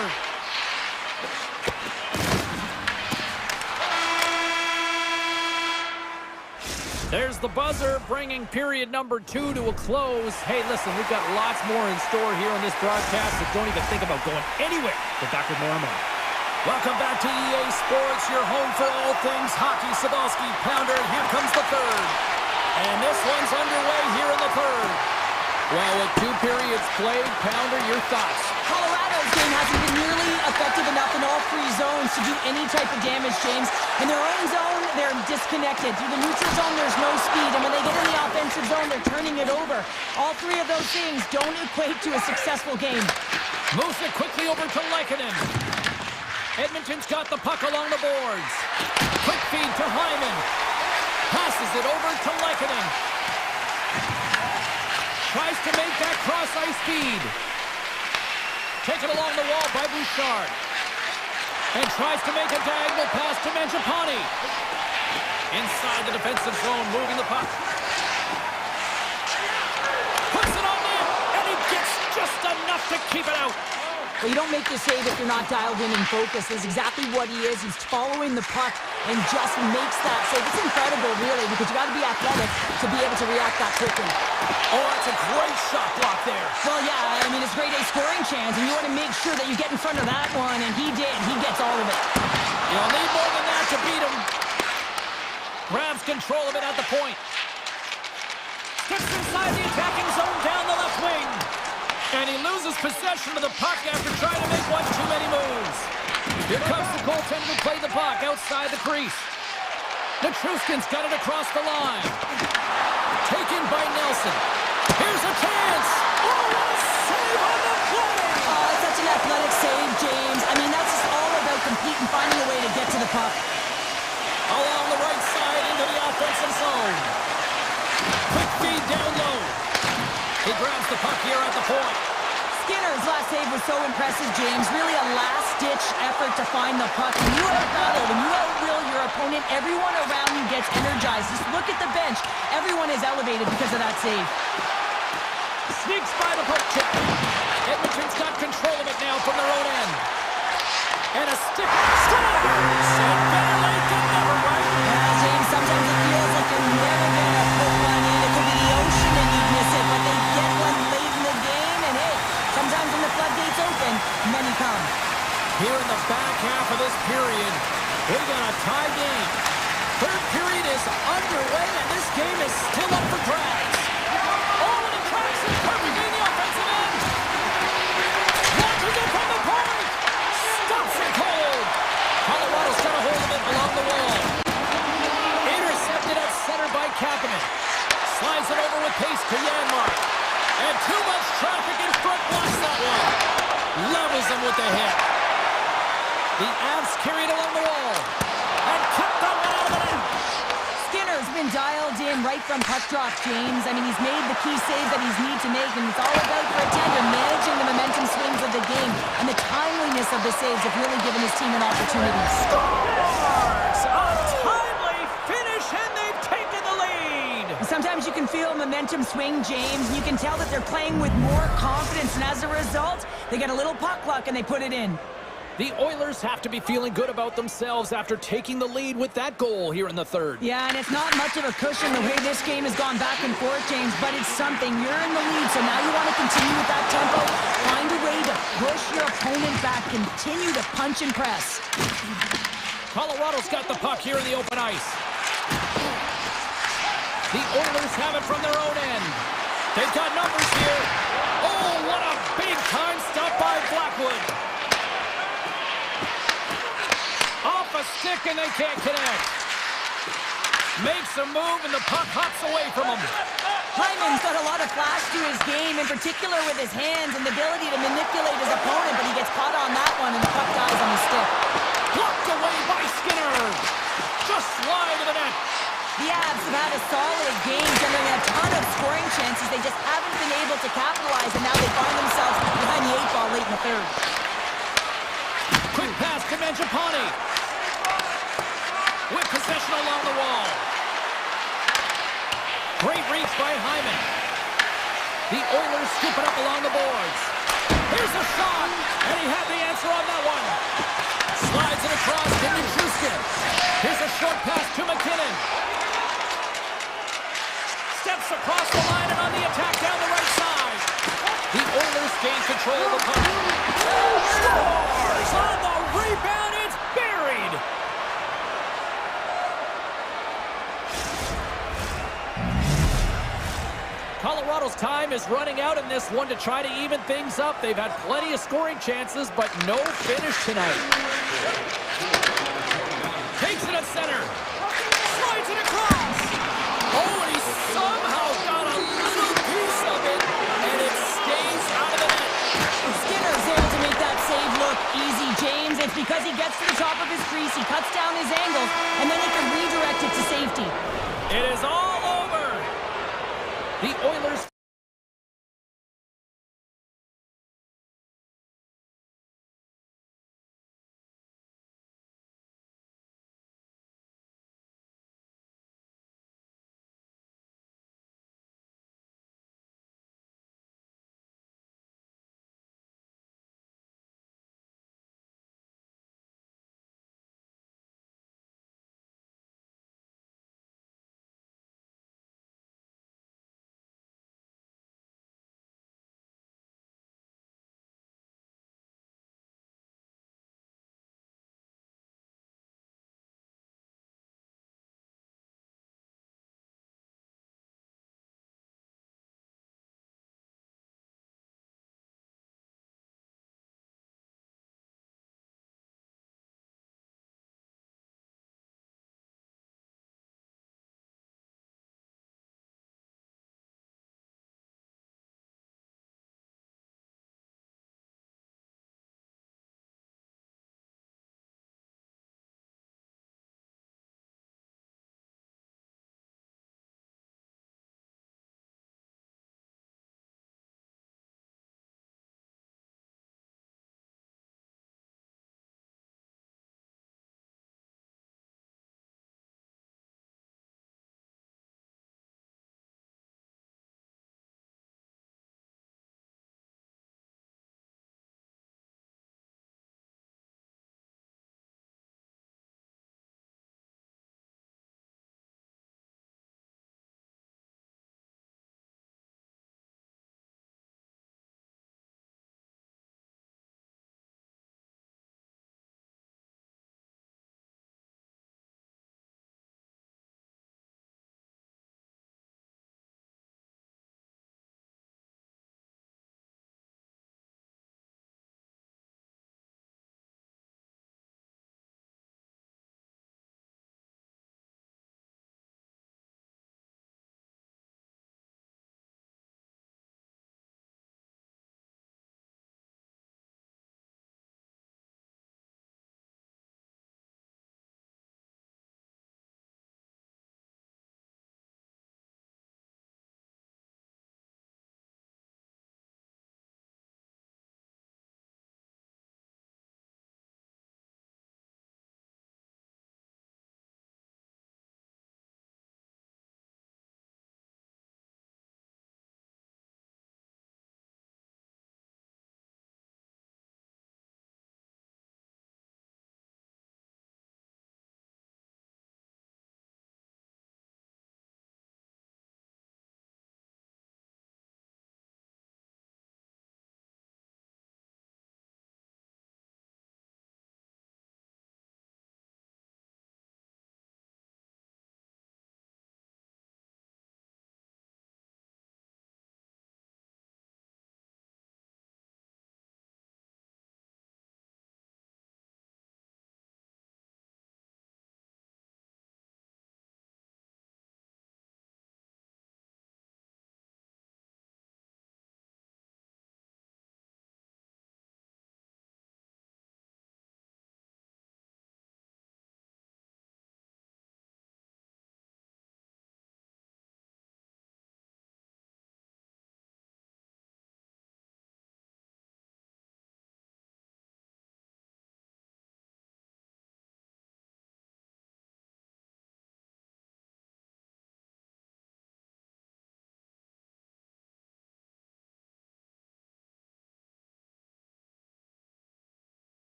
[SPEAKER 1] There's the buzzer, bringing period number 2 to a close. Hey, listen, we've got lots more in store here on this broadcast, so don't even think about going anywhere. We're back with more in a moment. Welcome back to EA Sports, your home for all things hockey. Sabalski, Pounder, and here comes the third. And this one's underway here in the third. Well, with 2 periods played, Pounder, your thoughts?
[SPEAKER 2] Colorado's game hasn't been nearly effective enough in all 3 zones to do any type of damage, James. In their own zone, they're disconnected. Through the neutral zone, there's no speed. And when they get in the offensive zone, they're turning it over. All 3 of those things don't equate to a successful game.
[SPEAKER 1] Moves it quickly over to Lehkonen. Edmonton's got the puck along the boards. Quick feed to Hyman. Passes it over to Lehkonen. Tries to make that cross-ice feed. Taken along the wall by Bouchard. And tries to make a diagonal pass to Mangiapane. Inside the defensive zone, moving the puck. Puts it on in, and he gets just enough to keep it out.
[SPEAKER 2] Well, you don't make the save if you're not dialed in and focused. That's exactly what he is. He's following the puck and just makes that save. It's incredible, really, because you got to be athletic to be able to react that quickly.
[SPEAKER 1] Oh, that's a great shot block there.
[SPEAKER 2] Well, yeah, I mean, it's a grade A scoring chance, and you want to make sure that you get in front of that one, and he did. He gets all of it.
[SPEAKER 1] You'll need more than that to beat him. Grabs control of it at the point. Steps inside the attacking zone down the left wing. And he loses possession of the puck after trying to make one too many moves. Here comes the goaltender to play the puck outside the crease. Nichushkin's got it across the line. Taken by Nelson. Here's a chance.
[SPEAKER 3] Oh, what a save on the play!
[SPEAKER 2] Oh, it's such an athletic save, James. I mean, that's just all about competing, finding a way to get to the puck.
[SPEAKER 1] Along the right side into the offensive zone. Quick feed down low. He grabs the puck here at the point.
[SPEAKER 2] Skinner's last save was so impressive, James. Really a last-ditch effort to find the puck. When you out-battle, when you out-will your opponent, everyone around you gets energized. Just look at the bench. Everyone is elevated because of that save.
[SPEAKER 1] Sneaks by the poke check. Edmonton's got control of it now from their own end. And a stick. Scores! And better late than never, right?
[SPEAKER 2] Yeah, James, sometimes it feels like you're never going to put one in. It could be the ocean and you'd miss it, but they get one late in the game, and hey, sometimes when the floodgates open, many come.
[SPEAKER 1] Here in the back half of this period, we got a tie game. Third period is underway, and this game is still up for grabs. Oh, and he cracks it perfectly in the offensive end. Launches it from the point. Stops it cold. Colorado's got a hold of it along the wall. Intercepted at center by Kapanen. Slides it over with pace to Janmark. And too much traffic in front blocks that one. Levels him with the hit. The Avs carried along the wall. And kicked that one out of the net.
[SPEAKER 2] Skinner's been dialed in right from puck drop, James. I mean, he's made the key save that he's need to make, and it's all about for a tender managing the momentum swings of the game. And the timeliness of the saves have really given his team an opportunity.
[SPEAKER 1] Scores! A timely finish, and they've taken the lead.
[SPEAKER 2] Sometimes you can feel momentum swing, James. You can tell that they're playing with more confidence, and as a result, they get a little puck luck and they put it in.
[SPEAKER 1] The Oilers have to be feeling good about themselves after taking the lead with that goal here in the third.
[SPEAKER 2] Yeah, and it's not much of a cushion the way this game has gone back and forth, James, but it's something. You're in the lead, so now you want to continue with that tempo. Find a way to push your opponent back. Continue to punch and press.
[SPEAKER 1] Colorado's got the puck here in the open ice. The Oilers have it from their own end. They've got numbers here. Oh, what a big-time stop by Blackwood. Off a stick, and they can't connect. Makes a move, and the puck hops away from him.
[SPEAKER 2] Hyman's got a lot of flash to his game, in particular with his hands and the ability to manipulate his opponent, but he gets caught on that one, and the puck dies on his stick.
[SPEAKER 1] Blocked away by Skinner. Just slide to the net.
[SPEAKER 2] The Avs have had a solid game, generating a ton of scoring chances. They just haven't been able to capitalize, and now they find themselves behind the 8-ball late in the third.
[SPEAKER 1] Quick pass to Mangiapane. With possession along the wall. Great reach by Hyman. The Oilers scoop it up along the boards. Here's a shot, and he had the answer on that one. Slides it across to Nichushkin. Here's a short pass to McKinnon. Steps across the line and on the attack down the right side. The Oilers gain control of the puck. Scores on the rebound. It's buried. Colorado's time is running out in this one to try to even things up. They've had plenty of scoring chances, but no finish tonight. Takes it at center. Slides it across. Oh, and he somehow got a little piece of it, and it stays out of the net.
[SPEAKER 2] Skinner's able to make that save look easy, James. It's because he gets to the top of his crease, he cuts down his angles, and then he can redirect it to safety.
[SPEAKER 1] It is all over. The Oilers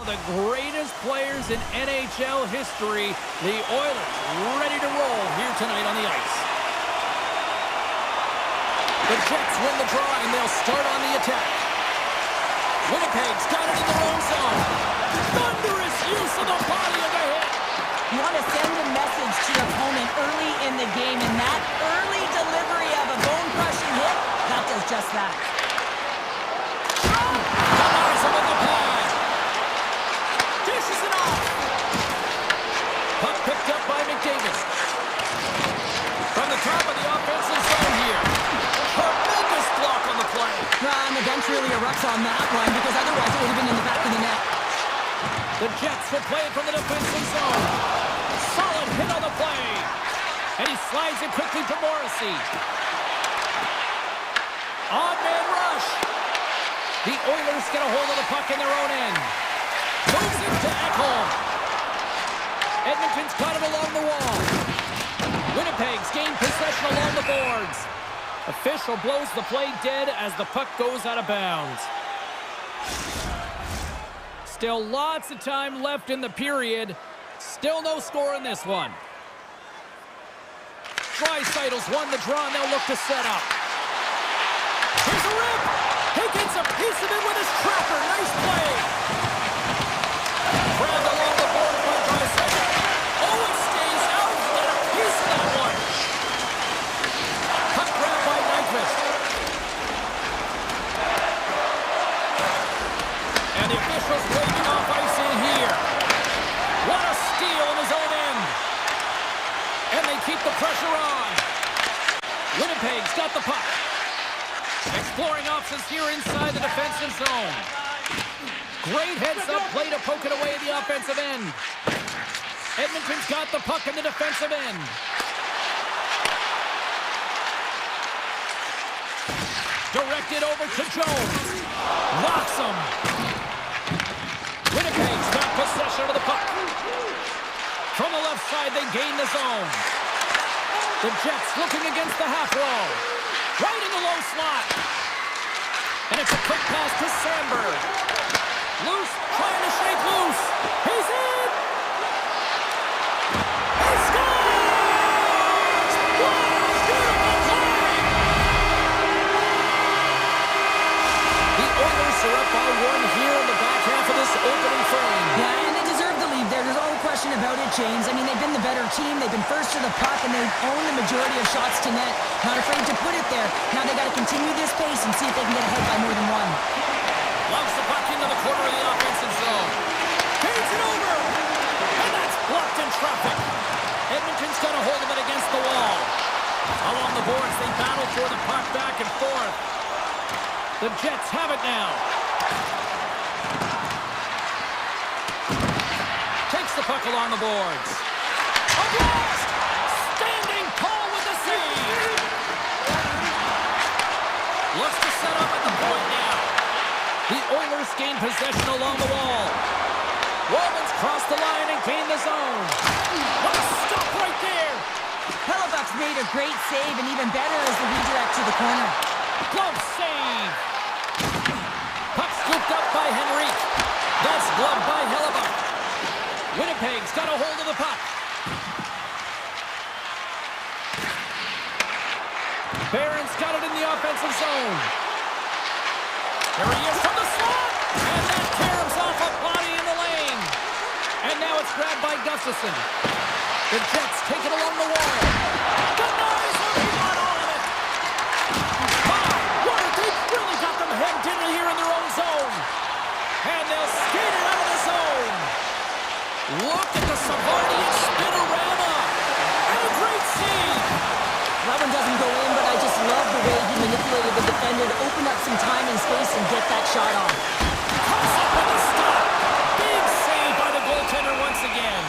[SPEAKER 1] The greatest players in NHL history, the Oilers, ready to roll here tonight on the ice. The Jets win the draw, and they'll start on the attack. Winnipeg's got it in their own zone. Thunderous use of the body of the hit.
[SPEAKER 2] You want to send a message to your opponent early in the game, and that early delivery of a bone-crushing hit, that does just that.
[SPEAKER 1] Denies him with the pad. Dishes it off. Puck picked up by McDavis. From the top of the offensive zone here. Tremendous block on the play.
[SPEAKER 2] And the bench really erupts on that one, because otherwise it would have been in the back of the net.
[SPEAKER 1] The Jets will play it from the defensive zone. Solid hit on the play. And he slides it quickly to Morrissey. Odd man rush. The Oilers get a hold of the puck in their own end. Moves it to Ekholm. Edmonton's got it along the wall. Winnipeg's gained possession along the boards. Official blows the play dead as the puck goes out of bounds. Still lots of time left in the period. Still no score in this one. Draisaitl's won the draw, and they'll look to set up. Here's a rip. He gets a piece of it with his trapper. Nice play. Grabbed along the board by Draisaitl. Oh, it stays out. Get a piece of that one. Puck grabbed by Nyquist. And the officials waving off ice in here. What a steal in his own end. And they keep the pressure on. Winnipeg's got the puck. Exploring options here inside the defensive zone. Great heads-up play to poke it away at the offensive end. Edmonton's got the puck in the defensive end. Directed over to Jones. Locks him. Winnipeg's got possession of the puck. From the left side, they gain the zone. The Jets looking against the half wall. Right in the low slot. And it's a quick pass to Sandberg. Loose, trying to shake loose. He's in! He scores! What a beautiful play! The Oilers are up by one here in the back half of this opening frame.
[SPEAKER 2] Yeah, and they deserve the lead there. There's no question about it, James. I mean, they've been the better team. They've been first to the puck, and they've owned the majority of shots to net. Not afraid to put it there. Now they got to continue this pace and see if they can get ahead by more than one.
[SPEAKER 1] Loves the puck into the corner of the offensive zone. Feeds it over. And that's blocked in traffic. Edmonton's got a hold of it against the wall. Along the boards, they battle for the puck back and forth. The Jets have it now. Takes the puck along the boards. A blast! Standing tall with the save. Looks to set up at the point now. The Oilers gain possession along the wall. Walman's crossed the line and gained the zone. What a stop right there.
[SPEAKER 2] Hellebuck's made a great save, and even better is the redirect to the corner.
[SPEAKER 1] Glove save. Puck scooped up by Henrique. That's gloved by Hellebuck. Winnipeg's got a hold of the puck. Barron's got it in the offensive zone. Here he is from the slot. And that caroms off a body in the lane. And now it's grabbed by Gustafsson. The Jets take it along the wall. Denies him. He got all of it. My word, they've really got them hemmed in here in their own zone. And they'll skate it out of the zone. Look at the Savardian spinorama. And a great save.
[SPEAKER 2] That one doesn't go in, but I just love the way he manipulated the defender to open up some time and space and get that shot off.
[SPEAKER 1] Comes up with a stop. Big save by the goaltender once again.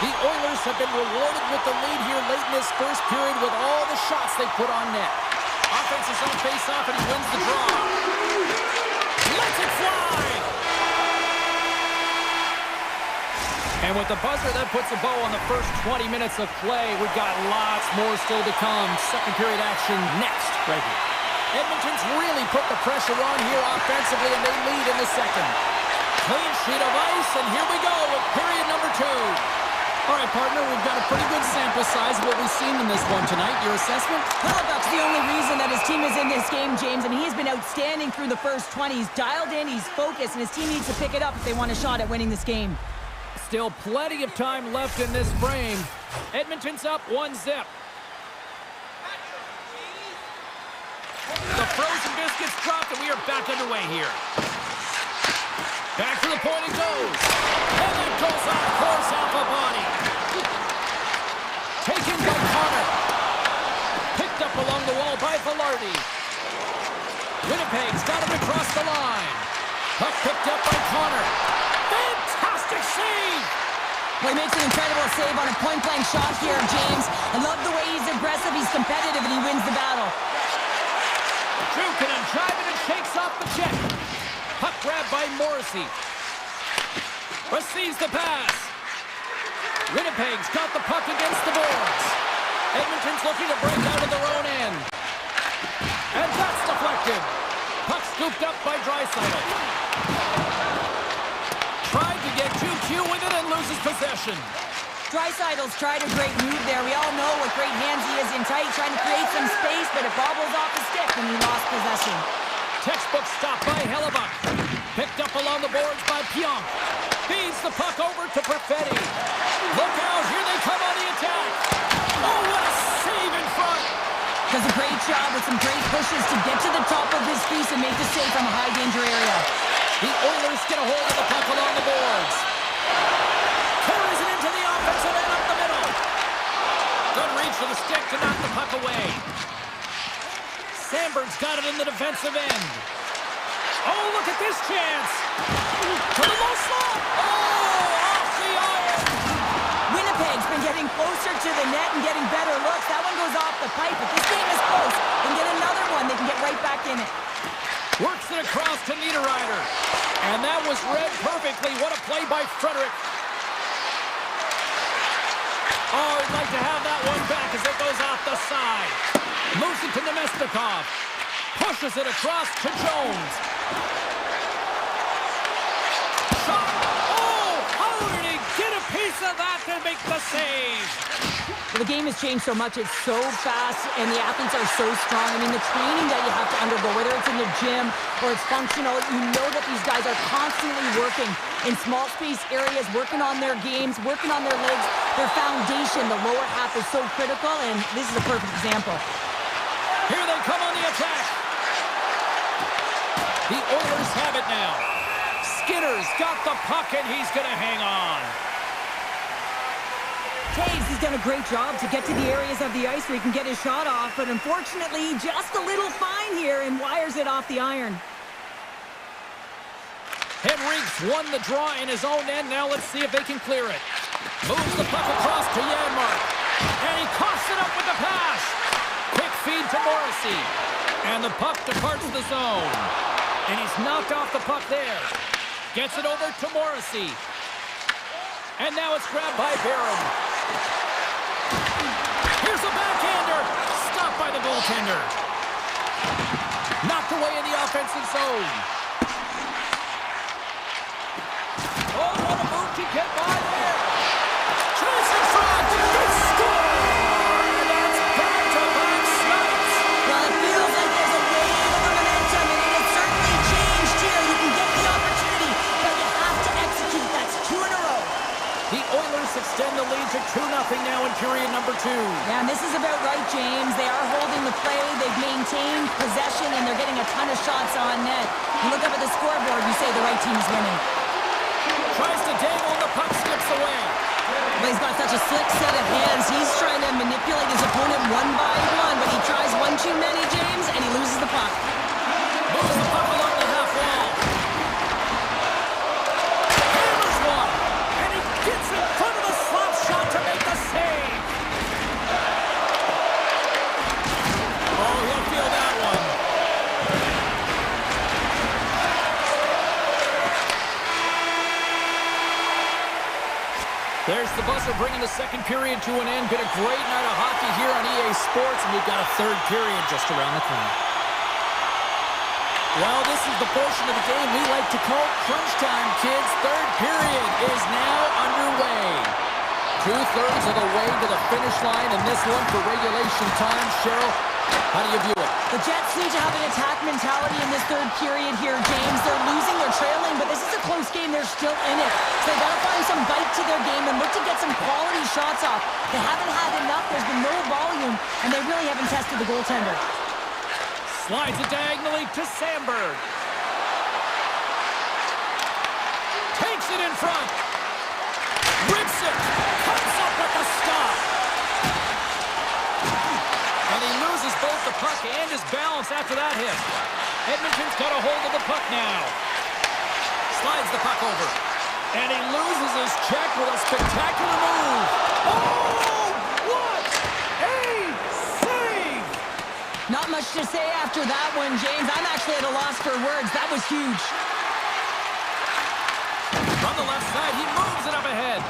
[SPEAKER 1] The Oilers have been rewarded with the lead here late in this first period with all the shots they put on net. Offense is on face-off, and he wins the draw. Lets it fly! And with the buzzer, that puts a bow on the first 20 minutes of play. We've got lots more still to come. Second period action next, right here. Edmonton's really put the pressure on here offensively, and they lead in the second. Clean sheet of ice, and here we go with period number 2.
[SPEAKER 4] All right, partner, we've got a pretty good sample size of what we've seen in this one tonight. Your assessment?
[SPEAKER 2] Hellebuyck's the only reason that his team is in this game, James, and he's been outstanding through the first 20. He's dialed in, he's focused, and his team needs to pick it up if they want a shot at winning this game.
[SPEAKER 1] Still plenty of time left in this frame. Edmonton's up 1-0. The frozen biscuits dropped, and we are back underway here. Back to the point it goes. And it goes off course off a body. Taken by Connor. Picked up along the wall by Velarde. Winnipeg's got it across the line. Puck picked up by Connor. Fantastic save!
[SPEAKER 2] Well, he makes an incredible save on a point-blank shot here, James. I love the way he's aggressive, he's competitive, and he wins the battle.
[SPEAKER 1] Jukin driving and shakes off the check. Puck grabbed by Morrissey. Receives the pass. Winnipeg's got the puck against the boards. Edmonton's looking to break out of their own end. And that's deflected. Puck scooped up by Draisaitl. Tried to get too cute with it and loses possession.
[SPEAKER 2] Draisaitl's tried a great move there. We all know what great hands he is in tight, trying to create some space, but it bobbles off the stick and he lost possession.
[SPEAKER 1] Textbook stop by Hellebuyck. Picked up along the boards by Pionk. Feeds the puck over to Perfetti. Look out, here they come on the attack. Oh, what a save in front.
[SPEAKER 2] Does a great job with some great pushes to get to the top of his crease and make the save from a high danger area.
[SPEAKER 1] The Oilers get a hold of the puck along the boards. Carries it into the offensive end up the middle. Good reach for the stick to knock the puck away. Sandberg's got it in the defensive end. Oh, look at this chance. To the low slot. Oh, off the iron.
[SPEAKER 2] Winnipeg's been getting closer to the net and getting better looks. That one goes off the pipe. If this game is close, they can get another one. They can get right back in it.
[SPEAKER 1] Works it across to Niederreiter. And that was read perfectly. What a play by Frederick. Oh, he'd like to have that one back as it goes off the side. Moves it to Nemestikov. Pushes it across to Jones. Shot. Oh, how did he get a piece of that to make the save?
[SPEAKER 2] Well, the game has changed so much. It's so fast, and the athletes are so strong. I mean, the training that you have to undergo, whether it's in the gym or it's functional, you know that these guys are constantly working in small space areas, working on their games, working on their legs. Their foundation, the lower half, is so critical, and this is a perfect example.
[SPEAKER 1] Here they come on the attack. The Oilers have it now. Skinner's got the puck, and he's going to hang on.
[SPEAKER 2] Taves has done a great job to get to the areas of the ice where he can get his shot off, but unfortunately, just a little fine here and wires it off the iron.
[SPEAKER 1] Henrique's won the draw in his own end. Now let's see if they can clear it. Moves the puck across to Janmark. And he coughs it up with the pass. Quick feed to Morrissey. And the puck departs the zone. And he's knocked off the puck there. Gets it over to Morrissey. And now it's grabbed by Barron. Here's a backhander. Stopped by the goaltender. Knocked away in the offensive zone. Oh, what a move to get by there. Chase in front. It's scored. That's back-to-back snipes.
[SPEAKER 2] Well, it feels like there's a wave of momentum, and it has certainly changed here. You can get the opportunity, but you have to execute. That's 2 in a row.
[SPEAKER 1] The Oilers extend the lead to 2-0 now in period number 2.
[SPEAKER 2] Yeah, and this is about right, James. They are holding the play. They've maintained possession, and they're getting a ton of shots on net. You look up at the scoreboard, you say the right team is winning.
[SPEAKER 1] Tries to dangle, and the puck skips away.
[SPEAKER 2] But he's got such a slick set of hands. He's trying to manipulate his opponent one by one, but he tries one too many, James, and he loses the puck.
[SPEAKER 1] Moves the puck along the half wall. Hammers one, and he gets in front of the slap shot to make the save. Oh, he'll feel that one. There's the buzzer bringing the second period to an end. Been a great night of hockey here on EA Sports, and we've got a third period just around the corner. Well, this is the portion of the game we like to call crunch time, kids. Third period is now underway. 2/3 of the way to the finish line in this one for regulation time. Cheryl, how do you view it?
[SPEAKER 2] The Jets need to have an attack mentality in this third period here, James. They're losing, they're trailing, but this is a close game. They're still in it. So they got to find some bite to their game and look to get some quality shots off. They haven't had enough. There's been no volume, and they really haven't tested the goaltender.
[SPEAKER 1] Slides it diagonally to Sandberg. Takes it in front. Rips it. Comes up with the stop. And he loses both the puck and his balance after that hit. Edmonton's got a hold of the puck now. Slides the puck over. And he loses his check with a spectacular move. Oh, what a save!
[SPEAKER 2] Not much to say after that one, James. I'm actually at a loss for words. That was huge.
[SPEAKER 1] From the left side, he moves it up ahead.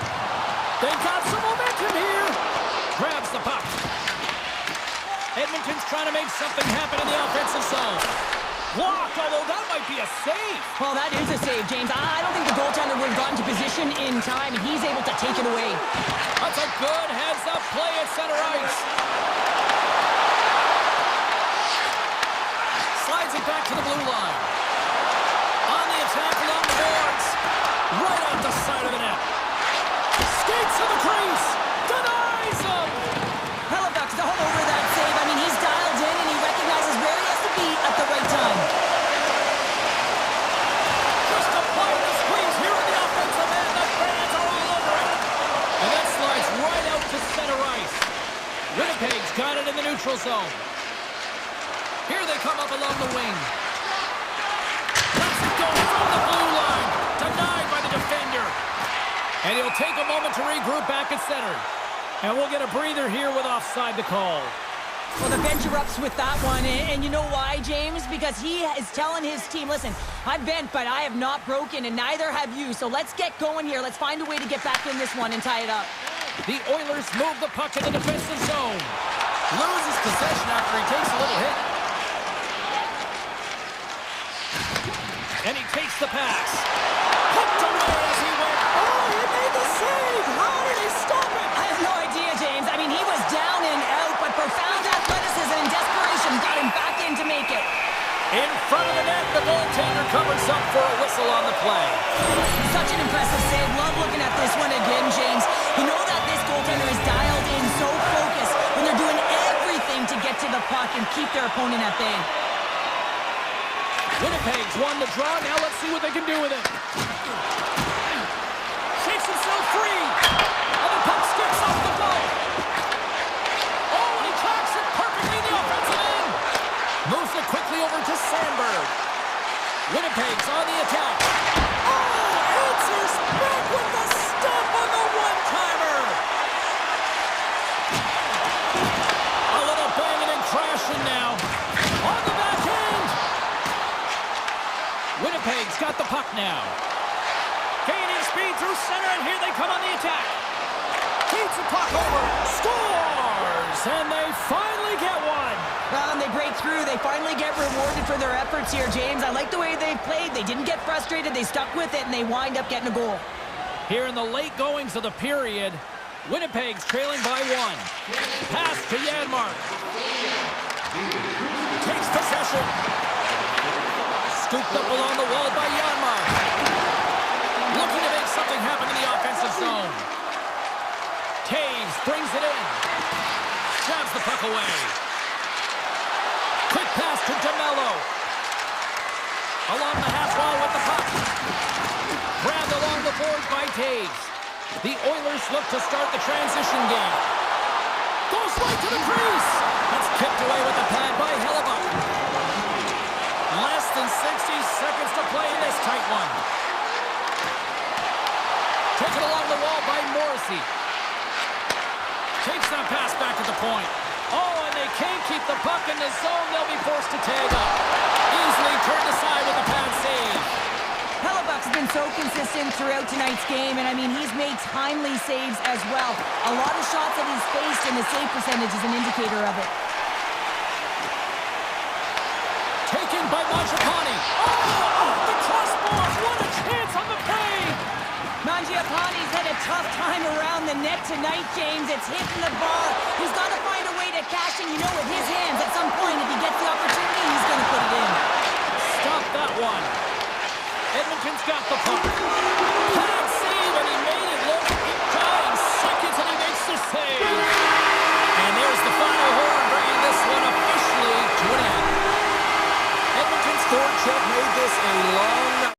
[SPEAKER 1] They've got some momentum here. Grabs the puck. Edmonton's trying to make something happen in the offensive zone. Blocked, although that might be a save.
[SPEAKER 2] Well, that is a save, James. I don't think the goaltender would have gotten to position in time, and he's able to take it away.
[SPEAKER 1] That's a good heads-up play at center ice. Slides it back to the blue line. On the attack along the boards. Right off the side of the net. Skates to the crease. Denies him.
[SPEAKER 2] Halifax is all over that save. I mean, he's dialed in, and he recognizes where he has to be at the right time.
[SPEAKER 1] Just applying the squeeze here in the offensive end. The fans are all over it. And that slides right out to center ice. Winnipeg's got it in the neutral zone. Here they come up along the wing. Lets it go from the blue line. Denied by the defender. And he'll take a moment to regroup back at center. And we'll get a breather here with offside to call.
[SPEAKER 2] Well, the bench erupts with that one, and you know why, James? Because he is telling his team, listen, I'm bent, but I have not broken, and neither have you. So let's get going here. Let's find a way to get back in this one and tie it up.
[SPEAKER 1] The Oilers move the puck in the defensive zone. Loses possession after he takes a little hit. And he takes the pass. Hooked away as he went.
[SPEAKER 3] Oh, he made the save! How did he stop it?
[SPEAKER 2] I have no idea, James. I mean, he was down and out, but profound athleticism and desperation got him back in to make it.
[SPEAKER 1] In front of the net, the goaltender covers up for a whistle on the play.
[SPEAKER 2] Such an impressive save. Love looking at this one again, James. You know that this goaltender is dialed in, so focused, when they're doing everything to get to the puck and keep their opponent at bay.
[SPEAKER 1] Winnipeg's won the draw. Now let's see what they can do with it. Shakes himself free. And the puck skips off the goal. Oh, and he tracks it perfectly in the offensive end. Moves it quickly over to Sandberg. Winnipeg's on the attack.
[SPEAKER 3] Oh, answers back with the stop on the one-timer.
[SPEAKER 1] A little banging and crashing now. On the backhand. Winnipeg's got the puck now. Gaining speed through center, and here they come on the attack. Keeps the puck over. Scores! And they finally get one.
[SPEAKER 2] Well, and they break through. They finally get rewarded for their efforts here, James. I like the way they played. They didn't get frustrated. They stuck with it, and they wind up getting a goal.
[SPEAKER 1] Here in the late goings of the period, Winnipeg's trailing by one. Pass to Janmark. Takes possession. Scooped up along the wall by Janmark. Looking to make something happen in the offensive zone. Taves brings it in. Jabs the puck away. Quick pass to DeMello. Along the half wall with the puck. Grabbed along the boards by Taves. The Oilers look to start the transition game. Goes right to the crease. That's kicked away with the pad by Hellebuyck. Less than 60 seconds to play in this tight one. Taken along the wall by Morrissey. Takes that pass back at the point. Oh, and they can't keep the puck in the zone. They'll be forced to tag up. Easily turned aside with a pad save.
[SPEAKER 2] Hellebuyck's been so consistent throughout tonight's game, and I mean, he's made timely saves as well. A lot of shots that he's faced, and the save percentage is an indicator of it.
[SPEAKER 1] Taken by Mangiapane.
[SPEAKER 2] Mangiapane's had a tough time around the net tonight, James. It's hitting the bar. He's got to find a way to cash in. You know, with his hands, at some point, if he gets the opportunity, he's going to put it in.
[SPEAKER 1] Stop that one. Edmonton's got the puck. Pad save, and he made it look in time. Seconds, and he makes the save. And there's the final horn, bringing this one officially to an end. Edmonton's forecheck made this a long night.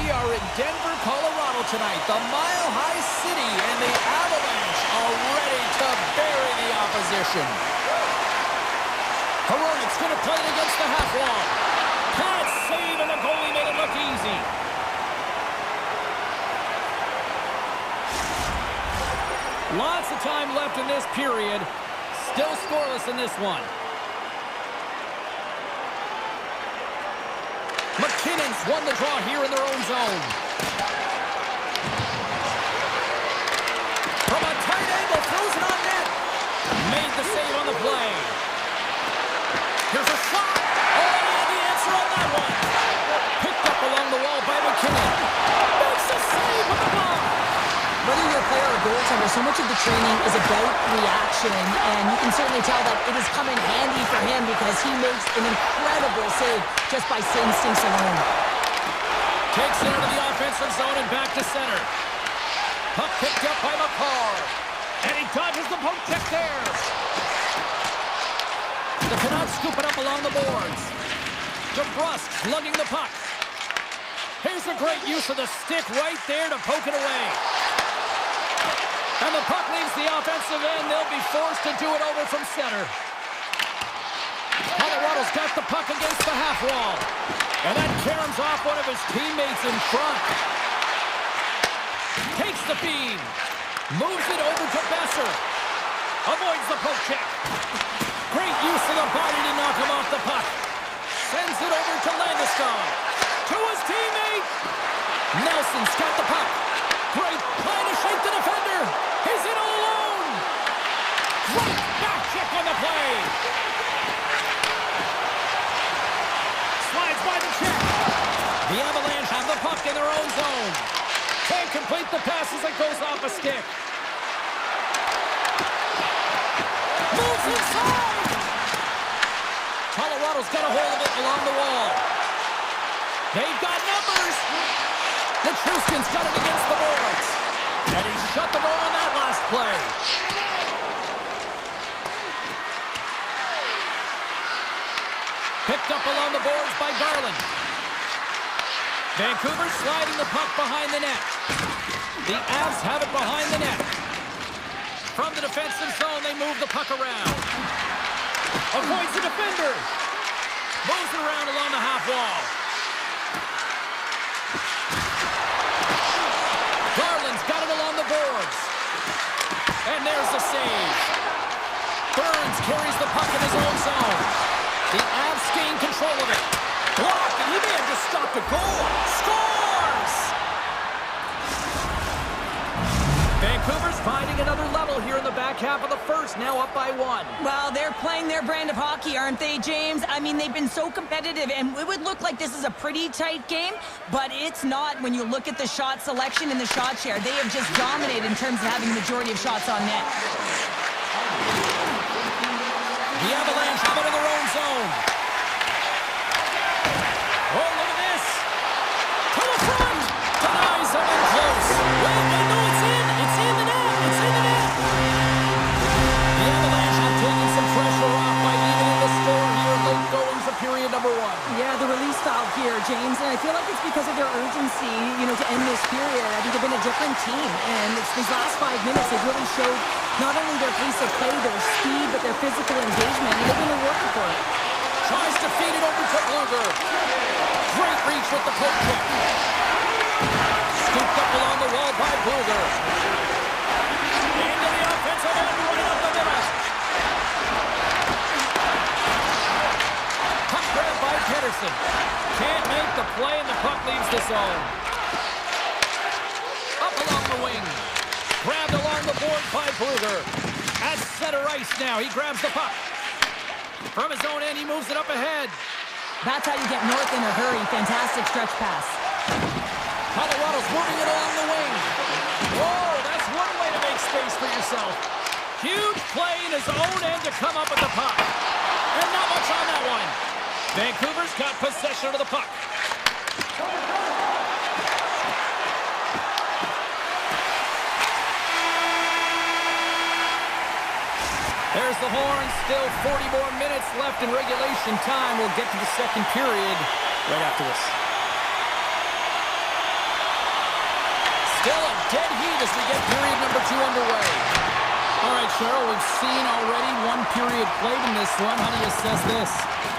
[SPEAKER 1] We are in Denver, Colorado tonight, the Mile High City, and the Avalanche are ready to bury the opposition. Heroic's going to play it against the half wall. Can't save, and the goalie made it look easy. Lots of time left in this period. Still scoreless in this one. McKinnon's won the draw here in their own zone. From a tight angle, throws it on net. Made the save on the play. Here's a shot. Oh, and the answer on that one. Picked up along the wall by McKinnon. Makes a save with the glove.
[SPEAKER 2] Whether you're a player or goaltender, so much of the training is about reaction, and you can certainly tell that it has come in handy for him because he makes an incredible save just by instincts alone.
[SPEAKER 1] Takes it into the offensive zone and back to center. Puck picked up by McCarr. And he dodges the poke check there. The Canucks scoop it up along the boards. DeBrusk lugging the puck. Here's a great use of the stick right there to poke it away. And the puck leaves the offensive end. They'll be forced to do it over from center. Colorado's got the puck against the half wall. And that caroms off one of his teammates in front. Takes the feed. Moves it over to Besser. Avoids the poke check. Great use of the body to knock him off the puck. Sends it over to Landeskog. To his teammate. Nelson's got the puck. Great play to shake the defender. He's in all alone. Great back check on the play. Slides by the check. The Avalanche have the puck in their own zone. Can't complete the pass as it goes off a stick. Moves inside. Colorado's got a hold of it along the wall. They've got numbers. Nichushkin's got it against the boards. And he shut the door on that last play. Picked up along the boards by Garland. Vancouver sliding the puck behind the net. The Avs have it behind the net. From the defensive zone, they move the puck around. Avoids the defender. Moves it around along the half wall. Garland's got it along the boards. And there's the save. Burns carries the puck in his own zone. The Avs gain control of it. Blocked, and he may have just stopped a goal. Scores! Vancouver's finding another level here in the back half of the first, now up by 1.
[SPEAKER 2] Well, they're playing their brand of hockey, aren't they, James? I mean, they've been so competitive, and it would look like this is a pretty tight game, but it's not when you look at the shot selection and the shot share. They have just dominated in terms of having the majority of shots on net.
[SPEAKER 1] The Avalanche have it in their own zone. Oh, look at this. To the front. Denies him in close. Wait, no, it's in. It's in the net. It's in the net. The Avalanche have taken some pressure off by evening the score here late goings of period number 1.
[SPEAKER 2] Yeah, the release valve here, James, and I feel like it's because of their urgency, to end this period. I think they've been a different team, and it's these last 5 minutes, they've really showed not only their pace of play, their speed, but their physical engagement, and they've been working for it.
[SPEAKER 1] Tries to feed it over to Bluger. Great reach with the poke check. Scooped up along the wall by Bluger. Into the offensive end, right up the middle. Puck grabbed by Pedersen. Can't make the play, and the puck leaves the zone. Up along the wing. Grabbed along the board by Bluger. At center ice now, he grabs the puck. From his own end, he moves it up ahead.
[SPEAKER 2] That's how you get north in a hurry. Fantastic stretch pass.
[SPEAKER 1] Colorado's moving it along the wing. Whoa, that's one way to make space for yourself. Huge play in his own end to come up with the puck. And not much on that one. Vancouver's got possession of the puck. There's the horn. Still 40 more minutes left in regulation time. We'll get to the second period right after this.
[SPEAKER 4] as we get period number 2 underway. All right, Cheryl, we've seen already one period played in this one. How do you assess this?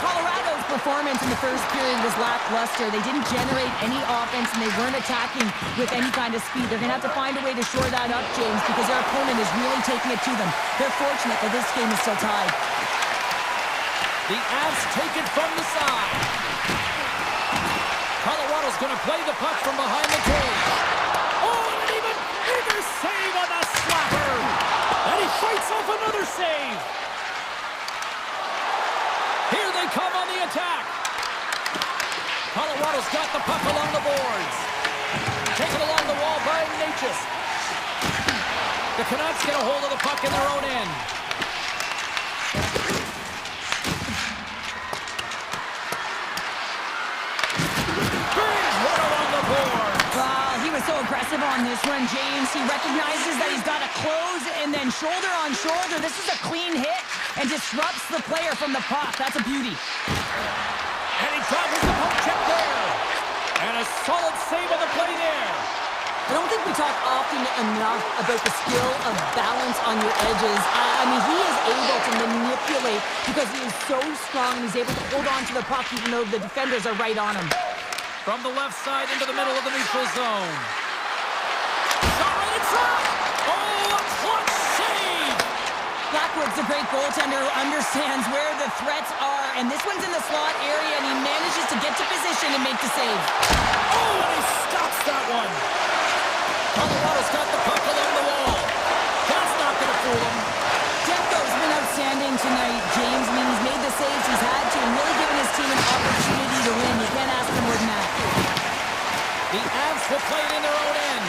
[SPEAKER 2] Colorado's performance in the first period was lackluster. They didn't generate any offense, and they weren't attacking with any kind of speed. They're going to have to find a way to shore that up, James, because their opponent is really taking it to them. They're fortunate that this game is still tied.
[SPEAKER 1] The Avs take it from the side. Colorado's going to play the puck from behind the cage. Oh, and an even bigger save on the slapper. And he fights off another save. Here they come on the attack. Colorado's got the puck along the boards. Taken along the wall by Natchez. The Canucks get a hold of the puck in their own end.
[SPEAKER 2] So aggressive on this one, James. He recognizes that he's got to close and then shoulder on shoulder. This is a clean hit and disrupts the player from the puck. That's a beauty.
[SPEAKER 1] And he drops the puck check there. And a solid save on the play there.
[SPEAKER 2] I don't think we talk often enough about the skill of balance on your edges. I mean, he is able to manipulate because he is so strong and he's able to hold on to the puck even though the defenders are right on him.
[SPEAKER 1] From the left side into the middle of the neutral zone. Shot right in front! Oh, a clutch save!
[SPEAKER 2] Blackwood's a great goaltender who understands where the threats are, and this one's in the slot area, and he manages to get to position and make the save.
[SPEAKER 1] Oh, and he stops that one! Colorado's got the puck along the wall. That's not going to fool him.
[SPEAKER 2] Demko's been outstanding tonight, James. I mean, he's made the saves he's had to and really given his team an opportunity to win. You can't ask for more than that.
[SPEAKER 1] The Avs will play it in their own end.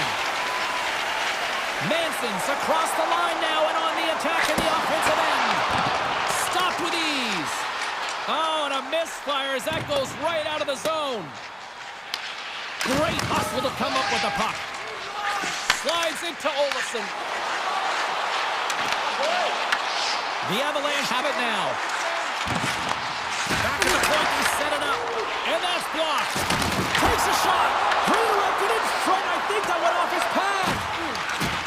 [SPEAKER 1] Manson's across the line now and on the attack in the offensive end. Stopped with ease. Oh, and a misfire as that goes right out of the zone. Great hustle to come up with the puck. Slides into Olofsson. The Avalanche have it now. Back to the point, they set it up. And that's blocked. Takes a shot. Redirected in front. I think that went off his pad.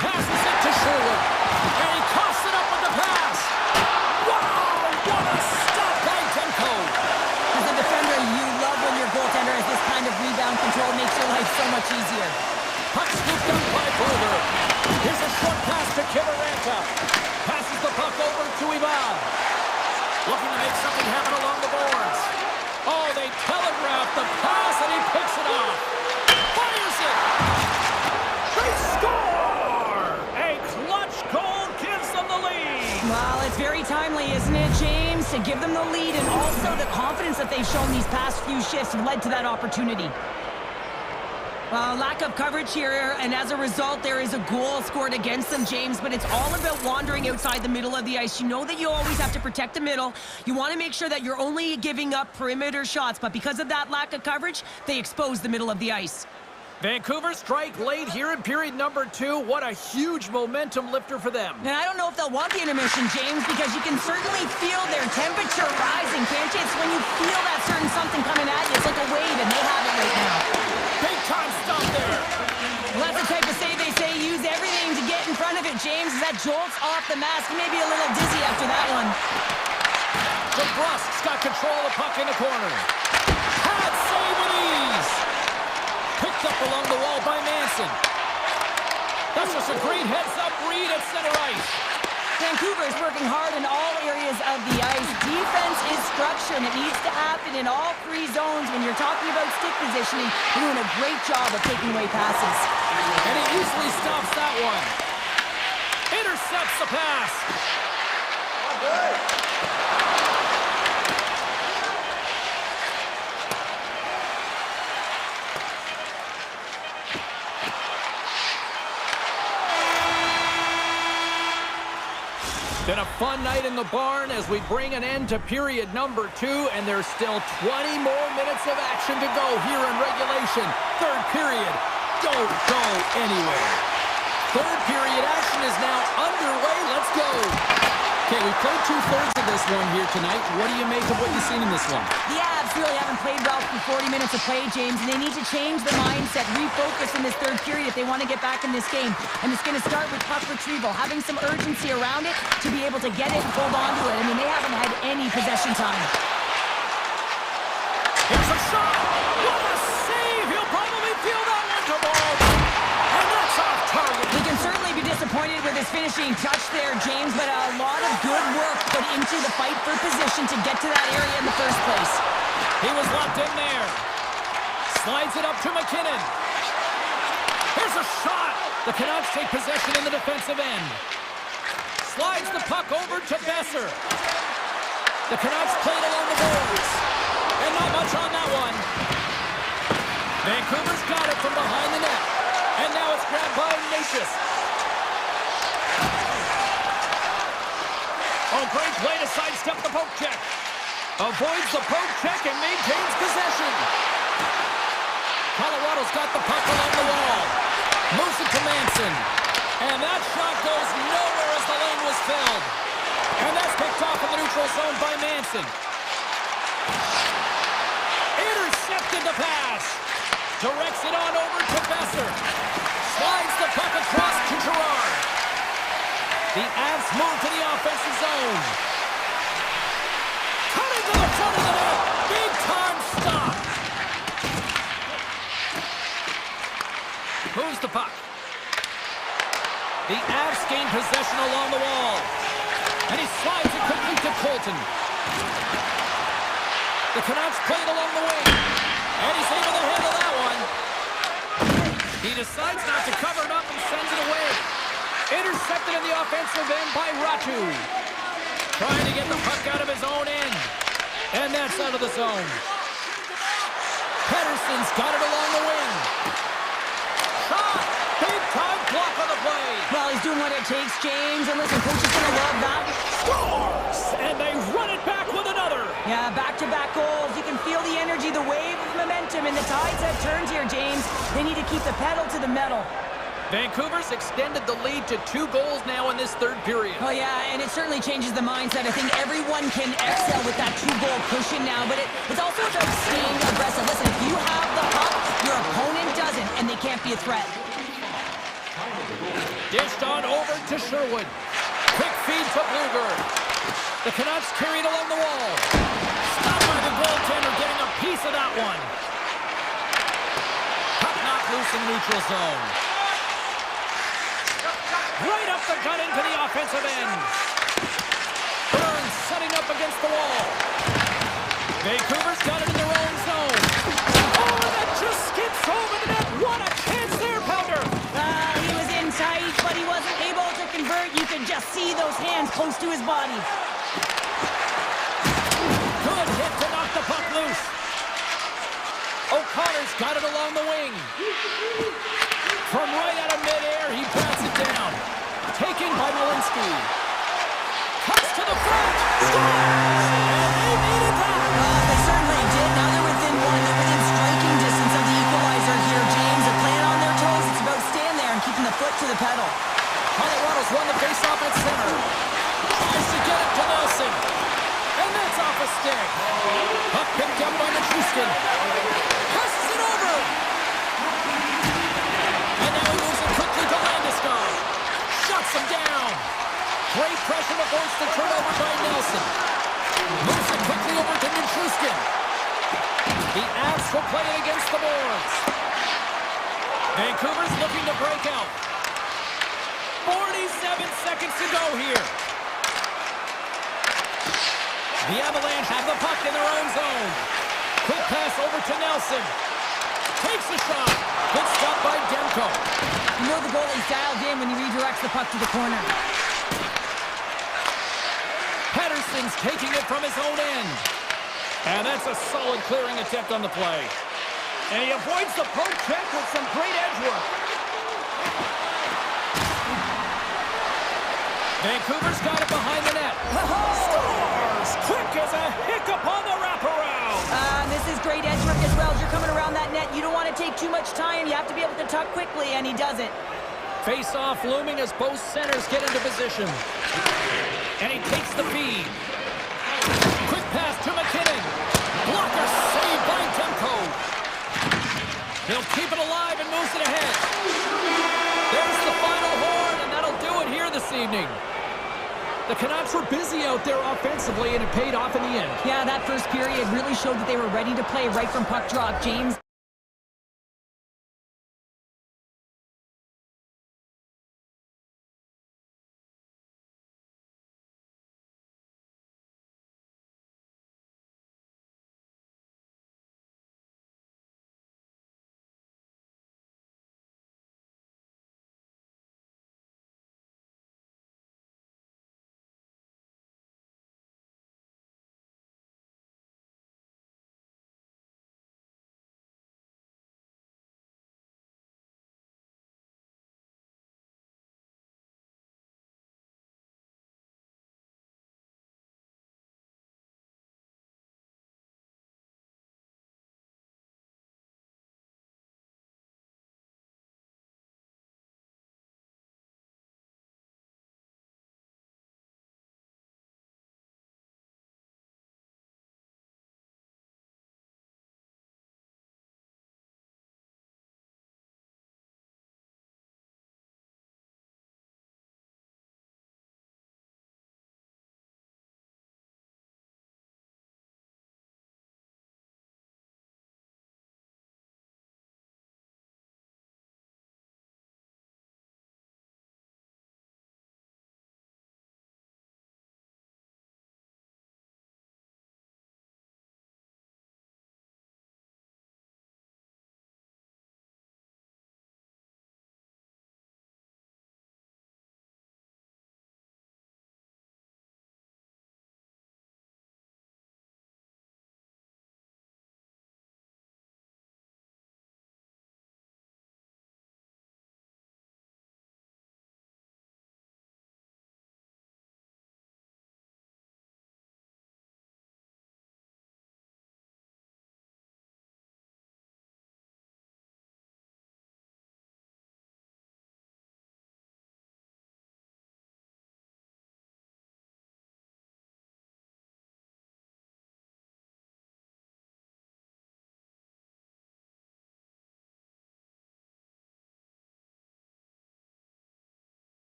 [SPEAKER 1] Passes it to Sherwood. And he coughs it up with the pass. Wow, what a stop by Demko.
[SPEAKER 2] As a defender, you love when your goaltender has this kind of rebound control. Makes your life so much easier.
[SPEAKER 1] Puck scooped up by Berger. Here's a short pass to Kivaranta. Passes the puck over to Ivan. Looking to make something happen along the boards. Oh, they telegraph the pass, and he picks it off. Fires it. They score! A clutch goal gives them the lead.
[SPEAKER 2] Well, it's very timely, isn't it, James? To give them the lead, and also the confidence that they've shown these past few shifts have led to that opportunity. Lack of coverage here, and as a result, there is a goal scored against them, James, but it's all about wandering outside the middle of the ice. You know that you always have to protect the middle. You want to make sure that you're only giving up perimeter shots, but because of that lack of coverage, they expose the middle of the ice.
[SPEAKER 1] Vancouver strike late here in period number 2. What a huge momentum lifter for them.
[SPEAKER 2] And I don't know if they'll want the intermission, James, because you can certainly feel their temperature rising, can't you? It's when you feel that certain something coming at you. It's like a wave, and they have it right now.
[SPEAKER 1] Big time stop there.
[SPEAKER 2] Well, that's the type of save they say use everything to get in front of it, James. As that jolts off the mask, he may be a little dizzy after that one.
[SPEAKER 1] DeBrusk's got control of the puck in the corner. Pad save with ease. Picked up along the wall by Manson. That's just a great heads-up read at center ice.
[SPEAKER 2] Vancouver is working hard in all areas of the ice. Defense is structure, and it needs to happen in all 3 zones. When you're talking about stick positioning, you're doing a great job of taking away passes.
[SPEAKER 1] And he easily stops that one. Intercepts the pass. Been a fun night in the barn as we bring an end to period number 2, and there's still 20 more minutes of action to go here in regulation. Third period, don't go anywhere.
[SPEAKER 4] Third period action is now underway. Let's go. Okay, we played 2/3 of this one here tonight. What do you make of what you've seen in this one?
[SPEAKER 2] The Avs really haven't played well for 40 minutes of play, James, and they need to change the mindset, refocus in this third period if they want to get back in this game. And it's going to start with puck retrieval, having some urgency around it to be able to get it and hold on to it. I mean, they haven't had any possession time.
[SPEAKER 1] Here's a shot. What a save. He'll probably feel that one to ball. And that's off target.
[SPEAKER 2] He can certainly be disappointed with his finishing touch there, James, but a lot of good work put into the fight for position to get to that area in the first place.
[SPEAKER 1] He was locked in there. Slides it up to McKinnon. Here's a shot. The Canucks take possession in the defensive end. Slides the puck over to Besser. The Canucks played along the boards. And not much on that one. Vancouver's got it from behind the net. And now it's grabbed by Ignatius. Oh, great play to sidestep the poke check. Avoids the poke check and maintains possession. Colorado's got the puck along the wall. Moves it to Manson. And that shot goes nowhere as the lane was filled. And that's picked off in the neutral zone by Manson. Intercepted the pass. Directs it on over to Besser. Slides the puck across to Gerard. The Avs move to the offensive zone. Cutting to the front of the net. Big time stop. Who's the puck? The Avs gain possession along the wall. And he slides it quickly to Colton. The Canucks play it along the wing. And he's able to handle that one. He decides not to cover it up and sends it away. Intercepted in the offensive end by Ratu. Trying to get the puck out of his own end. And that's out of the zone. Pettersson's got it along the wing. Shot! Big time block on the play.
[SPEAKER 2] Well, he's doing what it takes, James. And listen, coach is going to love that.
[SPEAKER 1] Scores! And they run it back with another.
[SPEAKER 2] Yeah, back-to-back goals. You can feel the energy, the wave of momentum, and the tides have turned here, James. They need to keep the pedal to the metal.
[SPEAKER 1] Vancouver's extended the lead to 2 goals now in this third period.
[SPEAKER 2] Oh, yeah, and it certainly changes the mindset. I think everyone can excel with that 2-goal cushion now, but it's also about staying aggressive. Listen, if you have the puck, your opponent doesn't, and they can't be a threat.
[SPEAKER 1] Dished on over to Sherwood. Quick feed to Bluger. The Canucks carried along the wall. Stopped by the goaltender, getting a piece of that one. Puck knocked loose in neutral zone. Right up the gut into the offensive end. Burns setting up against the wall. Vancouver's got it in their own zone. Oh, that just skips over the net. What a chance there, Pounder.
[SPEAKER 2] He was in tight, but he wasn't able to convert. You could just see those hands close to his body.
[SPEAKER 1] Good hit to knock the puck loose. O'Connor's got it along the wing. From right out of midair, he bats it down. Taken by Malinsky. Cuts to the front. Scores! And they needed that.
[SPEAKER 2] They certainly did. Now they're within one. They're within striking distance of the equalizer here, James. They're playing on their toes. It's about staying there and keeping the foot to the pedal.
[SPEAKER 1] Colorado's won the faceoff at center. Tries to get it to Nelson. And that's off a stick. Puck picked up by Nichushkin. Passes it over. And now he moves it quickly to Landeskog. Shuts him down. Great pressure to force the turnover by Nelson. Moves it quickly over to Nichushkin. The Avs will play it against the boards. Vancouver's looking to break out. 47 seconds to go here. The Avalanche have the puck in their own zone. Quick pass over to Nelson. Takes a shot. Good stop by Demko.
[SPEAKER 2] You know the goalie's dialed in when he redirects the puck to the corner.
[SPEAKER 1] Pettersson's taking it from his own end. And that's a solid clearing attempt on the play. And he avoids the poke check with some great edge work. Vancouver's got it behind the net. Scores! Quick as a hiccup on the wraparound.
[SPEAKER 2] This is great edge work as well. As you're coming around that net, you don't want to take too much time. You have to be able to tuck quickly, and he does it.
[SPEAKER 1] Face-off looming as both centers get into position. And he takes the feed. Quick pass to McKinnon. Blocker saved by Demko. He'll keep it alive and moves it ahead. There's the final horn, and that'll do it here this evening.
[SPEAKER 4] The Canucks were busy out there offensively, and it paid off in the end.
[SPEAKER 2] Yeah, that first period really showed that they were ready to play right from puck drop, James.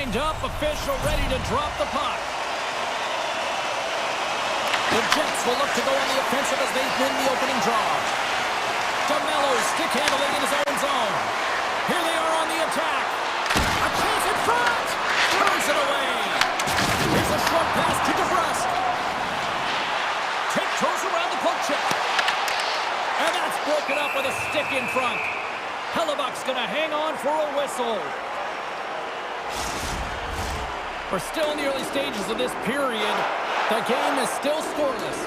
[SPEAKER 1] lined up, official ready to drop the puck. The Jets will look to go on the offensive as they win the opening draw. DeMello stick handling in his own zone. Here they are on the attack. A chance in front. Throws it away. Here's a short pass to DeBrusque. Tiptoes around the poke check. And that's broken up with a stick in front. Hellebuck's going to hang on for a whistle. We're still in the early stages of this period. The game is still scoreless.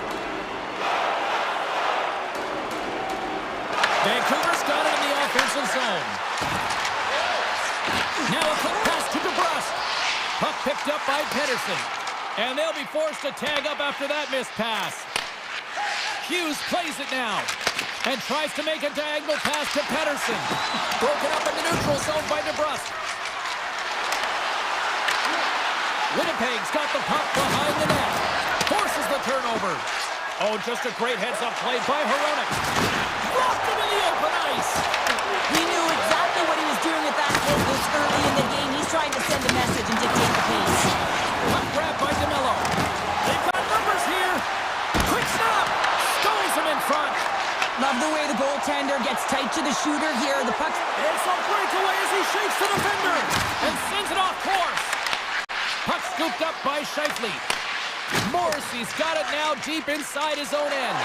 [SPEAKER 1] Vancouver's got it in the offensive zone. Now a quick pass to DeBrusque. Puck picked up by Pedersen. And they'll be forced to tag up after that missed pass. Hughes plays it now. And tries to make a diagonal pass to Pedersen. Broken up in the neutral zone by DeBrusque. Winnipeg's got the puck behind the net. Forces the turnover. Oh, just a great heads-up play by Hronek. Blocked him in the open ice.
[SPEAKER 2] He knew exactly what he was doing with that hit this early in the game. He's trying to send a message and dictate the pace.
[SPEAKER 1] Puck grab by DeMello. They've got numbers here. Quick snap. Stones him in front.
[SPEAKER 2] Love the way the goaltender gets tight to the shooter here. The puck's...
[SPEAKER 1] It's a breakaway as he shakes the defender and sends it off course. Puck scooped up by Scheifele. Morrissey's got it now deep inside his own end.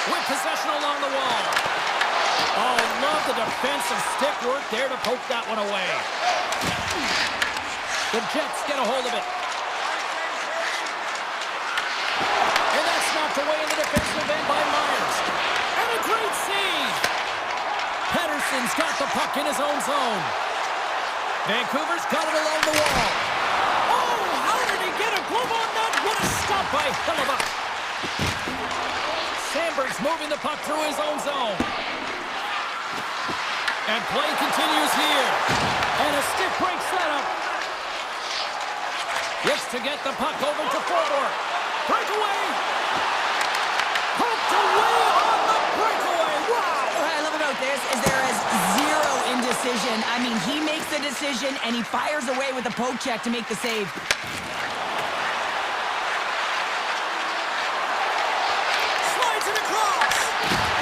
[SPEAKER 1] With possession along the wall. Oh, love the defensive stick work there to poke that one away. The Jets get a hold of it. And that's knocked away in the defensive end by Myers. And a great save. Pedersen's got the puck in his own zone. Vancouver's got it along the wall. Oh, how did he get a glove on that? What a stop by Hellebuck. Sandberg's moving the puck through his own zone. And play continues here. And a stick break setup. Looks to get the puck over to forward. Breakaway. Poked away on the breakaway. Wow.
[SPEAKER 2] What I love about this is there is zero indecision. I mean, he makes the decision and he fires away with a poke check to make the save.
[SPEAKER 1] Slides it across.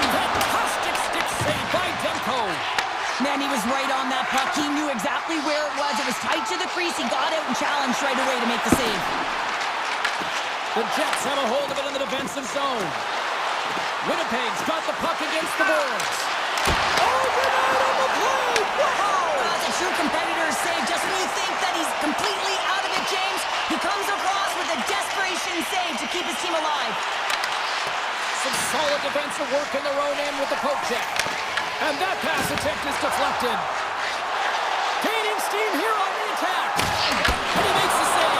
[SPEAKER 1] Fantastic stick save by Demko.
[SPEAKER 2] Man, he was right on that puck. He knew exactly where it was. It was tight to the crease. He got out and challenged right away to make the save.
[SPEAKER 1] The Jets have a hold of it in the defensive zone. Winnipeg's got the puck against the boards. Overnight on the play! Wow!
[SPEAKER 2] That's a true competitor's save. Just when you think that he's completely out of it, James, he comes across with a desperation save to keep his team alive.
[SPEAKER 1] Some solid defensive work in their own end with the poke check. And that pass attempt is deflected. Gaining steam here on the attack. And he makes the save.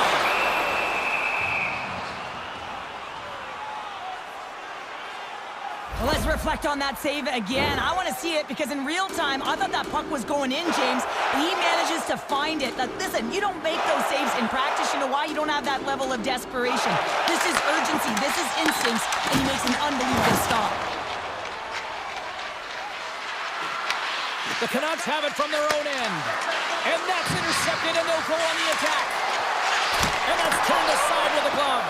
[SPEAKER 2] Well, let's reflect on that save again. I want to see it because in real time, I thought that puck was going in, James. He manages to find it. Listen, you don't make those saves in practice. You know why? You don't have that level of desperation. This is urgency. This is instincts. And he makes an unbelievable stop.
[SPEAKER 1] The Canucks have it from their own end. And that's intercepted, and they'll go on the attack. And that's turned aside with a glove.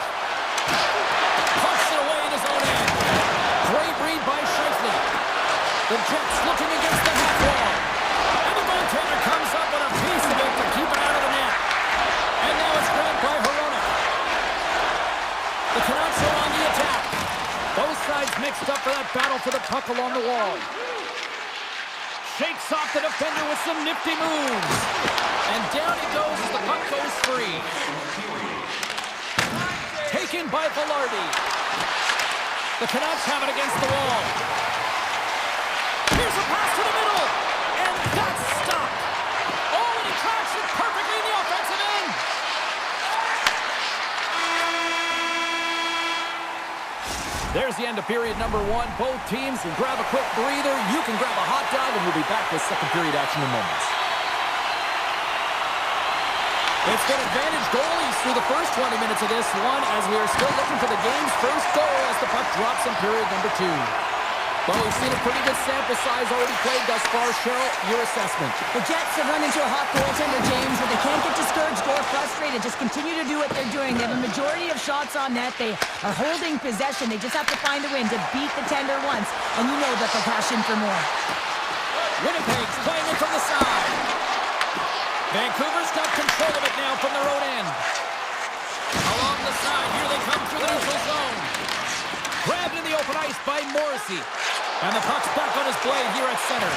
[SPEAKER 1] Punched it away in his own end. Great read by Scheifele. The Jets looking against the half wall. And the goaltender comes up with a piece of it to keep it out of the net. And now it's grabbed by Hronek. The Canucks are on the attack. Both sides mixed up for that battle for the puck along the wall. Shakes off the defender with some nifty moves. And down he goes as the puck goes free. Taken by Velarde. The Canucks have it against the wall. Here's a pass to the middle. And that's stopped. Oh, and he tracks it perfectly in the offensive end. There's the end of period number one. Both teams can grab a quick breather. You can grab a hot dog, and we'll be back with second period action in moments. It's been advantage goalies through the first 20 minutes of this one as we are still looking for the game's first goal as the puck drops in period number two.
[SPEAKER 4] Well, we've seen a pretty good sample size already played thus far. Cheryl, your assessment.
[SPEAKER 2] The Jets have run into a hot goaltender, James, but they can't get discouraged or frustrated. Just continue to do what they're doing. They have a majority of shots on net. They are holding possession. They just have to find a win to beat the tender once, and you know that they'll cash in for more.
[SPEAKER 1] Winnipeg's playing it from the side. Vancouver's got control of it now from their own end. Along the side, here they come through the neutral zone. Grabbed in the open ice by Morrissey. And the puck's back on his blade here at center.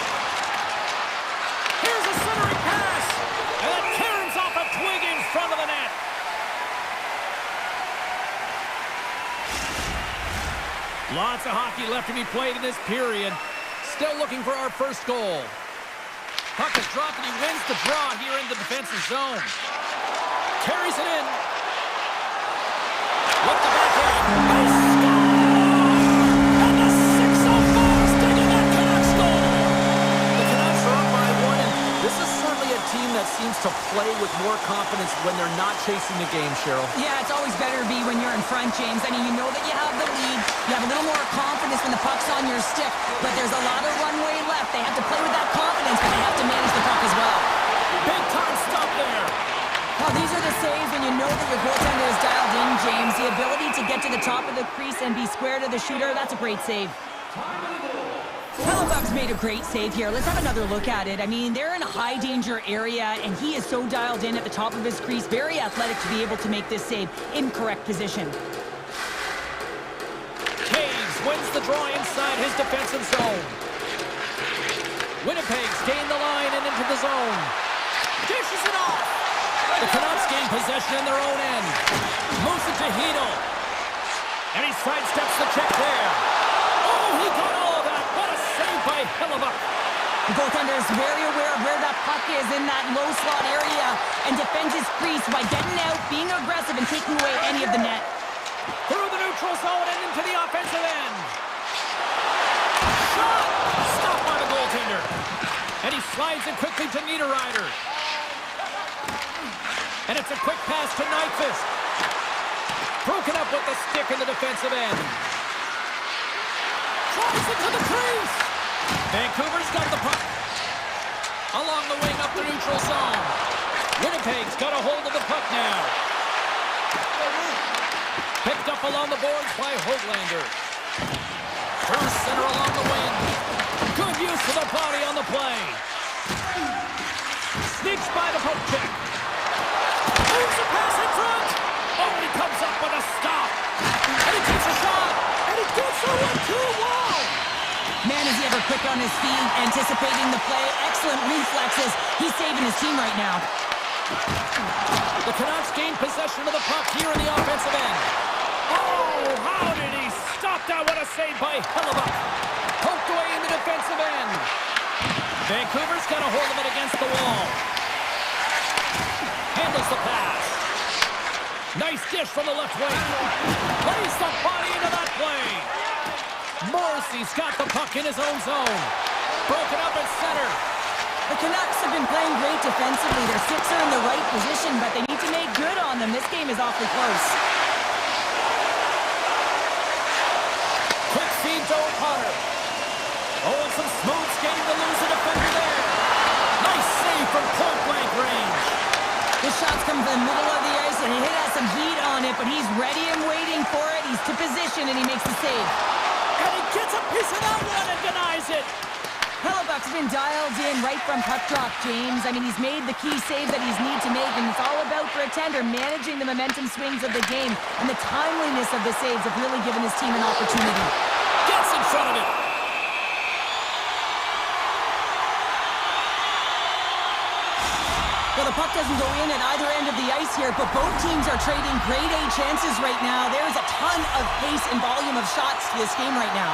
[SPEAKER 1] Here's a centering pass. And it turns off a twig in front of the net. Lots of hockey left to be played in this period. Still looking for our first goal. Puck is dropped and he wins the draw here in the defensive zone. Carries it in. With the backhand. That seems to play with more confidence when they're not chasing the game, Cheryl.
[SPEAKER 2] Yeah, it's always better to be when you're in front, James. I mean, you know that you have the lead. You have a little more confidence when the puck's on your stick, but there's a lot of runway left. They have to play with that confidence, but they have to manage the puck as well.
[SPEAKER 1] Big time stop there.
[SPEAKER 2] Now, these are the saves when you know that your goaltender is dialed in, James. The ability to get to the top of the crease and be square to the shooter, that's a great save. Hellebuck's made a great save here. Let's have another look at it. I mean, they're in a high-danger area, and he is so dialed in at the top of his crease. Very athletic to be able to make this save in correct position.
[SPEAKER 1] Taves wins the draw inside his defensive zone. Winnipeg's gained the line and into the zone. Dishes it off. The Canucks gain possession in their own end. Moves it to Hito. And he sidesteps the check there. Oh, he got all of that. What a save by Hellebuck.
[SPEAKER 2] The goaltender is very aware of where that puck is in that low slot area and defends his crease by getting out, being aggressive, and taking away any of the net.
[SPEAKER 1] Through the neutral zone and into the offensive end. Shot! Stopped by the goaltender. And he slides it quickly to Niederreiter. And it's a quick pass to Nyquist. Broken up with the stick in the defensive end. Tries it to the crease. Vancouver's got the puck. Along the wing up the neutral zone. Winnipeg's got a hold of the puck now. Picked up along the boards by Höglander. Through center along the wing. Good use of the body on the play. Sneaks by the poke check. Moves the pass in front. Oh, he comes up with a stop. And he takes a shot. And he gets a 1-2 wall.
[SPEAKER 2] Man, is he ever quick on his feet, anticipating the play. Excellent reflexes. He's saving his team right now.
[SPEAKER 1] The Canucks gain possession of the puck here in the offensive end. Oh, how did he stop that? What a save by Hellebuck. Poked away in the defensive end. Vancouver's got a hold of it against the wall. Handles the pass. Nice dish from the left wing. Plays the body into that play. Morrissey's got the puck in his own zone. Broken up at center.
[SPEAKER 2] The Canucks have been playing great defensively. Their sticks are in the right position, but they need to make good on them. This game is awfully close.
[SPEAKER 1] Quick feed to O'Connor. Oh, and some smooth skating to lose a defender there. Nice save from point-blank range.
[SPEAKER 2] This shot's come from the middle of the ice, and it has some heat on it, but he's ready and waiting for it. He's to position, and he makes the save.
[SPEAKER 1] And he gets a piece of that one and denies it.
[SPEAKER 2] Hellebuck's been dialed in right from puck drop, James. I mean, he's made the key save that he's need to make, and it's all about for a tender managing the momentum swings of the game, and the timeliness of the saves have really given his team an opportunity.
[SPEAKER 1] Gets in front of it.
[SPEAKER 2] Well, the puck doesn't go in at either end of the ice here, but both teams are trading grade A chances right now. There is a ton of pace and volume of shots to this game right now.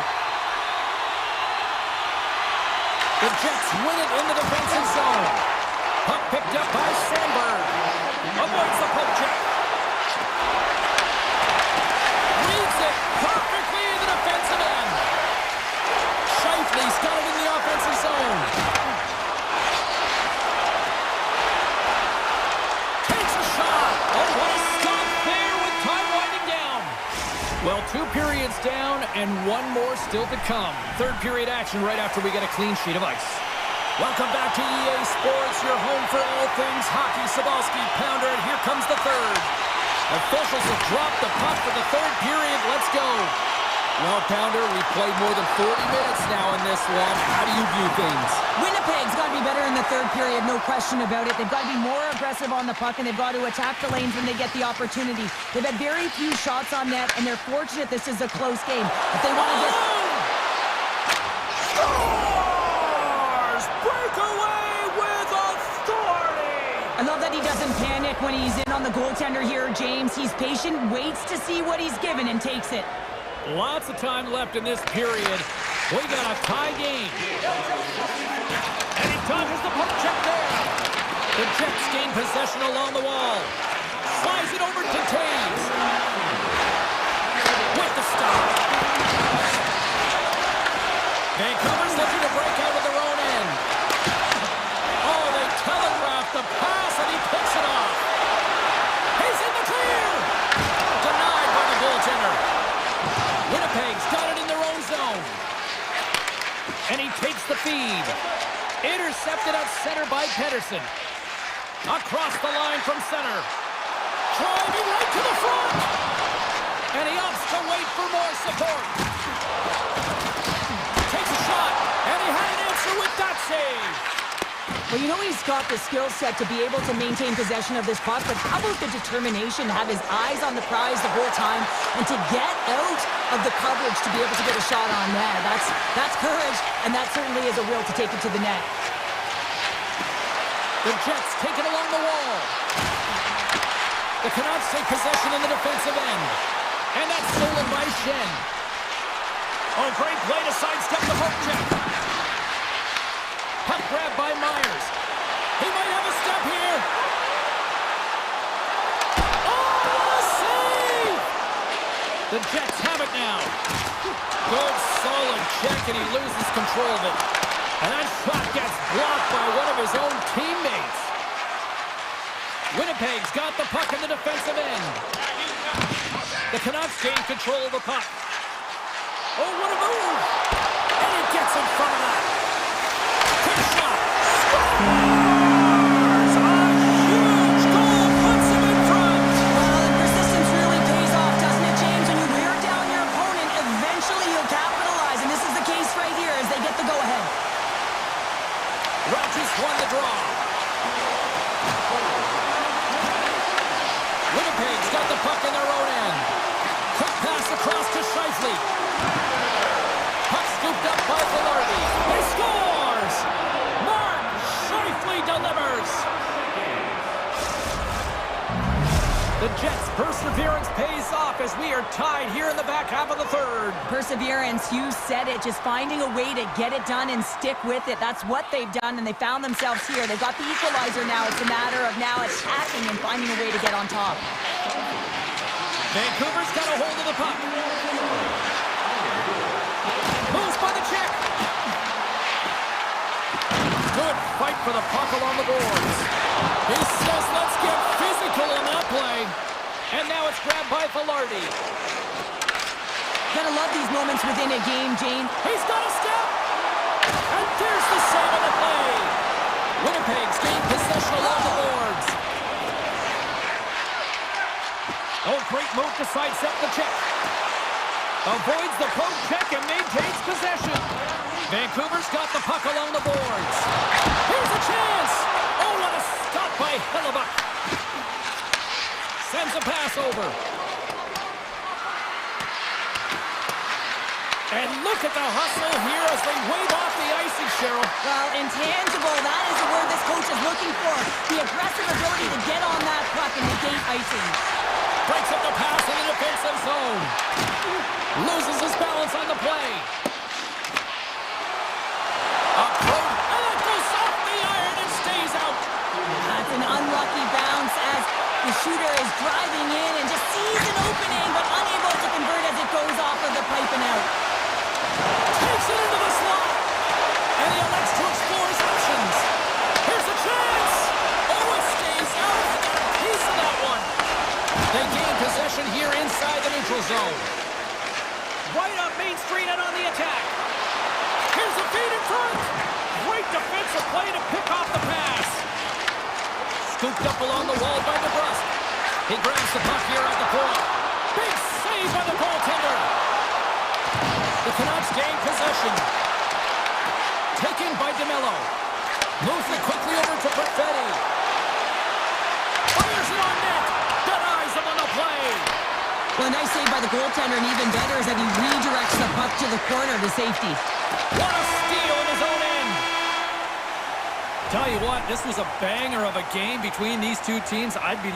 [SPEAKER 1] The Jets win it in the defensive zone. Puck picked up by Sandberg. Avoids the poke check. Reads it perfectly in the defensive end. Shifley's got it in the offensive zone. Takes a shot. Oh, what a stop there with time winding down. Well, 2
[SPEAKER 4] periods down and one more still to come. Third period action right after we get a clean sheet of ice.
[SPEAKER 1] Welcome back to EA Sports, your home for all things hockey. Sabalski, Pounder, and here comes the third. Officials have dropped the puck for the third period. Let's go. Well, Pounder, we've played more than 40 minutes now in this one. How do you view things?
[SPEAKER 2] Winnipeg's got to be better in the third period, no question about it. They've got to be more aggressive on the puck, and they've got to attack the lanes when they get the opportunity. They've had very few shots on net, and they're fortunate this is a close game. If they want to get...
[SPEAKER 1] Scores! Breakaway with authority!
[SPEAKER 2] I love that he doesn't panic when he's in on the goaltender here, James. He's patient, waits to see what he's given, and takes it.
[SPEAKER 1] Lots of time left in this period. We got a tie game. And he dodges the puck check there. The Jets gain possession along the wall. Slides it over to Taves. With the stop. Vancouver's looking to break out of their own end. Oh, they telegraph the pass and he picks it off. He's in the clear. Denied by the goaltender. Winnipeg's got it in their own zone. And he takes the feed. Intercepted at center by Pedersen. Across the line from center. Driving right to the front. And he opts to wait for more support. Takes a shot. And he had an answer with that save.
[SPEAKER 2] Well, you know he's got the skill set to be able to maintain possession of this puck, but how about the determination to have his eyes on the prize the whole time and to get out of the coverage to be able to get a shot on net? That's courage, and that certainly is a will to take it to the net.
[SPEAKER 1] The Jets take it along the wall. The Canucks take possession in the defensive end. And that's stolen by Shen. Oh, great play to sidestep the poke check. Puck grab by Myers. He might have a step here. Oh, a save! The Jets have it now. Good, solid check, and he loses control of it. And that shot gets blocked by one of his own teammates. Winnipeg's got the puck in the defensive end. The Canucks gain control of the puck. Oh, what a move! And it gets in front of that. Quick shot. Scores! A huge goal puts him in front.
[SPEAKER 2] Well, and persistence really pays off, doesn't it, James? When you wear down your opponent, eventually you'll capitalize. And this is the case right here as they get the go-ahead.
[SPEAKER 1] Rogers won the draw. Winnipeg's got the puck in their own end. Quick pass across to Scheifele. Puck scooped up by Velarde. He scores! Mark Scheifele delivers. The Jets' perseverance pays off as we are tied here in the back half of the third.
[SPEAKER 2] Perseverance, you said it. Just finding a way to get it done and stick with it. That's what they've done, and they found themselves here. They've got the equalizer now. It's a matter of now attacking and finding a way to get on top.
[SPEAKER 1] Vancouver's got a hold of the puck. Moves by the check. Good fight for the puck along the boards. He says, let's get physical on that play. And now it's grabbed by Velarde.
[SPEAKER 2] Gotta love these moments within a game, Jane.
[SPEAKER 1] He's got a step. And there's the save on the play. Winnipeg's gained possession along the boards. Oh, great move to sidestep the check. Avoids the poke check and maintains possession. Vancouver's got the puck along the boards. Here's a chance. Oh, what a stop by Hellebuck. Sends a pass over. And look at the hustle here as they wave off the icing, Cheryl.
[SPEAKER 2] Well, intangible, that is the word this coach is looking for. The aggressive ability to get on that puck and negate icing.
[SPEAKER 1] Breaks up the pass in the defensive zone. Loses his balance on the play. Approach, and it goes off the iron and stays out.
[SPEAKER 2] That's an unlucky bounce as the shooter is driving in and just sees an opening but unable to convert as it goes off of the pipe and out.
[SPEAKER 1] Takes it into the slot. And he elects to explore his options. Here's a chance. Oh, it stays out. He got a piece of that one. They gain possession here inside the neutral zone. Scooped up along the wall by DeBrusque. He grabs the puck here at the point. Big save by the goaltender. The Canucks gain possession. Taken by DeMello. Moves it quickly over to Perfetti. Fires it on net. Denies him on the play.
[SPEAKER 2] Well, a nice save by the goaltender, and even better is that he redirects the puck to the corner to safety.
[SPEAKER 1] What a steal in his own end. Tell you what, this was a banger of a game between these two teams. I'd be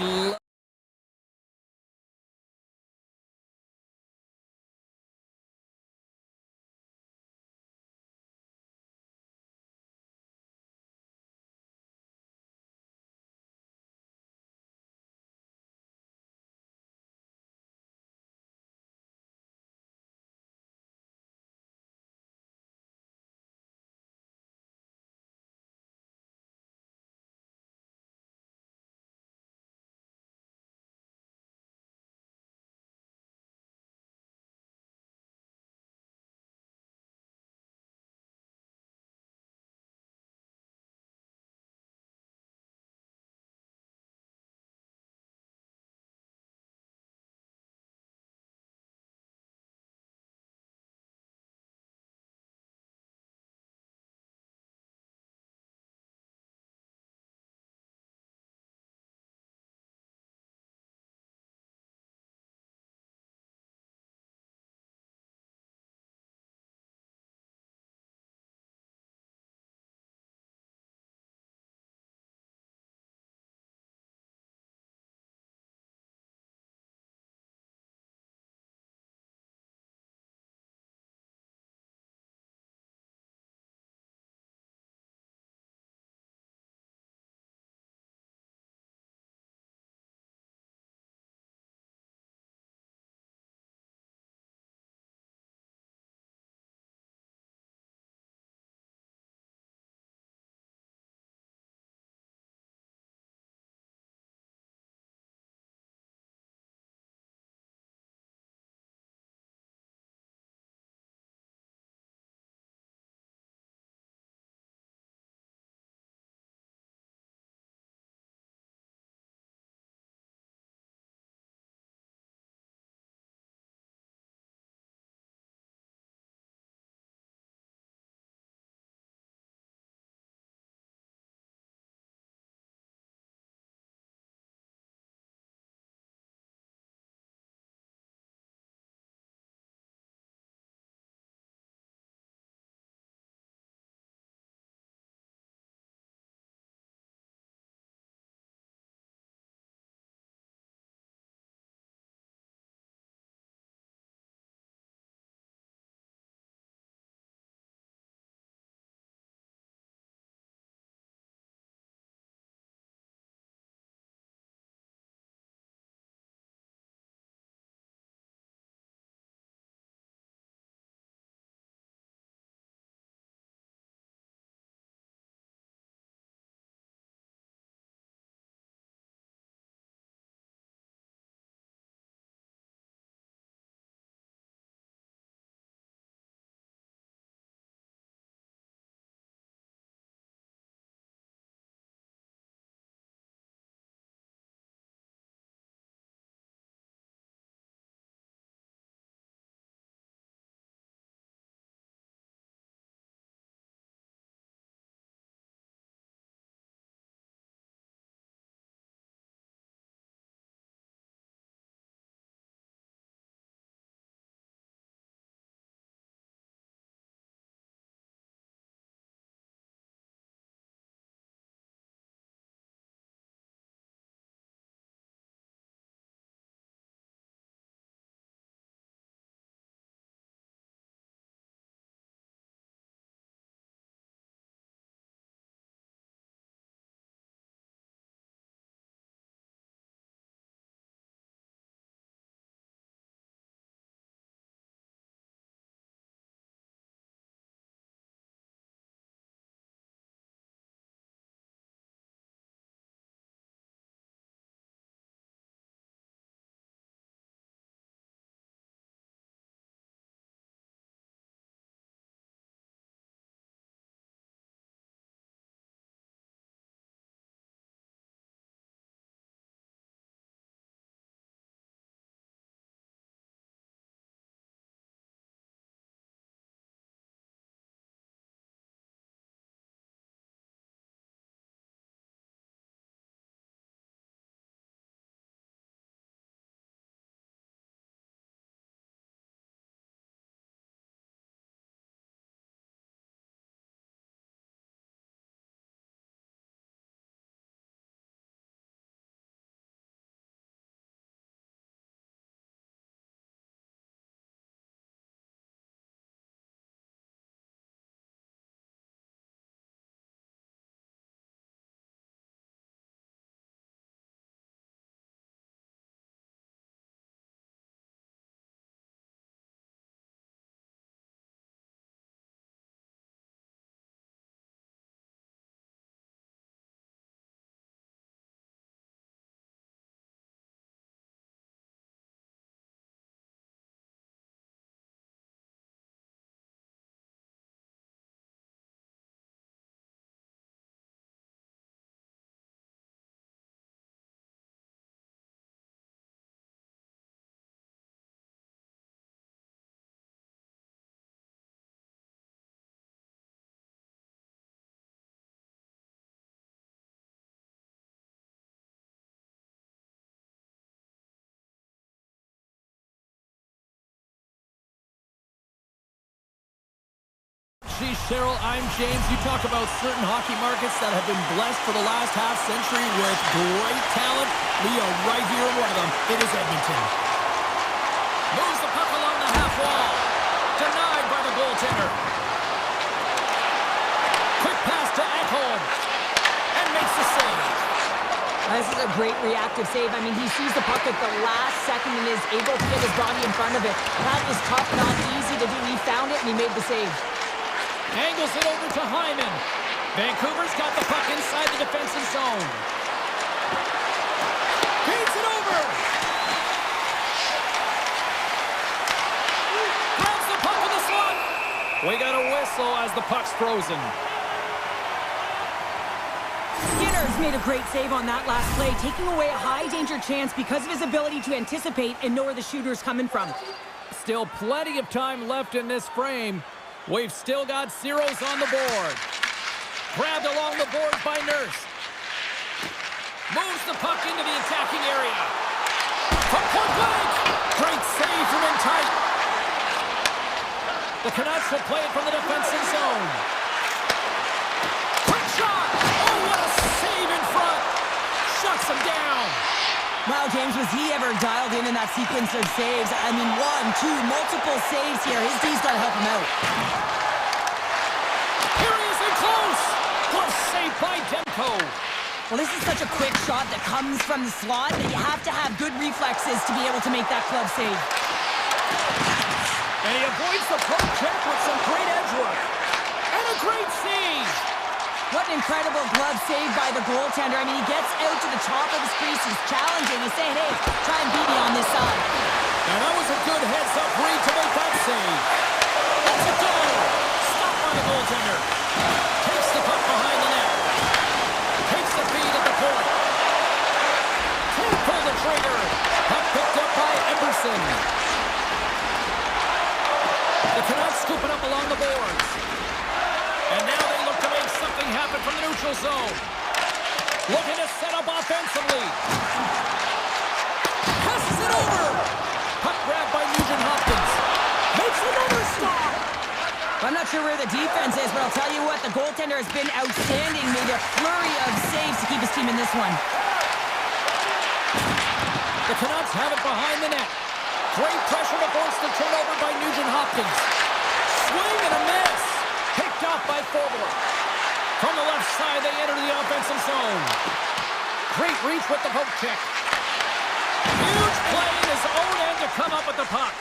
[SPEAKER 4] She's Cheryl. I'm James. You talk about certain hockey markets that have been blessed for the last half-century with great talent. We are right here in one of them. It is Edmonton. Moves the puck along the half wall. Denied by the goaltender. Quick pass to Ekholm. And makes the save.
[SPEAKER 2] This is a great reactive save. I mean, he sees the puck at the last second and is able to get his body in front of it. That is tough, not easy to do. He found it and he made the save.
[SPEAKER 1] Angles it over to Hyman. Vancouver's got the puck inside the defensive zone. Feeds it over. Grabs the puck in the slot. We got a whistle as the puck's frozen.
[SPEAKER 2] Skinner's made a great save on that last play, taking away a high-danger chance because of his ability to anticipate and know where the shooter's coming from.
[SPEAKER 1] Still plenty of time left in this frame. We've still got zeros on the board. Grabbed along the board by Nurse. Moves the puck into the attacking area. From point blank. Great save from in tight. The Canucks will play it from the defensive zone. Quick shot. Oh, what a save in front. Shuts him down.
[SPEAKER 2] Wow, James, was he ever dialed in that sequence of saves? I mean, 1, 2, multiple saves here. His D's got to help him out.
[SPEAKER 1] Here he is in close. Close save by Demko.
[SPEAKER 2] Well, this is such a quick shot that comes from the slot that you have to have good reflexes to be able to make that club save.
[SPEAKER 1] And he avoids the poke check with some great edge work. And a great save.
[SPEAKER 2] What an incredible glove save by the goaltender. I mean, he gets out to the top of his crease. He's challenging. He's saying, hey, try and beat me on this side.
[SPEAKER 1] And that was a good heads-up read to make that save. That's a goal. Stopped by the goaltender. Takes the puck behind the net. Takes the feed at the point. Can't pull the trigger. Puck picked up by Emerson. The Canucks scooping up along the boards. And now they look to make something happen from the neutral zone. Looking to set up offensively. Passes it over. Puck grabbed by Nugent Hopkins. Makes another stop.
[SPEAKER 2] I'm not sure where the defense is, but I'll tell you what, the goaltender has been outstanding. Made a flurry of saves to keep his team in this one.
[SPEAKER 1] The Canucks have it behind the net. Great pressure to force the turnover by Nugent Hopkins. Swing and a miss. Picked off by Forbort. From the left side, they enter the offensive zone. Great reach with the poke check. Huge play in his own end to come up with the puck.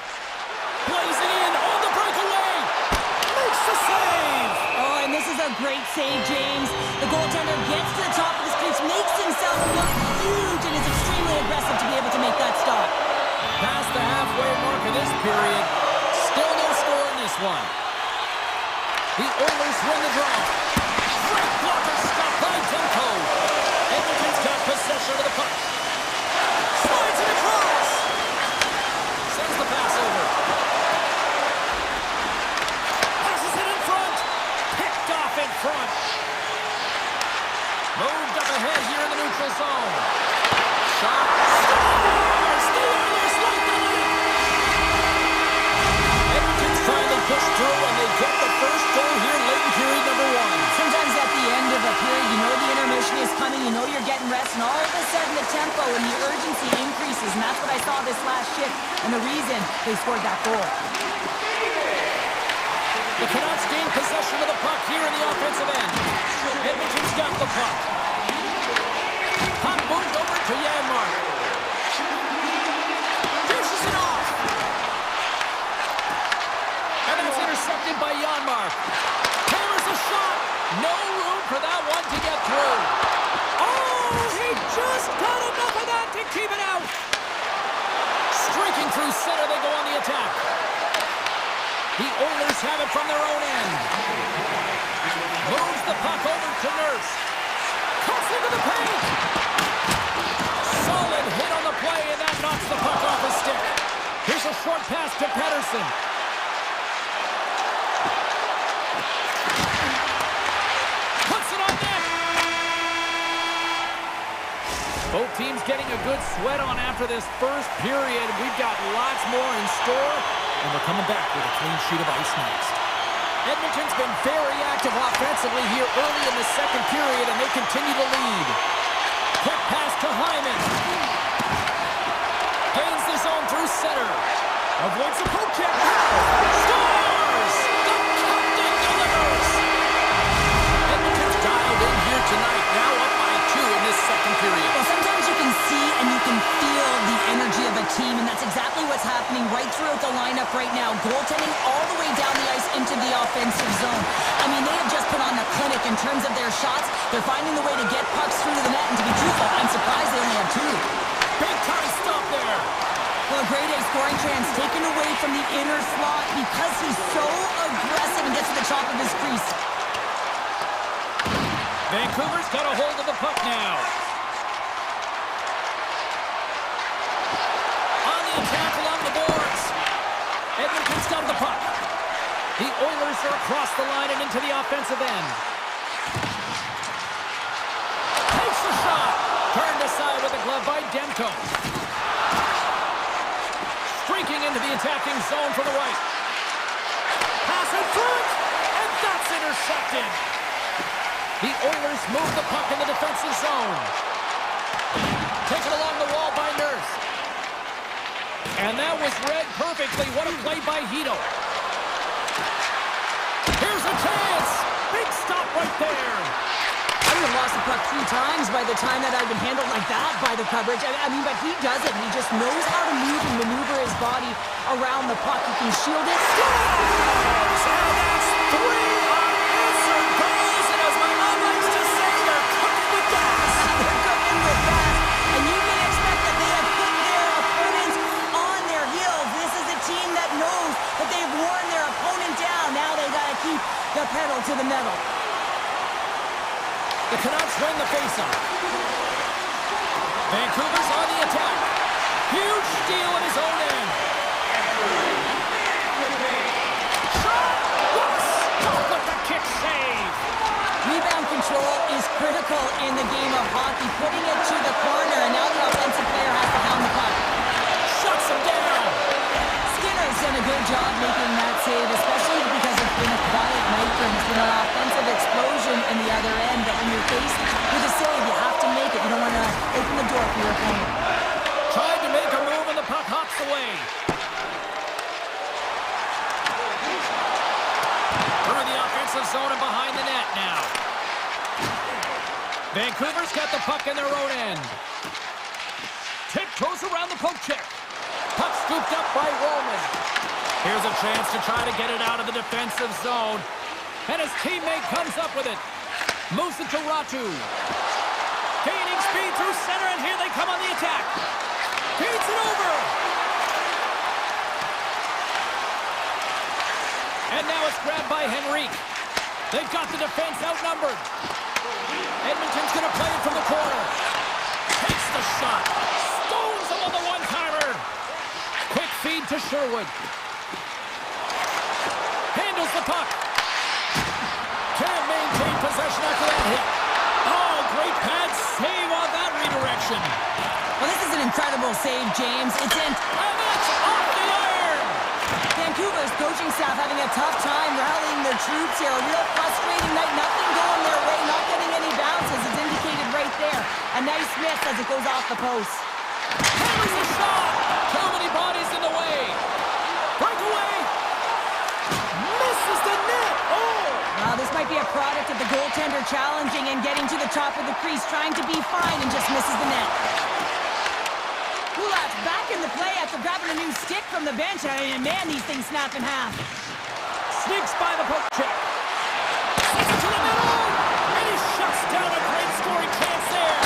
[SPEAKER 1] Blazing in on the breakaway. Makes the save.
[SPEAKER 2] Oh, and this is a great save, James. The goaltender gets to the top of his crease, makes himself look huge, and is extremely aggressive to be able to make that stop.
[SPEAKER 1] Past the halfway mark of this period. Still no score in this one. The Oilers win the draw. Great blocker stop by Demko. Edmonton's got possession of the puck. Slides it across. Sends the pass over. Passes it in front. Picked off in front. Moved up ahead here in the neutral zone. Shot. Scores! The Oilers light the lead. Edmonton's finally pushed through and they get the first goal here late in period number 1.
[SPEAKER 2] Sometimes at the end of a period, you know the intermission is coming, you know you're getting rest, and all of a sudden the tempo and the urgency increases, and that's what I saw this last shift, and the reason they scored that goal.
[SPEAKER 1] The Canucks gain possession of the puck here in the offensive end. Edmonton's got the puck. Puck moved over to Janmark. Dishes it off. And that's intercepted by Janmark. Hammers a shot. No room for that one to get through. Oh, he just got enough of that to keep it out. Streaking through center, they go on the attack. The Oilers have it from their own end. Moves the puck over to Nurse. Cuts into the paint. Solid hit on the play, and that knocks the puck off his stick. Here's a short pass to Pettersson. Puts it on net. Both teams getting a good sweat on after this first period. We've got lots more in store. And we're coming back with a clean sheet of ice next.
[SPEAKER 4] Edmonton's been very active offensively here early in the second period, and they continue to lead. Quick pass to Hyman. Gains the zone through center. Avoids the poke check. Scores! The captain delivers! Edmonton's dialed in here tonight, now up by 2 in this second period.
[SPEAKER 2] Well, sometimes you can see and you can feel the energy of a team, and that's exactly what's happening right throughout the lineup right now. Goaltending all the way down the ice into the offensive zone. I mean, they have just put on the clinic in terms of their shots. They're finding the way to get pucks through to the net, and to be truthful, I'm surprised they only have 2.
[SPEAKER 4] Big time stop there.
[SPEAKER 2] Well, a grade A scoring chance taken away from the inner slot because he's so aggressive and gets to the top of his crease.
[SPEAKER 4] Vancouver's got a hold of the puck now. On the attack along the boards. Edmonton's got the puck. The Oilers are across the line and into the offensive end. Takes the shot. Turned aside with a glove by Demko. Streaking into the attacking zone from the right. Pass in front, and that's intercepted. The Oilers move the puck in the defensive zone. Taken along the wall by Nurse. And that was read perfectly. What a play by Hito. Here's a chance. Big stop right there.
[SPEAKER 2] I would have lost the puck 3 times by the time that I've been handled like that by the coverage. I mean, but he does it. He just knows how to move and maneuver his body around the puck. He can shield it.
[SPEAKER 4] Scores! And that's 3 unanswered goals. And as my mom likes to say, they're cooking with gas.
[SPEAKER 2] They're cooking with gas. And you can expect that they have put their opponents on their heels. This is a team that knows that they've worn their opponent down. Now they got to keep the pedal to the metal.
[SPEAKER 4] The Canucks win the faceoff. Vancouver's on the attack. Huge steal in his own end. Shot! Yes! Oh, what the kick save!
[SPEAKER 2] Rebound control is critical in the game of hockey. Putting it to the corner, and now the offensive player has to hound the puck.
[SPEAKER 4] Shuts him down!
[SPEAKER 2] Skinner's done a good job making that save, especially because it's been a quiet night for him. It's been an offensive explosion in the other end, but when you're faced with a save, you have to make it. You don't want to open the door for your opponent.
[SPEAKER 4] Tried to make a move, and the puck hops away. Through the offensive zone and behind the net now. Vancouver's got the puck in their own end. Tiptoes around the poke check. Puck scooped up by Roman. Here's a chance to try to get it out of the defensive zone. And his teammate comes up with it. Moves it to Ratu. Gaining speed through center, and here they come on the attack. Feeds it over. And now it's grabbed by Henrique. They've got the defense outnumbered. Edmonton's going to play it from the corner. Takes the shot. Stones him on the one-timer. Quick feed to Sherwood. Handles the puck. Can't maintain possession after that hit. Oh, great pad save on that redirection.
[SPEAKER 2] Well, this is an incredible save, James. It's in.
[SPEAKER 4] And that's off the iron.
[SPEAKER 2] Vancouver's coaching staff having a tough time rallying their troops here. A real frustrating night. Nothing going their way. Not getting any bounces. It's indicated right there. A nice miss as it goes off the post.
[SPEAKER 4] Hammers a shot. Too many bodies in the way. Breakaway. Misses the net. Oh!
[SPEAKER 2] Wow, this might be a product of the goaltender challenging and getting to the top of the crease, trying to be fine, and just misses the net. Kulak's back in the play after grabbing a new stick from the bench. And man, these things snap in half.
[SPEAKER 4] Sneaks by the poke check. Sends it to the middle. And he shuts down a great scoring chance there.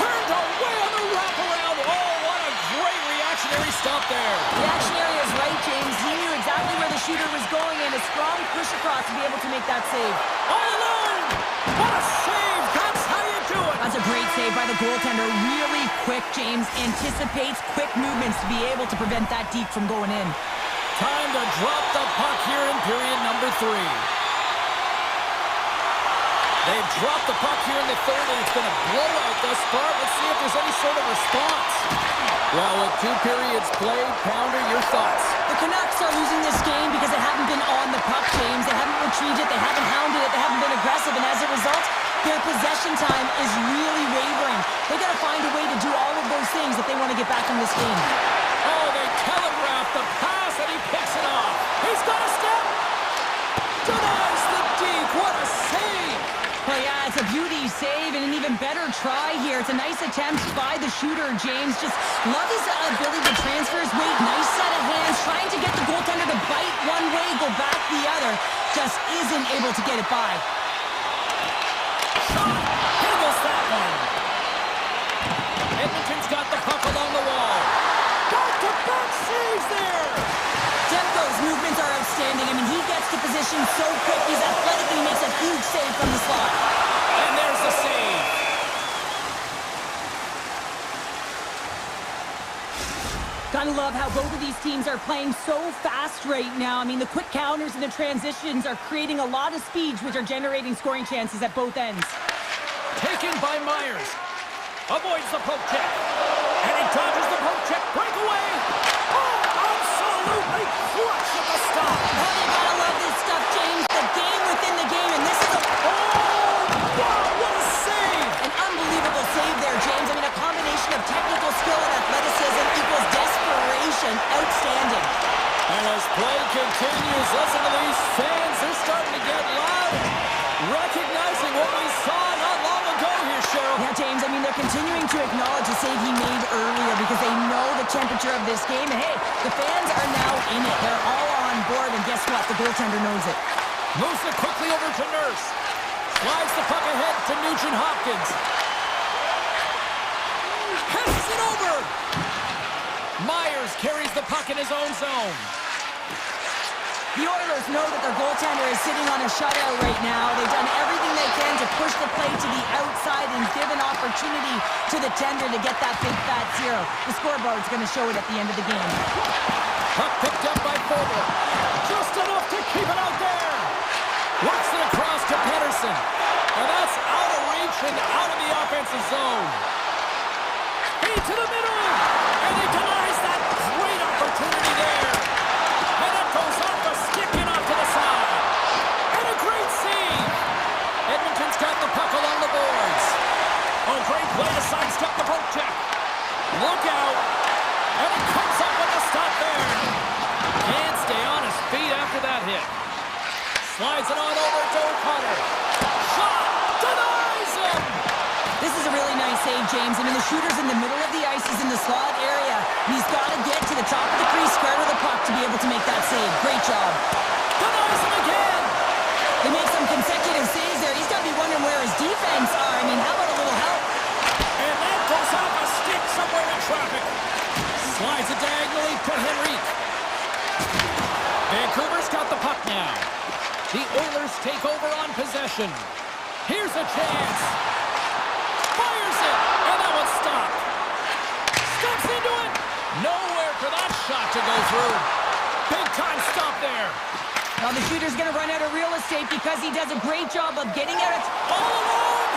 [SPEAKER 4] Turned away on the wraparound. Oh, what a great reactionary stop there.
[SPEAKER 2] Reactionary is right, James. He knew exactly where the shooter was going, and a strong push across to be able to make that save.
[SPEAKER 4] All alone. What a save. That's how you do it.
[SPEAKER 2] That's a great save by the goaltender. Really quick, James. Anticipates quick movements to be able to prevent that deep from going in.
[SPEAKER 4] Time to drop the puck here in period number 3. They've dropped the puck here in the third, and it's been a blowout thus far. Let's see if there's any sort of response. Well, with 2 periods played, Pounder, your thoughts?
[SPEAKER 2] The Canucks are losing this game because they haven't been on the puck, James. They haven't retreated, they haven't hounded it, they haven't been aggressive, and as a result, their possession time is really wavering. They got to find a way to do all of those things if they want to get back in this game.
[SPEAKER 1] Oh, they telegraphed the pass, and he picks it off. He's got a step. Denies the deke. What a save.
[SPEAKER 2] Well, yeah, it's a beauty save and an even better try here. It's a nice attempt by the shooter, James. Just love his ability to transfer his weight. Nice set of hands, trying to get the goaltender to bite one way, go back the other. Just isn't able to get it by.
[SPEAKER 1] Shot. Handles that one. Edmonton's got the puck along the wall. Back-to-back saves there.
[SPEAKER 2] Demko's movements are outstanding. I mean, he gets to position so quick. He's athletic and he makes a huge save from the slot.
[SPEAKER 1] And there's the save.
[SPEAKER 2] Gotta love how both of these teams are playing so fast right now. I mean, the quick counters and the transitions are creating a lot of speeds, which are generating scoring chances at both ends.
[SPEAKER 1] Taken by Myers. Avoids the poke check. And he dodges the poke check. Breakaway. Oh, absolutely clutch at the stop.
[SPEAKER 2] Oh, you gotta love this stuff, James. The game within the game, and this is a...
[SPEAKER 1] Oh, wow, what a save.
[SPEAKER 2] An unbelievable save there, James. I mean, a combination of technical skill and athleticism equals desperation. Outstanding.
[SPEAKER 1] And as play continues, listen to these fans. They're starting to get loud. Recognizing what we saw not long ago here, Cheryl.
[SPEAKER 2] Yeah, James, I mean, they're continuing to acknowledge the save he made earlier because they know the temperature of this game. And hey, the fans are now in it. They're all on board, and guess what? The goaltender knows it.
[SPEAKER 1] Moves it quickly over to Nurse. Slides the puck ahead to Nugent Hopkins. Passes it over. Myers carries the puck in his own zone.
[SPEAKER 2] The Oilers know that their goaltender is sitting on a shutout right now. They've done everything they can to push the play to the outside and give an opportunity to the tender to get that big fat zero. The scoreboard's going to show it at the end of the game.
[SPEAKER 1] Puck picked up by Fogle. Just enough to keep it out there. Works it across to Pedersen. And that's out of reach and out of the offensive zone. Into the middle. And he denies that great opportunity there. And it goes off the stick and off to the side. And a great save. Edmonton's got the puck along the boards. Oh, great play to sidestep the poke check. Look out. And it comes up with a stop there. Can't stay on his feet after that hit. Slides it on over to O'Connor. Shot. Denies him.
[SPEAKER 2] This is a really nice save, James. I mean, the shooter's in the middle of the ice. He's in the slot area. He's got to get to the top of the crease, square to the puck to be able to make that save. Great job.
[SPEAKER 1] Denies him again.
[SPEAKER 2] They make some consecutive saves there. He's got to be wondering where his defense are. I mean, how about a little help?
[SPEAKER 1] And that goes off a stick somewhere in traffic. Slides it diagonally to Henrique. Vancouver's got the puck now. The Oilers take over on possession. Here's a chance. Fires it, and that one's stopped. Steps into it. Nowhere for that shot to go through. Big time stop there.
[SPEAKER 2] Now the shooter's going to run out of real estate because he does a great job of getting out of...
[SPEAKER 1] All alone.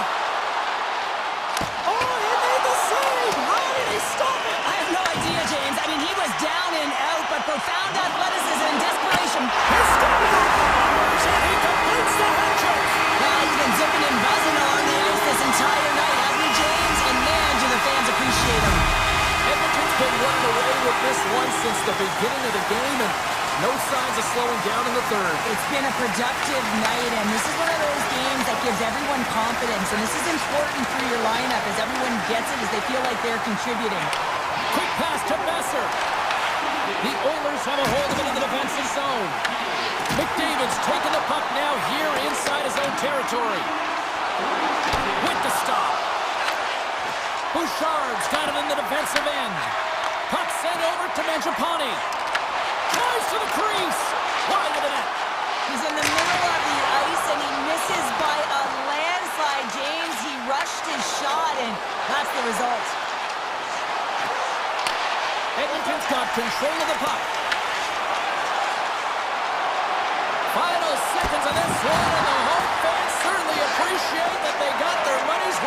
[SPEAKER 3] Oh, he made the save! How did he stop it?
[SPEAKER 2] I have no idea, James. I mean, he was down and out, but profound athleticism and desperation.
[SPEAKER 1] He's stopped it. And he completes the hat trick.
[SPEAKER 2] Well, he's been zipping and buzzing along the ice this entire night, hasn't he, James? And man, do the fans appreciate him.
[SPEAKER 1] Edmonton's been running away with this one since the beginning of the game, and no signs of slowing down in the third.
[SPEAKER 2] It's been a productive night, and this is one of those games that gives everyone confidence, and this is important for your lineup as everyone gets it, as they feel like they're contributing.
[SPEAKER 1] Quick pass to Besser. The Oilers have a hold of it in the defensive zone. McDavid's taking the puck now here inside his own territory. With the stop. Bouchard's got it in the defensive end. Puck sent over to Mangiapane. Tries to the crease. Wide of the net.
[SPEAKER 2] He's in the middle of the ice, and he misses by a landslide, James. He rushed his shot, and that's the result.
[SPEAKER 1] Edmonton's got control of the puck. Final seconds of this one, and the home fans certainly appreciate that they got their money's